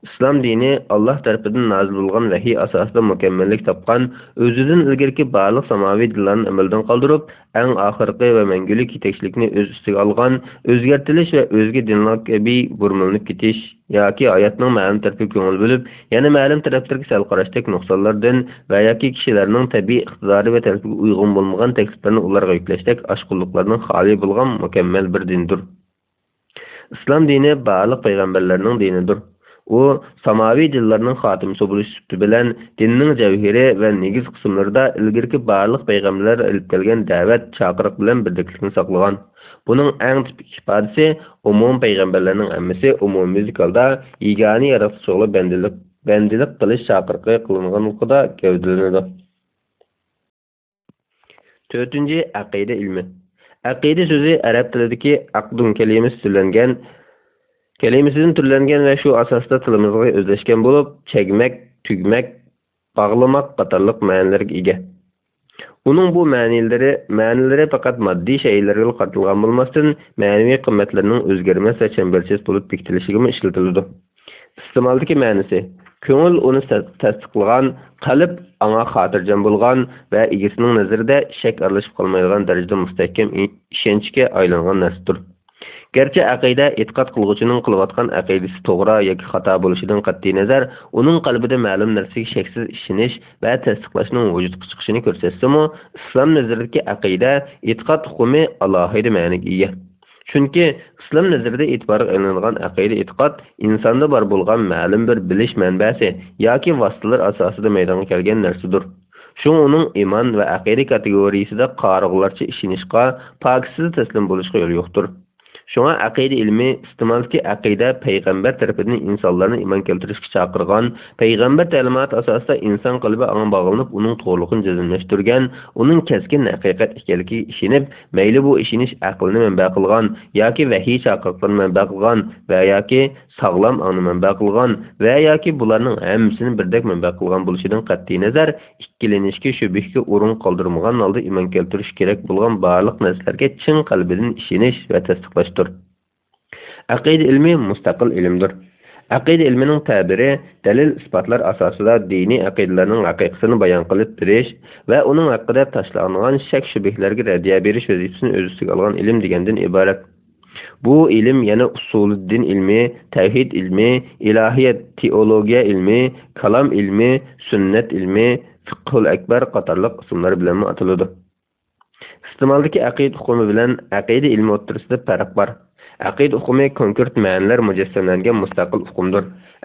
İslam dini Allah tarafidan nazil bo'lgan vahiy asosida mukammallik topgan, o'zidan ilgirki barliq samoviy dinlarni amaldan qoldirib, eng oxirgi va mangulik yetakchilikni o'z ustiga olgan, o'zgartirish va o'zga dinlar kabi burmilinib ketish yoki hayotning ma'lum tarafiga ko'ngil bo'lib, yana ma'lum taraflarga sal qarashdek nuqsonlardan va yoki kishilarning tabiiy iqtidori va tarbiyaga uyg'un bo'lmagan takliflarni ularga yuklashdek oshqulliqlardan xoli bo'lgan mukammal bir dindir. İslam dini barliq payg'ambarlarning dinidir. U samoviy dinlarning xotimasi bo'lish sifati bilan dinning javhiri va negiz qismlarida ilgirki barliq payg'ambarlar ilib kelgan da'vat chaqiriq bilan birdiklikni saqlagan. Buning eng tipik ifodasi umum payg'ambarlarning hammasi umumiy holda yagona yaratuvchiga bandilik qilish chaqiriqi qilinganligida gavdalanadi. 4. Aqida ilmi. Aqida so'zi arab tilidagi aqdun kelimesidan türlengen ve şu asasda tilimizga özleşken bulup, çekmek, tügmek, bağlamak qatarlıq ma'nilarga ega. Uning bu ma'nilari faqat moddiy shaylarga qartilgan bo'lmasdan, ma'naviy qimmatlarning o'zgarmas va chambarchas bo'lib bekitilishiga ishlatiladi. Iste'moldagi ma'nisi: ko'ngil uni tasdiqlagan, qalb anga xotirjam bo'lgan va egasining nazarida shak aralashib qolmaydigan darajada mustahkam ishonchga aylangan narsadir. Gerçi aqida e'tiqod qilguvchining qilayotgan aqidasi to'g'ri yoki xato bo'lishidan qat'iy nazar, uning qalbida ma'lum narsaga shaksiz ishonish va tasdiqlashning vujudga chiqishini ko'rsatsa-mu, islom nazaridagi aqida e'tiqod hukmi alohida ma'noga ega. Chunki islom nazarida e'tiborga olinadigan aqida e'tiqod insonda bor bo'lgan ma'lum bir bilish manbasi yoki vositalar asosida maydonga kelgan narsadir. Shu uning iymon va aqida kategoriyasida qarog'larcha ishonishga, pokiza taslim bo'lishga yo'l yo'qdir. Şuna aqida ilmi iste'molki aqida payg'ambar tarafidan insonlarni iymon keltirishga chaqirgan, payg'ambar ta'limoti asosida inson qalbi anga bog'lanib, uning to'g'riligini jazmlashtirgan, uning keskin haqiqat ekanligiga ishonib, mayli bu ishonish aqlni manba qilgan yoki vahiy chaqiriqlarni manba qilgan va yoki sog'lom ongni manba qilgan va yoki bularning hammasini birdek manba qilgan bo'lishidan qat'iy nazar, ikkilanishga, shubhga o'rin qoldirmagan holda iymon keltirish kerak bo'lgan barliq narsalarga chin qalbidan ishonish va tasdiqlash. Aqida ilmi mustaqil ilmdir. Aqida ilmining ta'biri dalil isbotlar asosida diniy aqidalarning haqiqatini bayon qilib berish va uning haqida tashlangan shak shubhalarga radiya berish vazifasini o'z ustiga olgan ilm degandan iborat. Bu ilm yana usuluddin ilmi, tavhid ilmi, ilohiyat, teologiya ilmi, kalam ilmi, sunnat ilmi, fiqhul akbar qatorliq ismlar bilan ataladi. İste'moldagi aqida hukmi bilan aqida ilmi o'rtasida farq bor. Aqida hukmi konkret ma'nolar mujassamlangan mustaqil hukmdir.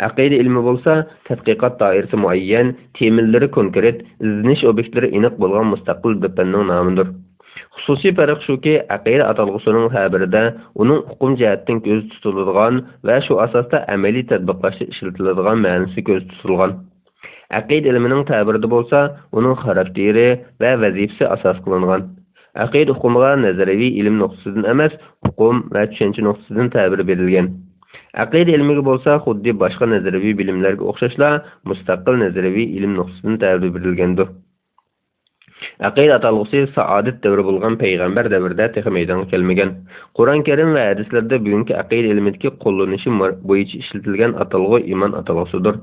Aqida ilmi bo'lsa, tadqiqot doirasi muayyan, temillari konkret, izlanish obyektlari aniq bo'lgan mustaqil bir fanning nomidir. Xususiy farq shuki, aqida atalg'usining xabarida uning hukm jihatdan ko'z tutiladigan va shu asosda amaliy tatbiqlashda ishlatiladigan ma'nosi ko'z tutilgan. Aqida ilmining ta'birida bo'lsa, uning xarakteri va vazifasi asos qilingan. Aqida hukmiga nazariy ilm nuqtasidan emas, hukm va tushuncha nuqtasidan ta'bir berilgan. Aqida ilmiga bo'lsa, xuddi boshqa nazariy bilimlarga o'xshashla, mustaqil nazariy ilm nuqtasidan ta'bir berilgandir. Aqida atalg'usi saodat davri bo'lgan payg'ambar davrida texi maydonga kelmagan. Qur'on Karim va hadislarda bugungi aqida ilmidagi qo'llanishi bo'yicha ishlatilgan atalg'u iymon atalg'usidir.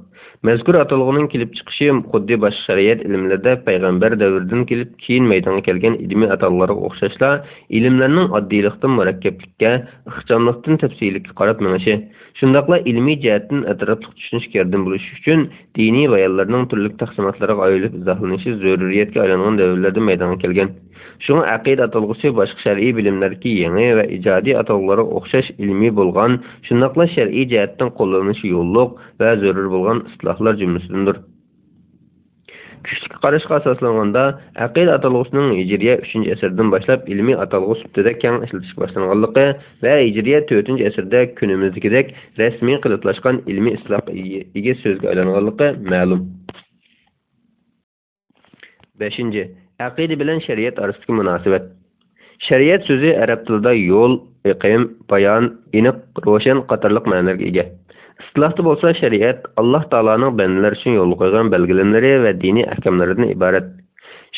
Mazkur atalg'uning kelib chiqishi xuddi boshqa shariat ilmlarida payg'ambar davridan kelib keyin maydonga kelgan ilmiy atalg'ularga o'xshashla, ilmlarning oddiylikdan murakkablikka, ixchamlikdan tafsillikka qarab menishi, shundaqla ilmiy jihatdan atrofli tushunish kerak bo'lishi uchun diniy bayonlarning turli taqsimotlariga ayrılib izohlanishi zaruriyatga aylangan davrlarda maydonga kelgan. Şuna aqida atalg'usi boshqa shar'iy bilimlarga yangi va ijodiy atalg'ularga o'xshash ilmiy bo'lgan, shundaqla shar'iy jihatdan qo'llanishi yo'lliq va zarur bo'lgan islohlar jumlasidandir. Kuchli qarashga asoslanganda, aqida atalg'usining Hijriya 3-asrdan boshlab ilmiy atalg'u sifatida keng ishlatishga boshlanganligi va Hijriya 4-asrda kunimizdagidek rasmiy qilitlashgan ilmiy islohga so'zga aylanganligi ma'lum. 5. Aqida bilan shariat orasidagi munosabat. Shariat so'zi arab tilida yo'l, iqim, bayon, aniq, ro'shan qatorliq ma'nolarga ega. Istilohda bo'lsa, shariat Alloh taolaning bandalar uchun yo'l qo'ygan belgilanmalari va diniy ahkomlaridan iborat.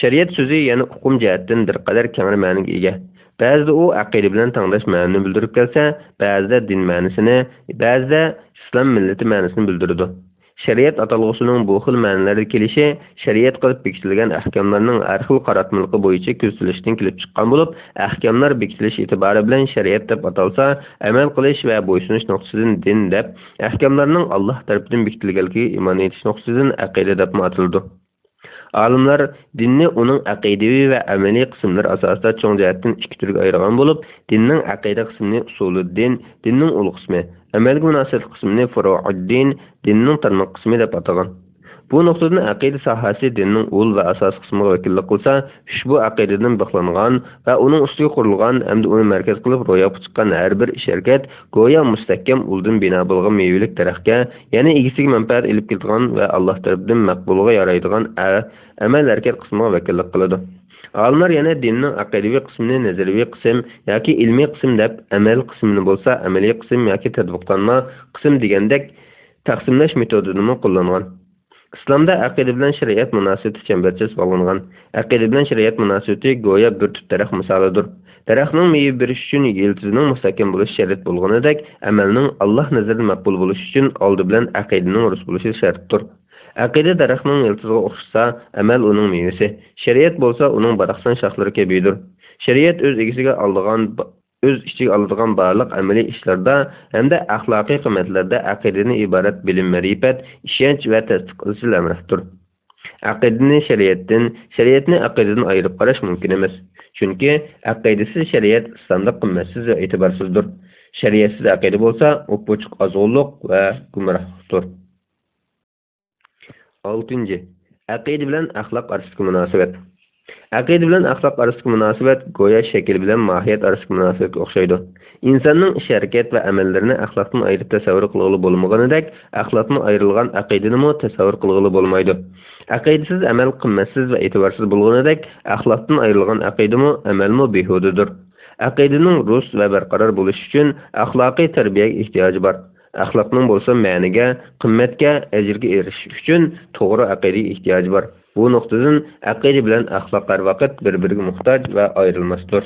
Shariat so'zi yana hukm jihatdan bir qadar keng ma'noga ega. Ba'zida u aqida bilan tanglash ma'nini bildirib kelsa, ba'zida din ma'nisini, ba'zida islom millati ma'nisini bildiradi. Şeriat atalg'usining bu xil ma'nolarda kelishi shariat qilib bekitilgan ahkamlarning har xil qaratmiligi bo'yicha ko'zlashdan kelib chiqqan bo'lib, ahkamlar bekitilish e'tibori bilan shariat deb atalsa, amal qilish va bo'ysunish nuqtasidan din deb, ahkamlarning Alloh tomonidan bekitilganligiga iymon etish nuqtasidan aqida deb ataladi. Alimlar dinni uning aqidaviy va amaliy qismlari asosida cho'ng jihatdan ikki turga ayirgan bo'lib, dinning aqida qismini usuluddin, dinning ul qismi, amalga munosib qismini furuuddin, dinning tarmoq qismi deb atagan. Bu nuqtadan aqida sohasi dinning ul va asos qismiga vakillik qilsa, ushbu aqidadan bog'langan va uning ustiga qurilgan hamda uni markaz qilib ro'yobga chiqqan har bir ish harakat go'yo mustahkam uldan bino bo'lgan mevilik daraxtga, ya'ni egisiga manfaat ilib keladigan va Alloh tomonidan maqbulga yaraydigan amal harakat qismiga vakillik qiladi. Olimlar yana dinning aqidaviy qismini nazariy qism yoki ilmiy qism deb, amal qismini bo'lsa amaliy qism yoki tadbiqlanma qism degandek taqsimlash metodini qo'llangan. İslamda aqida bilan shariat munosabati chambarchas bog'langan. Aqida bilan shariat munosabati go'yo bir tut daraxt misolidir. Daraxtning meva berish uchun yiltizining mustahkam bo'lishi shart bo'lganidek, amalning Alloh nazarida maqbul bo'lishi uchun oldi bilan aqidaning rus bo'lishi shartdir. Aqida daraxtning yiltiziga o'xshasa, amal uning mevasi. Shariat bo'lsa uning baraqsan shoxlari kabidir. Shariat o'z ichiga oladigan barliq amaliy ishlarda hamda axloqiy qiymatlarda aqidadan iborat bilim, ma'rifat, ishonch va tasdiq qilish amrdir. Aqidani shariatdan, shariatni aqidadan ayirib qarash mumkin emas. Chunki aqidasiz shariat islomda qimmatsiz va e'tiborsizdir. Shariatsiz aqida bo'lsa, o'pochiq azg'unlik va gumrohlikdir. 6. Aqida bilan axloq orasidagi munosabat. Aqida bilan axloq orasidagi munosabat go'yo shakl bilan mohiyat orasidagi munosabatga o'xshaydi. Insonning ish harakat va amallarini axloqdan ayirib tasavvur qilg'ili bo'lmaganidek, axloqdan ayrilgan aqidani ham tasavvur qilg'ili bo'lmaydi. Aqidasiz amal qimmatsiz va e'tiborsiz bo'lganidek, axloqdan ayrilgan aqidami amalmi behudadir. Aqidaning rus va barqaror bo'lishi uchun axloqiy tarbiyaga ehtiyoji bor. Axloqning bo'lsa ma'niga, qimmatga, ajrga erishish uchun to'g'ri aqidaga ehtiyoji bor. Bu nuqtadan aqida bilan axloq har vaqt bir-biriga muhtoj va ayrilmasdir.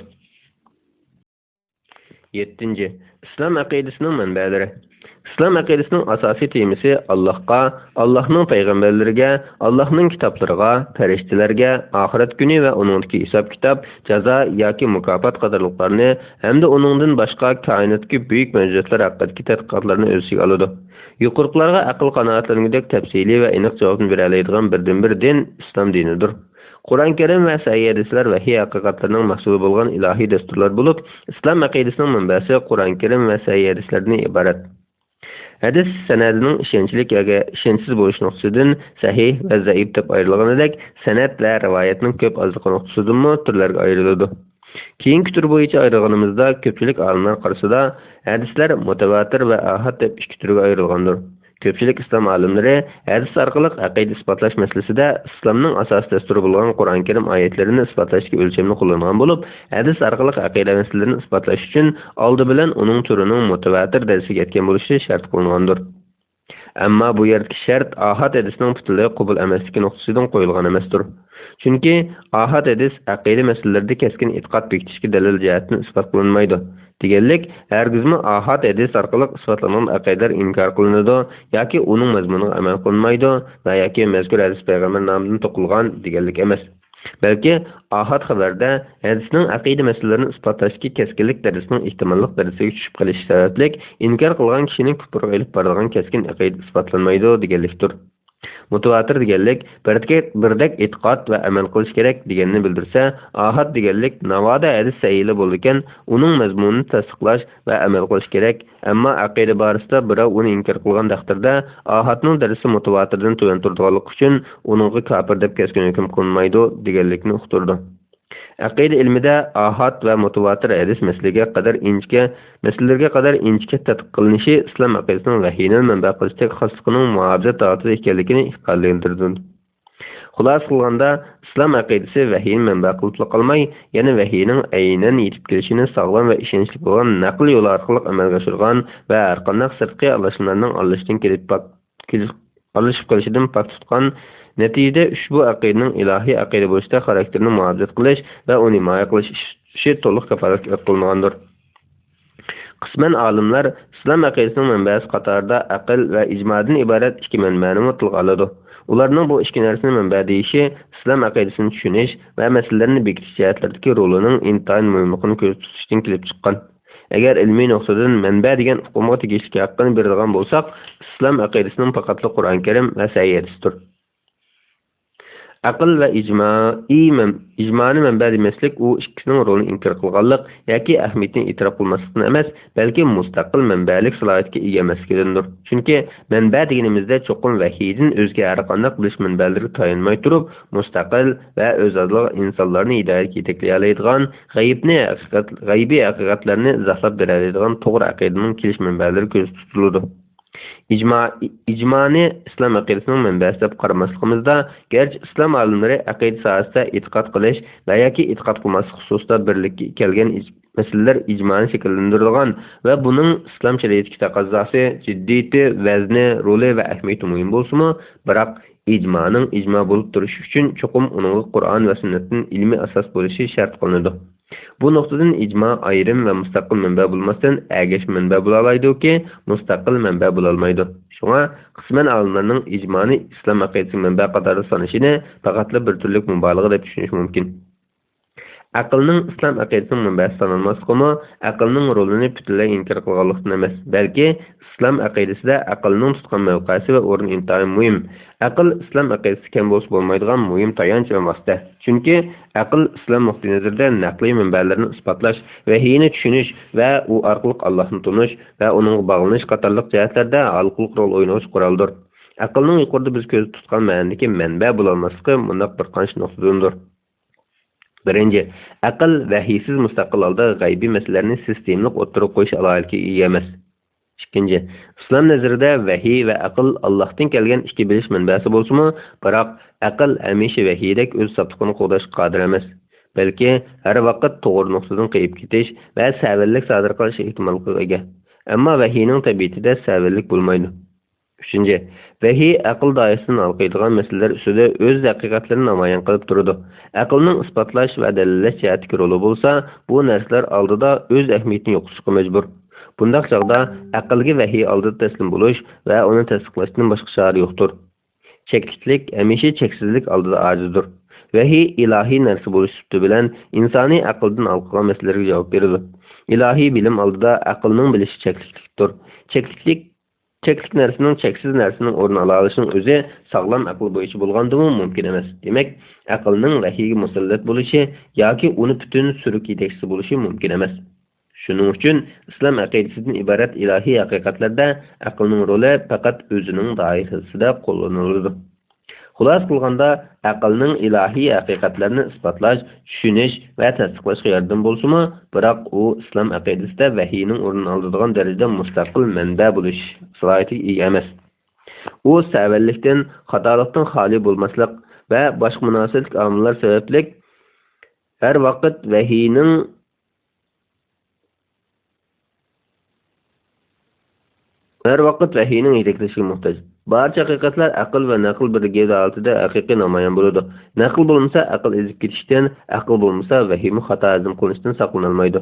7. Islom aqidasining manbalari. Islom aqidasining asosiy temasi Allohga, Allohning payg'ambarlariga, Allohning kitoblariga, farishtalarga, oxirat kuni va uningdagi hisob-kitob, jazo yoki mukofot qatorliqlarni hamda uningdan boshqa koinotdagi buyuk mavjudotlar haqidagi tadqiqotlarni o'z ichiga oladi. Yuqoriqlarga aql qanoatlanigidek tafsiliy va aniq javobni bera oladigan birdan-bir din islom dinidir. Qur'on Karim va sahih hadislar vahiy haqiqatlarining mahsuli bo'lgan ilohiy dasturlar bo'lib, islom aqidasining manbasi Qur'on Karim va sahih hadislardan iborat. Hadis sanadining ishonchlik yoki ishonchsiz bo'lish nuqtasidan sahih va zaif deb ayrilganidek, sanad va rivoyatning ko'p ozligi nuqtasidan turlarga ayriladi. Keyingi tur bo'yicha ayrilganimizda ko'pchilik olimlar qarasida hadislar mutawatir va ahad deb ikki turga ayrilgandir. Ko'pchilik islom olimlari hadis orqali aqida isbotlash masalasida islomning asos dasturi bo'lgan Qur'on Karim oyatlarini isbotlashga o'lchamni qo'llangan bo'lib, hadis orqali aqida masalalarini isbotlash uchun oldi bilan uning turining mutawatir darajasiga yetgan bo'lishi shart qilingandir. Ammo bu yerdagi shart ahad hadisning butunlay qabul emasligi nuqtasidan qo'yilgan emasdir. Chunki ahad hadis aqida masalalarida keskin e'tiqod bekitishga dalil jihatdan isbot qilinmaydi. Deganlik, hargizmi ahad hadis orqali isbotlangan aqidalar inkor qilinadi yoki uning mazmuniga amal qilinmaydi va yoki mazkur hadis payg'ambar nomidan to'qilgan deganlik emas. Balki ahad xabarda hadisning aqida masalalarini isbotlashga keskinlik darajasining ehtimollik darajasiga tushib qolishi sababli inkor qilgan kishining kufrga olib boradigan keskin aqida isbotlanmaydi deganlikdir. Mutawatir deganlik birdek e'tiqod va amal qilish kerak deganini bildirsa, ahad deganlik navoda hadis sahih bo'lgan, uning mazmunini tasdiqlash va amal qilish kerak. Ammo aqida borasida birov uni inkor qilgan taqdirda ahadning darajasi mutawatirdan tuvan turganligi uchun uningga kafir deb keskin hukm qilinmaydi deganlikni uqtirdi. Aqida ilmida ahad va mutawatir hadis masalalarga qadar inchga tadqiq qilinishi islom aqidasining vahiyni manba qilishdagi xosligining muojiza ta'tili ekanligini ifodalantirdi. Xulosa qilganda, islom aqidasi vahiyni manba qilib qolmay, yana vahiyning aynan yetib kelishini sog'lom va ishonchli bo'lgan naql yo'li orqali amalga oshirgan va har qanday sirtqi aralashmalarning aralashib qolishidan pok tutgan. Natijada ushbu aqidaning ilohiy aqida bo'lishda xarakterini muojiz qilish va uni himoya qilish tutishi to'liq kafolat qilmagandir. Qisman olimlar islom aqidasining manbasi qatorida aql va ijmodan iborat ikki manbani tilga oladi. Ularning bu ikki narsaning manba deyishi islom aqidasini tushunish va masalalarni bekitish jihatlaridagi rolining intayin muhimligini ko'z tutishdan kelib chiqqan. Agar ilmiy nuqtadan manba degan uqumga tegishli haqqini beradigan bo'lsak, islom aqidasining faqat Qur'on Karim va sahih hadisdir. Aql va ijmoni manba demaslik u ikkisining rolini inkor qilganlik yoki ahamiyatini e'tirof qilmaslikdan emas, balki mustaqil manbalik salohiyatga ega emasligidandir. Chunki manba deganimizda cho'qim vahiydan o'zga har qanday bilish manbalariga tayanmay turib, mustaqil va o'zaro insonlarni hidoyatga yetaklay oladigan, g'aybiy haqiqatlarni izohlab bera oladigan to'g'ri aqidaning kelish manbalari ko'z tutiladi. İcmani İslam aqidasining manbasi deb qaramasligimizda, garchi islom olimlari aqida sohasida e'tiqod qilish va yoki e'tiqod qilmaslik xususida birlikka kelgan masalalar ijmoni shakllantirilgan va buning islom shariatiga taqozosi, jiddiyati, vazni, roli va ahamiyati muhim bo'lsa-mu, biroq ijmoning ijmo bo'lib turishi uchun cho'qim uning Qur'on va sunnatning ilmiy asos bo'lishi shart qilinadi. Bu nuqtadan ijmo ayrim va mustaqil manba bo'lmasdan agash manba bo'la oladiki, mustaqil manba bo'la olmaydi. Shunga qisman olimlarning ijmoni islom aqidasining manba qatorida sanashini faqat bir turlik mubolag'a deb tushunish mumkin. Aqlning islom aqidasining manbasi sanalmasligi aqlning rolini butunlay inkor qilganlikdan emas, balki islom aqidasida aqlning tutgan mavqesi va o'rni intayin muhim. Aql islom aqidasi kam bo'lsa bo'lmaydigan muhim tayanch va vosita. Chunki aql islom nuqtai nazarida naqliy manbalarni isbotlash, vahiyni tushunish va u orqali Allohni tunish va uning bog'lanish qatorliq jihatlarda halqulq rol o'ynaydigan quroldir. Aqlning yuqorida biz ko'z tutgan ma'nodagi manba bo'la olmasligi bunday bir qancha nuqtadandir. Birinchi, aql vahiysiz mustaqil holda g'aybiy masalalarni sistemlik o'ttirib qo'yish alohidligiga ega emas. Ikkinchi, islom nazarida vahiy va aql Allohdan kelgan ikki bilish manbasi bo'lsa-mu, biroq aql hamisha vahiydek o'z sabtini qo'llashga qodir emas, balki har vaqt to'g'ri nuqtadan qayib ketish va savillik sodir qilish ehtimoliga ega. Ammo vahiyning tabiatida savillik bo'lmaydi. Uchinchi, vahiy aql doirasidan olqiydigan masalalar ustida o'z haqiqatlarini namoyon qilib turadi. Aqlning isbotlash va dalillash jihatdagi roli bo'lsa, bu narsalar oldida o'z ahamiyatini yo'qotishga majbur. Bundaq chog'da aqlga vahiy oldida taslim bo'lish va uni tasdiqlashdan boshqa chora yo'qdir. Chekliklik hamisha cheksizlik oldida ojizdir. Vahiy ilohiy narsa bo'lish sifati bilan insoniy aqldan olqigan masalalarga javob beradi. Ilohiy bilim oldida aqlning bilishi chekliklikdir. Cheklik narsaning cheksiz narsaning o'rnini ola olishining o'zi sog'lom aql bo'yicha bo'lgandimi mumkin emas. Demak, aqlning vahiyga musallat bo'lishi yoki uni butun suruk yetakchisi bo'lishi mumkin emas. Shuning uchun islom aqidasidan iborat ilohiy haqiqatlarda aqlning roli faqat o'zining doirasida qo'llaniladi. Xulos qilganda, aqlning ilohiy haqiqatlarni isbotlash, tushunish va tasdiqlashga yordam bo'lsa-mu, biroq u islom aqidasida vahiyning o'rnini oladigan darajada mustaqil manba bo'lish salohiyatiga ega emas. U savallikdan, xatolikdan xoli bo'lmaslik va boshqa munosabatli omillar sababli har vaqt vahiyning yetaklashiga muhtoj. Barcha haqiqatlar aql va naql birga holatida haqiqiy namoyon bo'ladi. Naql bo'lmasa aql ezib ketishdan, aql bo'lmasa vahiy xato azm qilinishdan saqlanolmaydi.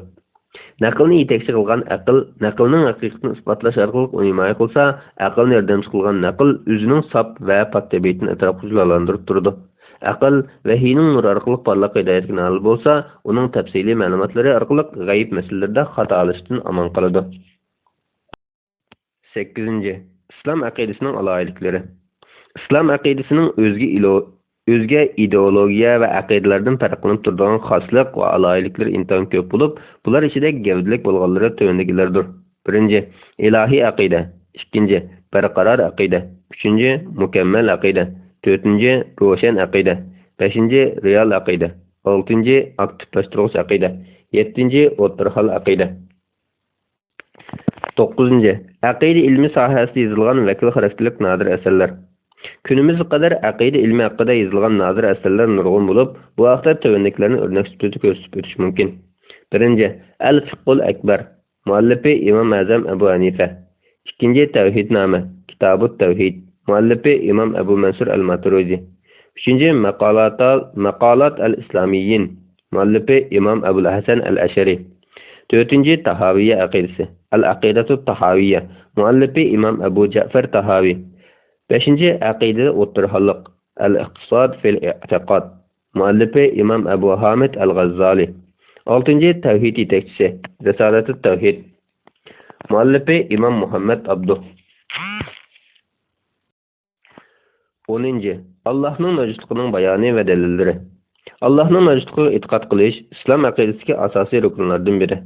Naqlni yetakchi qilgan aql, naqlning haqiqatini isbotlash orqali uni himoya qilsa, aqlni yordamchi qilgan naql o'zining sop va pok tabiatini atrofga jalolantirib turadi. Aql vahiyning nur orqali parlaq hidoyatga nail bo'lsa, uning tafsiliy ma'lumotlari orqali g'ayib masalalarda xato olishdan aman qoladi. 8. İslam aqidasining alohidliklari. Islom aqidasining o'zga ideologiya va aqidalardan farqlanib turadigan xoslik va alohidliklar intayin ko'p bo'lib, bular ichida gavdalik bo'lganlari to'yindagilardir. 1. Ilohiy aqida. 2. Barqaror aqida. 3. Mukammal aqida. 4. Ro'shan aqida. 5. Real aqida. 6. Aktivlashtiruvchi aqida. 7. O'rtaxil aqida. 9. Aqida ilmi sohasida yozilgan vakil xarakterlik nadir asarlar. Kunimizga qadar aqida ilmi haqida yozilgan nadir asarlar nurg'un bo'lib, bu haqda tövəndiklərini örnek sifatida ko'rsatib o'tish mumkin. 1. Al-Fiqhul Akbar. Muallifi İmam Azam Abu Hanifa. 2. Tavhidnoma. Kitabut Tavhid. Muallifi İmam Abu Mansur al-Maturidi. 3. Maqalat al-Islamiyyin. Muallifi İmam Ebul Hasan el-Eşeri. 4. Tahaviye aqidasi. Al-Aqidatu Tahaviye. Muallifi İmam Ebu Cafer Tahavi. 5. Aqida O'ttirhaliq. Al-Iqtisad fil-I'tiqad. Muallifi İmam Ebu Hamid el-Ghazzali. 6. Tevhid yetakchisi. Risalatut Tevhid. Muallifi İmam Muhammed Abduh. 10. Allah'ın mevcutluğunun bayani ve delilleri. Allah'ın mevcutluğu itiqad qilish İslam aqidasiga asosiy rukunlardan biri.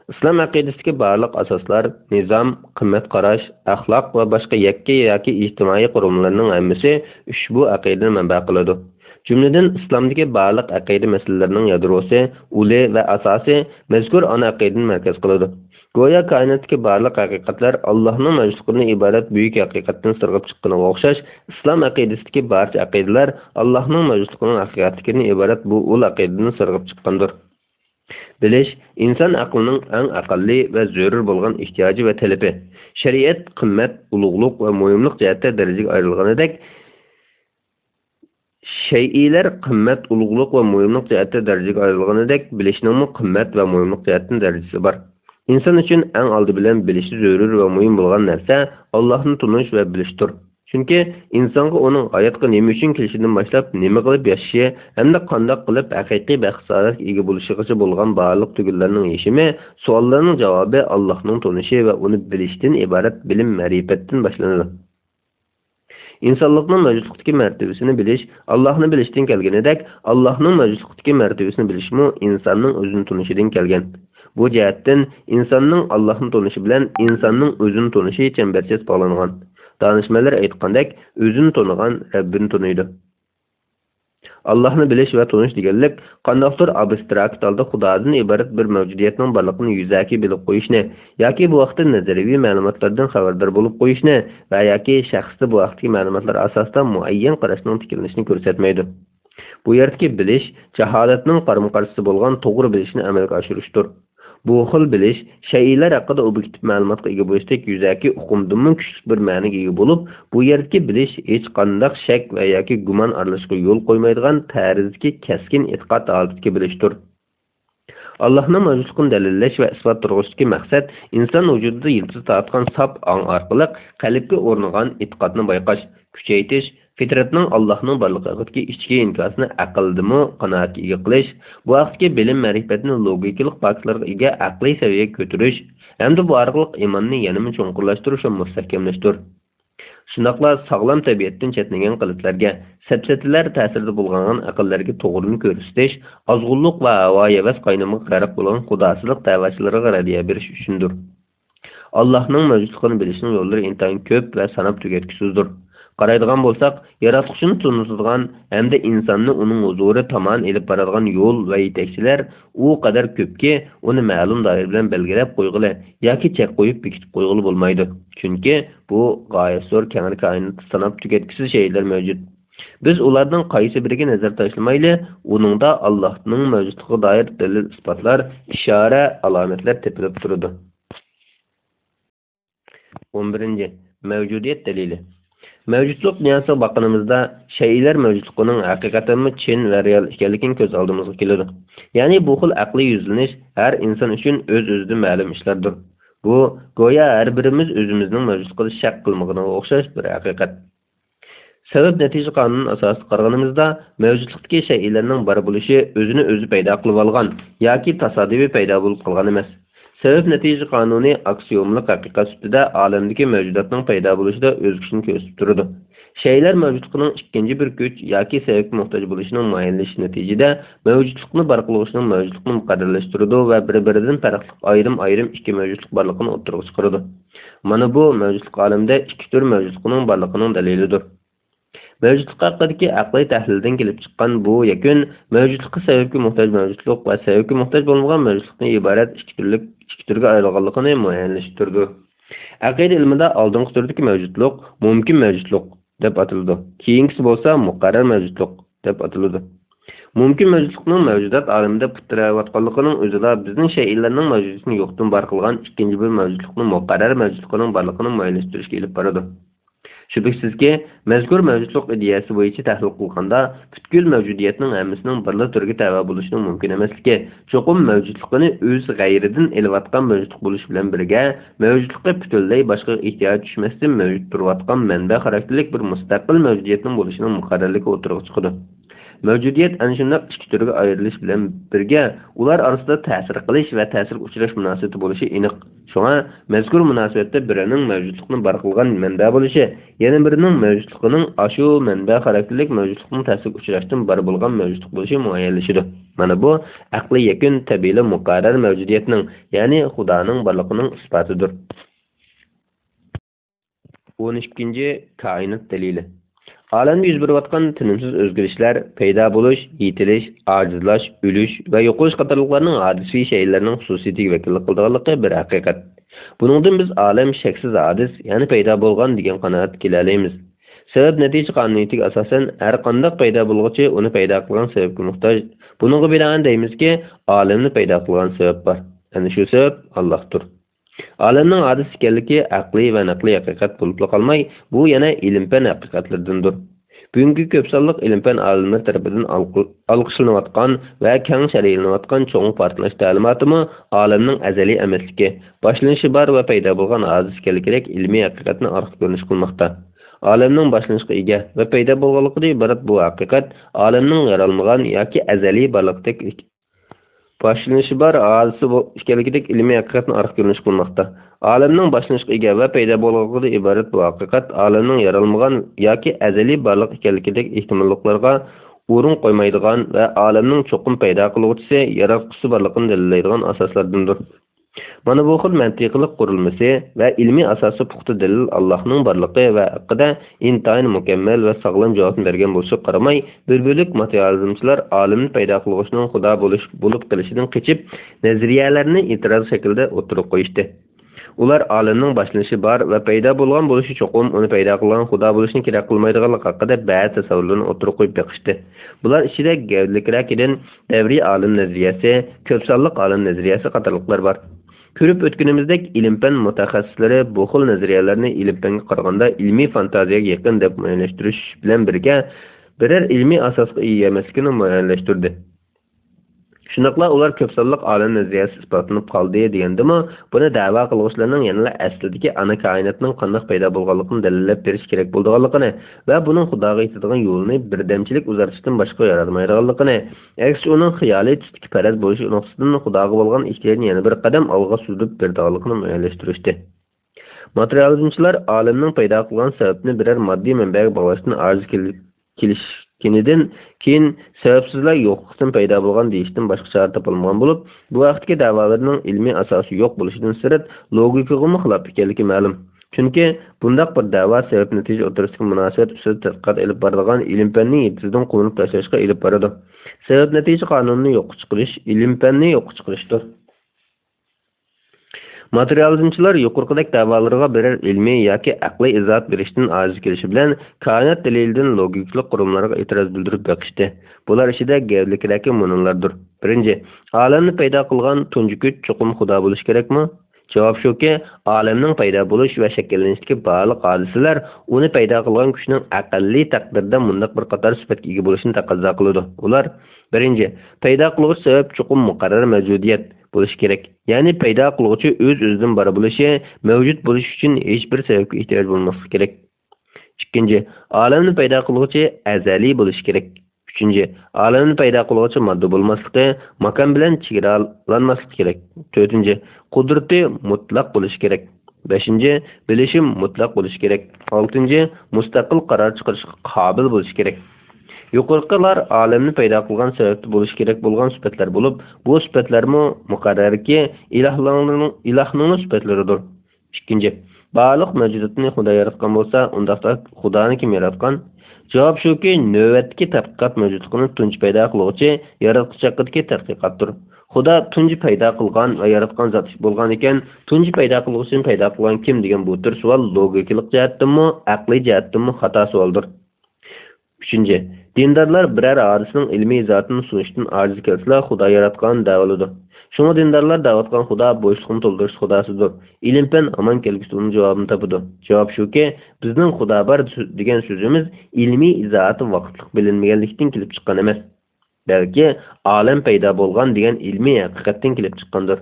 İslam aqidasiga barliq asoslar, nizam, qimmat qarash, axloq va boshqa yakka yoki ijtimoiy qurilmalarning hammasi ushbu aqidani manba qiladi. Jumladan islomdagi barliq aqida masalalarining yadrosi, uli va asosi mazkur ana aqidani markaz qiladi. Go'yo koinotdagi barliq haqiqatlar Allohning mavjudligidan iborat buyuk haqiqatdan sirg'ib chiqqaniga o'xshash, islom aqidasidagi barcha aqidalar Allohning mavjudligining haqiqatidan iborat bu ul aqidadan sirg'ib chiqqandir. Bilish inson aqlining eng aqlli va zarur bo'lgan ehtiyoji va talabi. Shariat qimmat, ulug'liq va muhimlik jihatda darajaga ayrilganidek, shay'iylar qimmat, ulug'liq va muhimlik jihatda darajaga ayrilganidek, bilishning qimmat va muhimlik jihatdan darajasi bor. İnsan üçün ən aldı bilen bilişi zörür və mühim bolğan нәрсә Allah'ını tunuş və bilişdir. Çünki insanga onun hayatqa nima üçün kelişindən başlap, nima qılıb yaşaşı, həm də qandaq qılıb həqiqi bəxtsarat ega buluşuğucu bolğan barlıq tügüllərinin yeşimi, suallarının cavabı Allah'ın tunuşu və onu bilişdən ibaret bilim mərifətdən başlanır. İnsanlıqның mövcudluqdakı mərtəbəsini biliş, Allah'ını bilişdən gəlgənədək, Allah'ın mövcudluqdakı mərtəbəsini bilişmi insanның özünü tunuşudan gəlgən. Bu cihetdən insanның Allah'ın tunuşu bilen insanның özünü tunuşu çemberçes bağlanğan. Danışmalar aytqandek, özünü tunuğan Rabbini tunuydu. Allah'ını biliş ve tunuş deganlik qandaqdır abstrakt halda Xudodan ibaret bir mavjudiyatning borligini yuzaki bilib qo'yishni yoki bu vaqtda nazariy ma'lumotlardan xabardor bo'lib qo'yishni va yoki shaxsda bu vaqtdagi ma'lumotlar asosida muayyan qarashning tikilishini ko'rsatmaydi. Bu yerdagi bilish jaholatning qarama-qarshisi bo'lgan to'g'ri bilishni amalga oshirishdir. Bu xil bilish shay'lar haqida obyektiv ma'lumotga ega bo'lishdek yuzaki uqumdan kuchli bir ma'noga ega bo'lib, bu yerdagi bilish hech qanday shak va yoki gumon aralashishga yo'l qo'ymaydigan tarzdagi keskin e'tiqod holatidagi bilishdir. Allohning mavjudligini dalillash va isbot turg'izishdagi maqsad inson vujudida yildiz tortgan sop ong orqali qalbga o'rnagan e'tiqodni bayqash, kuchaytirish, fitratning Allohning borlig'iga ichki inkosini aqldimi qanoatga ega qilish, bu vaqtdagi bilim ma'rifatni logikalik faktlarga ega aqliy saviyaga ko'tarish hamda bu orqali iymonni yanada cho'nqurlashtirish va mustahkamlashtir. Shundoqla sog'lom tabiatdan chetlangan qilitlarga, sapsatilar ta'sirida bo'lgan aqllarga to'g'rini ko'rsatish, ozg'unlik va havo havas qaynamiga qarab bo'lgan xudosizlik da'vatchilariga radiya berish uchundir. Allohning mavjudligini bilishning yo'llari intayin ko'p va sanab tugatgusizdir. Qaraydigan bo'lsak, yaratquchini tunutadigan hamda insonni uning huzuri tomon elib boradigan yo'l va yetakchilar u qadar ko'pki, uni ma'lum doira bilan belgilab qo'yg'ili yoki chek qo'yib bekitib qo'yg'ili bo'lmaydi. Chunki bu g'oyat zo'r keng koinotda sanab tugatgisiz shaylar mavjud. Biz ulardan qaysi biriga nazar tashlamayli, uningda Allohning mavjudligiga doir dalil isbotlar, ishora, alomatlar tepilib turadi. 11. Mavjudiyat dalili. Mevcutluq dünyasına bakınımızda şeyler mevcutluğunun hakikaten chin ve real ekanligini ko'z oldimizga keladi. Yani bu xil aqliy yuzlanish her insan için öz-özüden ma'lum ishlardir. Bu go'yo har birimiz o'zimizning mavjudligini shak qilmag'iniga o'xshash bir haqiqat. Sebep natija qonunun asosida qaraganimizda mevcutlikdagi shaylarning bor bo'lishi o'zini o'zi paydo qilib olgan yoki tasodifiy paydo bo'lib qolgan emas. Sebep natija qonuni aksiyomlik haqiqat ustida olamdagi mavjudotning paydo bo'lishida o'z kuchini ko'rsatib turadi. Shaylar mavjudligining ikkinchi bir kuch yoki sababga muhtoj bo'lishining muayyanlash natijada mavjudlikni barqarorlashning mavjudlikni muqarrarlashtiradi va bir-biridan farqli ayrim ikki mavjudlik borligini o'ttirib chiqaradi. Mana bu mavjudlik olamda ikki tur mavjudlikning borligining dalilidir. Mevcutluq haqidagi aqliy tahlildan kelib chiqqan bu yakun mevcutlikka sababga muhtoj mevcutluq va sababga muhtoj bo'lmagan mevcutlikdan iborat ikki turga ayrilganligini muayyanlashtirdi. Aqida ilmida oldingi turdagi mevcutluq mumkin mevcutluq deb ataladi. Keyingisi bo'lsa muqarrar mevcutluq deb ataladi. Mumkin mevcutlikning mavjudot olamida putrayotganligining o'zida bizning shaylarning mavjudiyatini yo'qdan bor qilgan ikkinchi bir mavjudlikning muqarrar mavjudligining borligini muayyanlashtirishga olib boradi. Şübhəsizki, məzkur mövcudluq ideyası bo'yicha tahlil qilganda, butkul mavjudiyatning hammasining birla turga tava bo'lishining mumkin emasligi, cho'qim mavjudligini o'z g'ayridan elayotgan mavjudlik bo'lish bilan birga, mavjudlikqa butunlay boshqa ehtiyoj tushmasdan mavjud turayotgan manba xarakterlik bir mustaqil mavjudiyatning bo'lishining muqarrarligi o'tirg'i chiqadi. Mavjudiyat ana shunday ikki turga ayrilish bilan birga ular orasida ta'sir qilish va ta'sirga uchrash munosabati bo'lishi aniq. Shunga mazkur munosabatda birining mavjudlikni bar qilgan manba bo'lishi, yana birining mavjudligining ashu manba xarakterlik mavjudlikning ta'sirga uchrashdan bar bo'lgan mavjudlik bo'lishi muayyanlashadi. Mana bu aqliy yakun tabiiy muqarrar mavjudiyatning, ya'ni Xudoning borligining isbotidir. 12. Koinot dalili. Alamda yuz berayotgan tinimsiz o'zgarishlar, paydo bo'lish, yetilish, ojizlash, o'lish va yo'qolish qatorliqlarning hadisiy shaylarning xususiyatiga vakillik qilganligi bir haqiqat. Buningdan biz olam shaksiz hadis, ya'ni paydo bo'lgan degan qanoatga kela olamiz. Sabab natija qonuniyatiga asosan har qanday paydo bo'lg'uchi uni paydo qilgan sababga muhtoj. Buningga binoan deymizki, olamni paydo qilgan sabab bor. Ana shu sabab Allohdir. Alamning hadis ekanligi aqliy va naqliy haqiqat bo'lib qolmay, bu yana ilm-fan haqiqatlaridandir. Bugungi ko'p sonliq ilm-fan olimlar tomonidan olqishlanayotgan va keng sharhlanayotgan cho'ng portlash ta'limotimi olamning azaliy emasligi, boshlanishi bor va paydo bo'lgan hadis ekanligidek ilmiy haqiqatni orqa ko'rinish qilmoqda. Olamning boshlanishga ega va paydo bo'lganligidan iborat bu haqiqat olamning yaralmagan yoki azaliy borliqdek başlanışı bar hadisi ekanligidek ilmiy haqiqatni orqa ko'rinish qilmoqda. Olamning boshlanishga ega va paydo bo'lganligidan iborat bu haqiqat olamning yaralmagan yoki azaliy borliq ekanligidek ehtimolliklarga o'rin qo'ymaydigan va olamning cho'qim paydo qiluvchisi, yaratquchisi borligini dalillaydigan asoslardandir. Mana bu xil mantiqiy qurilmasi va ilmiy asosi puxta dalil Allohning borligi va haqida intayin mukammal va sog'lom javob bergan bo'lsa qaramay, bir-birlik materializmchilar olamni paydo qilishning Xudo bo'lib qilishidan qochib, nazariyalarni e'tiroz shaklida o'tirib qo'yishdi. Ular olamning boshlanishi bor va paydo bo'lgan bo'lishi cho'qim uni paydo qilgan Xudo bo'lishni kerak qilmaydiganligi haqida ba'zi tasavvurlarni o'tirib qo'yib beqishdi. Bular ichida gavlikrakdan davriy olam nazariyasi, ko'p sonliq olam nazariyasi qatorliqlar bor. Ko'rib o'tganimizdek ilm-fan mutaxassislari bu xil nazariyalarni ilm-fanga qaraganda ilmiy fantaziyaga yaqin deb muayyanlashtirish bilan birga biror ilmiy asosga ega emasligini muayyanlashtirdi. Shunaqla ular ko'p sonliq olam nazariyasi isbotlanib qoldi degandimi, buni da'vo qiluvchilarning yana aslidagi ana koinotning qanday paydo bo'lganligini dalillab berish kerak bo'lganligini va buning Xudoga yetadigan yo'lni birdamchilik uzatishdan boshqa yaratmaydiganligini, aks uning xiyoliy tutki faraz bo'lishi nuqtasidan Xudoga bo'lgan ehtiyojni yana bir qadam olg'a surib berdiganligini muayyanlashtirishdi. Materializmchilar olamning paydo qilgan sababni biror moddiy manbaga bog'lashdan ojiz kenidan keyin sababsizlar yo'qlikdan paydo bo'lgan deyishdan boshqa chora topilmagan bo'lib, bu vaqtdagi da'volarning ilmiy asosi yo'q bo'lishidan sirat logikaga xilof ekanligi ma'lum. Chunki bundaq bir da'vo sabab natija o'rtasidagi munosabat ustida tadqiqot olib boradigan ilm-fanning yetidan qo'yib tashlashga olib boradi. Sabab natija qonunini yo'q chiqarish ilm-fanni yo'q chiqarishdir. Materializmchilar yuqoridagi da'volarga biror ilmiy yoki aqliy izoh berishdan ojiz kelishi bilan koinot dalilidan logik qurilmalarga e'tiroz bildirib beqishdi. Bular ichida gavliklarga munonlardir. Birinchi, olamni paydo qilgan tunji kuch cho'qim Xudo bo'lish kerakmi? Javob shuki, olamning paydo bo'lish va shakllanishidagi barliq hodisalar uni paydo qilgan kuchning aqlli taqdirda mundaq bir qator sifatga ega bo'lishini taqozo qiladi. Ular birinchi, paydo qiluvchi sabab cho'qim muqarrar mavjudiyat bo'lishi kerak. Ya'ni paydo qiluvchi o'z-o'zidan bor bo'lishi, mavjud bo'lish uchun hech bir sababga ehtiyoj bo'lmasligi kerak. Ikkinchi, olamni paydo qiluvchi azaliy bo'lishi kerak. Uchinchi, olamni paydo qiluvchi modda bo'lmasligi, makon bilan chegaralanmasligi kerak. To'rtinchi, qudrati mutlaq bo'lishi kerak. Beshinchi, bilishim mutlaq bo'lishi kerak. Oltinchi, mustaqil qaror chiqarishga qobil bo'lishi kerak. Yuqoriqilar olamni paydo qilgan sababli bo'lishi kerak bo'lgan sifatlar bo'lib, bu sifatlarmi muqarrarki ilohning sifatlaridir. Ikkinchi, barliq mavjudotni Xudo yaratgan bo'lsa, undaqda Xudoni kim yaratgan? Javob shuki, navbatdagi tadqiqot mavjudligini tunji paydo qiluvchi yaratuvchi haqidagi tadqiqotdir. Xudo tunji paydo qilgan va yaratgan zot bo'lgan ekan, tunji paydo qiluvchini paydo qilgan kim degan bu tur savol logikalik jihatdanmi, aqliy jihatdanmi xato savoldir. Uchinchi, dindorlar biror hadisning ilmiy zotini sunishdan ojiz kelsalar Xudo yaratgan da'voladi. Şuna dindarlar davatkan Xuda boşluğunu tolduruz Xudasıdır. İlim-pen aman kelgisi onun cevabını tapıdı. Cevap şu ki, bizning Xuda bar degan sözümüz ilmi izahatı vaqtliq bilinmegenlikten kelip çıkan emas. Belki alem payda bolgan degan ilmi haqiqatdan kelip çıkandır.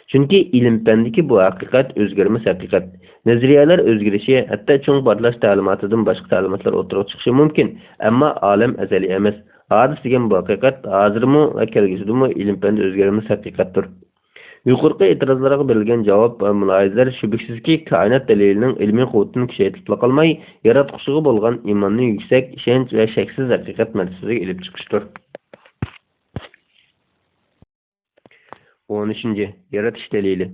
Çünkü ilim-pendiki bu haqiqat özgürmüş haqiqat. Nazariyalar özgürüşü, hatta çoğun barlaş talimatıdan başka talimatlar oturup çıkışı mümkün. Ama alem ezeli emas. Hadis degan bu haqiqat hazırmı ve kelgusidimi ilim-pende özgürmüş haqiqatdır. Yuqorqi etirazlarga berilgan javob va mulohazlar shubhasizki koinot dalilining ilmiy quvvatini kuchaytirib qolmay, yaratquchiga bo'lgan iymonni yuksak ishonch va shaksiz haqiqat martabasiga ilib chiqishdir. 13. Yaratish dalili.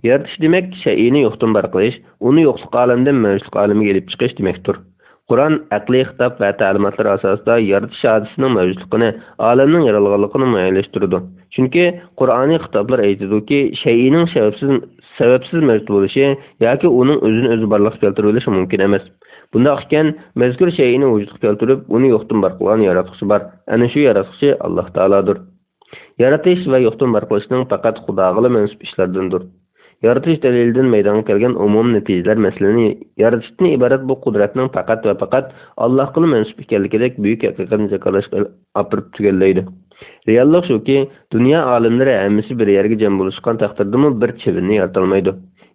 Yaratish demek şeyini yo'qdan bar qilish, uni yo'qlik olamdan mavjudlik olamiga elib chiqish demakdir. Qur'on aqliy xitob va ta'limotlar asosida yaratish hodisasining mavjudligini, olamning yaralganligini muayyanlashtirdi. Chunki Qur'oniy xitoblar aytadiki, şeyinin sababsiz mavjud bo'lishi yoki uning o'zini o'zi barliqqa keltirilishi mumkin emas. Bunda ekan, mazkur şeyini vujudga keltirib, uni yo'qdan bar qilgan yaratuvchi bor. Ana shu yaratuvchi Alloh taolodir. Yaratish va yo'qdan bar qilishning faqat Xudoga mansub ishlardandir. Yaratish dalilidan meydana kelgan umum natijalar masalani yaratishdan iborat bu qudratning faqat va faqat Allohga mansub ekanligidek buyuk haqiqatni jakarlashga olib tugallaydi. Reallik shuki, dunyo olimlari hammasi bir yerga jam bo'lishgan taqdirdami bir chivinni yarata olmaydi.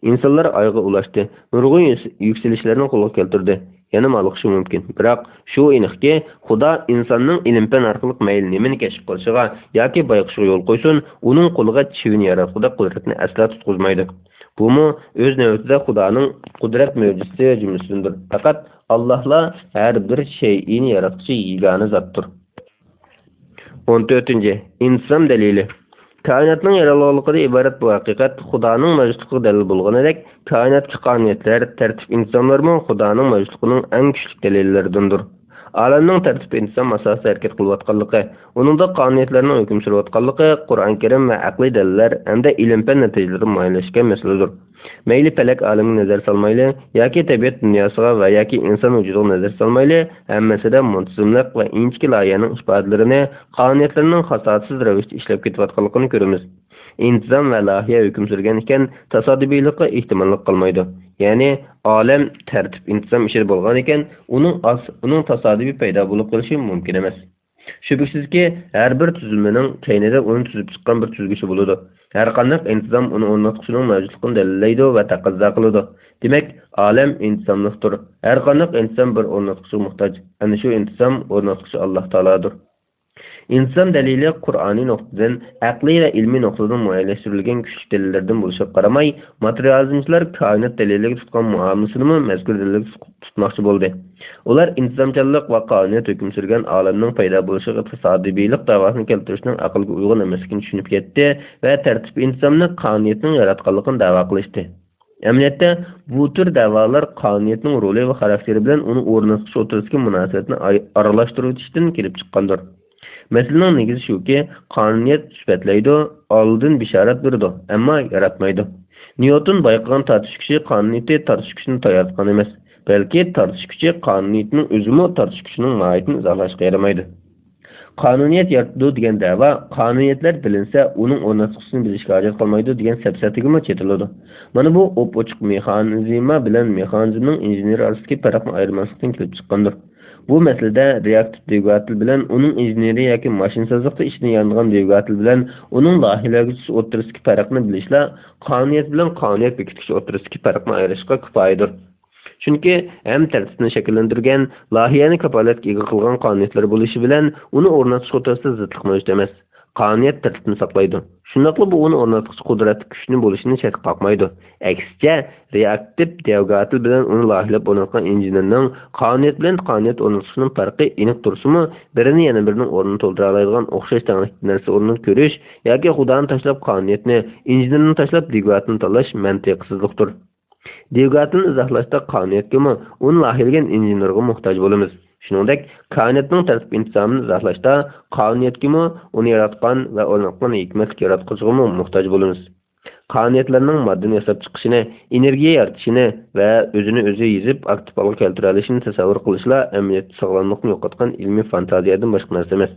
İnsanlar ayga ulaştı. Nurg'un yükselişlerini qo'lga keltirdi. Yana ma'lumshi mumkin. Biroq shu aniqki, Xudo insonning ilm-fan orqali mayli nimani kashf qilishiga yoki bayqishga yo'l qo'ysin, uning qo'liga chivin yaratguda qudratni asla tutqizmaydi. Bumi o'z navbatida Xudoning qudrat mo'jizasi jumlasidir. Faqat Allohla har bir shay'ini yaratuvchi yagona zotdir. 14. İnsan dalili. Kainatning yaralganligidan iborat bu haqiqat Xudoning mavjudligiga dalil bo'lganidek, koinotga qonuniyatlar, tartib insonlarmi Xudoning mavjudligining eng kuchli dalillaridandir. Olamning tartib inson asosida harakat qilayotganligi, uningda qonuniyatlarning hukm surayotganligi Qur'on Karim va aqliy dalillar hamda ilm-fan natijalari muayyanlashgan masaladir. Mayli falak olamiga nazar solmayli, yoki tabiat dunyosiga va yoki inson vujudiga nazar solmayli, hammasida muntazamlik va inchki loyihaning ifodalarini, qonuniyatlarning xatotsiz ravishda ishlab ketayotganligini ko'ramiz. İntizam va loyiha hukm surgan ekan, tasodifiylikqa ehtimollik qolmaydi. Ya'ni olam tartib intizam ishida bo'lgan ekan, uning tasodifiy paydo bo'lib qolishi mumkin emas. Shubhasizki, har bir tuzilmaning kaynida uni tuzib chiqqan bir tuzgichi bo'ladi. Har qanday intizam uni o'rnatuvchining mavjudligini dalillaydi va taqozo qiladi. Demak, olam intizomliqdir. Har qanday intizam bir o'rnatuvchiga muhtoj. Ana shu intizom o'rnatuvchi Alloh taolodir. İnsan dalili Qur'oniy nuqtadan, aqliy va ilmiy nuqtadan muayyanlashtirilgan kuchli dalillardan bo'lishiga qaramay, materializmchilar koinot daliliga tutgan muomalasini mazkur dalilga tutmoqchi bo'ldi. Ular intizomchanlik va qonuniyat hukm surgan olamning paydo bo'lishiga tasodifiylik davosini keltirishning aqlga uyg'un emasligini tushunib ketdi va tartib intizomni qonuniyatning yaratganligini da'vo qilishdi. Amaliyotda bu tür da'volar qonuniyatning roli va xarakteri bilan uni o'rnatish o'rtasidagi munosabatni aralashtirishdan kelib chiqqandir. Meselenin negizi shuki, qonuniyat sifatlaydi, oldin bishorat berdi, ammo yaratmaydi. Newton bayqagan tortish kuchi qonuniyatni tortish kuchini tayyorlatgan emas, balki tortish kuchi qonuniyatning o'zimi tortish kuchining mohiyatini izohlashga yaramaydi. Qonuniyat yaratdi degan da'vo, qonuniyatlar bilinsa, uning o'rnatuvchisini bilishga hojat qolmaydi degan sapsatigimi chetiladi. Mana bu ochiq mexanizma bilan mexanizmning injeneri orasidagi farqni ayirmaslikdan kelib chiqqandir. Bu meselede reaktif dvigatel bilen onun injeneri yoki mashinsozlikda ishni yandigan dvigatel bilen onun loyihalaguvchisi o'rtasidagi farqni bilishlar qonuniyat bilan qonuniyat bekituvchi o'rtasidagi farqni ayirishga kifoyadir. Chunki ham tartibni shakllantirgan, loyihani kafolatga ega qilgan qonuniyatlar bo'lishi bilan uni o'rnatish o'rtasida zidlik mavjud emas. Qonuniyat tartibni saqlaydi. Shundaqla bu uni o'rnatuvchi qudrat kuchni bo'lishini shart qilmaydi. Aksicha, reaktiv dvigatel bilan uni loyihalab o'rnatgan injenerning qonuniyat bilan qonuniyat o'rnatishining farqi aniq tursimi, birini yana birining o'rnini to'ldira oladigan o'xshash tanglik narsa o'rnini ko'rish yoki Xudoni tashlab qonuniyatni, injenerni tashlab dvigatelni tanlash mantiqsizlikdir. Dvigatelni izohlashda qonuniyatga, uni loyihalagan injenerga muhtoj bo'lamiz. Shuningdek, koinotning tartib intizomini izohlashda qonuniyatga, uni yaratgan va o'rnatgan hikmat yaratquchiga muhtoj bo'lamiz. Qonuniyatlarning moddani yasab chiqishini, energiya yaratishini va o'zini o'zi yezib aktiv holga keltira olishini tasavvur qilishlar amaliyotda sog'lomlikni yo'qotgan ilmiy fantaziyadan boshqa narsa emas.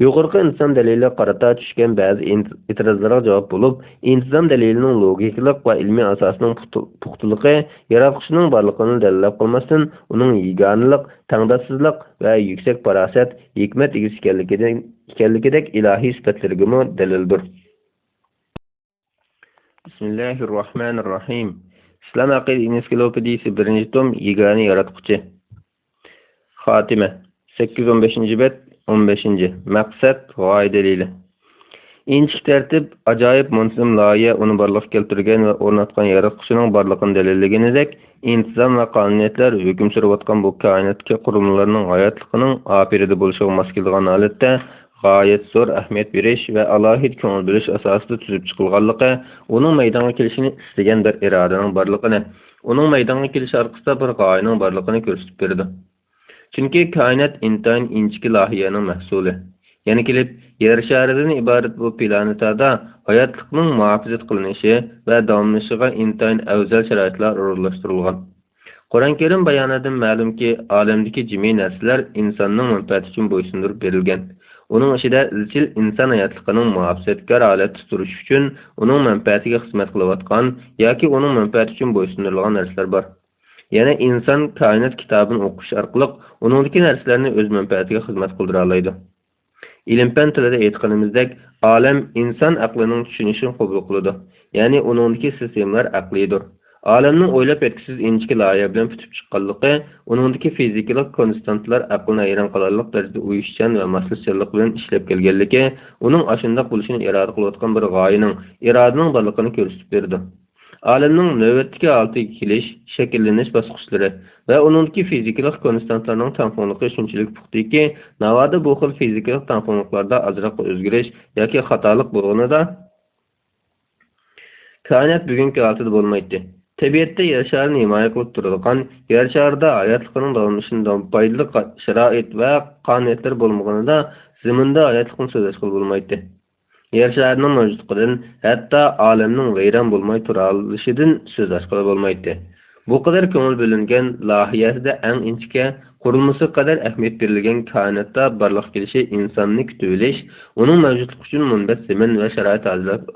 Yuqorqi inson dalili qarata tushgan ba'zi e'tirozlarga javob bo'lib, intizom dalilining logikalik va ilmiy asosining puxtaligi yaratquchining borligini dalillab qolmasdan, uning yeganilik, tangdoshsizlik va yuksak farosat, hikmat egasi ekanligidek ilohiy sifatlarga dalildir. Bismillahirrohmanirrohim. İslam aqid ensiklopediyasi 1-tom yegani yaratquchi. Xotima 8-15 bet 15. Maqsad g'oya dalili. Inchik tartib ajoyib muntazam loyiha uni borliqqa keltirgan va o'rnatgan yaratquchining borligini dalillaganidek, intizom va qonuniyatlar hukm surayotgan bu koinotga qurilmalarning hayotligining opirida bo'lishiga mos keladigan holatda g'oyat zo'r ahamiyat berish va alohid ko'ngil bo'lish asosida tuzib chiqilganligi, uning maydonga kelishini istagan bir irodaning borligini, uning maydonga kelishi orqasida bir g'oyaning borligini ko'rsatib berdi. Chunki koinot intayin inchki loyihaning mahsuli. Yana kelib, yer sharidan iborat bu planetada hayotlikning muhofazat qilinishi va davomlashishiga intayin afzal sharoitlar o'rinlashtirilgan. Qur'on Karim bayonidan ma'lumki, olamdagi jami narsalar insonning manfaati uchun bo'ysundirib berilgan. Uning ichida izchil inson hayotligining muhofazatkor holatda turish uchun uning manfaatiga xizmat qilayotgan yoki uning manfaati uchun bo'ysundirilgan narsalar bor. Yana inson koinot kitobini o'qish orqali uningdagi narsalarni o'z manfaatiga xizmat qildira oladi. Ilm-fan tilida aytganimizdek, olam inson aqlining tushunishini qabul qiladi. Ya'ni uningdagi sistemalar aqlidir. Olamning o'ylab yetkisiz inchki loyiha bilan tutib chiqqanligi, uningdagi fizikalik konstantlar aqlni hayron qolarlik darajada uyushchan va moslashchanlik bilan ishlab kelganligi, uning ashundoq bo'lishini iroda qilayotgan bir g'oyaning, irodaning borligini ko'rsatib berdi. Olamning navbatdagi oltiga kelish, shakllanish bosqichlari va uningdagi fizikalik konstantlarning tangfongligi shunchalik puxtaki, navoda bu xil fizikalik tangfongliqlarda ozroq o'zgarish yoki xatolik bo'lganida koinot bugungi holatida bo'lmaydi. Tabiatda yer sharini himoya qilib turadigan, yer sharida hayotlikning davomlashidan foydali sharoit va qonuniyatlar bo'lmaganida zaminda hayotlikni so'zlash bo'lmaydi. Yer sharining mavjudligidan, hatto olamning vayron bo'lmay tura olishidan so'zlash bo'lmaydi. Bu qadar ko'ngil bo'lingan loyihasida eng inchga qurilmasi qadar ahamiyat berilgan koinotda barliq kelishi insonni kutib olish, uning mavjudligi uchun munbit zamin va sharoit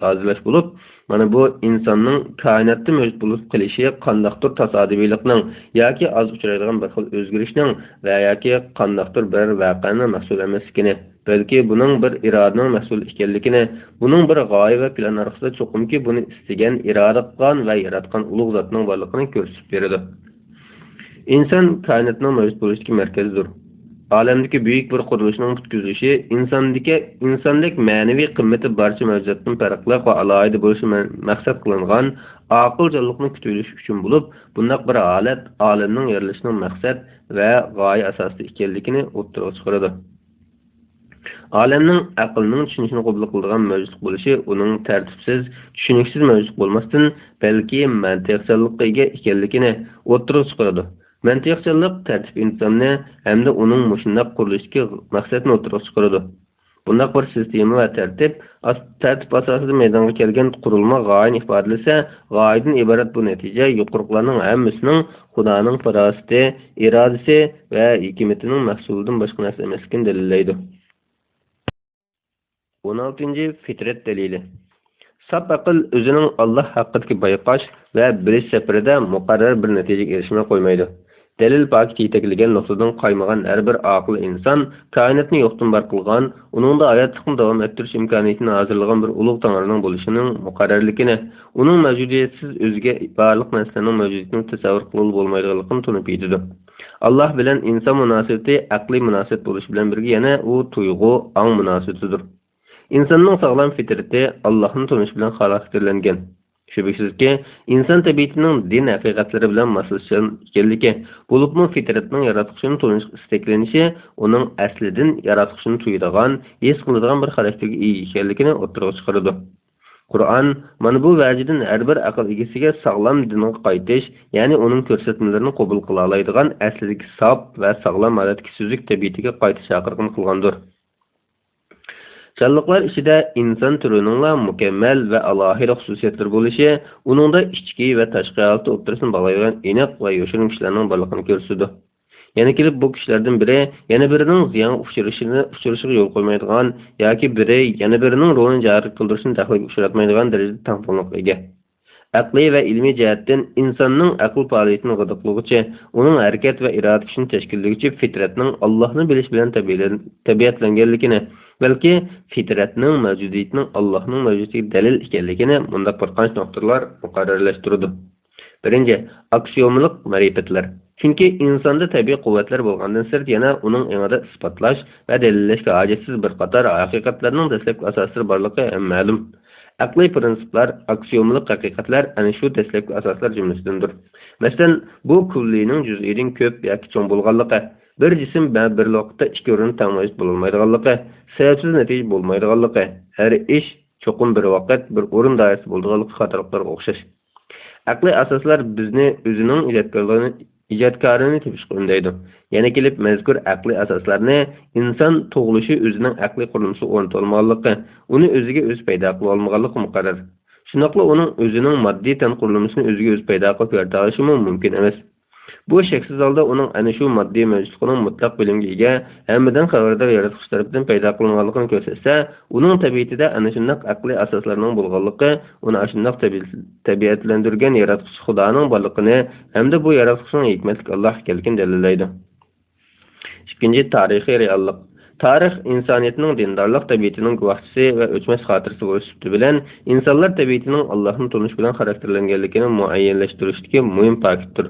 hozirlash bo'lib, mana bu insonning koinotda mavjud bo'lib qilishi qandaqdir tasodifiylikning yoki oz uchraydigan bir xil o'zgarishning va yoki qandaqdir bir voqeaning mahsul emasligini, balki buning bir irodaning mahsul ekanligini, buning bir g'oya va plan orqasida cho'qimki buni istagan, iroda qilgan va yaratgan ulug' zotning borligini ko'rsatib beradi. Inson koinotning mavjud bo'lishiga markazdir. Olamdagi buyuk bir qurilishning butkuzilishi insonlik ma'naviy qimmati barcha mavjudotdan farqli va alohida bo'lishi maqsad qilingan aql jonliqni kutib olish uchun bo'lib, bunday bir holat olamning yaratishining maqsad va g'oya asosida ekanligini o'rtaga chiqaradi. Olamning aqlning tushunishini qabul qiladigan mavjudlik bo'lishi uning tartibsiz, tushuniksiz mavjudlik bo'lmasdan, balki mantiqchanlikqa ega ekanligini o'rtaga chiqaradi. Mantiqchanlik tartib intizomni hamda uning mushundaq qurilishdagi maqsadni o'rtaga chiqaradi. Bundaq bir sistema va tartib asosida maydonga kelgan qurilma g'oyani ifodalasa, g'oyadan iborat bu natija yuqoriqlarning hammasining Xudoning farosati, irodasi va hikmatining mahsulidan boshqa narsa emasligini dalillaydi. 16. Fitrat dalili. Sap aql o'zining Alloh haqidagi bayqash va bilish safarida muqarrar bir natijaga erishmay qo'ymaydi. Dalil pok yetaklangan nuqtadan qaymagan har bir aql inson koinotni yo'qdan bor qilgan, uningda hayotlikni davom ettirish imkoniyatini hozirlagan bir ulug' Tangrining bo'lishining muqarrarligini, uning mavjudiyatsiz o'ziga barliq narsaning mavjudiyatini tasavvur qilib bo'lmaydiganligini tunib yetadi. Alloh bilan inson munosabati aqliy munosabat bo'lish bilan birga yana u tuyg'u, ong munosabatidir. İnsanның sağlam fitrati Allah'ın tanış bilan xarakterlangan. Shubhasizki, inson tabiatining din haqiqatlari bilan moslashgan ekanligi, bo'libmi fitratning yaratquchini tanish istaklanishi, uning aslidan yaratquchini tuyadigan, his qiladigan bir xarakterga ega ekanligini o'rtaga chiqaradi. Qur'on mana bu vajidan har bir aql egasiga sog'lom dinga qaytish, ya'ni uning ko'rsatmalarini qabul qila oladigan aslidagi sof va sog'lom holatga suzuk tabiatiga qaytish chaqirgan qilgandir. Canlıqlar içinde insan türününlə mükemmel ve alohida xususiyetler bo'lishi, uningda ichki ve tashqi hayotda o'ttirsin bağlayan aniq ve yoshirun kishilarning borligini ko'rsatadi. Yana kelib bu kishilardan biri yana birining ziyon uchrashiga yo'l qo'ymaydigan yoki biri yana birining rolini jari qildirishni tahlikaga uchratmaydigan darajada tangpunliqqa ega. Aqliy va ilmiy jihatdan insonning aql faoliyatini g'idiqlovchi, uning harakat va iroda kuchini tashkillovchi fitratning Allohni bilish bilan tabiatlanganligini, balki fitratning mavjudiyatining Allohning mavjudligiga dalil ekanligini bunda bir qancha nuqtalar muqarrarlashtirdi. Birinchi, aksiyomilik ma'rifatlar. Chunki insonda tabiiy quvvatlar bo'lgandan sirt yana uning engida isbotlash va dalillashga hojatsiz bir qator haqiqatlarning dastlabki asoslari borligi ma'lum. Aqliy prinsiplar, aksiyomilik haqiqatlar ana shu dastlabki asoslar jumlasidandir. Masalan, bu kullining juz'idan ko'p yoki cho'ng bo'lganligi, bir jism bir vaqtda ikki o'rin tangmayish bo'lmaydiganligi, sababsiz natija bo'lmaydiganligi, har ish cho'qim bir vaqt bir o'rin doirasi bo'lganligi qatorliqlarga o'xshash. Aqliy asoslar bizni o'zining ijodkorini tepishga undaydi. Yana kelib mazkur aqliy asoslarni inson tug'ilishi o'zining aqliy qurilmasi o'rnatilmaganligi, uni o'ziga o'z paydo qilib olmaganligi muqarrar. Shunaqla uning o'zining moddiy tan qurilmasini o'ziga o'z paydo qilib yaratishi mumkin emas. Bu shaksiz holda uning ana shu moddiy mavjudligining mutlaq bilimga ega, hammadan xabardor yaratuvchi tomonidan paydo qilinganligini ko'rsatsa, uning tabiatida ana shunday aqliy asoslarning bo'lganligi, uni shunday tabiatlantirgan yaratuvchi Xudoning borligini hamda bu yaratuvchining hikmatli Alloh ekanligini dalillaydi. Ikkinchi, tarixiy reallik. Tarix insoniyatning dindorlik tabiatining guvohchisi va o'chmas xotirasi bo'lishi bilan insonlar tabiatining Allohni tunish bilan xarakterlanganligini muayyanlashtirishdagi muhim faktdir.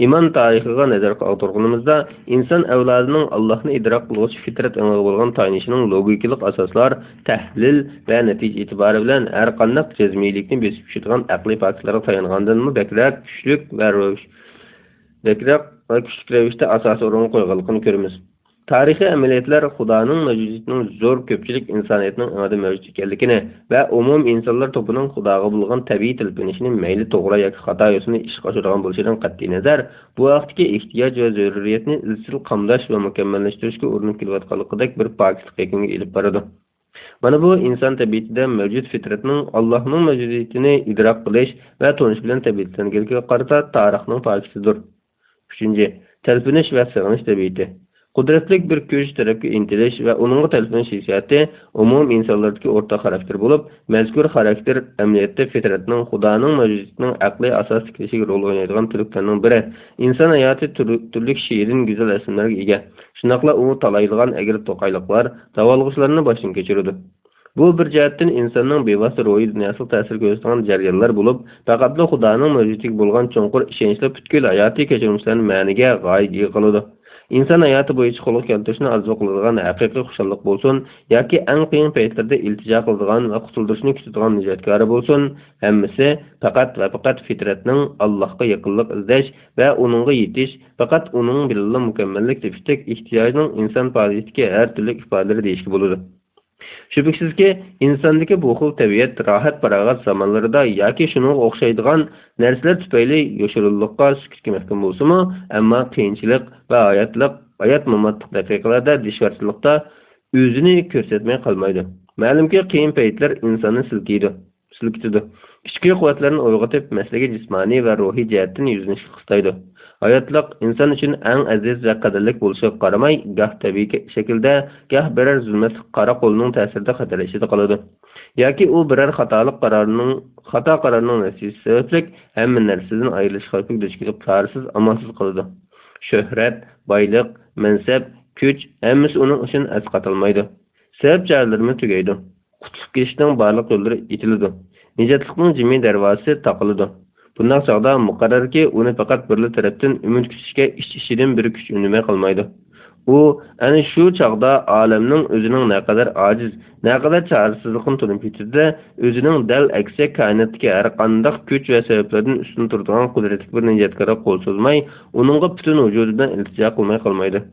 İman tarixiga nazar qoldirganimizda inson avlodining Allohni idrok qiluvchi fitrat aniga bo'lgan tanishining logikalik asoslar, tahlil va natija e'tibori bilan har qanday jazmiylikni besib tushirgan aqliy faktlarga tayangandanmi bakrak kuchlik va kuchli ravishda asosiy o'rin qo'yganligini ko'ramiz. Tarixiy amaliyotlar Xudoning mavjudiyatining zo'r ko'pchilik insoniyatning o'zida mavjud ekanligini va umum insonlar to'pining Xudoga bo'lgan tabiiy talpinishini mayli to'g'ri yoki xato yo'lini ishga oshirgan bo'lishidan qat'iy nazar, bu vaqtdagi ehtiyoj va zaruriyatni izchil qamdash va mukammallashtirishga urinib kelayotganligidek bir poklik yakuniga elib boradi. Mana bu inson tabiatida mavjud fitratning Allohning mavjudiyatini idrok qilish va tonish bilan tabiatlanganligiga qarata tarixning pokisidir. 3. Talpinish va sig'inish tabiati. Qudratli bir kuch tarafga intilish va uning talpinish hissiyati umum insonlardagi o'rtaq xarakter bo'lib, mazkur xarakter amaliyotda fitratning Xudoning mavjudiyatining aqliy asos tiklishiga rol o'ynaydigan turklarning biri. Inson hayoti turli shirin go'zal asrlarga ega. Shunaqla u talaydigan agir to'qayliqlar, davolg'ishlarni boshdan kechiradi. Bu bir jihatdan insonning bevosita ruhiy dunyosiga ta'sir ko'rsatgan jarayonlar bo'lib, faqatla Xudoning mavjudligiga bo'lgan cho'nqur ishonchlar butkul hayotiy kechirishlarni ma'niga g'oya qiladi. İnsan hayatı bo'yicha xulq keltirishni arzu qiladigan haqiqiy xushalliq bo'lsin yoki eng qiyin paytlarda iltijo qiladigan va qutuldirishni kutadigan nijotkori bo'lsin, hammasi faqat va faqat fitratning Allohga yaqinlik izlash va uningga yetish, faqat uning bilan mukammallik tepishlik ehtiyojining inson faoliyatiga har turli ifodalari deyishga bo'ladi. Shubhasizki, insondagi bu xil tabiat rohat farog'at zamonlarida yoki shunga o'xshaydigan narsalar tufayli yoshirinlikqa sukutga mahkum bo'lsa-mu, ammo qiyinchilik va hayot mamatlik daqiqalarda dishvarchilikda o'zini ko'rsatmay qolmaydi. Ma'lumki, qiyin paytlar insonni silkitadi. Ichki quvvatlarni uyg'otib, maslaga jismoniy va ruhiy jihatdan yuzinishga qistaydi. Hayotlik inson uchun eng aziz va qadrli bo'lishiga qaramay, goh tabiiy shaklda, goh biror zulmatli qora qo'lning ta'sirida xatar ichida qoladi. Yoki u biror xato qarorning natijasi sababli hamma narsadan ayrilish xavfiga duch kelib, qarsiz, amonsiz qoladi. Shuhrat, boylik, mansab, kuch hammasi uning uchun asqatilmaydi. Sabab jarlarni tugaydi. Qutulib ketishning barliq yo'llari itiladi. Nijotlikning jimi darvozasi taqiladi. Bundan chog'da muqarrarki, uni faqat birli tarafdan umid kutishga ichidan bir kuch unamay qolmaydi. U ana shu chog'da olamning o'zining naqadar ojiz, naqadar chorasizligini tunib yetdi, o'zining dal aksi koinotga har qanday kuch va sabablardan ustun turadigan qudratli bir nijotkorga qo'l cho'zmay, uningga butun vujudidan iltijo qilmay qolmaydi.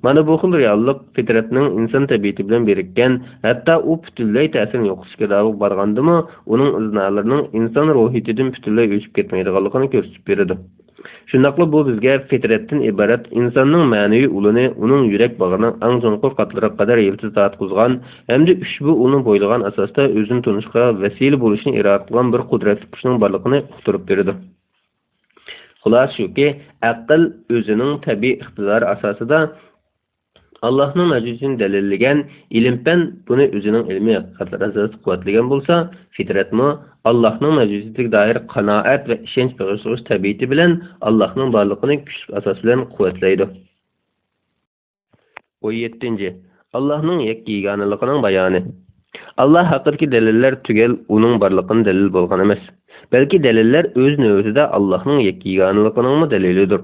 Mana bu xil reallik fitratning inson tabiati bilan birikkan, hatto u butunlay ta'sirini yo'qotishga da'vo borgandimi, uning iznalarining inson ruhiyatidan butunlay o'chib ketmaydiganligini ko'rsatib beradi. Shundaqla bu bizga fitratdan iborat insonning ma'naviy ulini, uning yurak bag'rining eng cho'nqur qatlariga qadar yiltiz tatqizgan, hamda ushbu ulni bo'ylagan asosda o'zini tunishga vasila bo'lishni iroda qilgan bir qudratli kuchning borligini uqtirib beradi. Xulosa shuki, aql o'zining tabiiy iqtidori asosida Allah'ın mevcudiyetini delillagan ilim-fan buni o'zining ilmiy haqiqatlar asosida quvvatlagan bo'lsa, fitratmi Allah'ın mevcudiyetiga doir qanoat va ishonch bag'ishlash tabiati bilan Allah'ın borlig'ini kuchli asos bilan quvvatlaydi. 17. Allah'ın yakkiganligining bayoni. Allah haqidagi dalillar tugal uning borlig'ini dalil bo'lgan emas. Balki dalillar o'z navbatida Allah'ın yakkiganligining dalilidir.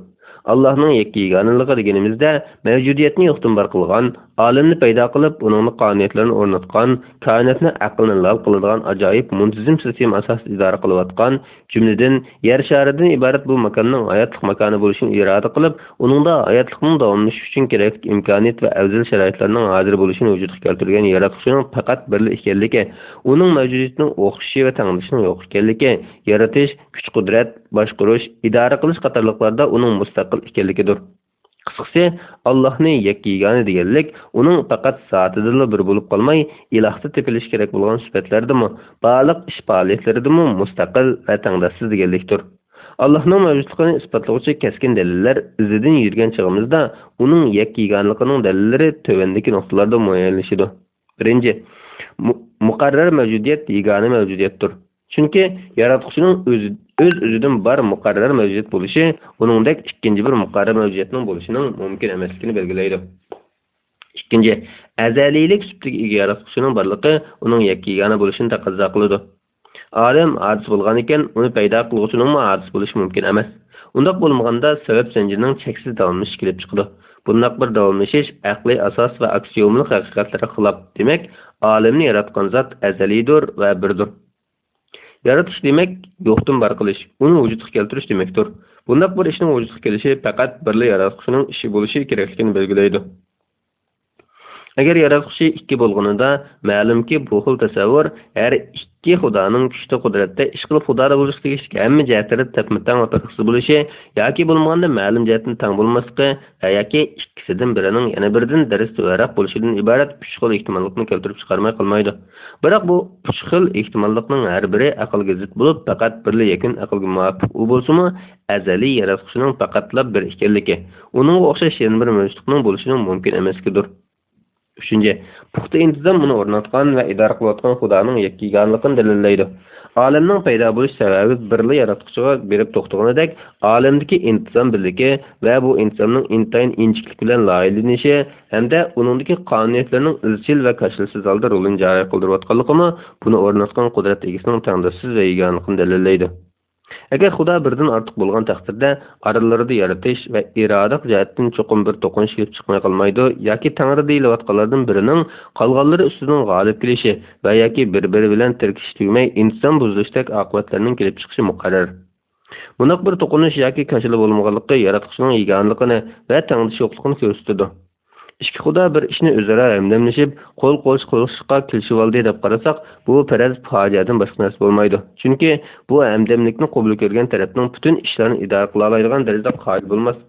Allah'ın yakkiganligi deganimizda mavjudiyatni yo'qdan bor qilgan, olamni paydo qilib, uning qonuniyatlarini o'rnatgan, koinotni aqlni lol qiladigan ajoyib muntazam sistema asosida idora qilayotgan, jumladan yer sharidan iborat bu makonning hayotlik makoni bo'lishini iroda qilib, uningda hayotlikning davomlashishi uchun kerakli imkoniyat va afzal sharoitlarning hozir bo'lishini vujudga keltirgan yaratuvchining faqat birli ekanligi, uning mavjudiyatining o'xshashi va tenglishining yo'q ekanligi, yaratish, kuch-qudrat, boshqarish, idora qilish qatorliqlarda uning mustaqil ekanligidir. Qisqasi, Allohni yakkigani deganlik, uning faqat zotidilla bir bo'lib qolmay, ilohda tepilish kerak bo'lgan sifatlardimi, barliq ish faoliyatlaridimi mustaqil va tengdoshsiz deganlikdir. Allohning mavjudligini isbotlovchi keskin dalillar izidan yurgan chog'imizda, uning yakkiganligining dalillari tövendeki nuqtalarda muayyanlashadi. Birinchi, muqarrar mavjudiyat yagona mavjudiyatdir. Chunki yaratuvchining o'z-o'zidan bar muqarrar mavjudiyat bo'lishi, uningdek ikkinchi bir muqarrar mavjudiyatning bo'lishining mumkin emasligini belgilaydi. Ikkinchi, azaliylik sifatiga ega yaratuvchining borligi uning yakkigona bo'lishini taqozo qiladi. Olam odis bo'lgan ekan, uni paydo qiluvchining odis bo'lishi mumkin emas. Undaq bo'lmaganda sabab zanjirining cheksiz davomlashishi kelib chiqadi. Bunday bir davomlashish aqliy asos va aksiomlik haqiqatlarga xilof. Demak, olamni yaratgan zot azalidir va birdir. Yaratish demak yo'qdan bor qilish, uni vujudga keltirish demakdir. Bunday bir ishning vujudga kelishi faqat birli yaratuvchining ishi bo'lishi kerakligini belgilaydi. Agar yaratuvchi ikki bo'lganida, ma'lumki bu xil tasavvur har ikki xudoning kuchli qudratda ish qilib xudoda bo'lish tegishli hamma jihatlarda taqmiddan o'taqisi bo'lishi yoki bo'lmaganda ma'lum jihatdan tang bo'lmasligi yoki ikkisidan birining yana biridan daris to'g'riroq bo'lishidan iborat uch xil ehtimollikni keltirib chiqarmay qolmaydi. Biroq bu uch xil ehtimollikning har biri aqlga zid bo'lib, faqat birli yakun aqlga muvofiq bo'lsa-mu, azaliy yaratuvchining faqatla bir ekanligi, uning o'xshash yana bir mavjudlikning bo'lishining mumkin emasligidir. Üçüncü, puxta intizam bunu o'rnatgan va idora qilayotgan Xudoning yakkiganligini dalillaydi. Olamning paydo bo'lish sababi birli yaratuvchiga berib to'xtaganidek, olamdagi intizam birligi va bu intizamning intayin inchiklik bilan loyihalanishi hamda uningdagi qonuniyatlarning izchil va kashilsiz holda rolini joriy qildirayotganligini buni o'rnatgan qudrat egasining tangdoshsiz va yeganligini dalillaydi. Agar Xudo birdan ortiq bo'lgan taqdirda, oralarida yaratish va iroda jihatdan cho'qim bir to'qinish kelib chiqmay qolmaydi, yoki Tangri deyilayotganlardan birining qolganlari ustidan g'olib kelishi va yoki bir-biri bilan tirkish tugmay inson buzilishdek oqibatlarning kelib chiqishi muqarrar. Bunaq bir to'qinish yoki kashili bo'lmaganligi yaratuvchining yeganligini va tangdish yo'qligini ko'rsatadi. İki Xudo bir ishni o'zaro hamdamlashib, qo'l-qo'l qilishga kelishib oldi deb qarasak, bu faraz fojiadan boshqa narsa bo'lmaydi. Chunki bu hamdamlikni qabul ko'rgan tarafning butun ishlarni idora qila oladigan darajada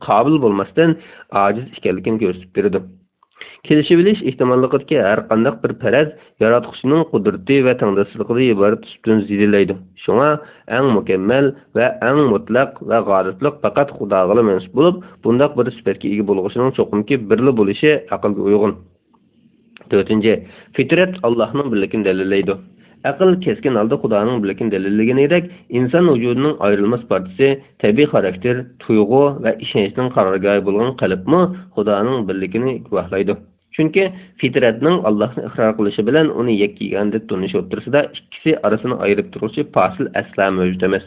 qobil bo'lmasdan ojiz ekanligini ko'rsatib beradi. Kelishib olish ehtimolligidagi har qanday bir faraz yaratuvchining qudrati va tangdoshligidan iborat ustidan zidilaydi. Shunga eng mukammal va eng mutlaq va g'oyatliq faqat Xudoga mansub bo'lib, bundaq bir sifatga ega bo'lg'ishining cho'qimki birli bo'lishi aqlga uyg'un. 4. Fitrat Allohning birligini dalillaydi. Aql keskin holda Xudoning birligini dalillaganidek, inson vujudining ayrilmas partisi, tabiiy xarakter, tuyg'u va ishonchning qarorgohi bo'lgan qalbmi Xudoning birligini guvohlaydi. Chunki fitratning Allohni iqror qilishi bilan uni yakkigan deb tunish o'rtasida ikkisi orasini ayirib turuvchi fasil asla mavjud emas.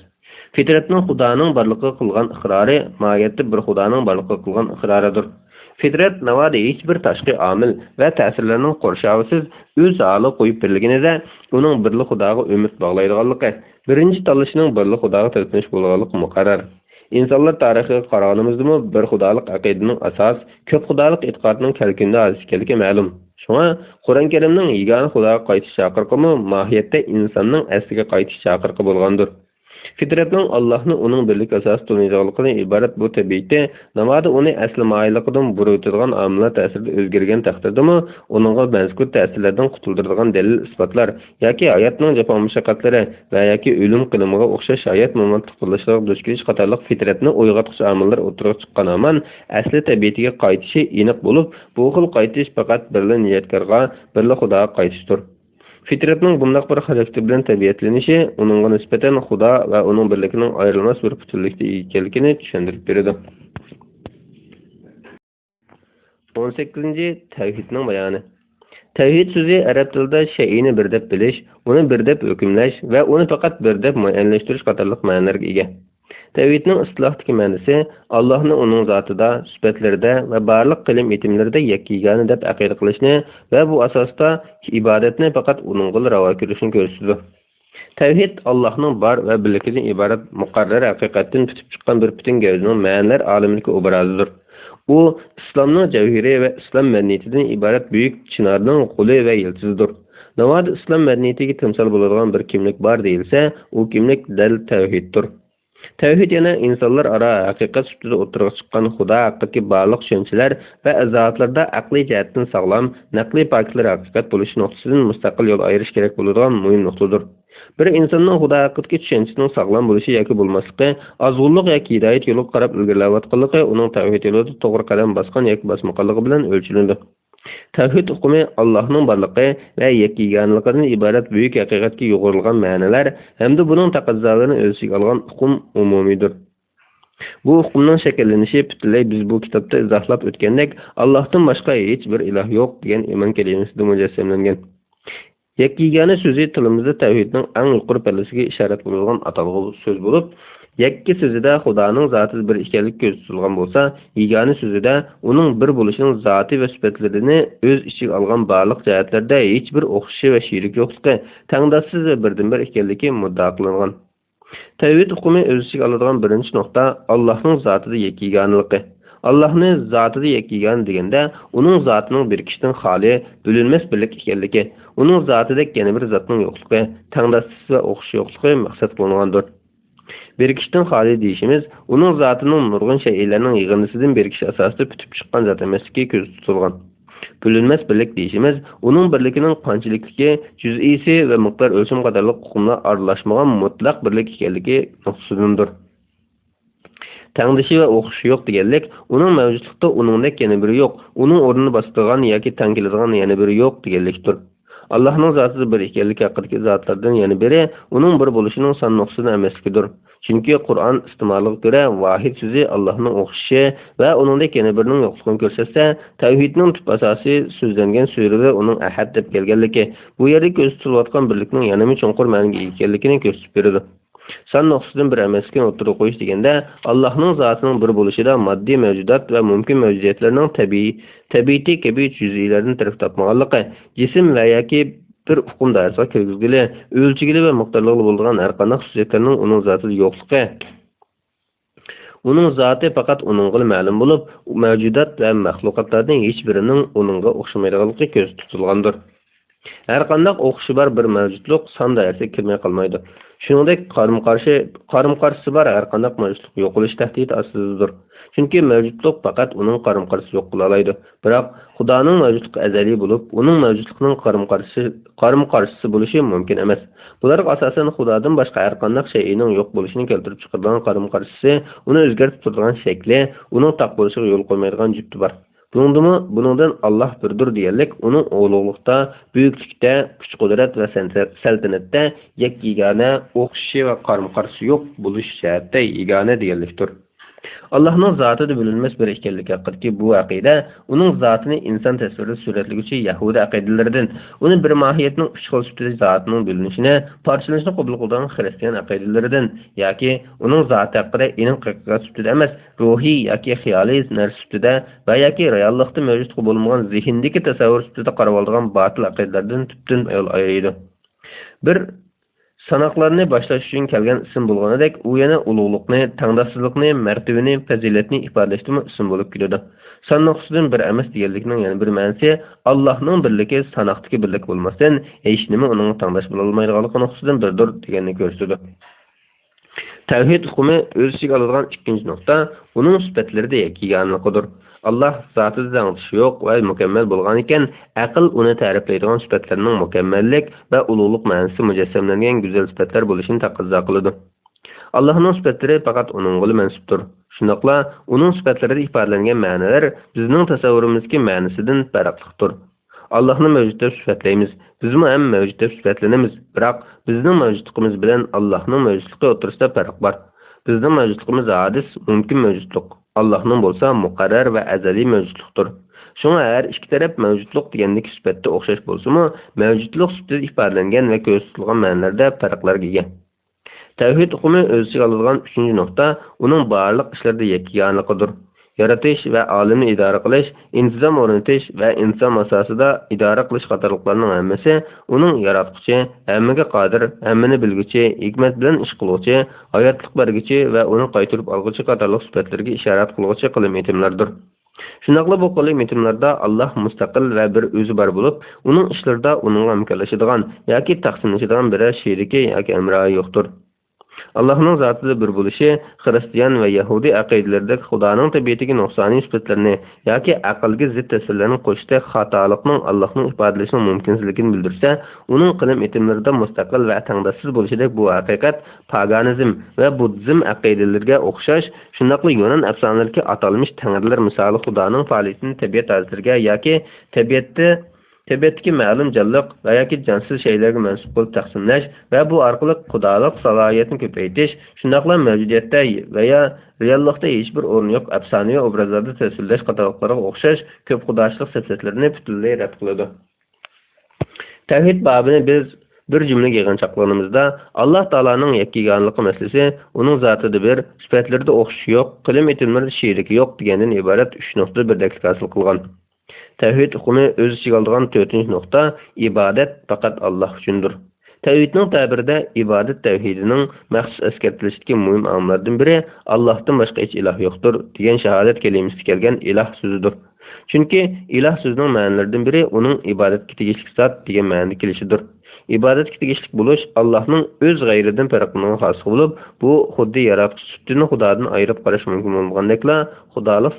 Fitratning Xudoning borligiga qilgan iqrori mohiyatda bir Xudoning borligiga qilgan iqroridir. Fitrat navoda hech bir tashqi omil va ta'sirlarning qo'rshavisiz o'z holi qo'yib berilganida uning birli Xudoga umid bog'laydiganligi, birinchi tanlashining birli Xudoga talpinish bo'lganligi muqarrar. İnsanlar tarixiga qaraganimizda bir xudolik aqidaning asos, ko'p xudolik e'tiqodining kalkunda aziz ekanligi ma'lum. Shunga Qur'on Karimning yagona Xudoga qaytish chaqiriqi mohiyatda insonning asliga qaytish chaqiriqi bo'lgandir. Fitratning Allohni uning birlik asosida taniydiganligidan iborat bu tabiati navoda uni asli moyilligidan buraydigan omillar ta'sirida o'zgargan taqdirdami, uningga mazkur ta'sirlardan qutuldiradigan dalil isbotlar yoki hayotning jafo mushaqqatlari va yoki o'lim qilimiga o'xshash hayot momentlik qilishlar duch kelish qatorliq fitratni uyg'otuvchi omillar o'tirib chiqqan aman asli tabiatiga qaytishi aniq bo'lib, bu xil qaytish faqat birla niyatkorga, birla Xudoga qaytishdir. Fitratning bunday bir xarakter bilan tabiatlanishi uningga nisbatan Xudo va uning birligining ayrilmas bir butunlikda ekanligini tushuntirib beradi. 18. Tavhidning bayoni. Tavhid so'zi arab tilida shay'ini bir deb bilish, uni bir deb hukmlash va uni faqat bir deb muayyanlashtirish qatorliq ma'nolarga ega. Tavhidning istilohdagi ma'nosi Allohni uning zotida, sifatlarida va barliq qilim etimlarida yakkigani deb aqida qilishni va bu asosda ibodatni faqat uningga ravo ko'rishni ko'rsatadi. Tavhid Allohning bor va birligidan iborat muqarrar haqiqatdan tutib chiqqan bir butun gavzining ma'nolar olamidagi obrazidir. U islomning javhiri va islom madaniyatidan iborat buyuk chinorning qo'li va yildizidir. Navoda islom madaniyatiga timsol bo'ladigan bir kimlik bor deyilsa, u kimlik dal tavhiddir. Tavhid yana insonlar aro haqiqat sifatida o'tirib chiqqan Xudo haqidagi barliq tushunchalar va izohatlarda aqliy jihatdan sog'lom, naqliy faktlar haqiqat bo'lishi nuqtasidan mustaqil yo'l ayirish kerak bo'ladigan muhim nuqtadir. Bir insonning Xudo haqidagi tushunchasining sog'lom bo'lishi yoki bo'lmasligi, ozg'unlik yoki hidoyat yo'liga qarab ilgarilayotganligi uning tavhid yo'lida to'g'ri qadam bosgan yoki bosmaganligi bilan o'lchanadi. Tavhid hukmi Allohning borligi va yakkiganligidan iborat buyuk haqiqatga yo'g'rilgan ma'nolar hamda buning taqozzolarini o'z ichiga olgan hukm umumiydir. Bu hukmning shakllanishi butunlay biz bu kitobda izohlab o'tgandek Allohdan boshqa hech bir iloh yo'q degan iymon kalimasida mujassamlangan. Yakkigani so'zi tilimizda tavhidning eng yuqori pallasiga ishorat bo'lgan atalg'u so'z bo'lib, yakki so'zida Xudoning zoti bir ekanligi ko'rsatilgan bo'lsa, yegani so'zida uning bir bo'lishining zoti va sifatlarini o'z ichiga olgan barliq jihatlarda hech bir o'xshashi va sherik yo'qligi, tangdoshsiz va birdan-bir ekanligi muddao qilingan. Tavhid hukmi o'z ichiga oladigan birinchi nuqta Allohning zotida yakkiganligi. Allohni zotida yakkigan deganda, uning zotining bir kishidan xoli, bo'linmas birlik ekanligi, uning zotida yana bir zotning yo'qligi, tangdoshsiz va o'xshash yo'qligi maqsad qilingandir. Bir kishidan xoli deyishimiz, uning zotining nurg'un shaylarning yig'indisidan bir kishi asosida bitib chiqqan zot emasligi ko'z tutilgan. Bo'linmas birlik deyishimiz, uning birligining qanchalikligi, juz'iysi va miqdor o'lcham qatorliq hukmlar aralashmagan mutlaq birlik ekanligi nuqtasidandir. Tangdishi va o'xshashi yo'q deganlik, uning mavjudlikda uningdek yana biri yo'q, uning o'rnini bostirgan yoki tang keladigan yana biri yo'q deganlikdir. Allohning zotida bir ekanligi haqidagi zotlardan yana biri uning bir bo'lishining son nuqtasidan emasligidir. Chunki Qur'on istimoliga ko'ra vahid so'zi Allohning o'xshashi va uningdek yana birining yo'qligini ko'rsatsa, tavhidning tub asosi so'zlangan surada uning ahad deb kelganligi, bu yerda ko'rsatilayotgan birlikning yanami chunqur ma'noga egaligini ko'rsatib beradi. Son nuqtasidan bir emasligini o'tirib qo'yish deganda, Allohning zotining bir bo'lishida moddiy mavjudot va mumkin mavjudiyatlarning tabiiy kabi juz'iylardan taraf topmaganligi, jism va yoki bir hukm doirasiga kirgizgili, o'lchigili va miqdorli bo'lgan har qanday xususiyatlarning uning zotida yo'qligi. Uning zoti faqat uningga ma'lum bo'lib, mavjudot va maxluqotlarning hech birining uningga o'xshamaydiganligi ko'z tutilgandir. Har qanday o'xshi bor bir mavjudlik son doirasiga kirmay qolmaydi. Shuningdek, qarim-qarshisi bor har qanday mavjudlik yo'qolish tahdidi ostidadir. Chunki mavjudlik faqat uning qarim-qarshisi yo'q qila oladi. Biroq Xudoning mavjudligi azaliy bo'lib, uning mavjudligining qarim-qarshisi bo'lishi mumkin emas. Bularga asosan Xudodan boshqa har qanday shayning yo'q bo'lishini keltirib chiqargan qarim-qarshisi, uni o'zgartib turadigan shakli, uning taq bo'lishiga yo'l qo'ymaydigan jufti bor. Buningdan Alloh birdir deganlik, uning ulug'likda, buyuklikda, kuch-qudrat va saltanatda yakkigona, o'xshashi va qarim-qarshisi yo'q bo'lish jihatda yegona deganlikdir. Allohning zotida bo'linmas bir ekanligi haqidagi bu aqida uning zotini inson tasvirida suratlovchi Yahudi aqidalaridan, uni bir mohiyatning uch xil sifatida zotining bo'linishini, parchalanishini qabul qilgan xristian aqidalaridan yoki uning zoti haqida aniq haqiqat sifatida emas, ruhiy yoki xiyoliy narsa sifatida va yoki reallikda mavjud bo'lmagan zehndagi tasavvur sifatida qarab olgan botil aqidalardan tubdan ayiradi. Bir sanoqlarni boshlash uchun kelgan ism bo'lganidek, u yana ulug'likni, tangdoshsizlikni, martabani, fazilatni ifodalashda ism bo'lib keladi. Sanoqsidan bir emas deganlikning yana bir ma'nosi Allohning birligi sanoqdagi birlik bo'lmasdan, hech nima uning tangdosh bo'la olmaydiganligi nuqtasidan birdir deganni ko'rsatadi. Tevhid hukmi öz içine alıngan ikinci nokta, onun sübetleri de yeganlıqıdır. Allah zatı zanlışı yok ve mükemmel bolğan iken, aql onu tarifleydigan sübetlerinin mükemmellik ve ululuq manası mücessemlengen güzel sübetler bolışını taqızza qılıdı. Allah'ın sübetleri fakat onun qolu mensuptur. Şundaqla onun sübetleri ifadelengen ma'nalar bizning tasavvurimizdagi ma'nisidan farqlidir. Allah'ın mevcut deb sübetleymiz. Bizmi hem mevcut deb sübetlenemiz. Biroq bizning mevcutligimiz bilan Allah'ın mevcutluğu o'rtasida farq bor. Bizning mevcutligimiz hadis, mumkin mevcutluq. Allah'ın bolsa muqarrar ve azali mevcutluqdir. Şuna eğer iki taraf mevcutluq degandagi sübetde o'xshash bolsa-mu, mevcutluq sübeti ifadelengen ve ko'rsatilgan ma'nolarda farqlarga ega. Tevhid hukmi öz içine alıngan üçüncü nokta, onun barlıq işlerde yeganlıqıdır. Yaratış ve alemni idare qilish, intizam o'rnatish ve insan asasida idare qilish qatorliqlarning hammasi onun yaratquchi, hammaga qodir, hammani bilguchi, hikmat bilan ish qiluvchi, hayotlik berguchi ve onu qaytirib olguchi qatorliq sifatlarga ishorat qiluvchi qilim etimlardir. Shunaqla bu qilim etimlarda Allah mustaqil ve bir o'zi bor bo'lib, uning ishlarida uningga hamkorlashadigan yoki taqsimlashadigan biror sheriki yoki amroyi yo'qdir. Allah'ın zatı bir buluşu, Hristiyan ve Yahudi aqidalerdeki Xudoning tabiatiga nuqsoniy sifatlarini yoki aqlga zid ta'sirlarni qo'shishda xatolikning Allohning ifodalashning mumkinsizligini bildirsa, uning qilim etimlarida mustaqil va tangdossiz bo'lishidek bu haqiqat paganizm va buddizm aqidalariga o'xshash, shundaqli Yunon afsonalariga atalmış tangrilar misoli Xudoning faoliyatini tabiat ta'siriga yoki tabiatdagi ma'lum jonliq va yoki jonsiz shaylarga mansub bo'lib taqsimlash va bu orqali xudolik salohiyatini ko'paytirish, shundaqla mavjudiyatda va ya reallikda hech bir o'rni yo'q afsonaviy obrazlarda tasvirlash qatorliqlarga o'xshash ko'p xudochilik sifatlarini butunlay rad qiladi. Tavhid babini biz bir jumla yig'inchoqlarimizda Alloh taolaning yakkagonligi masalasi, uning zotida bir, sifatlarida o'xshash yo'q, qilim etilmada sheriki yo'q degandan iborat 3 nuqta birdaklik hosil qilgan. Tevhid hukmi öz içine aldıgan 4. nokta, ibadet fakat Allah üçündür. Tevhidning tabirida ibadet tevhidinin maxsus eskertilishidagi muhim amlardan biri Allah'tan başka hiç ilah yoktur degan shahodat kelimesi kelgan ilah so'zidir. Chunki ilah so'zining ma'nolaridan biri uning ibodatga tegishli zot degan ma'noda kelishidir. İbadatga tegishli bo'lish Allohning o'z g'ayridan farqlangan xoslik bo'lib, bu xuddi yaratuvchi sutini Xudodan ayirib qarash mumkin bo'lmagandekla, Xudolik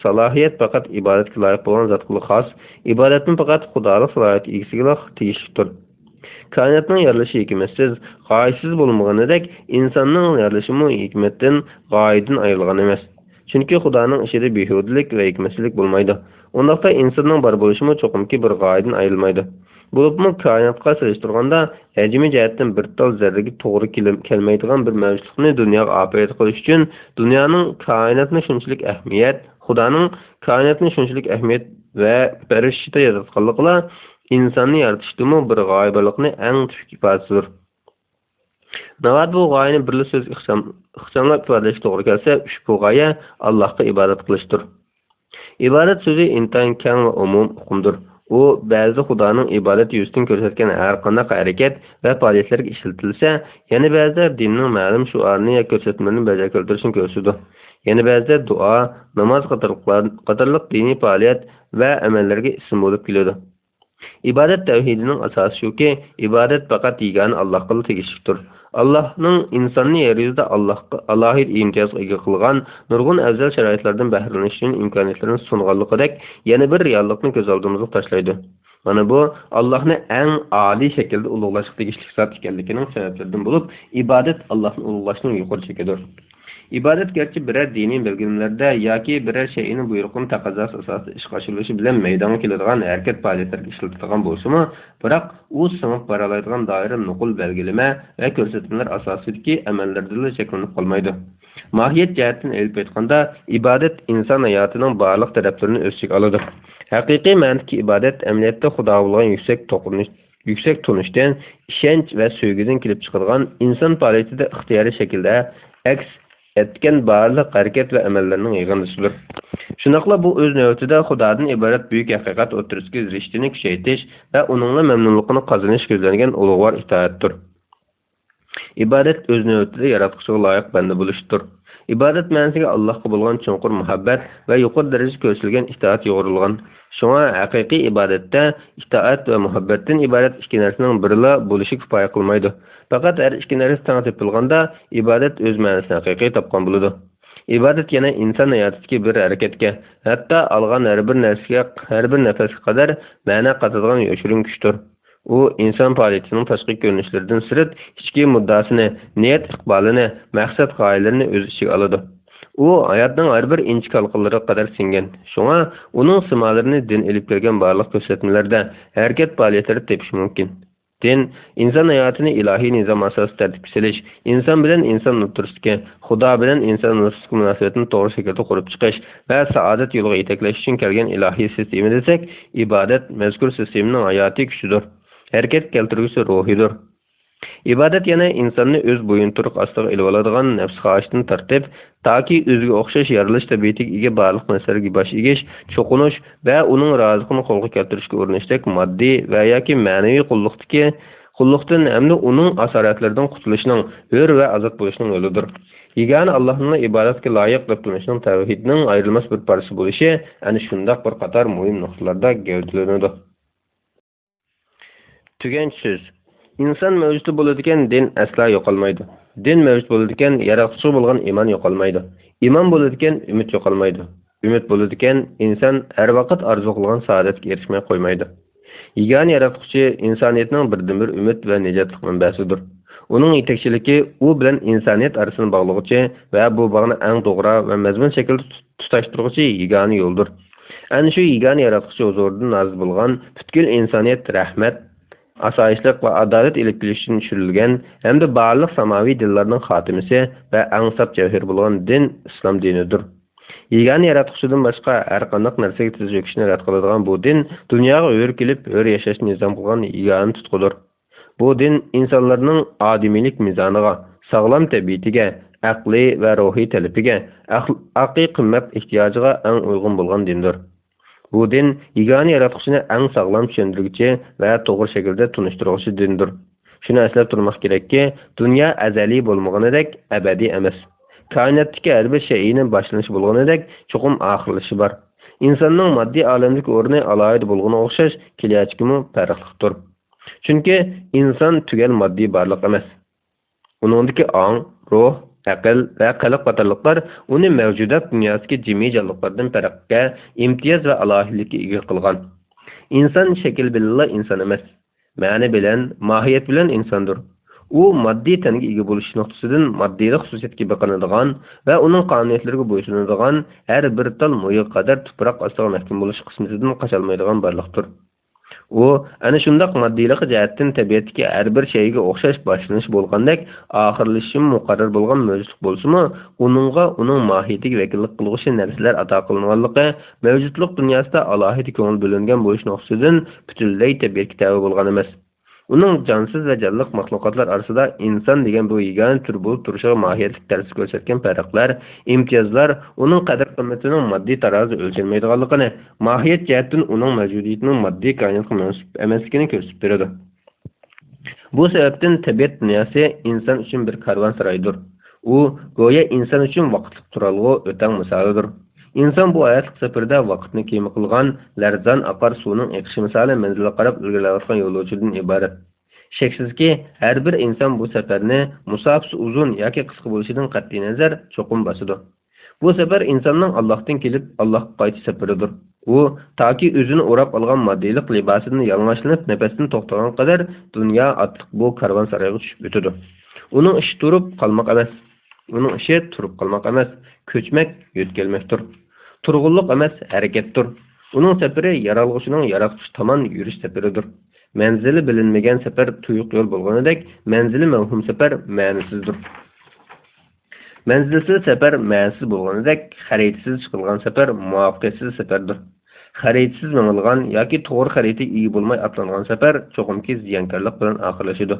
salohiyat faqat ibodatga loyiq bo'lgan zotga xos, ibodatning faqat Xudolik salohiyati egasiga tegishlidir. Kainatning yaralishi hikmatsiz, g'oyasiz bo'lmaganidek, insonning yaralishi mu hikmatdan, g'oyadan ayrilgan emas. Chunki Xudoning ishida behudilik va hikmatsizlik bo'lmaydi. Undaqda insonning bor bo'lishi mu cho'qimki bir g'oyadan ayrilmaydi. Bo'libmi koinotga solishtirganda hajmi jihatdan bir tal zarraga to'g'ri kelmaydigan bir mavjudlikni dunyoga opayat qilish uchun dunyoning koinotni shunchalik ahamiyat, Xudoning koinotni shunchalik ahamiyat va farishta yaratganligida insonni yaratishdimi bir g'oyabalikni eng tufik ifodasidir. Navad bu g'oyani birli so'z ixchamlab ifodalash to'g'ri kelsa, ushbu g'oya Allohga ibodat qilishdir. Ibodat so'zi intayin keng va umum hukmdir. U ba'zi Xudoning ibodat yuzasidan ko'rsatgan har qanday harakat va faoliyatlarga ishlatilsa, yana ba'zilar dinning ma'lum shuarni yoki ko'rsatmalarini bajarib keltirishni ko'rsatadi. Yana ba'zilar duo, namoz qatorliq diniy faoliyat va amallarga ism bo'lib keladi. Ibodat tavhidining asosi shuki, ibodat faqat yegani Allohga tegishlidir. Allohning insonni yer yuzida Allohga alohid imtiyozga ega qilgan nurg'un afzal sharoitlardan bahramlanish uchun imkoniyatlarini sunganligidek yana bir reallikni ko'z oldimizga tashlaydi. Mana bu Allohni eng oliy shaklda ulug'lashga tegishli zot ekanligining sabablaridan bo'lib, ibodat Allohni ulug'lashning yuqori chekidir. İbadet gerçi birer dini belgelimlerde yoki birer şeyini buyruqini taqozosi asosida ish oshirilishi bilan maydonga keladigan harakat faoliyatlarga ishlatilgan bo'lsa-mu, biroq u singib boralaydigan doira nuqul belgilama va ko'rsatmalar asosidagi amallarda cheklanib qolmaydi. Mohiyat jihatdan elib aytganda, ibodat inson hayotining barliq taraflarini o'z ichiga oladi. Haqiqiy ma'nodagi ibodat amaliyotda Xudo bo'lgan yuksak tunishdan, ishonch va sevgidan kelib chiqadigan inson faoliyatida ixtiyoriy shaklda aks etken barliq harakat ve amellerinin yığındısıdır. Şundaqla bu öz növbətində Xudodan ibaret büyük haqiqat o'tirishga zishtini kuchaytirish ve onunla memnunluğunu qazanış gözlənilən ulug'vor itoatdir. Ibadet öz növbətində yaratquchiga loyiq banda bo'lishdir. İbadet ma'nosiga Allohga bo'lgan chunqur muhabbat va yuqori darajada ko'rsatilgan itoat yo'g'rilgan. Shunga haqiqiy ibodatda itoat va muhabbatdan iborat ikki narsaning birla bo'lishi kifoya qilmaydi. Faqat har ikki narsa teng topilganda ibodat o'z ma'nosini haqiqiy topgan bo'ladi. İbadet yana inson hayotidagi bir harakatga, hatto olgan har bir narsaga, har bir nafasga qadar ma'no qatadigan yoshirin kuchdir. U inson faoliyatining tashqi ko'rinishlaridan sirt ichki muddasini, niyat iqbolini, maqsad g'oyalarini o'z ichiga oladi. U hayotning har bir inch qalqinlariga qadar singan. Shunga uning simolarini din ilib kelgan barliq ko'rsatmalarda harakat faoliyatlari tepish mumkin. Din inson hayotini ilohiy nizom asosida tartibga solish, inson bilan inson o'rtasidagi, Xudo bilan inson o'rtasidagi munosabatni to'g'ri shaklda qurib chiqish va saodat yo'liga yetaklash uchun kelgan ilohiy sistema desak, ibodat mazkur sistemaning hayotiy kuchidir. Harakat keltiruvchi ruhidir. İbadet yana insonni o'z bo'yinturuq ostiga ilib oladigan nafs xohishdan tartib, toki o'ziga o'xshash yaralish tabiatiga ega barliq narsalarga bosh egish, cho'qinish va uning roziligini qo'lga keltirishga urinishdek moddiy va yoki ma'naviy qulluqdan hamda uning asoratlaridan qutulishning, hur va ozod bo'lishining yo'lidir. Yegani Allohning ibodatga loyiq deb tanishning tavhidning ayrilmas bir parchasi bo'lishi ana shunday bir qator muhim nuqtalarda gavdalanadi. Tugan so'z. İnsan mevcut bo'ladigan din asla yo'qolmaydi. Din mevcut bo'ladigan yaratuvchi bo'lgan iymon yo'qolmaydi. Iymon bo'ladigan umid yo'qolmaydi. Umid bo'ladigan inson har vaqt orzu qilgan saodatga erishmay qo'ymaydi. Yegani yaratuvchi insoniyatning birdan-bir umid va najotlik manbasidir. Uning yetakchiligi u bilan insoniyat orasini bog'lovchi va bu bog'ni eng to'g'ri va mazmun shaklda tutashtiruvchi yegani yo'ldir. Ana shu yegani yaratuvchi huzuridan nozil bo'lgan butkul insoniyat rahmat, asoyishlik va adolat ilib kelish uchun tushirilgan hamda barliq samoviy dinlarning xotimasi va ansab javhir bo'lgan din islom dinidir. Yegani yaratuvchidan boshqa har qanday narsaga tiz cho'kishni rad qiladigan bu din dunyoga o'r kelib, o'r yashashni nizom qilgan yegani tutqudir. Bu din insonlarning odimiylik mizoniga, sog'lom tabiatiga, aqliy va ruhiy talabiga, aqliy qimmat ehtiyojiga eng uyg'un bo'lgan dindir. Bu din yegani yaratuvchini eng sog'lom tushuntiruvchi va to'g'ri shaklda tunishtiruvchi dindir. Shuni eslab turmoq kerakki, dunyo azaliy bo'lmaganidek abadiy emas. Koinotdagi har bir shayning boshlanishi bo'lganidek cho'qim oxirlashi bor. Insonning moddiy olamdagi o'rni alohida bo'lgani o'xshash kelyajagimi farqlidir. Chunki inson tugal moddiy barliq emas. Uningdagi ong, ruh, aql va qalb qatorliqlar uni mavjudot dunyosidagi jimiy jonliqlardan farqqa, imtiyoz va alohidlikka ega qilgan. Inson shakl bilan inson emas, ma'ni bilan, mohiyat bilan insondir. U moddiy tanga ega bo'lish nuqtasidan moddiylik xususiyatga boqinadigan va uning qonuniyatlariga bo'ysunadigan har bir tal mo'yi qadar tuproq ostiga mahkum bo'lish qismatidan qocholmaydigan barliqdir. U ana shundaq moddiylik jihatdan tabiatdagi har bir shayga o'xshash boshlanish bo'lgandek oxirlashi muqarrar bo'lgan mavjudlik bo'lsa-mu, uning mohiyatiga vakillik qiluvchi narsalar ato qilinganligi mavjudlik dunyosida alohida ko'ngil bo'lingan bo'lish nuqtasidan butunlay tabiatga tabi bo'lgan emas. Uning jonsiz va jonliq maxluqotlar orasida inson degan bu yagona tur bo'lib turishiga mohiyatlik tartib ko'rsatgan farqlar, imtiyozlar uning qadr-qimmatining moddiy tarozi o'lchanmaydiganligini, mohiyat jihatdan uning mavjudiyatining moddiy koinotga mansub emasligini ko'rsatib beradi. Bu sababdan tabiat dunyosi inson uchun bir karvonsaroydir. U go'yo inson uchun vaqtlik turalg'u o'tang misolidir. İnsan bu hayatlık safarda vaqtni kema qilgan larzan aqar suvning eqishi misoli manzilga qarab ilgarilayotgan yo'lovchidan iborat. Shaksizki, har bir inson bu safarni musofasi uzun yoki qisqa bo'lishidan qat'iy nazar cho'qim bosadi. Bu safar insonning Allohdan kelib Allohga qaytish safaridir. U toki o'zini o'rab olgan moddiylik libosidan yalang'ochlanib, nafasini to'xtagan qadar dunyo otliq bu karvonsaroyga tushib o'tadi. Uning ishi turib qolmoq emas. Uning ishi turib qolmoq emas, ko'chmak, yo'tkalmakdir. Turg'unlik emas, harakatdir. Uning safari yaralg'uchining yaratuvchi tomon yurish safaridir. Manzili bilinmagan safar tuyuq yo'l bo'lganidek, manzili mavhum safar ma'nisizdir. Manzilsiz safar ma'nisiz bo'lganidek, xaritasiz chiqilgan safar muvaffaqiyatsiz safardir. Xaritasiz mangilgan yoki to'g'ri xaritaga ega bo'lmay atlangan safar cho'qimki ziyankorlik bilan oxirlashadi.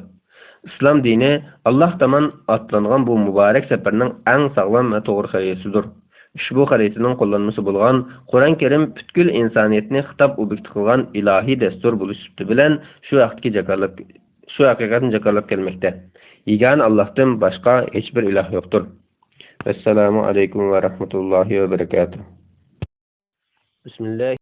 Islom dini Alloh tomon atlangan bu muborak safarning eng sog'lom va to'g'ri xaritasidir. Ushbu xaritaning qo'llanmasi bo'lgan Qur'on Karim butkul insoniyatni xitob obyekt qilgan ilohiy dastur bo'lish bilan shu haqiqatni jakarlab kelmoqda. Yegani Allohdan boshqa hech bir iloh yo'qdir. Assalamu alaykum va rahmatullohi va barakatuh. Bismillah.